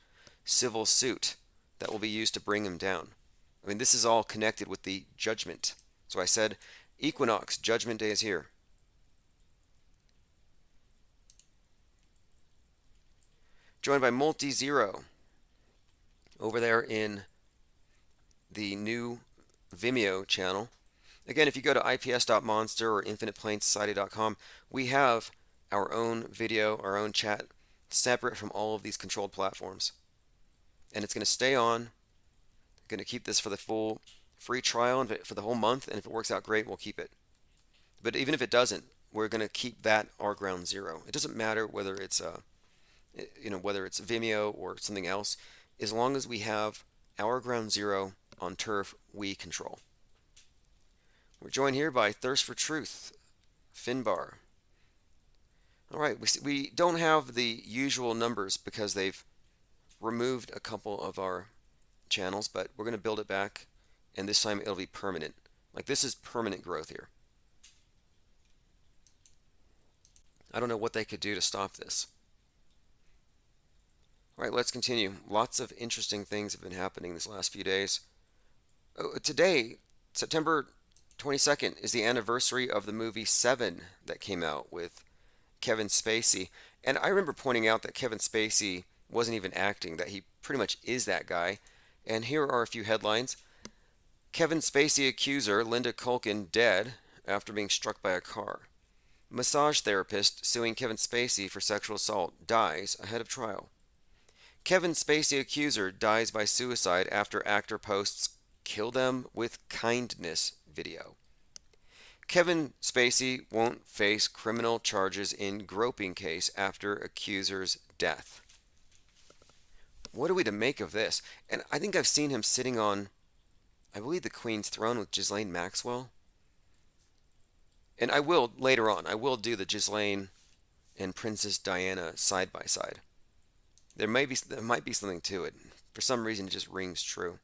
S1: civil suit that will be used to bring him down. I mean, this is all connected with the judgment. So I said, Equinox, Judgment Day is here. Joined by Multi-Zero over there in the new Vimeo channel. Again, if you go to ips.monster or infiniteplainsociety.com, we have our own video, our own chat, separate from all of these controlled platforms. And it's going to stay on. Going to keep this for the full free trial and for the whole month, and if it works out great, we'll keep it. But even if it doesn't, we're going to keep that our ground zero. It doesn't matter whether it's whether it's Vimeo or something else, as long as we have our ground zero on turf we control. We're joined here by Thirst for Truth, Finbar. All right, we don't have the usual numbers because they've removed a couple of our channels, but we're going to build it back, and this time it'll be permanent. Like, this is permanent growth here. I don't know what they could do to stop this. All right, let's continue. Lots of interesting things have been happening these last few days. Today, September 22nd, is the anniversary of the movie Seven that came out with Kevin Spacey. And I remember pointing out that Kevin Spacey wasn't even acting, that he pretty much is that guy. And here are a few headlines. Kevin Spacey accuser Linda Culkin dead after being struck by a car. Massage therapist suing Kevin Spacey for sexual assault dies ahead of trial. Kevin Spacey accuser dies by suicide after actor posts "kill them with kindness" video. Kevin Spacey won't face criminal charges in groping case after accuser's death. What are we to make of this? And I think I've seen him sitting on, I believe, the Queen's throne with Ghislaine Maxwell. And I will, later on, I will do the Ghislaine and Princess Diana side by side. There might be something to it. For some reason, it just rings true.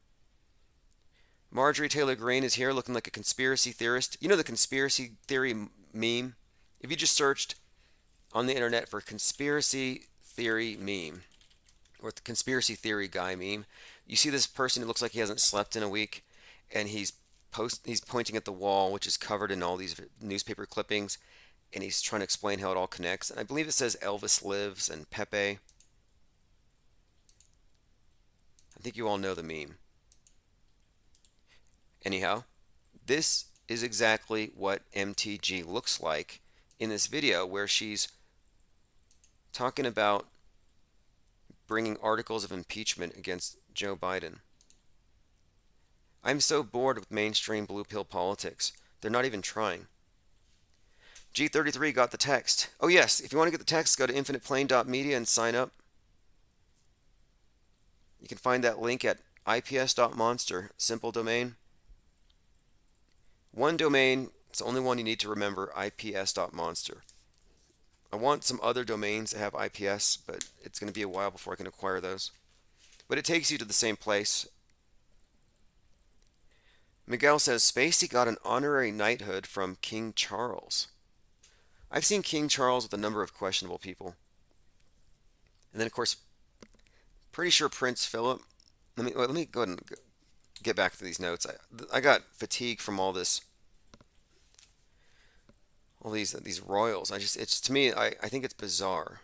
S1: Marjorie Taylor Greene is here looking like a conspiracy theorist. You know the conspiracy theory meme? If you just searched on the internet for conspiracy theory meme, or the conspiracy theory guy meme, you see this person who looks like he hasn't slept in a week, and he's pointing at the wall, which is covered in all these newspaper clippings, and he's trying to explain how it all connects. And I believe it says Elvis lives and Pepe. I think you all know the meme. Anyhow, this is exactly what MTG looks like in this video, where she's talking about bringing articles of impeachment against Joe Biden. I'm so bored with mainstream blue pill politics. They're not even trying. G33 got the text. Oh yes, if you want to get the text, go to infiniteplane.media and sign up. You can find that link at ips.monster, simple domain. One domain, it's the only one you need to remember, ips.monster. I want some other domains that have IPS, but it's going to be a while before I can acquire those. But it takes you to the same place. Miguel says, Spacey got an honorary knighthood from King Charles. I've seen King Charles with a number of questionable people. And then, of course, pretty sure Prince Philip. Let me go ahead and get back to these notes. I got fatigue from all this. All these royals. It's to me, I think it's bizarre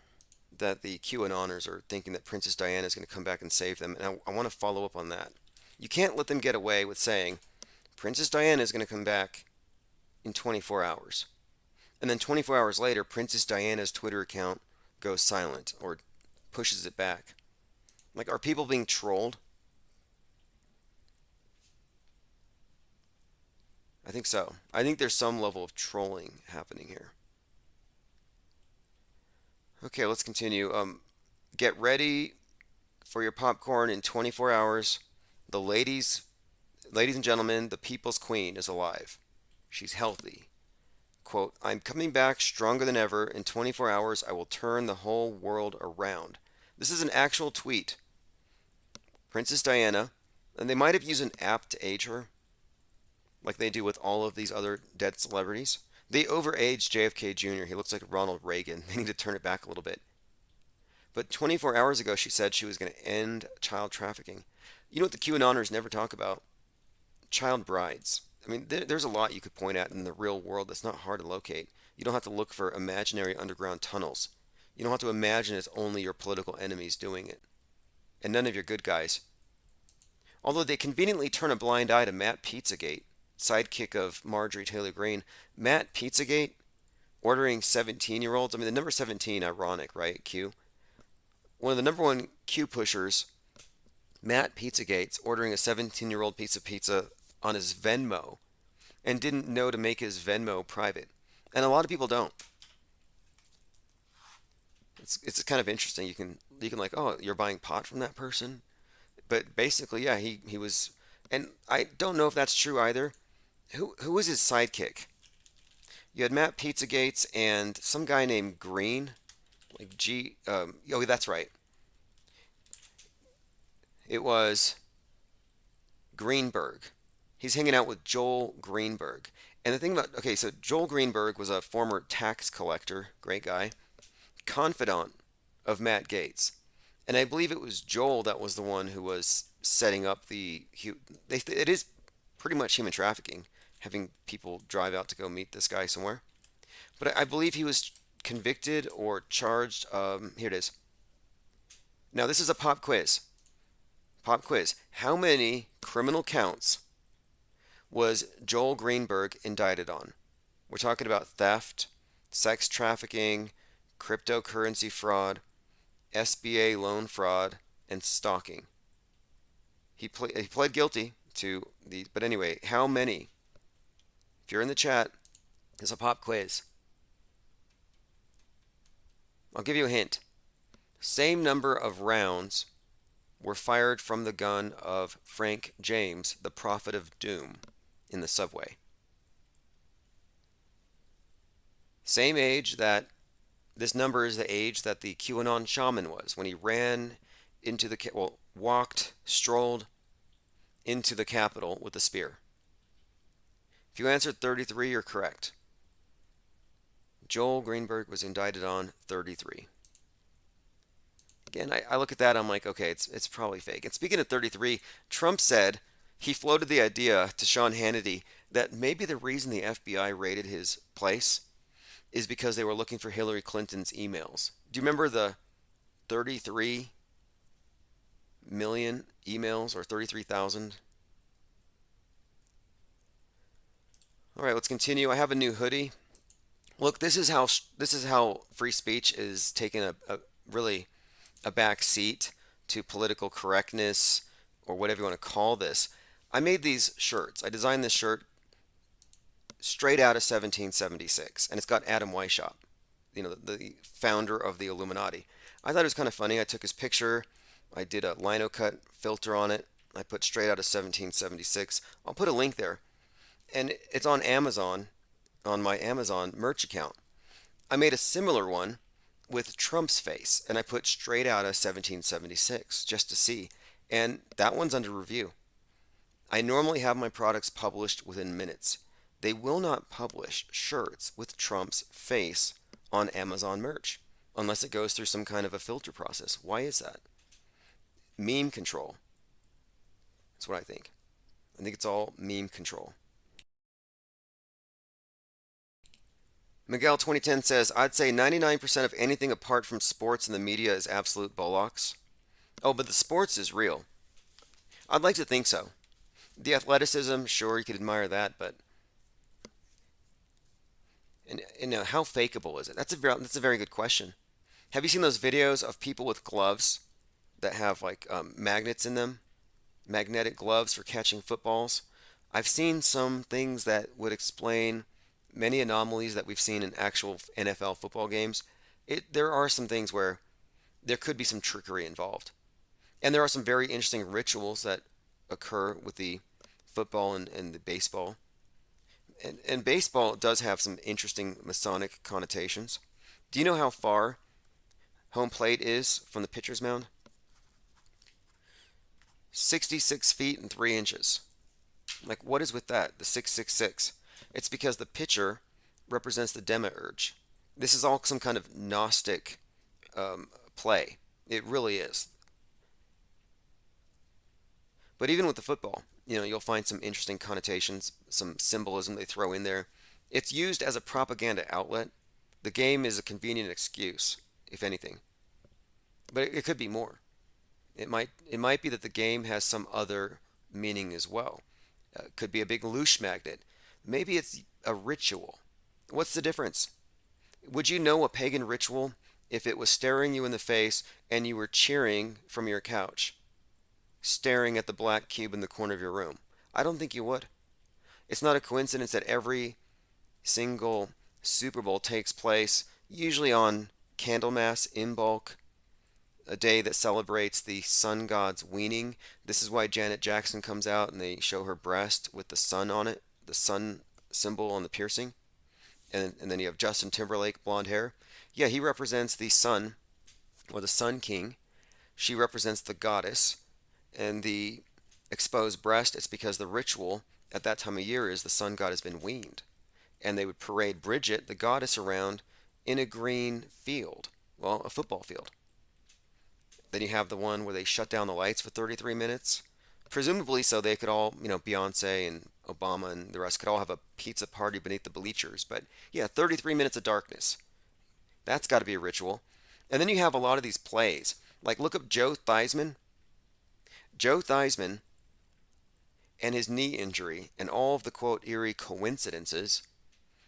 S1: that the QAnoners are thinking that Princess Diana is going to come back and save them. And I want to follow up on that. You can't let them get away with saying Princess Diana is going to come back in 24 hours. And then 24 hours later, Princess Diana's Twitter account goes silent or pushes it back. Like, are people being trolled? I think so. I think there's some level of trolling happening here. Okay, let's continue. Get ready for your popcorn in 24 hours. The ladies and gentlemen, the people's queen is alive. She's healthy. Quote, I'm coming back stronger than ever. In 24 hours, I will turn the whole world around. This is an actual tweet. Princess Diana, and they might have used an app to age her, like they do with all of these other dead celebrities. They overaged JFK Jr. He looks like Ronald Reagan. They need to turn it back a little bit. But 24 hours ago, she said she was going to end child trafficking. You know what the QAnoners never talk about? Child brides. I mean, there's a lot you could point at in the real world that's not hard to locate. You don't have to look for imaginary underground tunnels. You don't have to imagine it's only your political enemies doing it. And none of your good guys. Although they conveniently turn a blind eye to Matt Pizzagate, sidekick of Marjorie Taylor Greene. Matt Pizzagate ordering 17-year-olds. I mean, the number 17, ironic, right? Q. One of the number one Q pushers, Matt Pizzagate's ordering a 17-year-old piece of pizza on his Venmo and didn't know to make his Venmo private. And a lot of people don't. It's kind of interesting. You can like, oh, you're buying pot from that person? But basically, yeah, he was, and I don't know if that's true either. Who was his sidekick? You had Matt Pizzagates and some guy named Green, like oh, that's right. It was Greenberg. He's hanging out with Joel Greenberg. And the thing about, okay, so Joel Greenberg was a former tax collector, great guy, confidant of Matt Gaetz. And I believe it was Joel that was the one who was setting up it is pretty much human trafficking, having people drive out to go meet this guy somewhere. But I believe he was convicted or charged. Here it is. Now, this is a pop quiz. Pop quiz. How many criminal counts was Joel Greenberg indicted on? We're talking about theft, sex trafficking, cryptocurrency fraud, SBA loan fraud, and stalking. He pled guilty to these, but anyway, how many? If you're in the chat, it's a pop quiz. I'll give you a hint. Same number of rounds were fired from the gun of Frank James, the prophet of doom, in the subway. Same age that, this number is the age that the QAnon shaman was when he ran into strolled into the Capitol with a spear. If you answered 33, you're correct. Joel Greenberg was indicted on 33. Again, I look at that, I'm like, okay, it's probably fake. And speaking of 33, Trump said he floated the idea to Sean Hannity that maybe the reason the FBI raided his place is because they were looking for Hillary Clinton's emails. Do you remember the 33 million emails, or 33,000? All right, let's continue. I have a new hoodie. Look, this is how free speech is taking a back seat to political correctness, or whatever you want to call this. I made these shirts. I designed this shirt straight out of 1776, and it's got Adam Weishaupt, the founder of the Illuminati. I thought it was kind of funny. I took his picture, I did a lino cut filter on it, I put straight out of 1776. I'll put a link there, and it's on Amazon, on my Amazon merch account. I made a similar one with Trump's face, and I put straight out of 1776 just to see, and that one's under review. I normally have my products published within minutes. They will not publish shirts with Trump's face on Amazon merch unless it goes through some kind of a filter process. Why is that? Meme control. That's what I think. I think it's all meme control. Miguel 2010 says, I'd say 99% of anything apart from sports and the media is absolute bollocks. Oh, but the sports is real. I'd like to think so. The athleticism, sure, you could admire that, but and how fakeable is it? That's a very good question. Have you seen those videos of people with gloves that have like magnets in them, magnetic gloves for catching footballs? I've seen some things that would explain many anomalies that we've seen in actual NFL football games. There are some things where there could be some trickery involved. And there are some very interesting rituals that occur with the football and the baseball. And baseball does have some interesting Masonic connotations. Do you know how far home plate is from the pitcher's mound? 66 feet and 3 inches. Like, what is with that? The 666. It's because the pitcher represents the demiurge. This is all some kind of Gnostic play. It really is. But even with the football, you'll find some interesting connotations, some symbolism they throw in there. It's used as a propaganda outlet. The game is a convenient excuse, if anything. But it could be more. It might be that the game has some other meaning as well. It could be a big loosh magnet. Maybe it's a ritual. What's the difference? Would you know a pagan ritual if it was staring you in the face and you were cheering from your couch, staring at the black cube in the corner of your room? I don't think you would. It's not a coincidence that every single Super Bowl takes place usually on Candlemas, Imbolc, a day that celebrates the sun god's weaning. This is why Janet Jackson comes out and they show her breast with the sun on it, the sun symbol on the piercing. And then you have Justin Timberlake, blonde hair. Yeah, he represents the sun, or the sun king. She represents the goddess. And the exposed breast, it's because the ritual at that time of year is the sun god has been weaned. And they would parade Bridget, the goddess, around in a green field. Well, a football field. Then you have the one where they shut down the lights for 33 minutes. Presumably so they could all, Beyonce and Obama and the rest could all have a pizza party beneath the bleachers. But yeah, 33 minutes of darkness. That's got to be a ritual. And then you have a lot of these plays. Like, look up Joe Theismann. Joe Theismann and his knee injury and all of the, quote, eerie coincidences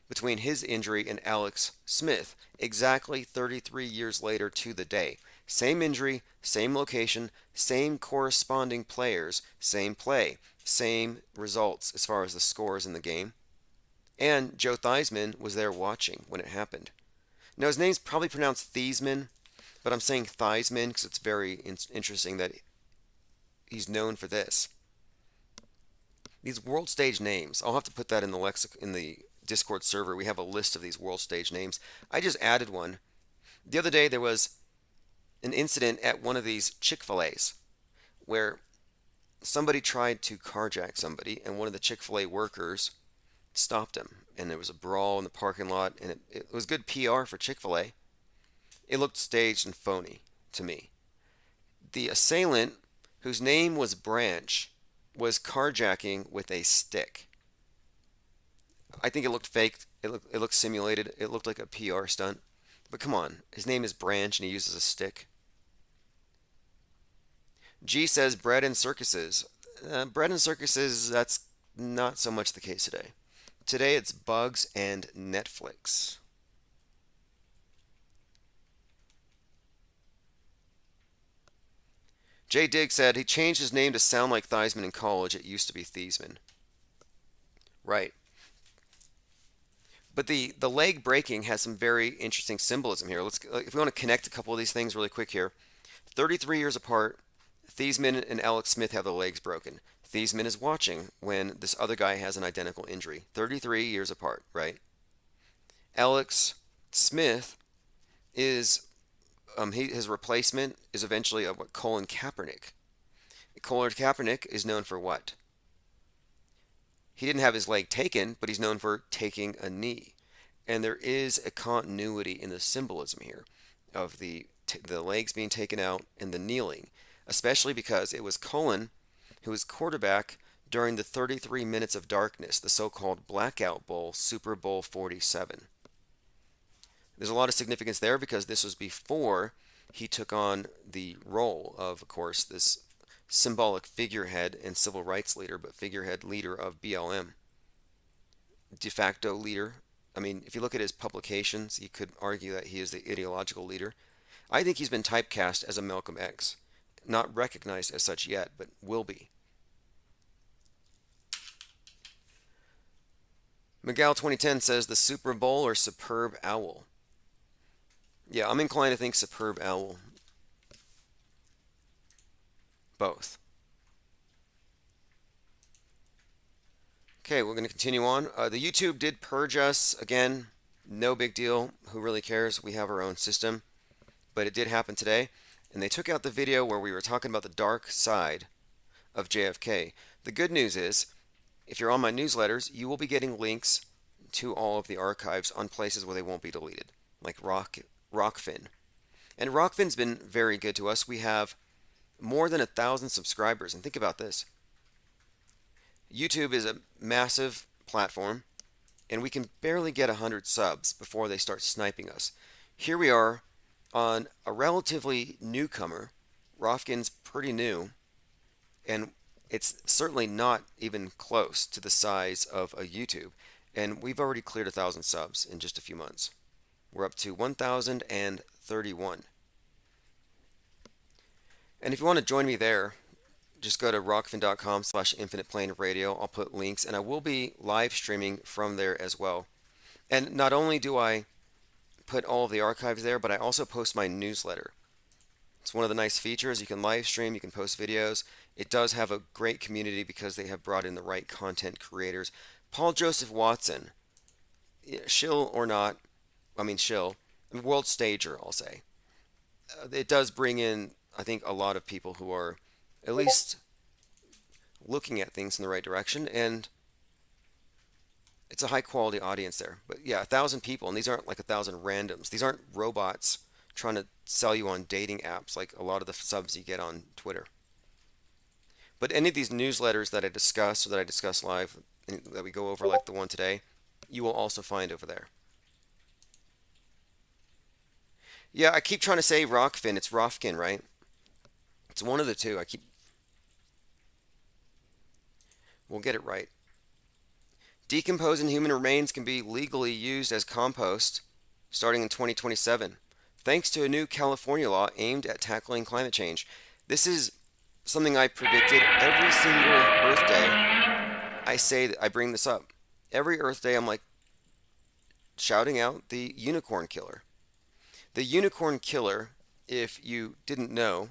S1: between his injury and Alex Smith exactly 33 years later to the day. Same injury, same location, same corresponding players, same play, same results as far as the scores in the game. And Joe Theismann was there watching when it happened. Now, his name's probably pronounced Theismann, but I'm saying Theismann because it's very interesting that he's known for this. These world stage names, I'll have to put that in the Discord server. We have a list of these world stage names. I just added one. The other day there was an incident at one of these Chick-fil-A's where somebody tried to carjack somebody and one of the Chick-fil-A workers stopped him, and there was a brawl in the parking lot, and it was good PR for Chick-fil-A. It looked staged and phony to me. The assailant, whose name was Branch, was carjacking with a stick. I think it looked fake. It looked simulated. It looked like a PR stunt. But come on, his name is Branch and he uses a stick. G says bread and circuses. Bread and circuses, that's not so much the case today. Today it's bugs and Netflix. Jay Digg said he changed his name to sound like Theismann in college. It used to be Theismann. Right. But the leg breaking has some very interesting symbolism here. If we want to connect a couple of these things really quick here. 33 years apart, Theismann and Alex Smith have their legs broken. Theismann is watching when this other guy has an identical injury. 33 years apart, right? Alex Smith is his replacement is eventually Colin Kaepernick. Colin Kaepernick is known for what? He didn't have his leg taken, but he's known for taking a knee. And there is a continuity in the symbolism here of the legs being taken out and the kneeling, especially because it was Colin who was quarterback during the 33 minutes of darkness, the so-called Blackout Bowl, Super Bowl 47. There's a lot of significance there because this was before he took on the role of course, this symbolic figurehead and civil rights leader, but figurehead leader of BLM. De facto leader. I mean, if you look at his publications, you could argue that he is the ideological leader. I think he's been typecast as a Malcolm X. Not recognized as such yet, but will be. Miguel 2010 says the Super Bowl or Superb Owl. Yeah, I'm inclined to think Superb Owl. Both. Okay, we're going to continue on. The YouTube did purge us. Again, no big deal. Who really cares? We have our own system. But it did happen today. And they took out the video where we were talking about the dark side of JFK. The good news is, if you're on my newsletters, you will be getting links to all of the archives on places where they won't be deleted, like Rockfin. And Rockfin's been very good to us. We have more than 1,000 subscribers. And think about this. YouTube is a massive platform, and we can barely get 100 subs before they start sniping us. Here we are on a relatively newcomer. Rofkin's pretty new, and it's certainly not even close to the size of a YouTube. And we've already cleared 1,000 subs in just a few months. We're up to 1,031. And if you want to join me there, just go to rockfin.com/infiniteplaneradio. I'll put links, and I will be live streaming from there as well. And not only do I put all of the archives there, but I also post my newsletter. It's one of the nice features. You can live stream, you can post videos. It does have a great community because they have brought in the right content creators. Paul Joseph Watson, shill or not, shill, world stager, I'll say. It does bring in, I think, a lot of people who are at least looking at things in the right direction, and it's a high quality audience there. But yeah, 1,000 people, and these aren't like 1,000 randoms. These aren't robots trying to sell you on dating apps like a lot of the subs you get on Twitter. But any of these newsletters that I discuss, or that I discuss live, that we go over like the one today, you will also find over there. Yeah, I keep trying to say Rockfin. It's Rofkin, right? It's one of the two. We'll get it right. Decomposing human remains can be legally used as compost starting in 2027, thanks to a new California law aimed at tackling climate change. This is something I predicted every single Earth Day. I say that I bring this up. Every Earth Day I'm like shouting out the unicorn killer. The unicorn killer, if you didn't know,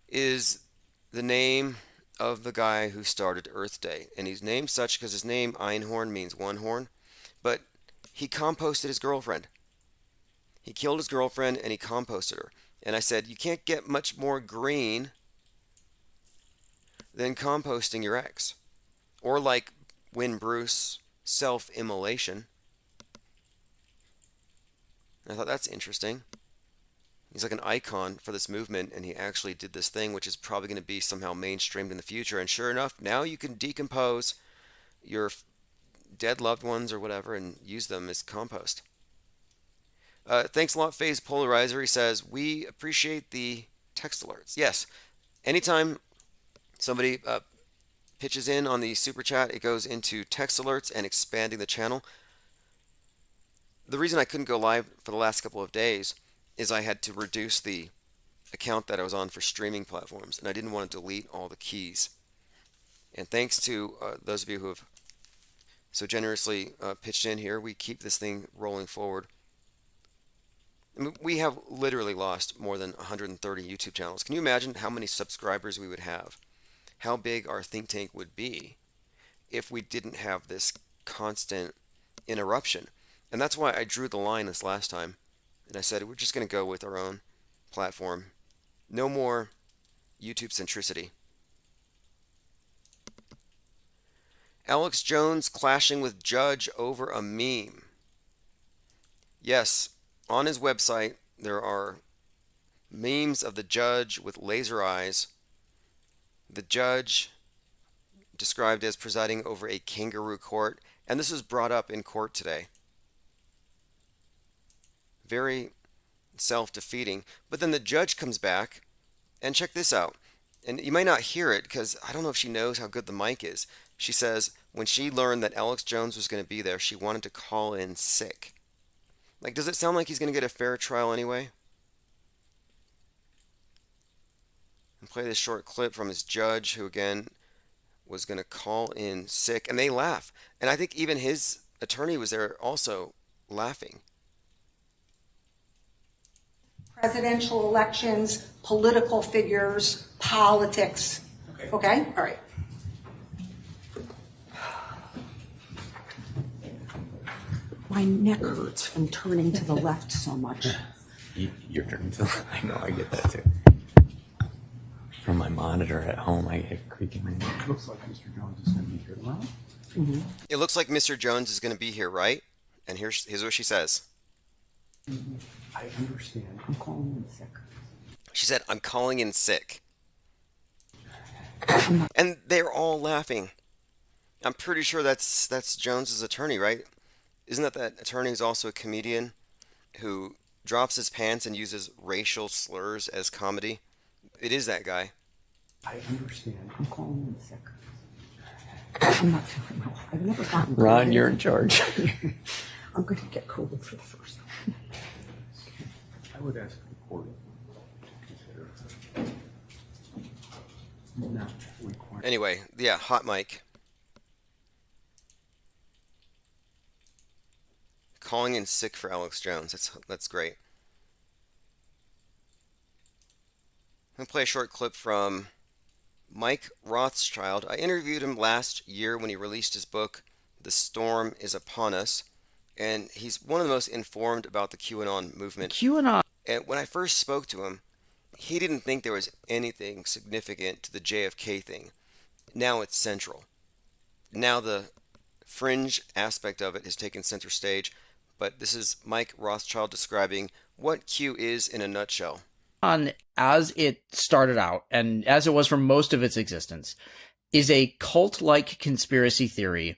S1: is the name of the guy who started Earth Day. And he's named such because his name, Einhorn, means one horn. But he composted his girlfriend. He killed his girlfriend and he composted her. And I said, you can't get much more green than composting your ex. Or like Win Bruce, self-immolation. I thought that's interesting. He's like an icon for this movement, and he actually did this thing, which is probably going to be somehow mainstreamed in the future. And sure enough, now you can decompose your dead loved ones or whatever and use them as compost. Thanks a lot, Phase Polarizer. He says, we appreciate the text alerts. Yes, anytime somebody pitches in on the super chat, it goes into text alerts and expanding the channel. The reason I couldn't go live for the last couple of days is I had to reduce the account that I was on for streaming platforms, and I didn't want to delete all the keys. And thanks to those of you who have so generously pitched in here, we keep this thing rolling forward. I mean, we have literally lost more than 130 YouTube channels. Can you imagine how many subscribers we would have? How big our think tank would be if we didn't have this constant interruption? And that's why I drew the line this last time. And I said, we're just going to go with our own platform. No more YouTube centricity. Alex Jones clashing with judge over a meme. Yes, on his website, there are memes of the judge with laser eyes. The judge described as presiding over a kangaroo court. And this was brought up in court today. Very self-defeating. But then the judge comes back And check this out. And you might not hear it because I don't know if she knows how good the mic is. She says when she learned that Alex Jones was going to be there, she wanted to call in sick. Like, does it sound like he's going to get a fair trial anyway? And play this short clip from his judge, who again was going to call in sick, and they laugh. And I think even his attorney was there also laughing.
S15: Presidential elections, political figures, politics. Okay? All right. My neck hurts from turning to the left so much.
S16: You're turning to I know, I get that too. From my monitor at home, I get creaking my neck.
S17: Looks like Mr. Jones is going to be here tomorrow.
S15: Mm-hmm.
S1: It looks like Mr. Jones is going to be here, right? And here's what she says.
S17: I understand.
S15: I'm calling in sick.
S1: She said, I'm calling in sick. And they're all laughing. I'm pretty sure that's Jones's attorney, right? Isn't that attorney who's also a comedian who drops his pants and uses racial slurs as comedy? It is that guy.
S17: I understand.
S15: I'm calling in sick. I'm not feeling well. I've never gotten COVID.
S16: Ron, you're in charge.
S15: I'm going to get COVID for the first time.
S17: I would ask the court to consider not requiring.
S1: Anyway, yeah, hot mic. Calling in sick for Alex Jones. That's great. I'm going to play a short clip from Mike Rothschild. I interviewed him last year when he released his book, The Storm is Upon Us, and he's one of the most informed about the QAnon movement.
S18: QAnon.
S1: And when I first spoke to him, he didn't think there was anything significant to the JFK thing. Now it's central. Now the fringe aspect of it has taken center stage, but this is Mike Rothschild describing what Q is in a nutshell.
S18: As it started out, and as it was for most of its existence, is a cult-like conspiracy theory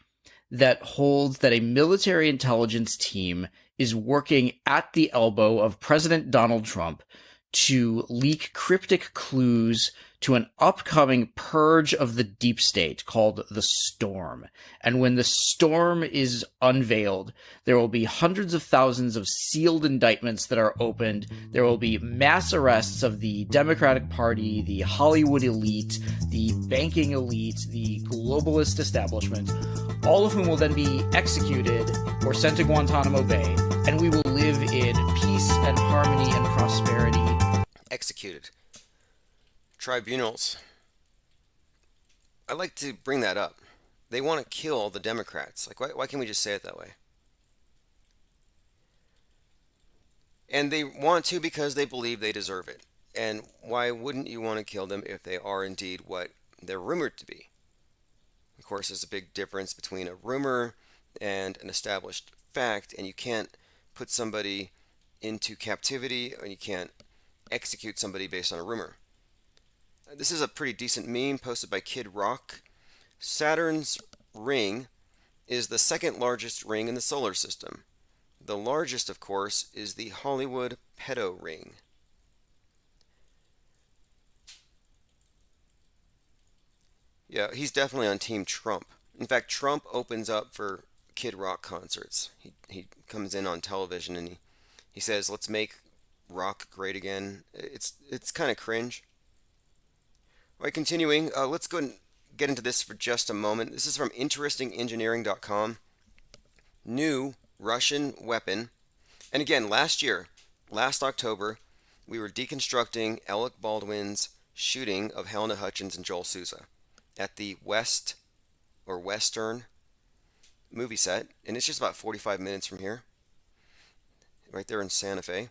S18: that holds that a military intelligence team is working at the elbow of President Donald Trump to leak cryptic clues to an upcoming purge of the deep state called the Storm. And when the Storm is unveiled, there will be hundreds of thousands of sealed indictments that are opened. There will be mass arrests of the Democratic Party, the Hollywood elite, the banking elite, the globalist establishment, all of whom will then be executed or sent to Guantanamo Bay, and we will live in peace and harmony and prosperity.
S1: Executed. Tribunals. I like to bring that up. They want to kill the Democrats. Like, why can't we just say it that way? And they want to because they believe they deserve it. And why wouldn't you want to kill them if they are indeed what they're rumored to be? Of course, there's a big difference between a rumor and an established fact, and you can't put somebody into captivity, and you can't execute somebody based on a rumor. This is a pretty decent meme posted by Kid Rock. Saturn's ring is the second largest ring in the solar system. The largest, of course, is the Hollywood pedo ring. Yeah, he's definitely on Team Trump. In fact, Trump opens up for Kid Rock concerts. He comes in on television and he says, "Let's make rock great again." It's kind of cringe. All right, continuing, let's go and get into this for just a moment. This is from interestingengineering.com. New Russian weapon. And again, last October, we were deconstructing Alec Baldwin's shooting of Helena Hutchins and Joel Souza at the Western movie set. And it's just about 45 minutes from here, right there in Santa Fe.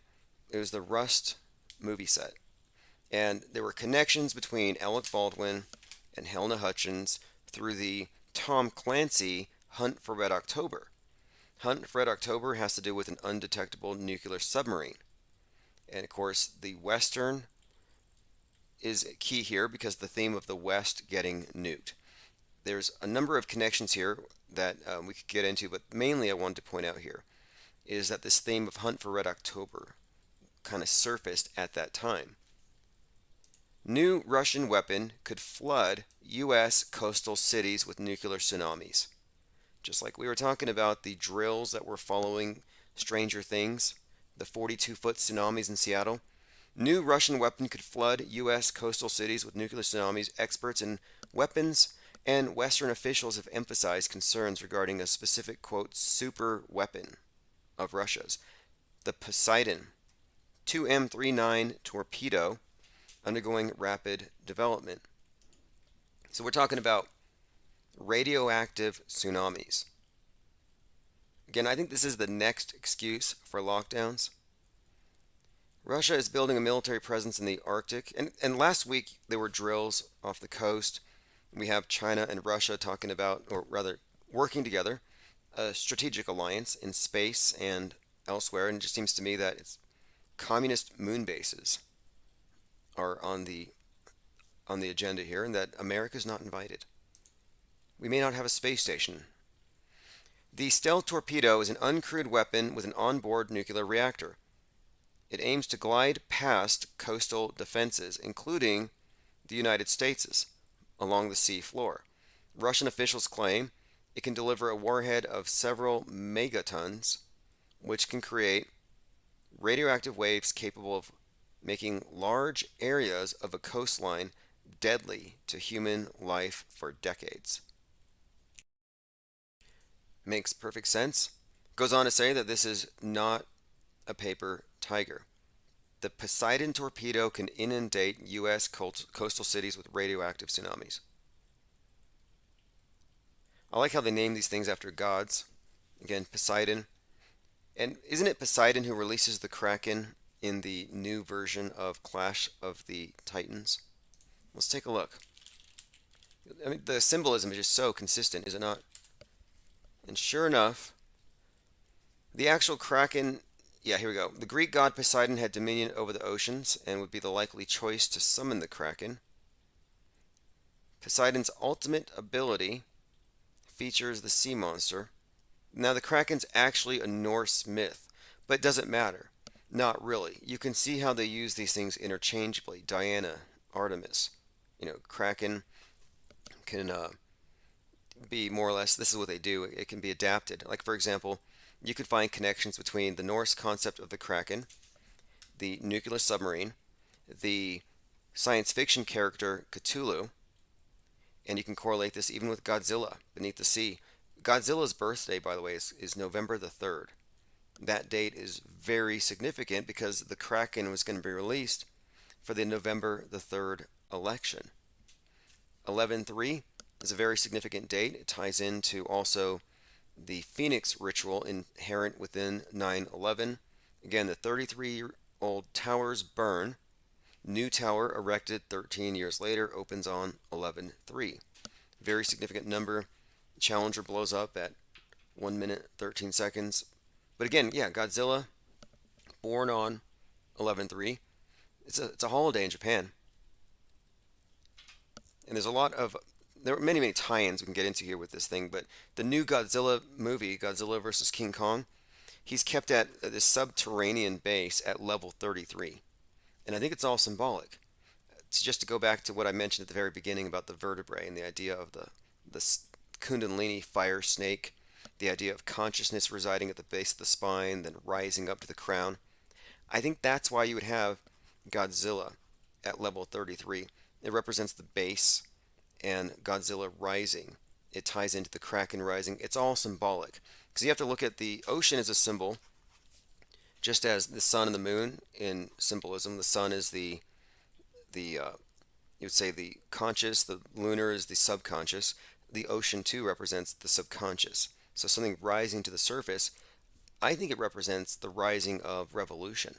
S1: It was the Rust movie set. And there were connections between Alec Baldwin and Helena Hutchins through the Tom Clancy Hunt for Red October. Hunt for Red October has to do with an undetectable nuclear submarine. And of course, the Western is key here because the theme of the West getting nuked. There's a number of connections here that we could get into, but mainly I wanted to point out here is that this theme of Hunt for Red October kind of surfaced at that time. New Russian weapon could flood U.S. coastal cities with nuclear tsunamis. Just like we were talking about the drills that were following Stranger Things, the 42-foot tsunamis in Seattle. New Russian weapon could flood U.S. coastal cities with nuclear tsunamis. Experts in weapons and Western officials have emphasized concerns regarding a specific, quote, super weapon of Russia's, the Poseidon 2M39 torpedo, undergoing rapid development. So we're talking about radioactive tsunamis. Again, I think this is the next excuse for lockdowns. Russia is building a military presence in the Arctic, and last week there were drills off the coast. We have China and Russia talking about, or rather working together, a strategic alliance in space and elsewhere, and it just seems to me that it's communist moon bases are on the agenda here, and that America is not invited. We may not have a space station. The stealth torpedo is an uncrewed weapon with an onboard nuclear reactor. It aims to glide past coastal defenses, including the United States', along the sea floor. Russian officials claim it can deliver a warhead of several megatons, which can create radioactive waves capable of making large areas of a coastline deadly to human life for decades. Makes perfect sense. Goes on to say that this is not a paper tiger. The Poseidon torpedo can inundate U.S. coastal cities with radioactive tsunamis. I like how they name these things after gods. Again, Poseidon. And isn't it Poseidon who releases the Kraken in the new version of Clash of the Titans? Let's take a look. I mean, the symbolism is just so consistent, is it not? And sure enough, the actual Kraken, yeah, here we go. The Greek god Poseidon had dominion over the oceans and would be the likely choice to summon the Kraken. Poseidon's ultimate ability features the sea monster. Now, the Kraken's actually a Norse myth, but it doesn't matter. Not really. You can see how they use these things interchangeably. Diana, Artemis, Kraken can be more or less, this is what they do. It can be adapted. Like, for example, you could find connections between the Norse concept of the Kraken, the nuclear submarine, the science fiction character Cthulhu, and you can correlate this even with Godzilla beneath the sea. Godzilla's birthday, by the way, is November the 3rd. That date is very significant because the Kraken was going to be released for the November the 3rd election. 11/3 is a very significant date. It ties into also the Phoenix ritual inherent within 9/11. Again, the 33-year-old towers burn. New tower erected 13 years later opens on 11/3. Very significant number. Challenger blows up at 1 minute 13 seconds. But again, yeah, Godzilla, born on 11/3. It's a holiday in Japan. And there are many tie-ins we can get into here with this thing, but the new Godzilla movie, Godzilla vs. King Kong, he's kept at this subterranean base at level 33. And I think it's all symbolic. It's just to go back to what I mentioned at the very beginning about the vertebrae and the idea of the Kundalini fire snake, the idea of consciousness residing at the base of the spine, then rising up to the crown. I think that's why you would have Godzilla at level 33. It represents the base and Godzilla rising. It ties into the Kraken rising. It's all symbolic. Because you have to look at the ocean as a symbol, just as the sun and the moon in symbolism. The sun is you would say the conscious, the lunar is the subconscious. The ocean too represents the subconscious. So something rising to the surface, I think it represents the rising of revolution,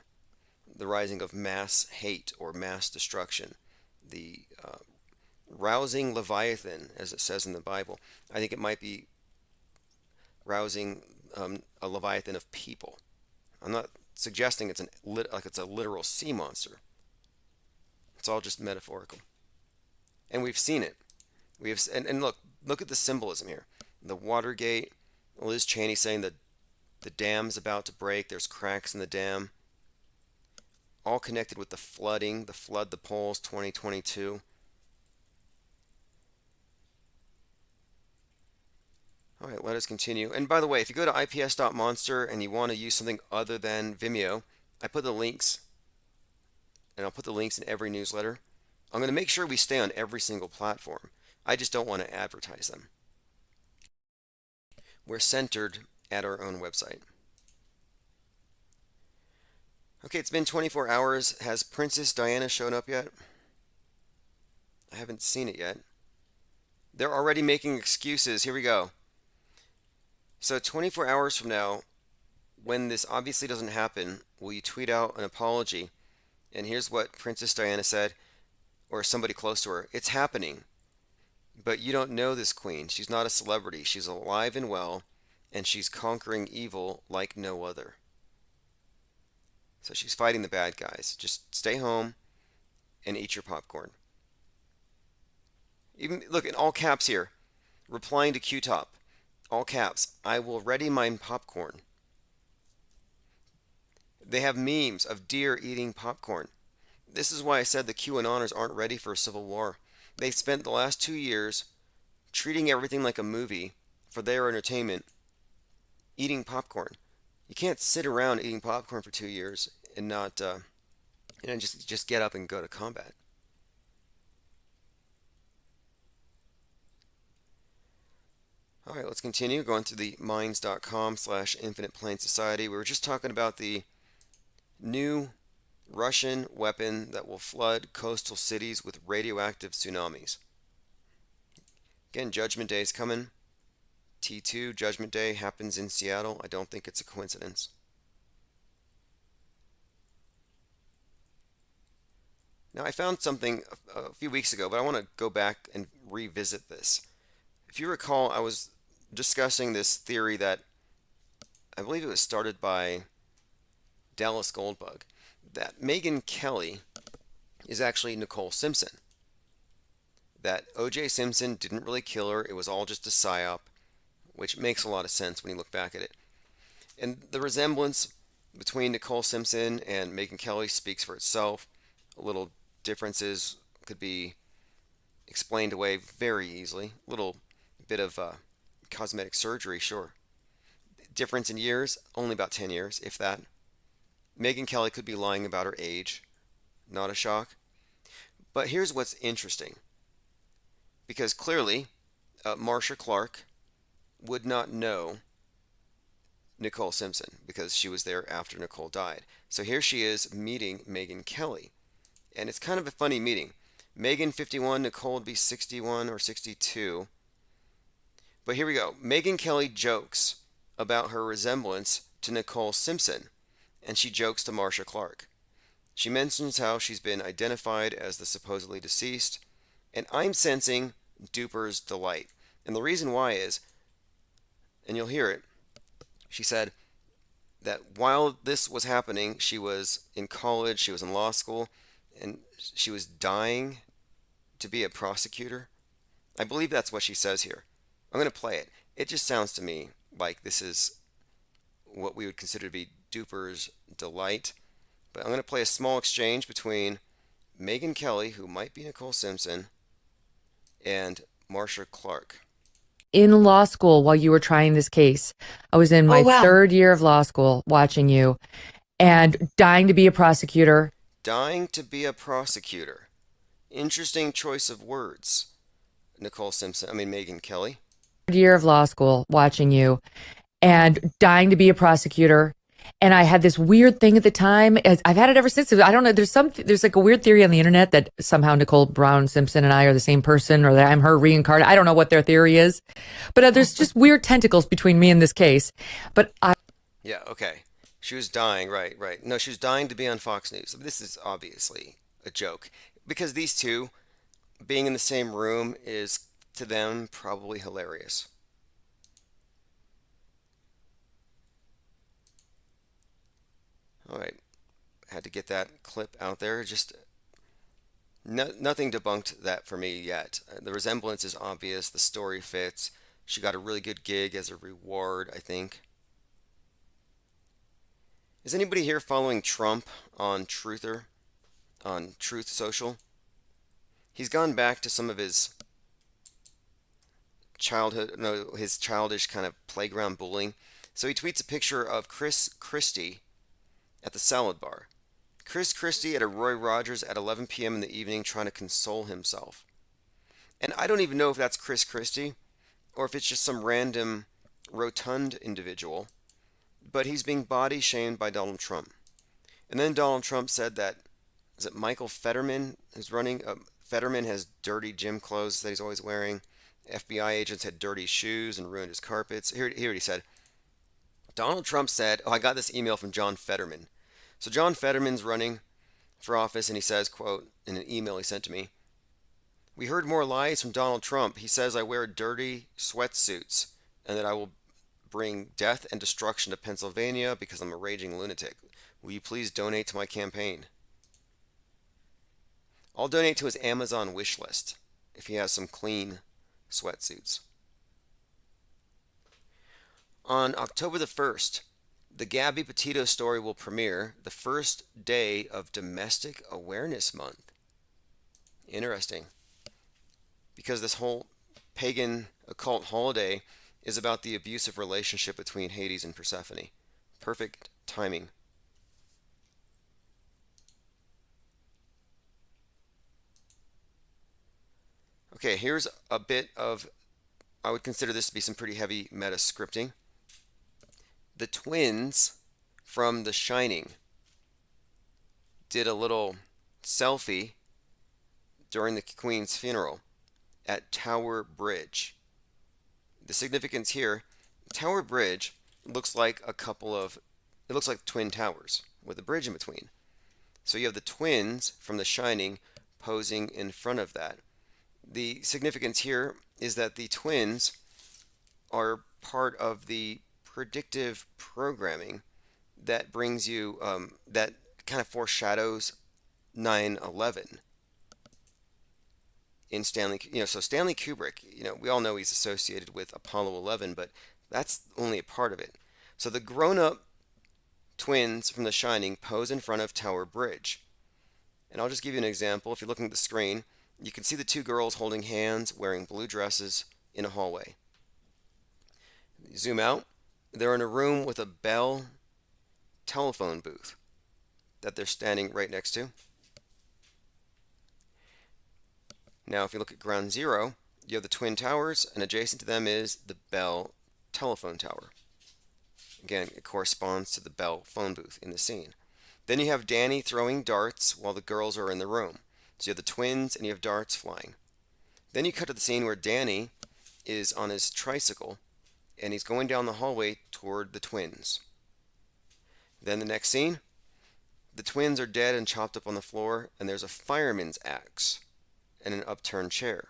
S1: the rising of mass hate or mass destruction, the rousing Leviathan, as it says in the Bible. I think it might be rousing a Leviathan of people. I'm not suggesting it's it's a literal sea monster. It's all just metaphorical, and we've seen it. And look at the symbolism here. The Watergate. Liz Cheney saying that the dam's about to break. There's cracks in the dam. all connected with the flooding, the Flood the Polls 2022. All right, let us continue. And by the way, if you go to ips.monster and you want to use something other than Vimeo, I put the links, and I'll put the links in every newsletter. I'm going to make sure we stay on every single platform. I just don't want to advertise them. We're centered at our own website. Okay, it's been 24 hours. Has Princess Diana shown up yet? I haven't seen it yet. They're already making excuses. Here we go. So 24 hours from now, when this obviously doesn't happen, will you tweet out an apology? And here's what Princess Diana said, or somebody close to her. It's happening. But you don't know this queen. She's not a celebrity. She's alive and well, and she's conquering evil like no other. So she's fighting the bad guys. Just stay home and eat your popcorn. Even look in all caps here, replying to Q-Top. All caps, I will ready my popcorn. They have memes of deer eating popcorn. This is why I said the QAnoners aren't ready for a civil war. They spent the last 2 years treating everything like a movie for their entertainment, eating popcorn. You can't sit around eating popcorn for 2 years and not, just get up and go to combat. All right, let's continue going through the minds.com/Infinite Plane Society. We were just talking about the new Russian weapon that will flood coastal cities with radioactive tsunamis. Again, Judgment Day is coming. T2 Judgment Day happens in Seattle. I don't think it's a coincidence. Now, I found something a few weeks ago, but I want to go back and revisit this. If you recall, I was discussing this theory that I believe it was started by Dallas Goldbug, that Megyn Kelly is actually Nicole Simpson. That O.J. Simpson didn't really kill her. It was all just a psyop, which makes a lot of sense when you look back at it. And the resemblance between Nicole Simpson and Megyn Kelly speaks for itself. Little differences could be explained away very easily. Little bit of cosmetic surgery, sure. Difference in years, only about 10 years, if that. Megyn Kelly could be lying about her age. Not a shock. But here's what's interesting. Because clearly, Marcia Clark would not know Nicole Simpson because she was there after Nicole died. So here she is meeting Megyn Kelly. And it's kind of a funny meeting. Megyn 51, Nicole would be 61 or 62. But here we go. Megyn Kelly jokes about her resemblance to Nicole Simpson, and she jokes to Marcia Clark. She mentions how she's been identified as the supposedly deceased, and I'm sensing duper's delight. And the reason why is, and you'll hear it, she said that while this was happening, she was in college, she was in law school, and she was dying to be a prosecutor. I believe that's what she says here. I'm going to play it. It just sounds to me like this is what we would consider to be duper's delight. But I'm going to play a small exchange between Megyn Kelly, who might be Nicole Simpson, and Marcia Clark.
S19: In law school while you were trying this case. I was in my third year of law school watching you and dying to be a prosecutor.
S1: Dying to be a prosecutor. Interesting choice of words. Megyn Kelly.
S19: Year of law school watching you and dying to be a prosecutor. And I had this weird thing at the time, as I've had it ever since. I don't know. There's like a weird theory on the internet that somehow Nicole Brown Simpson and I are the same person, or that I'm her reincarnated. I don't know what their theory is, but there's just weird tentacles between me and this case. But
S1: yeah, okay. She was dying, right. No, she was dying to be on Fox News. This is obviously a joke because these two being in the same room is, to them, probably hilarious. All right, had to get that clip out there. Just nothing debunked that for me yet. The resemblance is obvious. The story fits. She got a really good gig as a reward, I think. Is anybody here following Trump on Truth Social? He's gone back to some of his his childish kind of playground bullying. So he tweets a picture of Chris Christie at the salad bar. Chris Christie at a Roy Rogers at 11 p.m. in the evening trying to console himself. And I don't even know if that's Chris Christie or if it's just some random rotund individual, but he's being body shamed by Donald Trump. And then Donald Trump said that, is it Michael Fetterman who's running? Fetterman has dirty gym clothes that he's always wearing. FBI agents had dirty shoes and ruined his carpets. Here he said, Donald Trump said, I got this email from John Fetterman. So John Fetterman's running for office, and he says, quote, in an email he sent to me, we heard more lies from Donald Trump. He says I wear dirty sweatsuits and that I will bring death and destruction to Pennsylvania because I'm a raging lunatic. Will you please donate to my campaign? I'll donate to his Amazon wish list if he has some clean sweatsuits. On October the 1st, the Gabby Petito story will premiere the first day of Domestic Awareness Month. Interesting. Because this whole pagan occult holiday is about the abusive relationship between Hades and Persephone. Perfect timing. Okay, here's a bit of, I would consider this to be some pretty heavy meta scripting. The twins from The Shining did a little selfie during the Queen's funeral at Tower Bridge. The significance here, Tower Bridge looks like it looks like twin towers with a bridge in between. So you have the twins from The Shining posing in front of that. The significance here is that the twins are part of the predictive programming that brings you, that kind of foreshadows 9/11 in Stanley, so Stanley Kubrick, we all know he's associated with Apollo 11, but that's only a part of it. So the grown-up twins from The Shining pose in front of Tower Bridge. And I'll just give you an example. If you're looking at the screen, you can see the two girls holding hands, wearing blue dresses in a hallway. Zoom out. They're in a room with a Bell telephone booth that they're standing right next to. Now, if you look at ground zero, you have the Twin Towers, and adjacent to them is the Bell telephone tower. Again, it corresponds to the Bell phone booth in the scene. Then you have Danny throwing darts while the girls are in the room. So you have the twins and you have darts flying. Then you cut to the scene where Danny is on his tricycle and he's going down the hallway toward the twins. Then the next scene, the twins are dead and chopped up on the floor, and there's a fireman's axe and an upturned chair.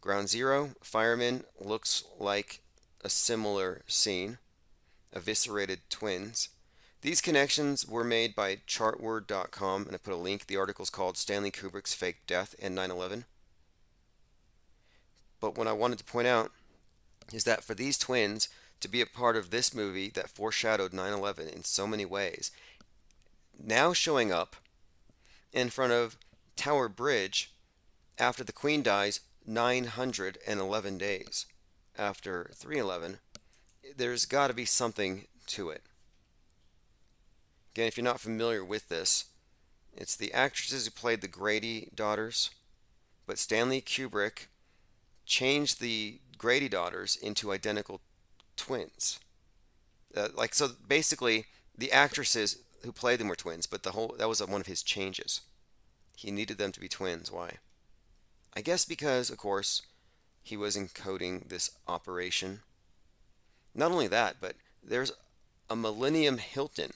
S1: Ground zero, fireman looks like a similar scene, eviscerated twins. These connections were made by chartword.com, and I put a link. The article is called Stanley Kubrick's Fake Death and 9/11. But what I wanted to point out is that for these twins to be a part of this movie that foreshadowed 9/11 in so many ways, now showing up in front of Tower Bridge after the Queen dies 911 days after 3/11, there's got to be something to it. Again, if you're not familiar with this, it's the actresses who played the Grady daughters, but Stanley Kubrick changed the Grady daughters into identical twins. So basically, the actresses who played them were twins, but that was one of his changes. He needed them to be twins. Why? I guess because, of course, he was encoding this operation. Not only that, but there's a Millennium Hilton.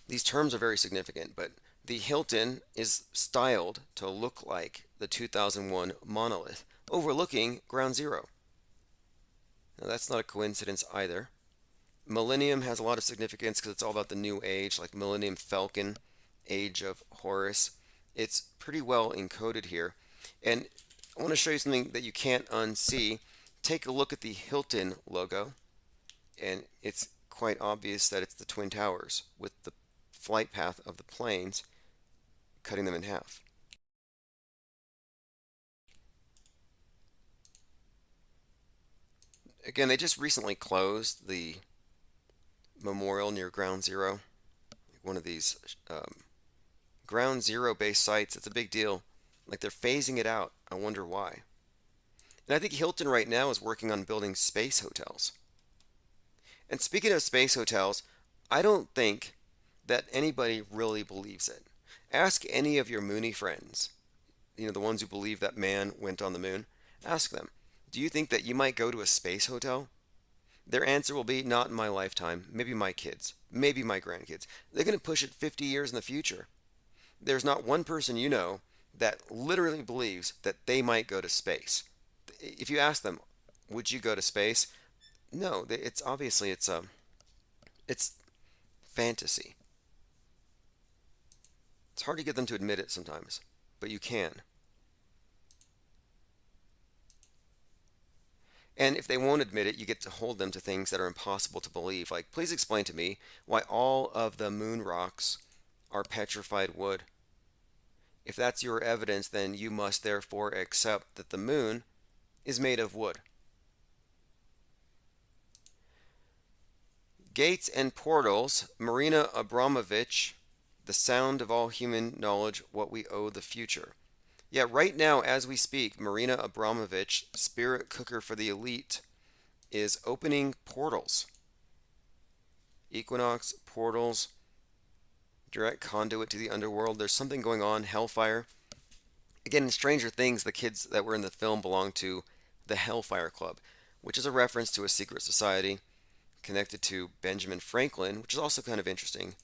S1: These terms are very significant, but the Hilton is styled to look like the 2001 monolith overlooking Ground Zero. Now that's not a coincidence either. Millennium has a lot of significance because it's all about the new age, like Millennium Falcon, Age of Horus. It's pretty well encoded here. And I want to show you something that you can't unsee. Take a look at the Hilton logo. And it's quite obvious that it's the Twin Towers with the flight path of the planes cutting them in half. Again, they just recently closed the memorial near Ground Zero, one of these Ground Zero based sites. It's a big deal. Like they're phasing it out. I wonder why. And I think Hilton right now is working on building space hotels. And speaking of space hotels, I don't think that anybody really believes it. Ask any of your Moony friends, the ones who believe that man went on the moon. Ask them, do you think that you might go to a space hotel? Their answer will be, not in my lifetime, maybe my kids, maybe my grandkids. They're going to push it 50 years in the future. There's not one person you know that literally believes that they might go to space. If you ask them, would you go to space? No, it's obviously it's fantasy. It's hard to get them to admit it sometimes, but you can. And if they won't admit it, you get to hold them to things that are impossible to believe. Like, please explain to me why all of the moon rocks are petrified wood. If that's your evidence, then you must therefore accept that the moon is made of wood. Gates and Portals, Marina Abramovich, the sound of all human knowledge, what we owe the future. Yeah, right now, as we speak, Marina Abramovich, spirit cooker for the elite, is opening portals. Equinox, portals, direct conduit to the underworld. There's something going on, Hellfire. Again, in Stranger Things, the kids that were in the film belong to the Hellfire Club, which is a reference to a secret society connected to Benjamin Franklin, which is also kind of interesting.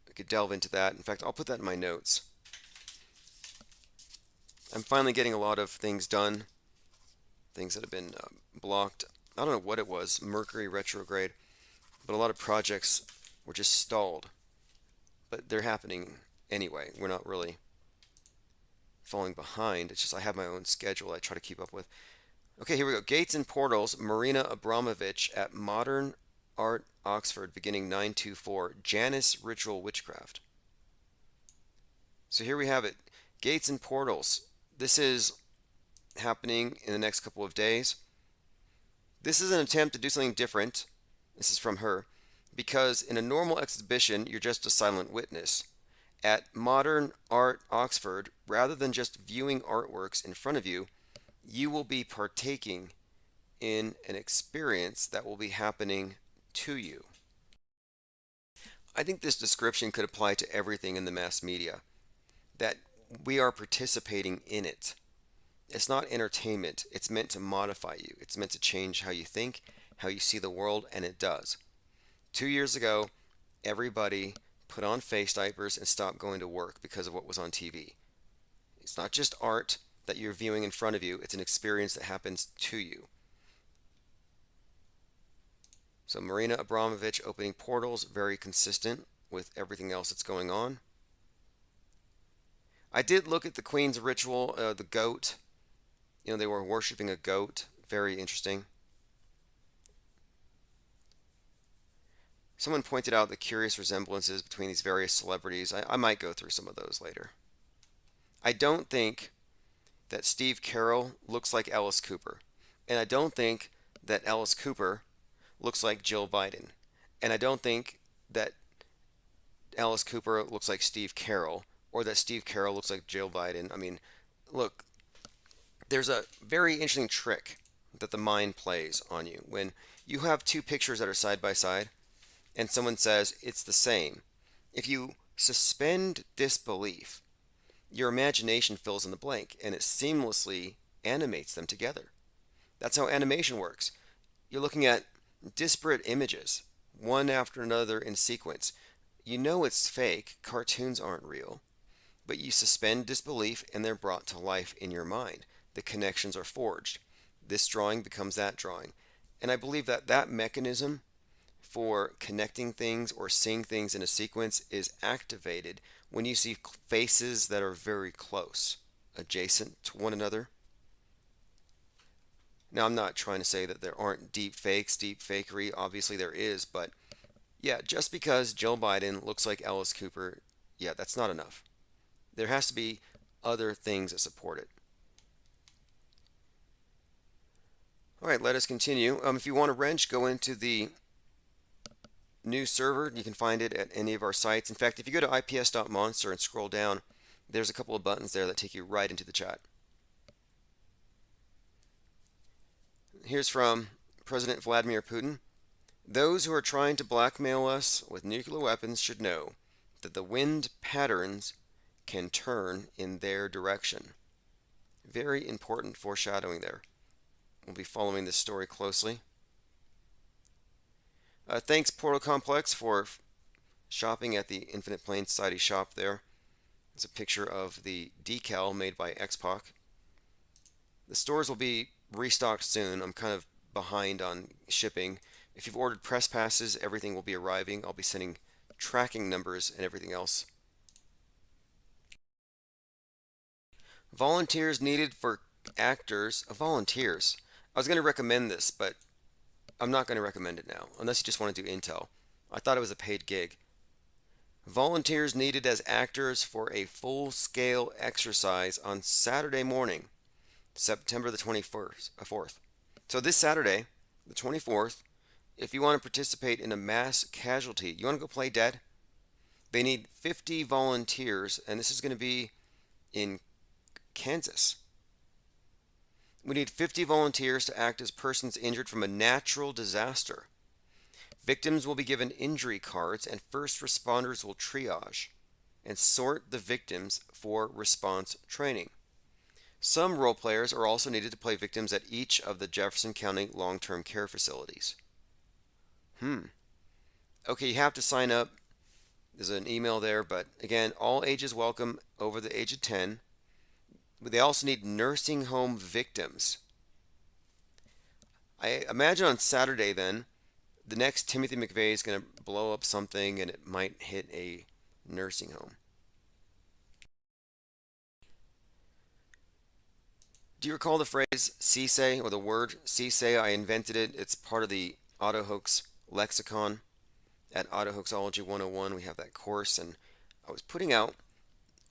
S1: We could delve into that. In fact, I'll put that in my notes. I'm finally getting a lot of things done, things that have been blocked. I don't know what it was, Mercury retrograde, but a lot of projects were just stalled. But they're happening anyway. We're not really falling behind. It's just I have my own schedule I try to keep up with. Okay, here we go. Gates and Portals, Marina Abramovich at Modern Art Oxford, beginning 924. Janus Ritual Witchcraft. So here we have it. Gates and Portals. This is happening in the next couple of days. This is an attempt to do something different. This is from her. Because in a normal exhibition, you're just a silent witness. At Modern Art Oxford, rather than just viewing artworks in front of you, you will be partaking in an experience that will be happening to you. I think this description could apply to everything in the mass media, that we are participating in it. It's not entertainment. It's meant to modify you. It's meant to change how you think, how you see the world, and it does. 2 years ago, everybody put on face diapers and stopped going to work because of what was on TV. It's not just art that you're viewing in front of you. It's an experience that happens to you. So Marina Abramovich opening portals, very consistent with everything else that's going on. I did look at the Queen's ritual, the goat. They were worshiping a goat. Very interesting. Someone pointed out the curious resemblances between these various celebrities. I might go through some of those later. I don't think that Steve Carell looks like Alice Cooper. And I don't think that Alice Cooper looks like Jill Biden. And I don't think that Alice Cooper looks like Steve Carell, or that Steve Carell looks like Jill Biden. I mean, look, there's a very interesting trick that the mind plays on you. When you have two pictures that are side by side, and someone says it's the same, if you suspend disbelief, your imagination fills in the blank and it seamlessly animates them together. That's how animation works. You're looking at disparate images, one after another in sequence. You know it's fake, cartoons aren't real, but you suspend disbelief and they're brought to life in your mind. The connections are forged. This drawing becomes that drawing. And I believe that that mechanism for connecting things or seeing things in a sequence is activated when you see faces that are very close, adjacent to one another. Now, I'm not trying to say that there aren't deep fakes, deep fakery. Obviously, there is, but yeah, just because Joe Biden looks like Alice Cooper, yeah, that's not enough. There has to be other things that support it. All right, let us continue. If you want a wrench, go into the news server. You can find it at any of our sites. In fact, if you go to ips.monster and scroll down, there's a couple of buttons there that take you right into the chat. Here's from President Vladimir Putin. Those who are trying to blackmail us with nuclear weapons should know that the wind patterns can turn in their direction. Very important foreshadowing there. We'll be following this story closely. Thanks, Portal Complex, for shopping at the Infinite Plane Society shop there. It's a picture of the decal made by X-Pac. The stores will be restocked soon. I'm kind of behind on shipping. If you've ordered press passes, everything will be arriving. I'll be sending tracking numbers and everything else. Volunteers needed for actors. Volunteers. I was going to recommend this, but I'm not going to recommend it now, unless you just want to do intel. I thought it was a paid gig. Volunteers needed as actors for a full-scale exercise on Saturday morning, September the 24th. So this Saturday, the 24th, if you want to participate in a mass casualty, you want to go play dead? They need 50 volunteers, and this is going to be in Kansas. We need 50 volunteers to act as persons injured from a natural disaster. Victims will be given injury cards, and first responders will triage and sort the victims for response training. Some role players are also needed to play victims at each of the Jefferson County long-term care facilities. Okay, you have to sign up. There's an email there, but again, all ages welcome over the age of 10. They also need nursing home victims. I imagine on Saturday then, the next Timothy McVeigh is going to blow up something and it might hit a nursing home. Do you recall the phrase CSAY, or the word CSAY? I invented it. It's part of the AutoHoax lexicon. At AutoHoaxology 101, we have that course, and I was putting out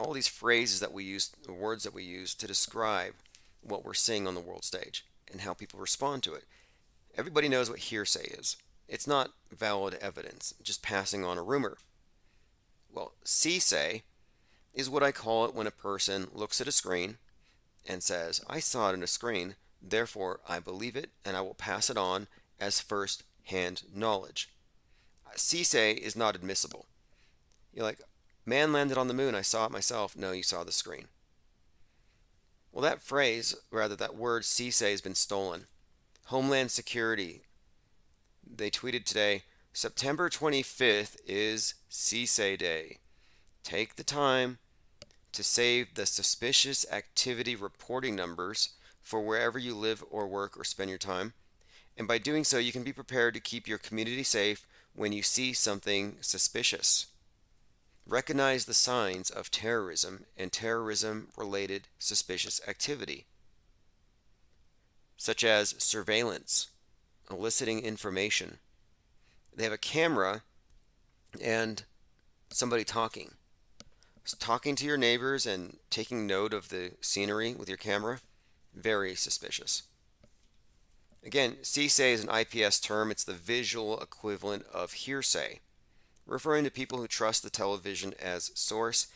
S1: all these phrases that we use, the words that we use to describe what we're seeing on the world stage and how people respond to it. Everybody knows what hearsay is. It's not valid evidence, just passing on a rumor. Well, CSAY is what I call it when a person looks at a screen and says, I saw it on a screen, therefore I believe it and I will pass it on as first-hand knowledge. CSAY is not admissible. You're like, man landed on the moon, I saw it myself. No, you saw the screen. Well, that phrase, rather that word CSAY, has been stolen. Homeland Security, they tweeted today, September 25th is CSAY Day. Take the time to save the suspicious activity reporting numbers for wherever you live or work or spend your time. And by doing so, you can be prepared to keep your community safe when you see something suspicious. Recognize the signs of terrorism and terrorism-related suspicious activity, such as surveillance, eliciting information. They have a camera and somebody talking to your neighbors and taking note of the scenery with your camera. Very suspicious. Again, CSAY is an IPS term. It's the visual equivalent of hearsay, referring to people who trust the television as source,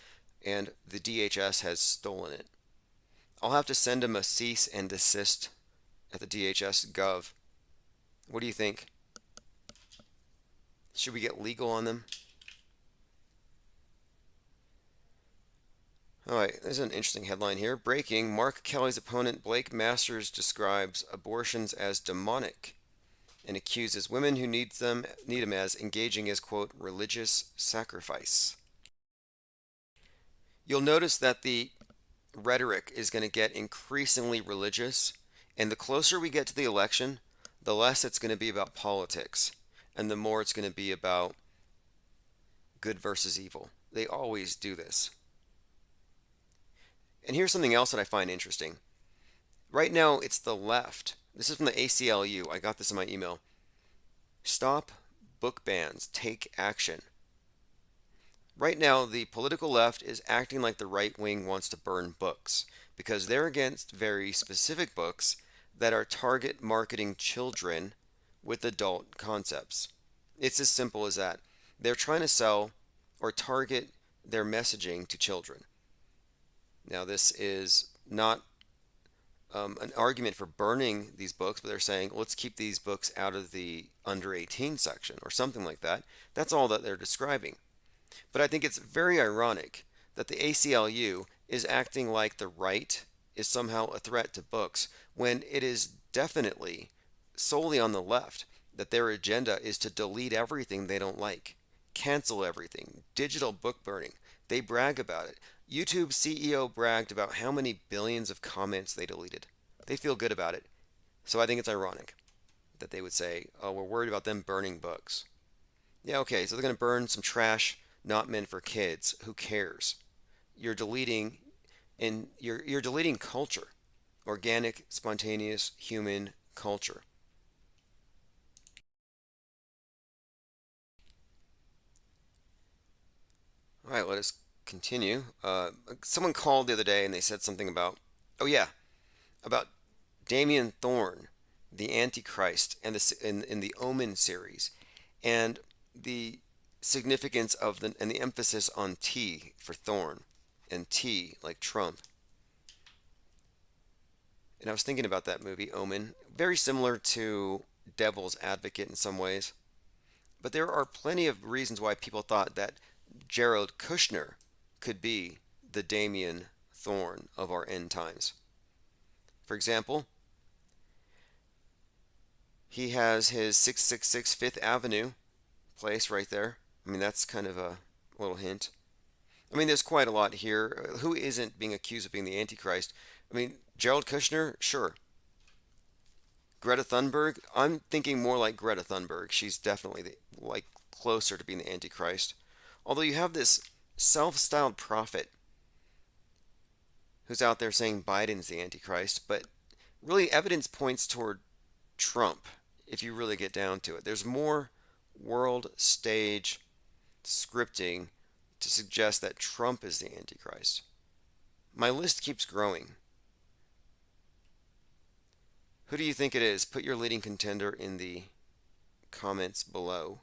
S1: and the DHS has stolen it. I'll have to send them a cease and desist at the DHS Gov. What do you think? Should we get legal on them? All right, there's an interesting headline here. Breaking, Mark Kelly's opponent Blake Masters describes abortions as demonic and accuses women who need them as engaging as, quote, religious sacrifice. You'll notice that the rhetoric is going to get increasingly religious, and the closer we get to the election, the less it's going to be about politics, and the more it's going to be about good versus evil. They always do this. And here's something else that I find interesting. Right now, it's the left This is from the ACLU. I got this in my email. Stop book bans. Take action. Right now, the political left is acting like the right wing wants to burn books because they're against very specific books that are target marketing children with adult concepts. It's as simple as that. They're trying to sell or target their messaging to children. Now, this is not an argument for burning these books, but they're saying, let's keep these books out of the under 18 section or something like that. That's all that they're describing. But I think it's very ironic that the ACLU is acting like the right is somehow a threat to books when it is definitely solely on the left that their agenda is to delete everything they don't like, cancel everything, digital book burning. They brag about it. YouTube CEO bragged about how many billions of comments they deleted. They feel good about it. So I think it's ironic that they would say, oh, we're worried about them burning books. Yeah, okay, so they're going to burn some trash not meant for kids. Who cares? You're deleting you're deleting culture. Organic, spontaneous, human culture. All right, let us continue. Someone called the other day and they said something about, oh yeah, about Damien Thorn, the Antichrist, and in the Omen series, and the significance of the emphasis on T for Thorn, and T like Trump. And I was thinking about that movie, Omen, very similar to Devil's Advocate in some ways. But there are plenty of reasons why people thought that Jared Kushner could be the Damien Thorn of our end times. For example, he has his 666 Fifth Avenue place right there. I mean, that's kind of a little hint. I mean, there's quite a lot here. Who isn't being accused of being the Antichrist? I mean, Jared Kushner, sure. Greta Thunberg, I'm thinking more like Greta Thunberg. She's definitely closer to being the Antichrist. Although you have this self-styled prophet who's out there saying Biden's the Antichrist, but really evidence points toward Trump if you really get down to it. There's more world stage scripting to suggest that Trump is the Antichrist. My list keeps growing. Who do you think it is? Put your leading contender in the comments below.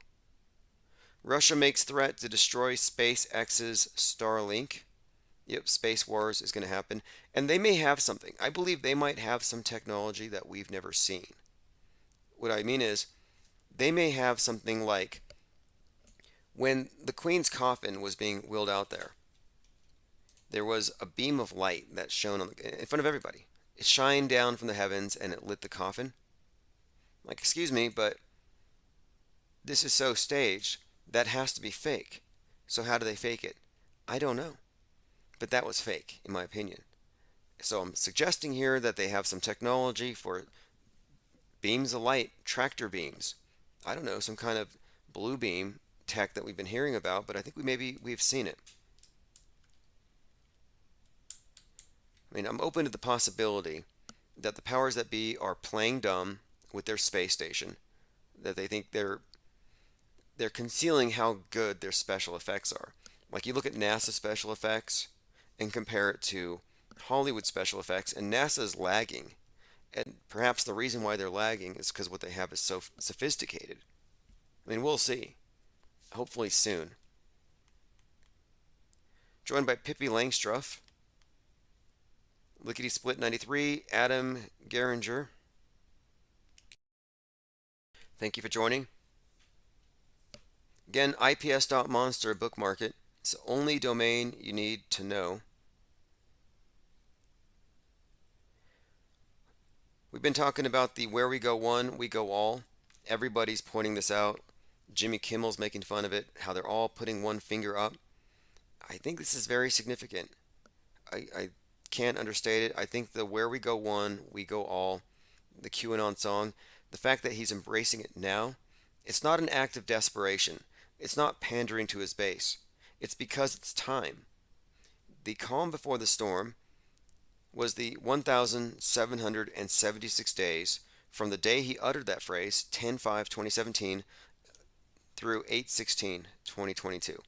S1: Russia makes threat to destroy SpaceX's Starlink. Yep, Space Wars is going to happen. And they may have something. I believe they might have some technology that we've never seen. What I mean is, they may have something like when the Queen's coffin was being wheeled out there was a beam of light that shone in front of everybody. It shined down from the heavens and it lit the coffin. Like, excuse me, but this is so staged. That has to be fake. So how do they fake it? I don't know. But that was fake, in my opinion. So I'm suggesting here that they have some technology for beams of light, tractor beams. I don't know, some kind of blue beam tech that we've been hearing about, but I think we've seen it. I mean, I'm open to the possibility that the powers that be are playing dumb with their space station, that they think they're concealing how good their special effects are. Like, you look at NASA special effects and compare it to Hollywood special effects, and NASA's lagging. And perhaps the reason why they're lagging is because what they have is so sophisticated. I mean, we'll see. Hopefully soon. Joined by Pippi Langstruff, Lickety Split 93, Adam Geringer. Thank you for joining. Again, ips.monster book market. It's the only domain you need to know. We've been talking about the where we go one, we go all. Everybody's pointing this out. Jimmy Kimmel's making fun of it, how they're all putting one finger up. I think this is very significant. I can't understate it. I think the where we go one, we go all, the QAnon song, the fact that he's embracing it now, it's not an act of desperation. It's not pandering to his base. It's because it's time. The calm before the storm was the 1,776 days from the day he uttered that phrase, 10/5/2017, through 8/16/2022.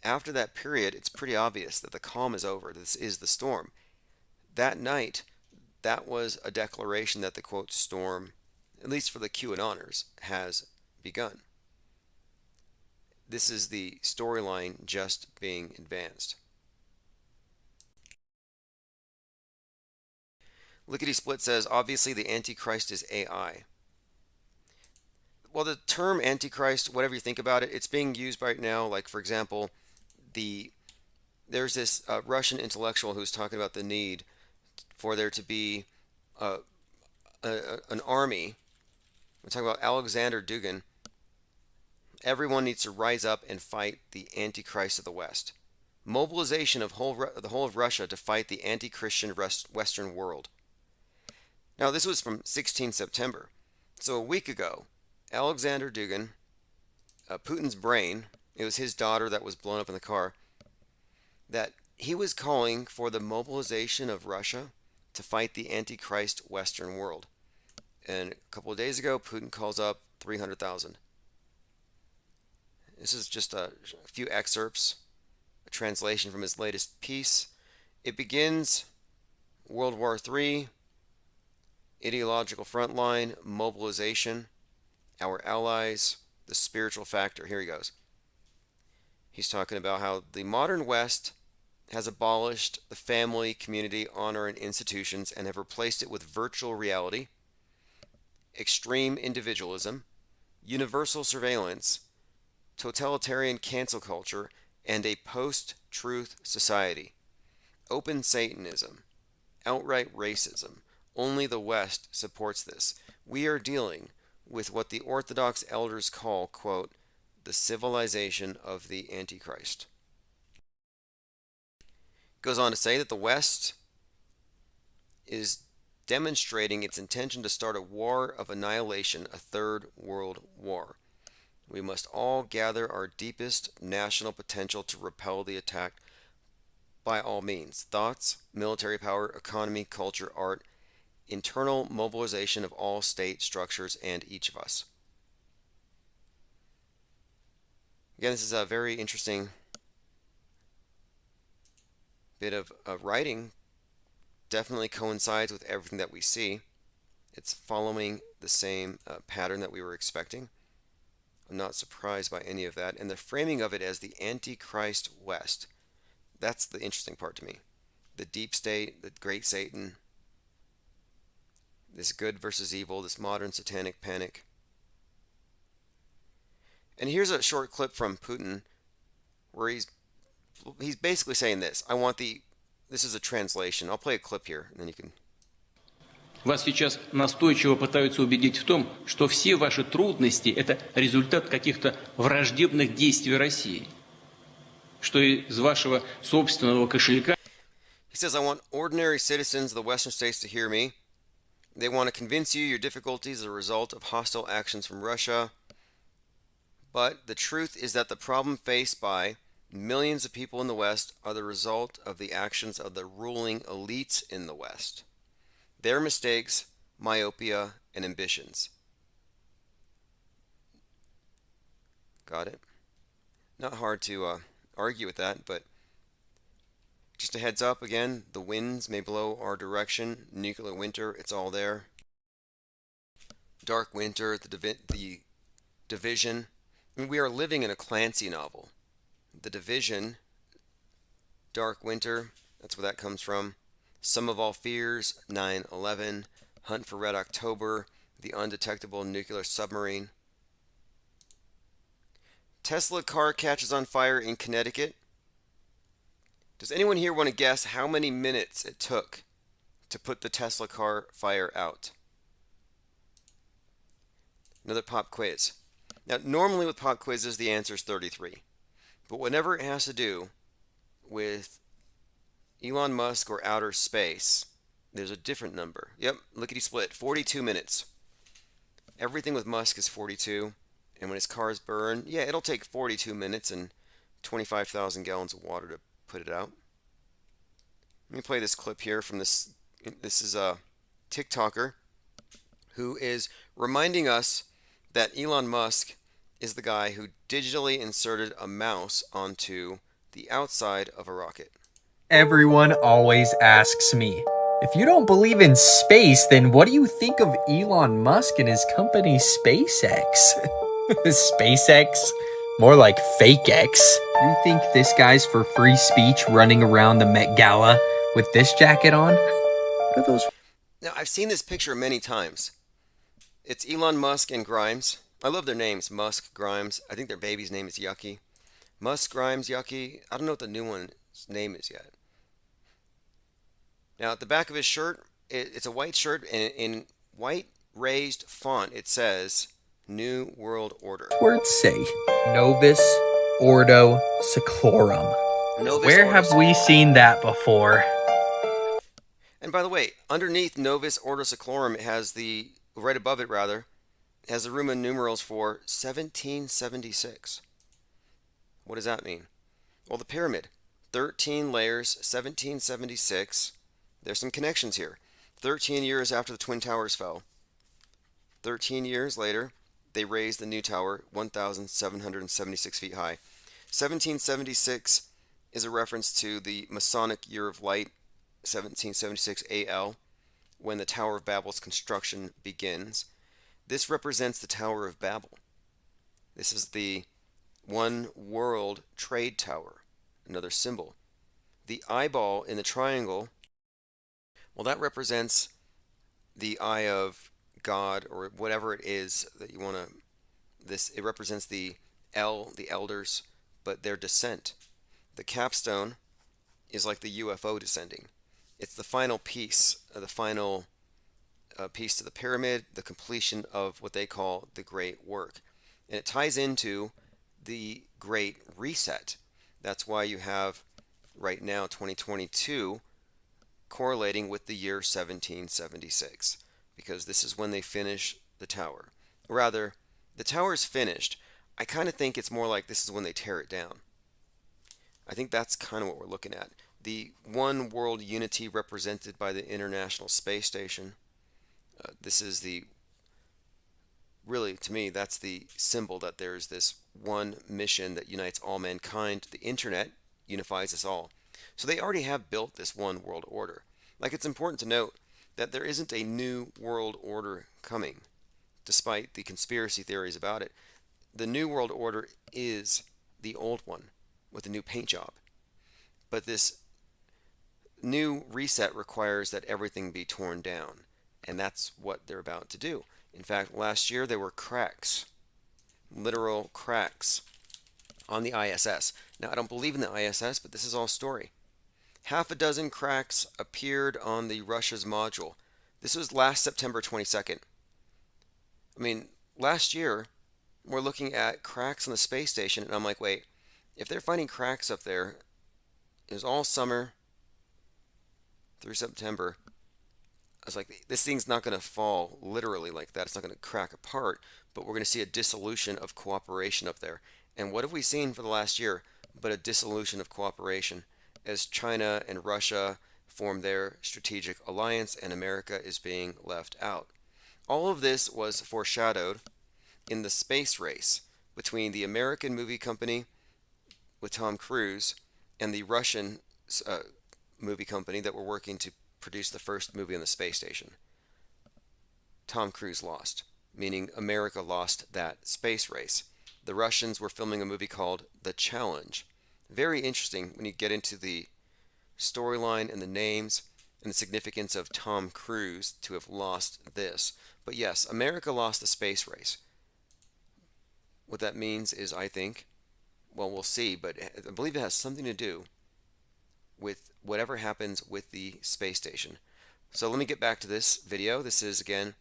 S1: After that period, it's pretty obvious that the calm is over. This is the storm. That night, that was a declaration that the quote storm, at least for the QAnoners, has begun. This is the storyline just being advanced. Lickety Split says, obviously the Antichrist is AI. Well, the term Antichrist, whatever you think about it, it's being used right now. Like, for example, there's this Russian intellectual who's talking about the need for there to be an army. We're talking about Alexander Dugin. Everyone needs to rise up and fight the Antichrist of the West. Mobilization of the whole of Russia to fight the anti-Christian Western world. Now, this was from 16 September. So a week ago, Alexander Dugin, Putin's brain, it was his daughter that was blown up in the car, that he was calling for the mobilization of Russia to fight the Antichrist Western world. And a couple of days ago, Putin calls up 300,000. This is just a few excerpts, a translation from his latest piece. It begins World War III, ideological frontline, mobilization, our allies, the spiritual factor. Here he goes. He's talking about how the modern West has abolished the family, community, honor, and institutions and have replaced it with virtual reality, extreme individualism, universal surveillance, totalitarian cancel culture, and a post-truth society. Open Satanism, outright racism. Only the West supports this. We are dealing with what the Orthodox elders call, quote, the civilization of the Antichrist. Goes on to say that the West is demonstrating its intention to start a war of annihilation, a third world war. We must all gather our deepest national potential to repel the attack by all means. Thoughts, military power, economy, culture, art, internal mobilization of all state structures and each of us. Again, this is a very interesting bit of writing. Definitely coincides with everything that we see. It's following the same pattern that we were expecting. I'm not surprised by any of that. And the framing of it as the Antichrist West, that's the interesting part to me. The deep state, the great Satan, this good versus evil, this modern satanic panic. And here's a short clip from Putin where he's basically saying this. This is a translation. I'll play a clip here, and then you can.
S20: Вас сейчас настойчиво пытаются убедить в том, что все ваши трудности – это результат каких-то враждебных действий России, что из вашего собственного кошелька.
S1: He says, I want ordinary citizens of the Western states to hear me. They want to convince you your difficulties are a result of hostile actions from Russia. But the truth is that the problem faced by millions of people in the West are the result of the actions of the ruling elites in the West. Their mistakes, myopia, and ambitions. Got it? Not hard to argue with that, but just a heads up again, the winds may blow our direction. Nuclear winter, it's all there. Dark winter, the division. I mean, we are living in a Clancy novel. The Division, Dark Winter, that's where that comes from. Sum of All Fears, 9/11, Hunt for Red October, The Undetectable Nuclear Submarine. Tesla car catches on fire in Connecticut. Does anyone here want to guess how many minutes it took to put the Tesla car fire out? Another pop quiz. Now, normally with pop quizzes, the answer is 33. But whenever it has to do with Elon Musk or outer space, there's a different number. Yep, lickety split, 42 minutes. Everything with Musk is 42. And when his cars burn, yeah, it'll take 42 minutes and 25,000 gallons of water to put it out. Let me play this clip here from this. This is a TikToker who is reminding us that Elon Musk is the guy who digitally inserted a mouse onto the outside of a rocket.
S21: Everyone always asks me, if you don't believe in space, then what do you think of Elon Musk and his company SpaceX? SpaceX? More like fake X. You think this guy's for free speech running around the Met Gala with this jacket on? What are those?
S1: Now, I've seen this picture many times. It's Elon Musk and Grimes. I love their names, Musk, Grimes. I think their baby's name is Yucky. Musk, Grimes, Yucky. I don't know what the new one's name is yet. Now, at the back of his shirt, it's a white shirt, and in white raised font, it says New World Order.
S21: Words say Novus Ordo Seclorum. Where have we seen that before?
S1: And by the way, underneath Novus Ordo Seclorum, it has right above it rather, has the Roman numerals for 1776. What does that mean? Well, the pyramid, 13 layers, 1776. There's some connections here. 13 years after the Twin Towers fell. 13 years later, they raised the new tower, 1,776 feet high. 1776 is a reference to the Masonic Year of Light, 1776 AL, when the Tower of Babel's construction begins. This represents the Tower of Babel. This is the One World Trade Tower, another symbol. The eyeball in the triangle, well, that represents the eye of God, or whatever it is that you want to. It represents the elders, but their descent. The capstone is like the UFO descending. It's the final piece, the final piece to the pyramid, the completion of what they call the Great Work, and it ties into the Great Reset. That's why you have right now 2022 correlating with the year 1776, because this is when they finish the tower. Rather, the tower's finished. I kind of think it's more like this is when they tear it down. I think that's kind of what we're looking at. The one world unity represented by the International Space Station. This is really, to me, that's the symbol that there's this one mission that unites all mankind. The internet unifies us all. So they already have built this one world order. Like, it's important to note that there isn't a new world order coming, despite the conspiracy theories about it. The new world order is the old one with a new paint job. But this new reset requires that everything be torn down, and that's what they're about to do. In fact, last year there were cracks, literal cracks, on the ISS. Now, I don't believe in the ISS, but this is all story. Half a dozen cracks appeared on the Russia's module. This was last September 22nd. I mean, last year, we're looking at cracks on the space station, and I'm like, wait, if they're finding cracks up there, it was all summer through September. I was like, this thing's not going to fall literally like that. It's not going to crack apart, but we're going to see a dissolution of cooperation up there. And what have we seen for the last year but a dissolution of cooperation as China and Russia form their strategic alliance and America is being left out. All of this was foreshadowed in the space race between the American movie company with Tom Cruise and the Russian movie company that were working to produce the first movie on the space station. Tom Cruise lost, meaning America lost that space race. The Russians were filming a movie called The Challenge. Very interesting when you get into the storyline and the names and the significance of Tom Cruise to have lost this. But yes, America lost the space race. What that means is, I think, well, we'll see, but I believe it has something to do with whatever happens with the space station. So let me get back to this video. This is, again,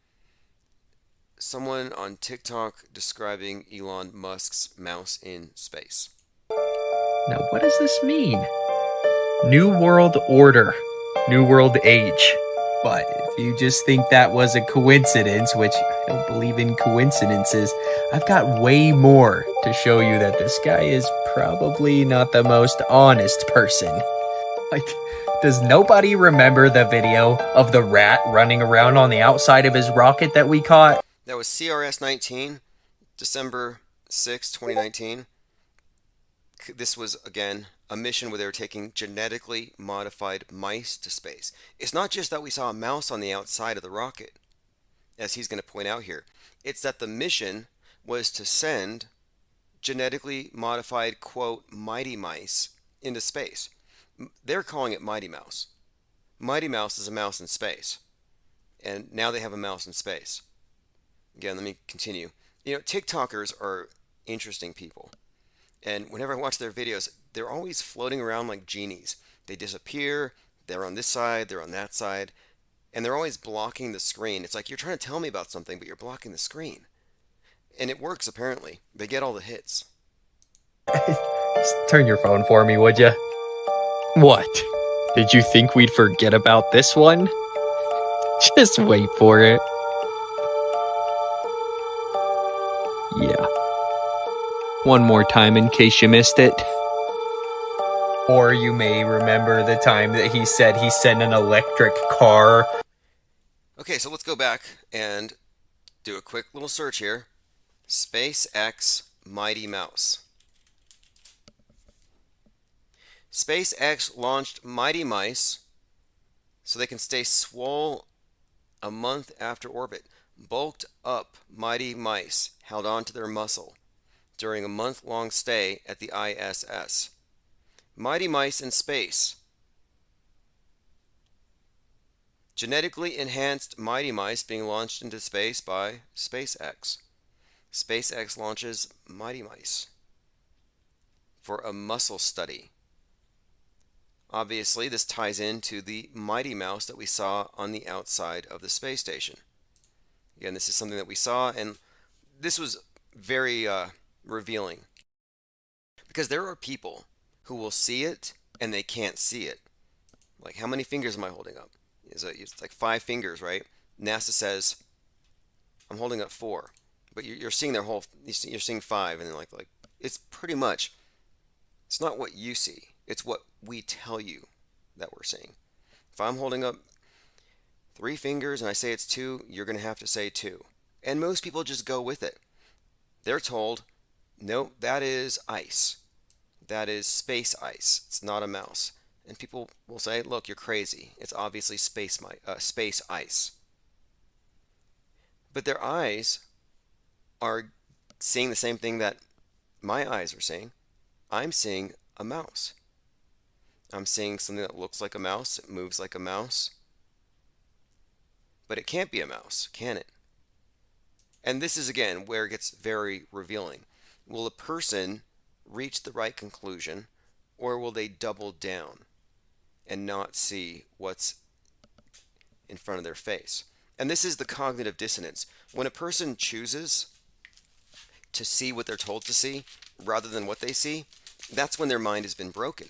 S1: someone on TikTok describing Elon Musk's mouse in space.
S21: Now, what does this mean? New World Order, New World Age. But if you just think that was a coincidence, which I don't believe in coincidences, I've got way more to show you that this guy is probably not the most honest person. Like, Does nobody remember the video of the rat running around on the outside of his rocket that we caught?
S1: That was CRS-19, December 6, 2019. This was, again, a mission where they were taking genetically modified mice to space. It's not just that we saw a mouse on the outside of the rocket, as he's going to point out here. It's that the mission was to send genetically modified, quote, mighty mice into space. They're calling it Mighty Mouse. Mighty Mouse is a mouse in space. And now they have a mouse in space. Again, let me continue. You know, TikTokers are interesting people. And whenever I watch their videos, they're always floating around like genies. They disappear, they're on this side, they're on that side, and they're always blocking the screen. It's like you're trying to tell me about something, but you're blocking the screen. And it works, apparently. They get all the hits.
S21: Just turn your phone for me, would you? What? Did you think we'd forget about this one? Just wait for it. Yeah. One more time in case you missed it. Or you may remember the time that he said he sent an electric car.
S1: Okay, so let's go back and do a quick little search here. SpaceX Mighty Mouse. SpaceX launched Mighty Mice so they can stay swole a month after orbit. Bulked up Mighty Mice held on to their muscle during a month-long stay at the ISS. Mighty Mice in space. Genetically enhanced Mighty Mice being launched into space by SpaceX. SpaceX launches Mighty Mice for a muscle study. Obviously, this ties into the Mighty Mouse that we saw on the outside of the space station. Again, this is something that we saw, and this was very revealing. Because there are people who will see it, and they can't see it. Like, how many fingers am I holding up? It's like 5 fingers, right? NASA says, I'm holding up 4. But you're seeing their whole, you're seeing 5, and then like it's pretty much, it's not what you see. It's what we tell you that we're seeing. If I'm holding up 3 fingers and I say it's 2, you're going to have to say 2. And most people just go with it. They're told, no, that is ice. That is space ice. It's not a mouse. And people will say, look, you're crazy. It's obviously space ice. But their eyes are seeing the same thing that my eyes are seeing. I'm seeing a mouse. I'm seeing something that looks like a mouse. It moves like a mouse. But it can't be a mouse, can it? And this is, again, where it gets very revealing. Will a person reach the right conclusion, or will they double down and not see what's in front of their face? And this is the cognitive dissonance. When a person chooses to see what they're told to see rather than what they see, that's when their mind has been broken.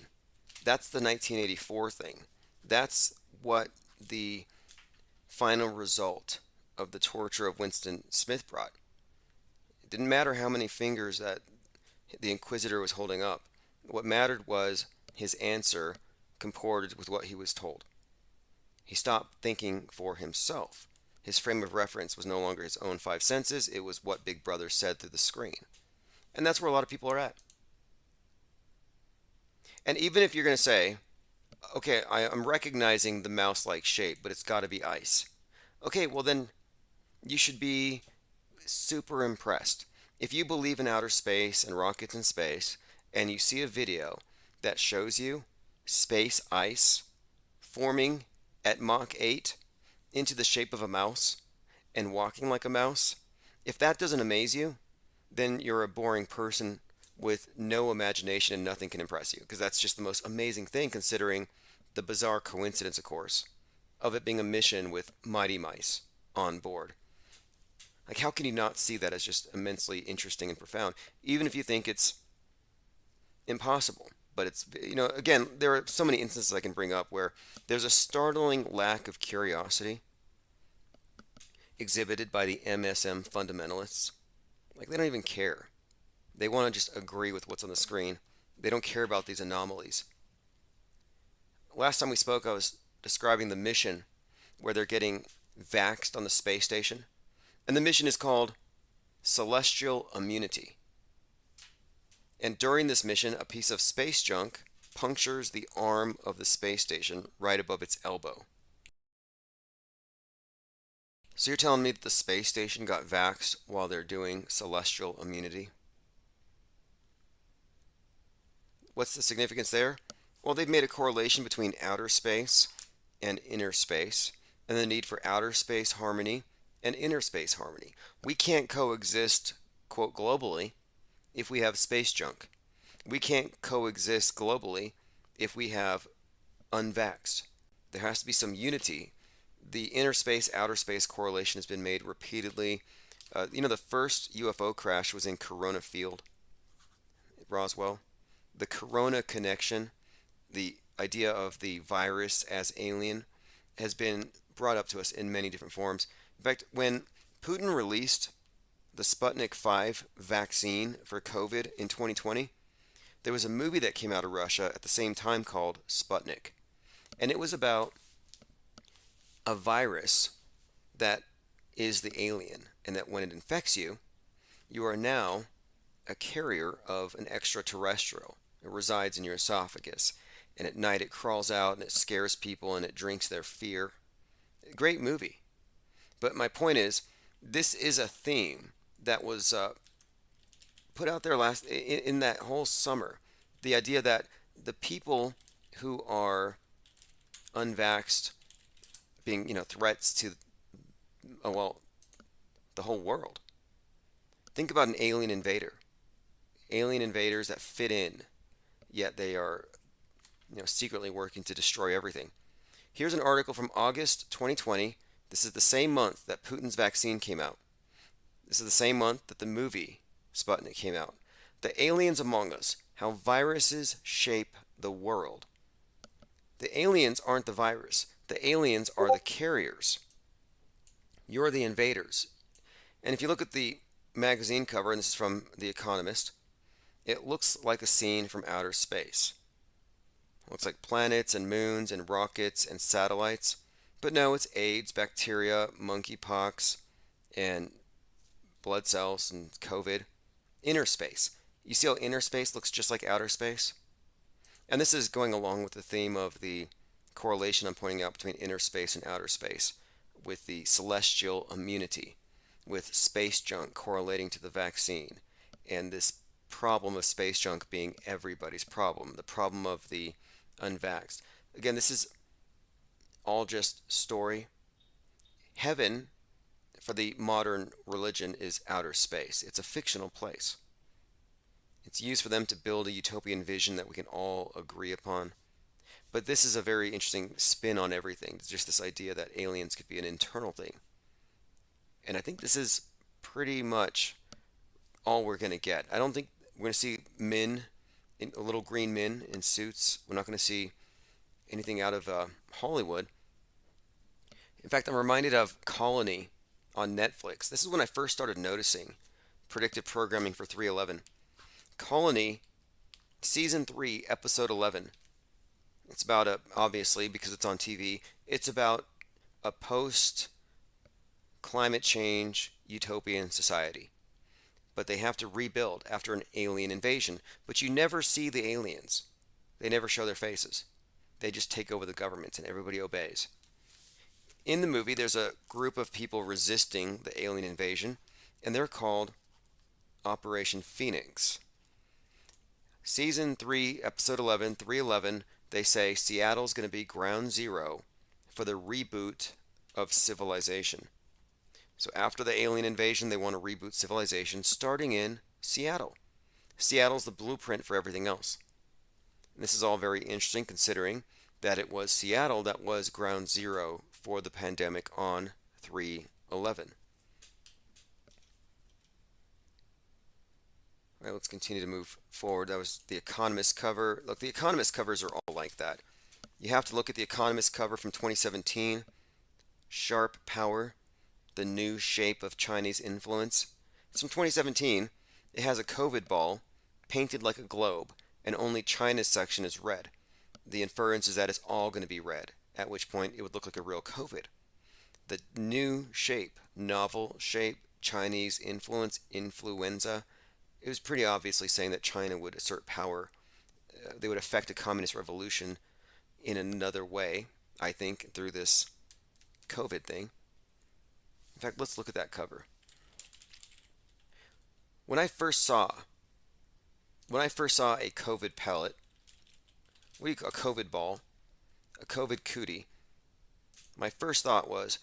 S1: That's the 1984 thing. That's what the final result of the torture of Winston Smith brought. It didn't matter how many fingers that the Inquisitor was holding up. What mattered was his answer comported with what he was told. He stopped thinking for himself. His frame of reference was no longer his own 5 senses. It was what Big Brother said through the screen. And that's where a lot of people are at. And even if you're going to say, okay, I'm recognizing the mouse-like shape, but it's got to be ice. Okay, well then you should be super impressed. If you believe in outer space and rockets in space, and you see a video that shows you space ice forming at Mach 8 into the shape of a mouse and walking like a mouse, if that doesn't amaze you, then you're a boring person with no imagination and nothing can impress you, because that's just the most amazing thing, considering the bizarre coincidence, of course, of it being a mission with mighty mice on board. Like, how can you not see that as just immensely interesting and profound, even if you think it's impossible? But it's, you know, again, there are so many instances I can bring up where there's a startling lack of curiosity exhibited by the MSM fundamentalists. Like, they don't even care. They want to just agree with what's on the screen. They don't care about these anomalies. last time we spoke, I was describing the mission where they're getting vaxxed on the space station. And the mission is called Celestial Immunity. And during this mission, a piece of space junk punctures the arm of the space station right above its elbow. So you're telling me that the space station got vaxxed while they're doing celestial immunity? What's the significance there? Well, they've made a correlation between outer space and inner space, and the need for outer space harmony and inner space harmony. We can't coexist, quote, globally if we have space junk. We can't coexist globally if we have unvaxxed. There has to be some unity. The inner space outer space correlation has been made repeatedly. The first UFO crash was in Corona Field, Roswell. The Corona connection, the idea of the virus as alien, has been brought up to us in many different forms. In fact, when Putin released the Sputnik 5 vaccine for COVID in 2020, there was a movie that came out of Russia at the same time called Sputnik. And it was about a virus that is the alien, and that when it infects you, you are now a carrier of an extraterrestrial. It resides in your esophagus, and at night it crawls out and it scares people and it drinks their fear. Great movie. But my point is, this is a theme that was put out there in that whole summer. The idea that the people who are unvaxxed being, threats to, the whole world. Think about an alien invader. Alien invaders that fit in, yet they are, secretly working to destroy everything. Here's an article from August 2020. This is the same month that Putin's vaccine came out. This is the same month that the movie Sputnik came out. The Aliens Among Us: How Viruses Shape the World. The aliens aren't the virus. The aliens are the carriers. You're the invaders. And if you look at the magazine cover, and this is from The Economist, it looks like a scene from outer space. It looks like planets and moons and rockets and satellites. But no, it's AIDS, bacteria, monkeypox, and blood cells and COVID. Inner space. You see how inner space looks just like outer space? And this is going along with the theme of the correlation I'm pointing out between inner space and outer space, with the celestial immunity, with space junk correlating to the vaccine, and this problem of space junk being everybody's problem, the problem of the unvaxxed. Again, this is all just story. Heaven, for the modern religion, is outer space. It's a fictional place. It's used for them to build a utopian vision that we can all agree upon. But this is a very interesting spin on everything. It's just this idea that aliens could be an internal thing. And I think this is pretty much all we're going to get. I don't think we're going to see men, little green men in suits. We're not going to see anything out of Hollywood. In fact, I'm reminded of Colony on Netflix. This is when I first started noticing predictive programming for 311. Colony, Season 3, Episode 11. It's about obviously, because it's on TV, it's about a post-climate change utopian society. But they have to rebuild after an alien invasion. But you never see the aliens. They never show their faces. They just take over the government and everybody obeys. In the movie, there's a group of people resisting the alien invasion, and they're called Operation Phoenix. Season 3, Episode 11, 311, they say Seattle's going to be ground zero for the reboot of civilization. So after the alien invasion, they want to reboot civilization, starting in Seattle. Seattle's the blueprint for everything else. And this is all very interesting, considering that it was Seattle that was ground zero for the pandemic on 3/11. All right, let's continue to move forward. That was the Economist cover. Look, the Economist covers are all like that. You have to look at the Economist cover from 2017. Sharp Power, the new shape of Chinese influence. It's from 2017. It has a COVID ball painted like a globe, and only China's section is red. the inference is that it's all going to be red, at which point it would look like a real COVID. The new shape, novel shape, Chinese influence, influenza, it was pretty obviously saying that China would assert power. They would effect a communist revolution in another way, I think, through this COVID thing. In fact, let's look at that cover. When I first saw a COVID pellet, what do you call a COVID ball, a COVID cootie, my first thought was,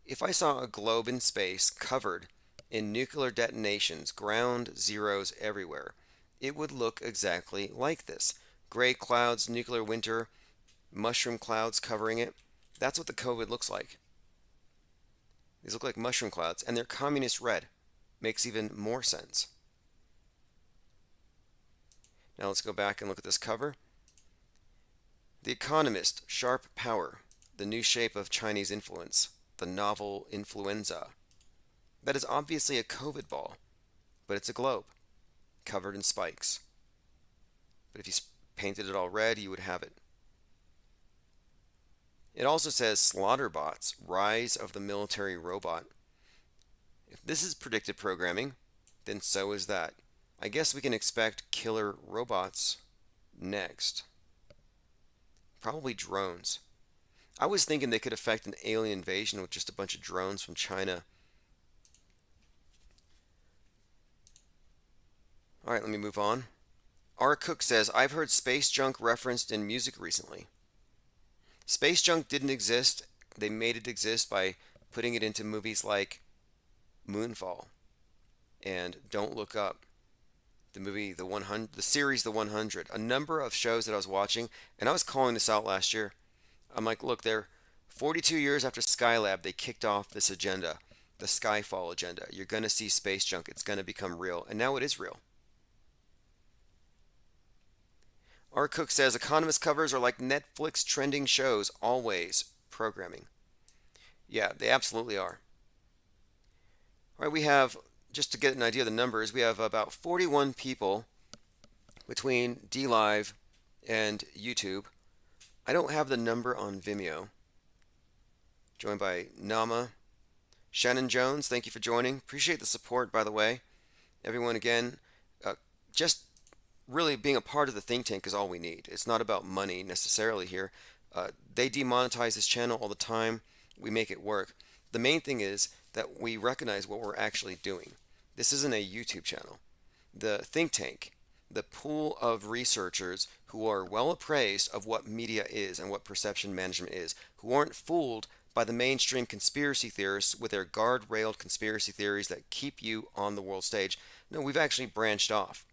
S1: if I saw a globe in space covered in nuclear detonations, ground zeros everywhere, it would look exactly like this. Gray clouds, nuclear winter, mushroom clouds covering it. That's what the COVID looks like. These look like mushroom clouds, and they're communist red. Makes even more sense. Now let's go back and look at this cover. The Economist, sharp power, the new shape of Chinese influence, the novel influenza. That is obviously a COVID ball, but it's a globe covered in spikes. But if you painted it all red, you would have it. It also says Slaughterbots, rise of the military robot. If this is predictive programming, then so is that. I guess we can expect killer robots next. Probably drones. I was thinking they could affect an alien invasion with just a bunch of drones from China. Alright, let me move on. R. Cook says, I've heard space junk referenced in music recently. Space junk didn't exist. They made it exist by putting it into movies like Moonfall and Don't Look Up. The movie, the series, The 100. A number of shows that I was watching, and I was calling this out last year. I'm like, look, they're 42 years after Skylab, they kicked off this agenda, the Skyfall agenda. You're going to see space junk. It's going to become real. And now it is real. R. Cook says, Economist covers are like Netflix trending shows, always programming. Yeah, they absolutely are. All right, we have, just to get an idea of the numbers, we have about 41 people between DLive and YouTube. I don't have the number on Vimeo. Joined by Nama. Shannon Jones, thank you for joining. Appreciate the support, by the way. Everyone, again, just really being a part of the think tank is all we need. It's not about money necessarily here. They demonetize this channel all the time. We make it work. The main thing is that we recognize what we're actually doing. This isn't a YouTube channel. The think tank, the pool of researchers who are well appraised of what media is and what perception management is, who aren't fooled by the mainstream conspiracy theorists with their guardrailed conspiracy theories that keep you on the world stage. No, we've actually branched off.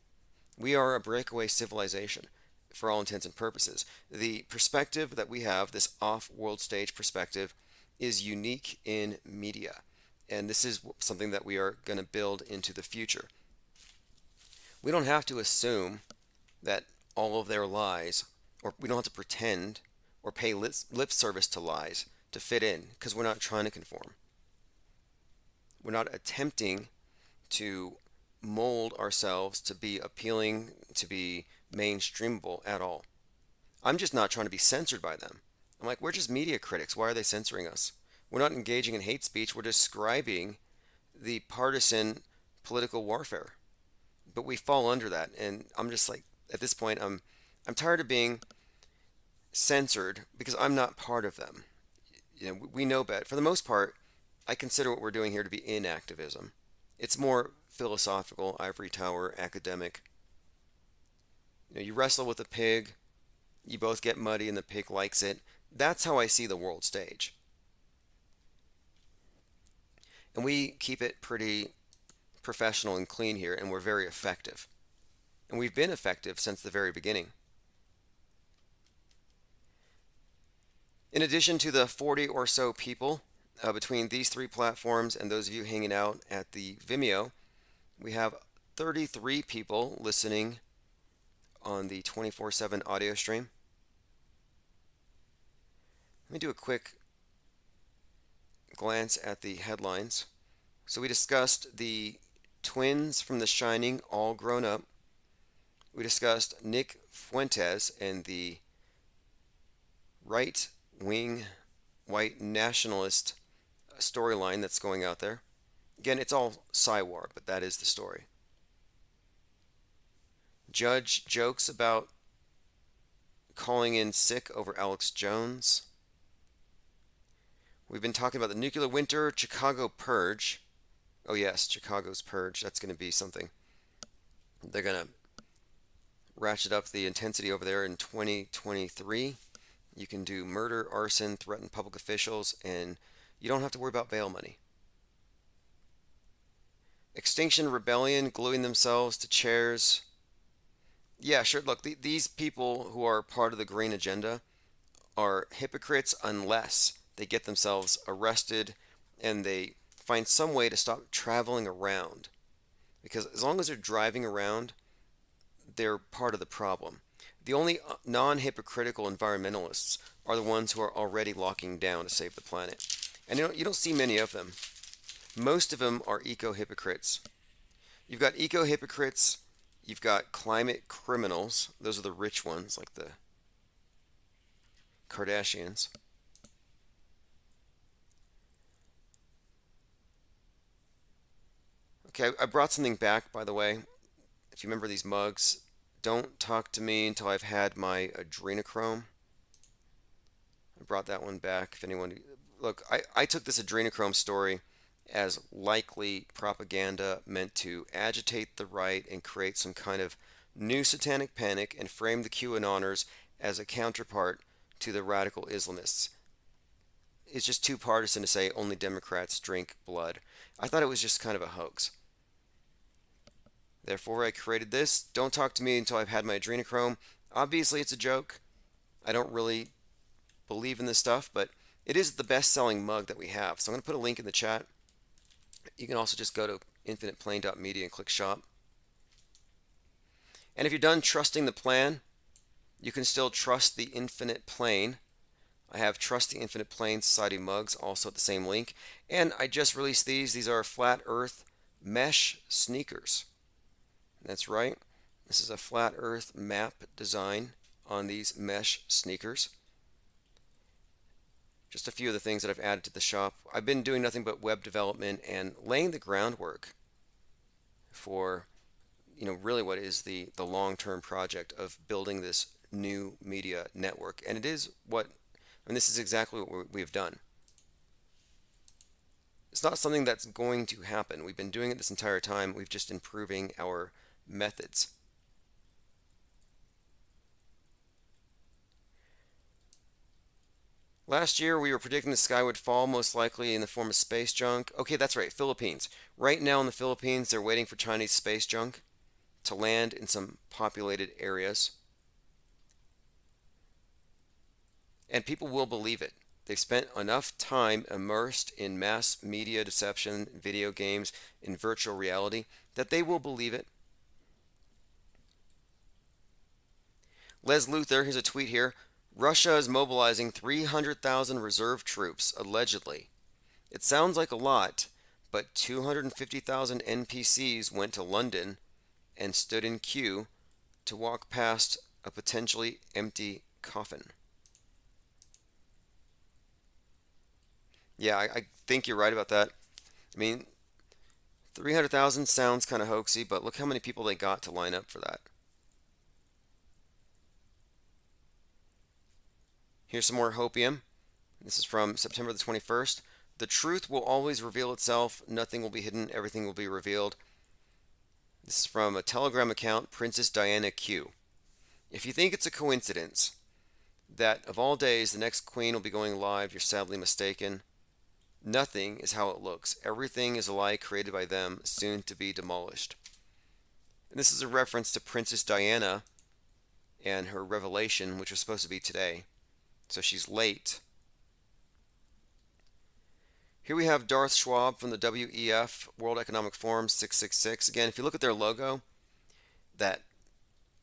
S1: We are a breakaway civilization for all intents and purposes. The perspective that we have, this off-world stage perspective, is unique in media. And this is something that we are going to build into the future. We don't have to assume that all of their lies, or we don't have to pretend or pay lip service to lies to fit in, because we're not trying to conform. We're not attempting to mold ourselves to be appealing, to be mainstreamable at all. I'm just not trying to be censored by them. I'm like, we're just media critics. Why are they censoring us? We're not engaging in hate speech. We're describing the partisan political warfare. But we fall under that. And I'm just like, at this point, I'm tired of being censored because I'm not part of them. You know, we know better. For the most part, I consider what we're doing here to be inactivism. It's more philosophical, ivory tower, academic. You know, you wrestle with a pig, you both get muddy and the pig likes it. That's how I see the world stage. And we keep it pretty professional and clean here, and we're very effective. And we've been effective since the very beginning. In addition to the 40 or so people between these three platforms and those of you hanging out at the Vimeo, we have 33 people listening on the 24/7 audio stream. Let me do a quick glance at the headlines. So we discussed the twins from The Shining all grown up. We discussed Nick Fuentes and the right wing, white nationalist storyline that's going out there. Again, it's all Psywar, but that is the story. Judge jokes about calling in sick over Alex Jones. We've been talking about the nuclear winter, Chicago purge. Oh yes, Chicago's purge. That's going to be something. They're going to ratchet up the intensity over there in 2023. You can do murder, arson, threaten public officials, and you don't have to worry about bail money. Extinction Rebellion gluing themselves to chairs. Yeah, sure. Look, these people who are part of the green agenda are hypocrites unless they get themselves arrested and they find some way to stop traveling around. Because as long as they're driving around, they're part of the problem. The only non-hypocritical environmentalists are the ones who are already locking down to save the planet. And you don't see many of them. Most of them are eco-hypocrites. You've got eco-hypocrites, you've got climate criminals. Those are the rich ones, like the Kardashians. Okay, I brought something back, by the way. If you remember these mugs, don't talk to me until I've had my adrenochrome. I brought that one back. If anyone, look, I took this adrenochrome story as likely propaganda meant to agitate the right and create some kind of new satanic panic and frame the QAnoners as a counterpart to the radical Islamists. It's just too partisan to say only Democrats drink blood. I thought it was just kind of a hoax. Therefore, I created this. Don't talk to me until I've had my adrenochrome. Obviously, it's a joke. I don't really believe in this stuff, but it is the best-selling mug that we have. So I'm going to put a link in the chat. You can also just go to infiniteplane.media and click shop. And if you're done trusting the plan, you can still trust the Infinite Plane. I have Trust the Infinite Plane Society mugs also at the same link. And I just released these. These are Flat Earth mesh sneakers. That's right. This is a Flat Earth map design on these mesh sneakers. Just a few of the things that I've added to the shop. I've been doing nothing but web development and laying the groundwork for, really what is the long-term project of building this new media network. And it is this is exactly what we have done. It's not something that's going to happen. We've been doing it this entire time. We've just improving our methods. Last year, we were predicting the sky would fall, most likely in the form of space junk. Okay, that's right, Philippines. Right now in the Philippines, they're waiting for Chinese space junk to land in some populated areas. And people will believe it. They've spent enough time immersed in mass media deception, video games, in virtual reality, that they will believe it. Les Luther, here's a tweet here. Russia is mobilizing 300,000 reserve troops, allegedly. It sounds like a lot, but 250,000 NPCs went to London and stood in queue to walk past a potentially empty coffin. Yeah, I think you're right about that. I mean, 300,000 sounds kind of hoaxy, but look how many people they got to line up for that. Here's some more hopium. This is from September the 21st. The truth will always reveal itself. Nothing will be hidden. Everything will be revealed. This is from a Telegram account, Princess Diana Q. If you think it's a coincidence that of all days the next queen will be going live, you're sadly mistaken. Nothing is how it looks. Everything is a lie created by them, soon to be demolished. And this is a reference to Princess Diana and her revelation, which was supposed to be today. So she's late. Here we have Darth Schwab from the WEF, World Economic Forum 666. Again, if you look at their logo, that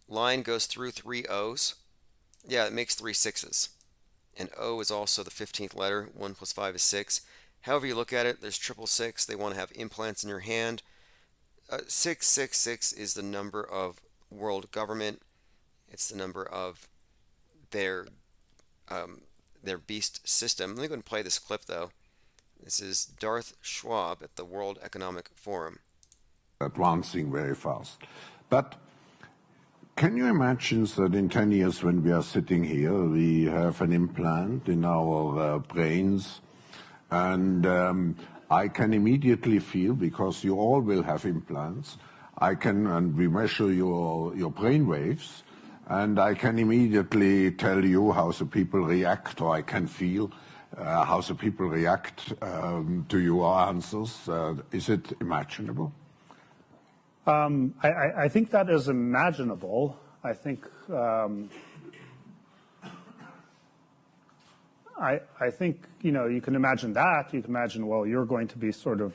S1: line goes through 3 O's. Yeah, it makes 3 6s. And O is also the 15th letter. 1 plus 5 is 6. However you look at it, there's 666. They want to have implants in your hand. 666 is the number of world government. It's the number of their their beast system. Let me go and play this clip though. This is Darth Schwab at the World Economic Forum.
S3: Advancing very fast. But can you imagine that in 10 years when we are sitting here, we have an implant in our brains, and I can immediately feel, because you all will have implants, and we measure your brain waves, and I can immediately tell you how the people react, or I can feel how the people react to your answers. Is it imaginable?
S22: I think that is imaginable. I think I think, you know, you can imagine that. You can imagine, well, you're going to be sort of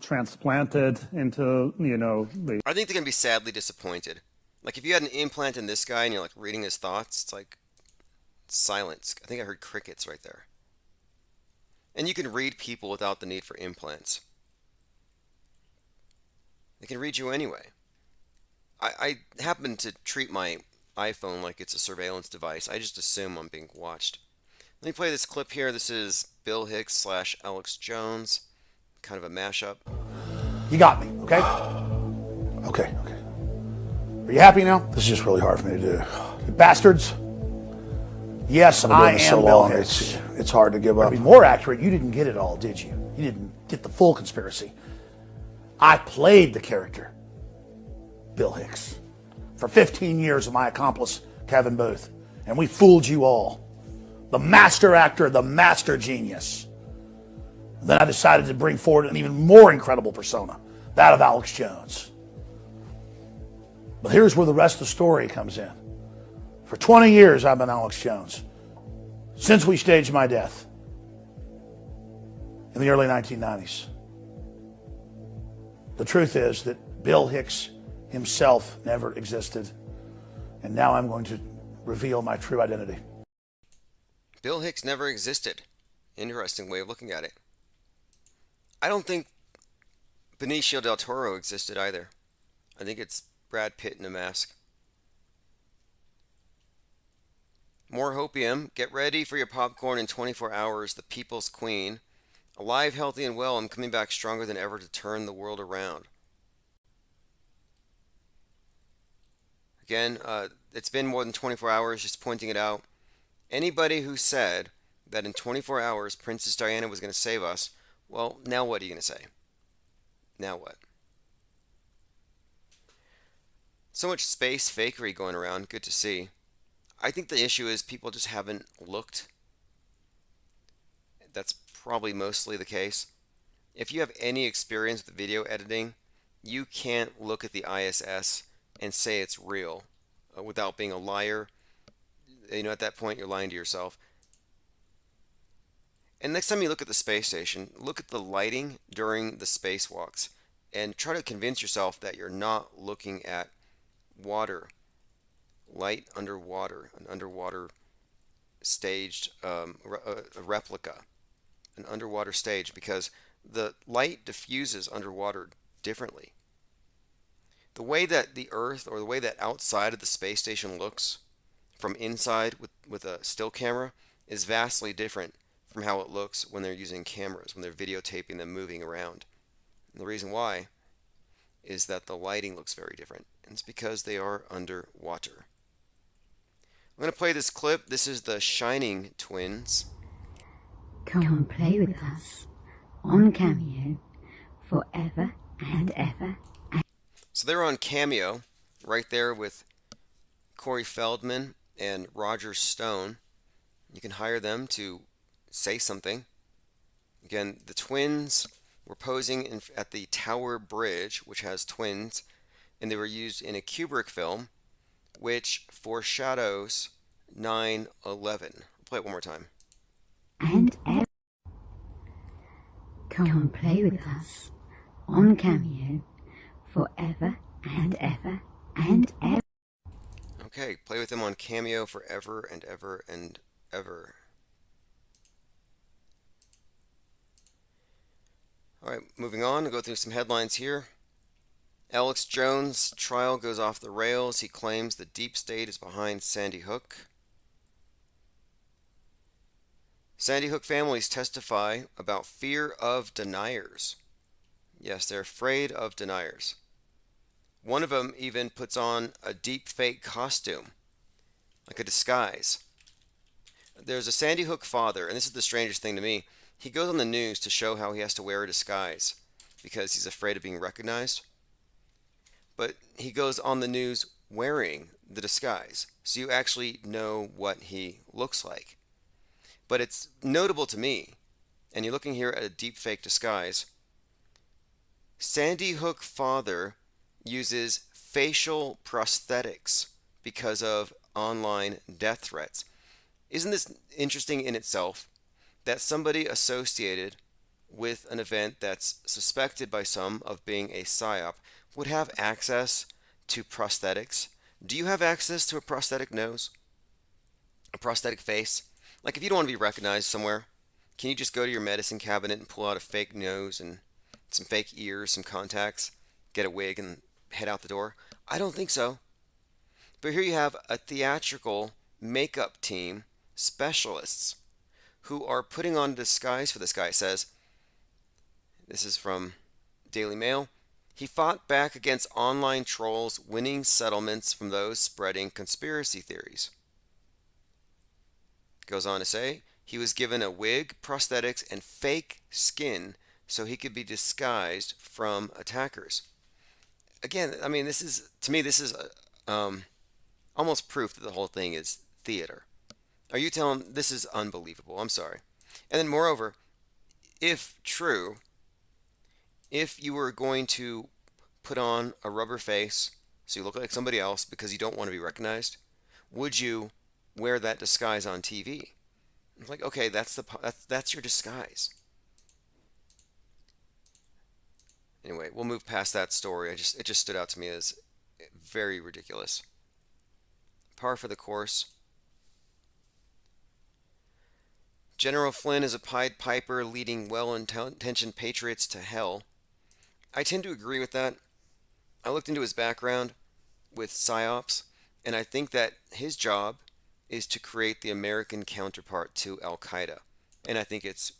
S22: transplanted into, you know, the...
S1: I think they're going to be sadly disappointed. Like, if you had an implant in this guy and you're, like, reading his thoughts, it's like silence. I think I heard crickets right there. And you can read people without the need for implants. They can read you anyway. I happen to treat my iPhone like it's a surveillance device. I just assume I'm being watched. Let me play this clip here. This is Bill Hicks / Alex Jones. Kind of a mashup.
S23: You got me, okay? Okay. Are you happy now? This is just really hard for me to do. You bastards. Yes, I am so Bill Hicks. It's hard to give up. To be more accurate, you didn't get it all, did you? You didn't get the full conspiracy. I played the character, Bill Hicks, for 15 years with my accomplice, Kevin Booth. And we fooled you all. The master actor, the master genius. And then I decided to bring forward an even more incredible persona, that of Alex Jones. But here's where the rest of the story comes in. For 20 years, I've been Alex Jones, since we staged my death in the early 1990s. The truth is that Bill Hicks himself never existed, and now I'm going to reveal my true identity.
S1: Bill Hicks never existed. Interesting way of looking at it. I don't think Benicio del Toro existed either. I think it's Brad Pitt in a mask. More hopium. Get ready for your popcorn in 24 hours. The People's Queen. Alive, healthy, and well, I'm coming back stronger than ever to turn the world around. Again, it's been more than 24 hours, just pointing it out. Anybody who said that in 24 hours Princess Diana was going to save us, well, now what are you going to say? Now what? So much space fakery going around. Good to see. I think the issue is people just haven't looked. That's probably mostly the case. If you have any experience with video editing, you can't look at the ISS and say it's real without being a liar. You know, at that point, you're lying to yourself. And next time you look at the space station, look at the lighting during the spacewalks and try to convince yourself that you're not looking at water, light underwater, an underwater staged a replica, an underwater stage, because the light diffuses underwater differently. The way that the Earth, or the way that outside of the space station looks from inside with a still camera, is vastly different from how it looks when they're using cameras, when they're videotaping them moving around. And the reason why is that the lighting looks very different, and it's because they are underwater. I'm going to play this clip. This is the Shining twins.
S24: Come play with us on Cameo forever and ever.
S1: So they're on Cameo, right there with Corey Feldman and Roger Stone. You can hire them to say something. Again, the twins were posing at the Tower Bridge, which has twins, and they were used in a Kubrick film, which foreshadows 9/11. I'll play it one more time.
S24: And ever. Come play with us on Cameo forever and ever and ever.
S1: Okay, play with them on Cameo forever and ever and ever. Alright, moving on, we'll go through some headlines here. Alex Jones' trial goes off the rails. He claims the deep state is behind Sandy Hook. Sandy Hook families testify about fear of deniers. Yes, they're afraid of deniers. One of them even puts on a deep fake costume, like a disguise. There's a Sandy Hook father, and this is the strangest thing to me. He goes on the news to show how he has to wear a disguise because he's afraid of being recognized. But he goes on the news wearing the disguise, so you actually know what he looks like. But it's notable to me, and you're looking here at a deep fake disguise. Sandy Hook father uses facial prosthetics because of online death threats. Isn't this interesting in itself that somebody associated with an event that's suspected by some of being a psyop would have access to prosthetics? Do you have access to a prosthetic nose? A prosthetic face? Like if you don't want to be recognized somewhere, can you just go to your medicine cabinet and pull out a fake nose and some fake ears, some contacts, get a wig and head out the door? I don't think so. But here you have a theatrical makeup team, specialists, who are putting on a disguise for this guy. It says, this is from Daily Mail, he fought back against online trolls, winning settlements from those spreading conspiracy theories. Goes on to say, he was given a wig, prosthetics, and fake skin so he could be disguised from attackers. Again, I mean, this is, to me, this is almost proof that the whole thing is theater. Are you telling this is unbelievable? I'm sorry. And then moreover, if true, if you were going to put on a rubber face so you look like somebody else because you don't want to be recognized, would you wear that disguise on TV? It's like, okay, that's your disguise. Anyway, we'll move past that story. It just stood out to me as very ridiculous. Par for the course. General Flynn is a Pied Piper leading well-intentioned patriots to hell. I tend to agree with that. I looked into his background with PSYOPs, and I think that his job is to create the American counterpart to Al-Qaeda. And I think it's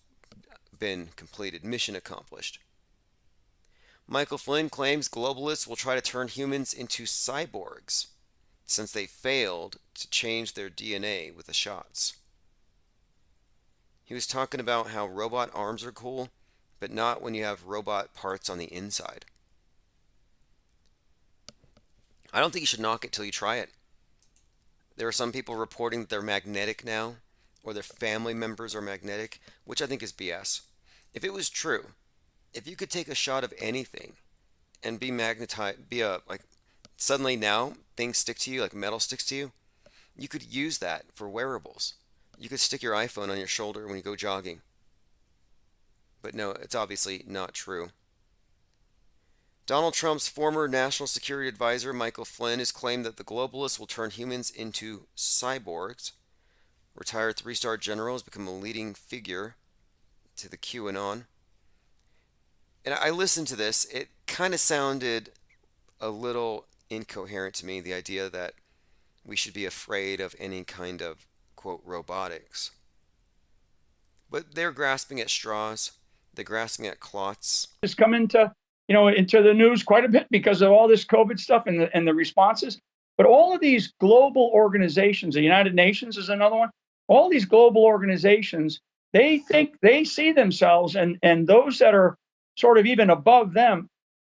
S1: been completed. Mission accomplished. Michael Flynn claims globalists will try to turn humans into cyborgs since they failed to change their DNA with the shots. He was talking about how robot arms are cool, but not when you have robot parts on the inside. I don't think you should knock it till you try it. There are some people reporting that they're magnetic now, or their family members are magnetic, which I think is BS. If it was true, if you could take a shot of anything and be magnetized, like suddenly now things stick to you, like metal sticks to you, you could use that for wearables. You could stick your iPhone on your shoulder when you go jogging. But no, it's obviously not true. Donald Trump's former national security advisor, Michael Flynn, has claimed that the globalists will turn humans into cyborgs. Retired three-star general has become a leading figure to the QAnon. And I listened to this. It kind of sounded a little incoherent to me, the idea that we should be afraid of any kind of, quote, robotics. But they're grasping at straws. They're grasping at clots.
S2: Has come into the news quite a bit because of all this COVID stuff and the responses. But all of these global organizations, the United Nations is another one. All these global organizations, they think they see themselves, and those that are sort of even above them,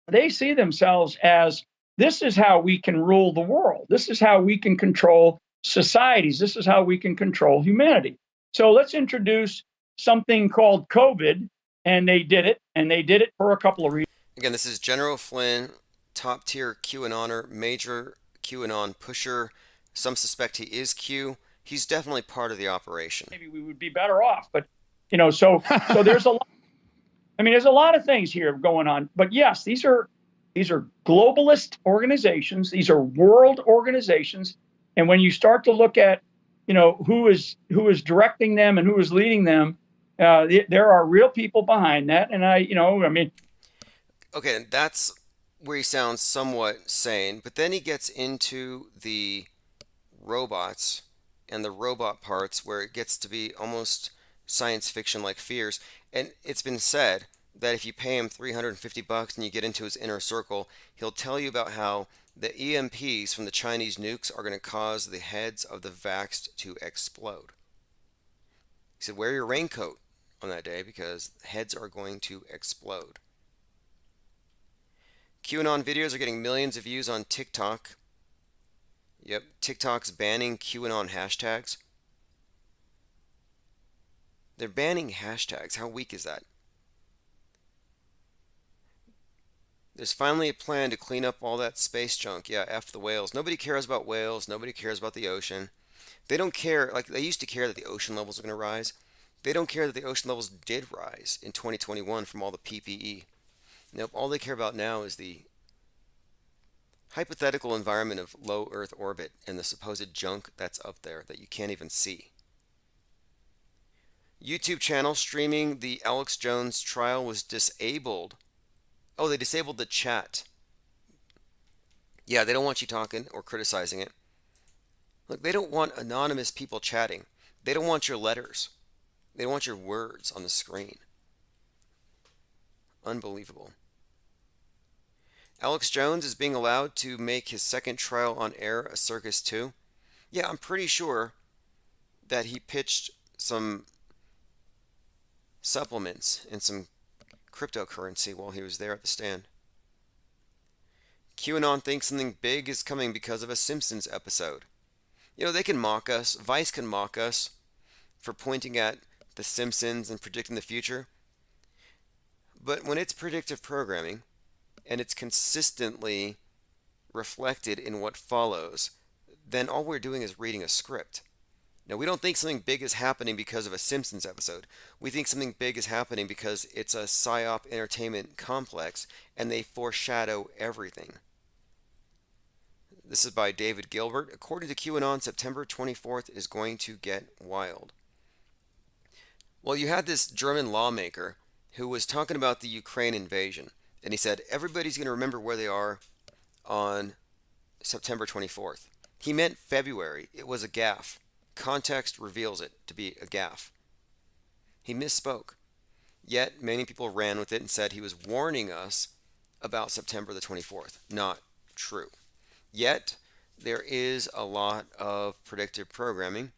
S2: they see themselves as, this is how we can rule the world. This is how we can control societies. This is how we can control humanity. So let's introduce something called COVID, and they did it for a couple of reasons.
S1: Again, this is General Flynn, top tier QAnoner, major QAnon pusher. Some suspect he is Q. He's definitely part of the operation.
S2: Maybe we would be better off, but so there's a lot. I mean, there's a lot of things here going on. But yes, these are globalist organizations. These are world organizations. And when you start to look at, who is directing them and who is leading them, there are real people behind that. And
S1: okay, that's where he sounds somewhat sane. But then he gets into the robots and the robot parts where it gets to be almost science fiction like fears. And it's been said that if you pay him $350 and you get into his inner circle, he'll tell you about how the EMPs from the Chinese nukes are going to cause the heads of the vaxxed to explode. He said, wear your raincoat on that day because heads are going to explode. QAnon videos are getting millions of views on TikTok. Yep, TikTok's banning QAnon hashtags. They're banning hashtags. How weak is that? There's finally a plan to clean up all that space junk. Yeah, F the whales. Nobody cares about whales. Nobody cares about the ocean. They don't care, like they used to care that the ocean levels are going to rise. They don't care that the ocean levels did rise in 2021 from all the PPE. Nope, all they care about now is the hypothetical environment of low Earth orbit and the supposed junk that's up there that you can't even see. YouTube channel streaming the Alex Jones trial was disabled. Oh, they disabled the chat. Yeah, they don't want you talking or criticizing it. Look, they don't want anonymous people chatting. They don't want your letters. They don't want your words on the screen. Unbelievable. Alex Jones is being allowed to make his second trial on air a circus too. Yeah, I'm pretty sure that he pitched some supplements and some cryptocurrency while he was there at the stand. QAnon thinks something big is coming because of a Simpsons episode. You know, they can mock us. Vice can mock us for pointing at the Simpsons and predicting the future. But when it's predictive programming, and it's consistently reflected in what follows, then all we're doing is reading a script. Now, we don't think something big is happening because of a Simpsons episode. We think something big is happening because it's a PSYOP entertainment complex, and they foreshadow everything. This is by David Gilbert. According to QAnon, September 24th is going to get wild. Well, you had this German lawmaker who was talking about the Ukraine invasion. And he said, everybody's going to remember where they are on September 24th. He meant February. It was a gaffe. Context reveals it to be a gaffe. He misspoke. Yet, many people ran with it and said he was warning us about September the 24th. Not true. Yet, there is a lot of predictive programming.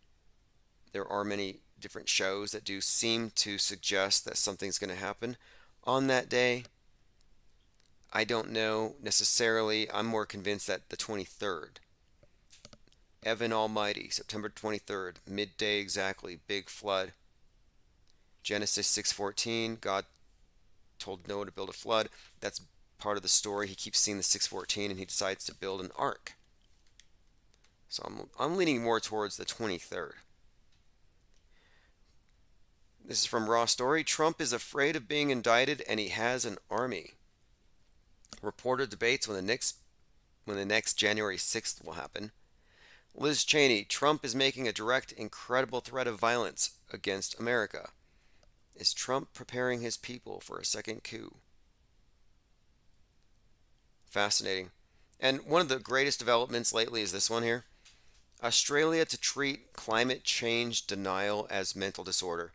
S1: There are many different shows that do seem to suggest that something's going to happen on that day. I don't know necessarily. I'm more convinced that the 23rd. Evan Almighty, September 23rd, midday exactly, big flood. Genesis 6:14, God told Noah to build a flood. That's part of the story. He keeps seeing the 6:14 and he decides to build an ark. So I'm leaning more towards the 23rd. This is from Raw Story. Trump is afraid of being indicted and he has an army. Reporter debates when the next January 6th will happen. Liz Cheney, Trump is making a direct, incredible threat of violence against America. Is Trump preparing his people for a second coup? Fascinating. And one of the greatest developments lately is this one here. Australia to treat climate change denial as mental disorder.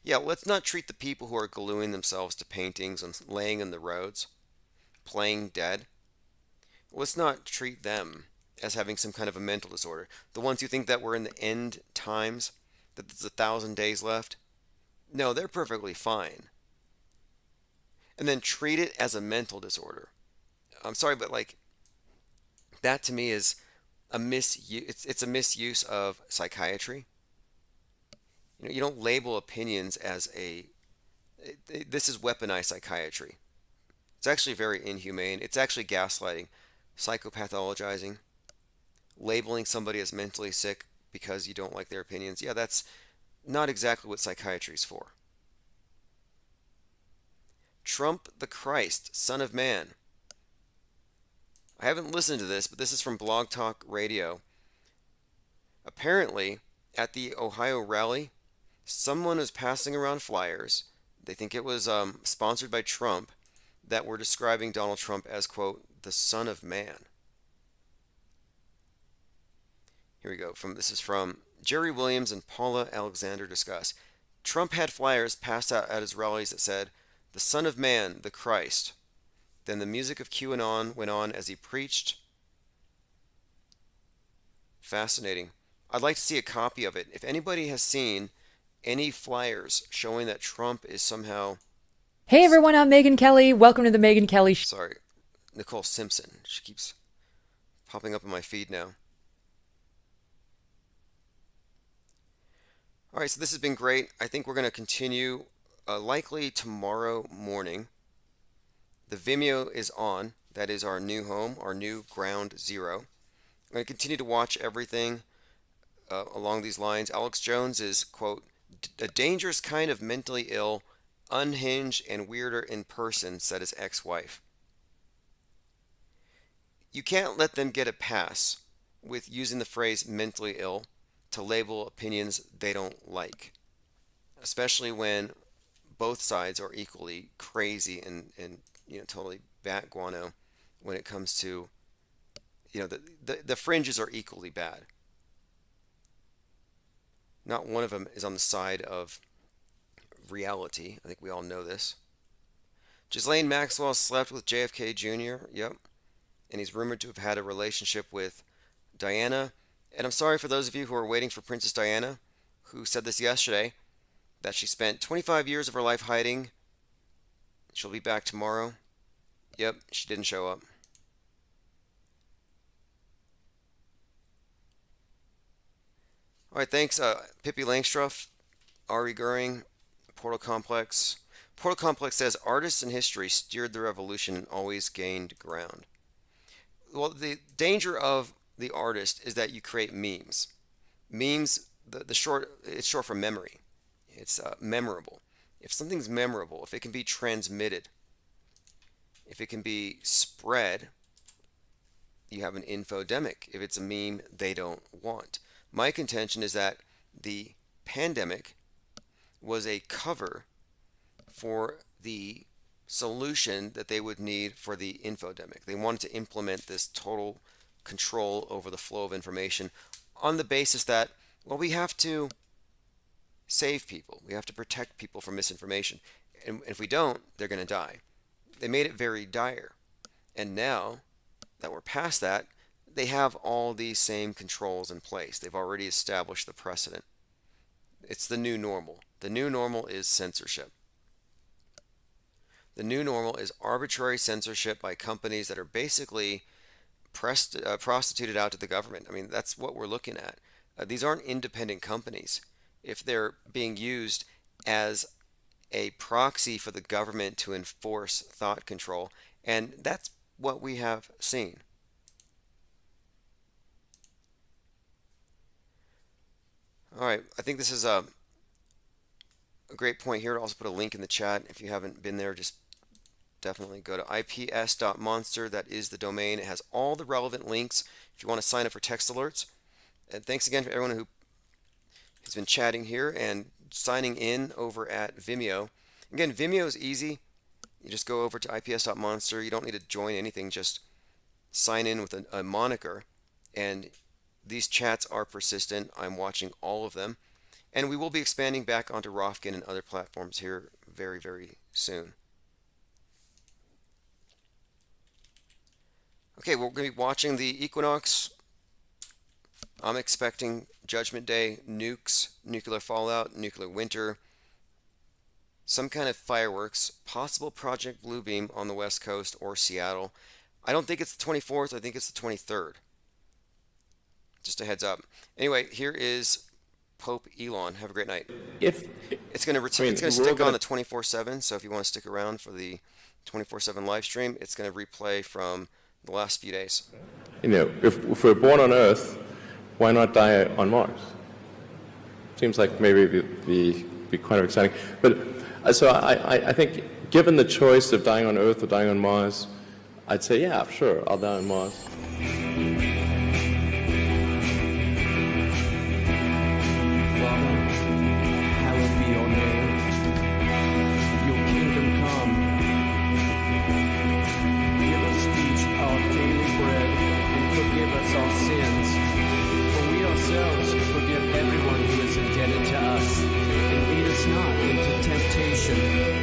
S1: Yeah, let's not treat the people who are gluing themselves to paintings and laying in the roads, playing dead. Let's not treat them as having some kind of a mental disorder. The ones who think that we're in the end times, that there's 1,000 days left. No, they're perfectly fine. And then treat it as a mental disorder. I'm sorry, but like, that to me is a misuse. It's a misuse of psychiatry. You know, you don't label opinions as this is weaponized psychiatry. It's actually very inhumane. It's actually gaslighting, psychopathologizing, labeling somebody as mentally sick because you don't like their opinions. Yeah, that's not exactly what psychiatry is for. Trump the Christ, Son of Man. I haven't listened to this, but this is from Blog Talk Radio. Apparently, at the Ohio rally, someone was passing around flyers. They think it was sponsored by Trump, that were describing Donald Trump as, quote, the Son of Man. Here we go. This is from Jerry Williams and Paula Alexander discuss. Trump had flyers passed out at his rallies that said, "The Son of Man, the Christ." Then the music of QAnon went on as he preached. Fascinating. I'd like to see a copy of it. If anybody has seen any flyers showing that Trump is somehow...
S19: Hey everyone, I'm Megyn Kelly. Welcome to the Megyn Kelly Show.
S1: Sorry, Nicole Simpson. She keeps popping up in my feed now. All right, so this has been great. I think we're going to continue likely tomorrow morning. The Vimeo is on. That is our new home, our new ground zero. I'm going to continue to watch everything along these lines. Alex Jones is, quote, "a dangerous kind of mentally ill, unhinged, and weirder in person," said his ex-wife. You can't let them get a pass with using the phrase mentally ill to label opinions they don't like, especially when both sides are equally crazy and totally bat guano when it comes to, the fringes are equally bad. Not one of them is on the side of reality. I think we all know this. Ghislaine Maxwell slept with JFK Jr. Yep. And he's rumored to have had a relationship with Diana. And I'm sorry for those of you who are waiting for Princess Diana, who said this yesterday, that she spent 25 years of her life hiding. She'll be back tomorrow. Yep, she didn't show up. All right, thanks. Pippi Langstruff, Ari Goering, Portal Complex. Portal Complex says, artists in history steered the revolution and always gained ground. Well, the danger of the artist is that you create memes. Memes, it's short for memory. It's memorable. If something's memorable, if it can be transmitted, if it can be spread, you have an infodemic. If it's a meme they don't want. My contention is that the pandemic was a cover for the solution that they would need for the infodemic. They wanted to implement this total control over the flow of information on the basis that, well, we have to save people. We have to protect people from misinformation. And if we don't, they're going to die. They made it very dire. And now that we're past that, they have all these same controls in place. They've already established the precedent. It's the new normal. The new normal is censorship. The new normal is arbitrary censorship by companies that are basically prostituted out to the government. I mean, that's what we're looking at. These aren't independent companies. If they're being used as a proxy for the government to enforce thought control, and that's what we have seen. All right, I think this is a great point here. I'll also put a link in the chat. If you haven't been there, just definitely go to ips.monster. That is the domain. It has all the relevant links if you want to sign up for text alerts. And thanks again for everyone who has been chatting here and signing in over at Vimeo. Again, Vimeo is easy. You just go over to ips.monster. You don't need to join anything. Just sign in with a moniker. And these chats are persistent. I'm watching all of them. And we will be expanding back onto Rofkin and other platforms here very, very soon. Okay, we're going to be watching the equinox. I'm expecting Judgment Day, nukes, nuclear fallout, nuclear winter, some kind of fireworks, possible Project Bluebeam on the West Coast or Seattle. I don't think it's the 24th. I think it's the 23rd. Just a heads up. Anyway, here is Pope Elon. Have a great night. It's going to stick on the 24/7. So if you want to stick around for the 24/7 live stream, it's going to replay from the last few days.
S4: If we're born on Earth, why not die on Mars? Seems like maybe it'd be kind of exciting. But so I think, given the choice of dying on Earth or dying on Mars, I'd say, yeah, sure, I'll die on Mars.
S5: us not into temptation,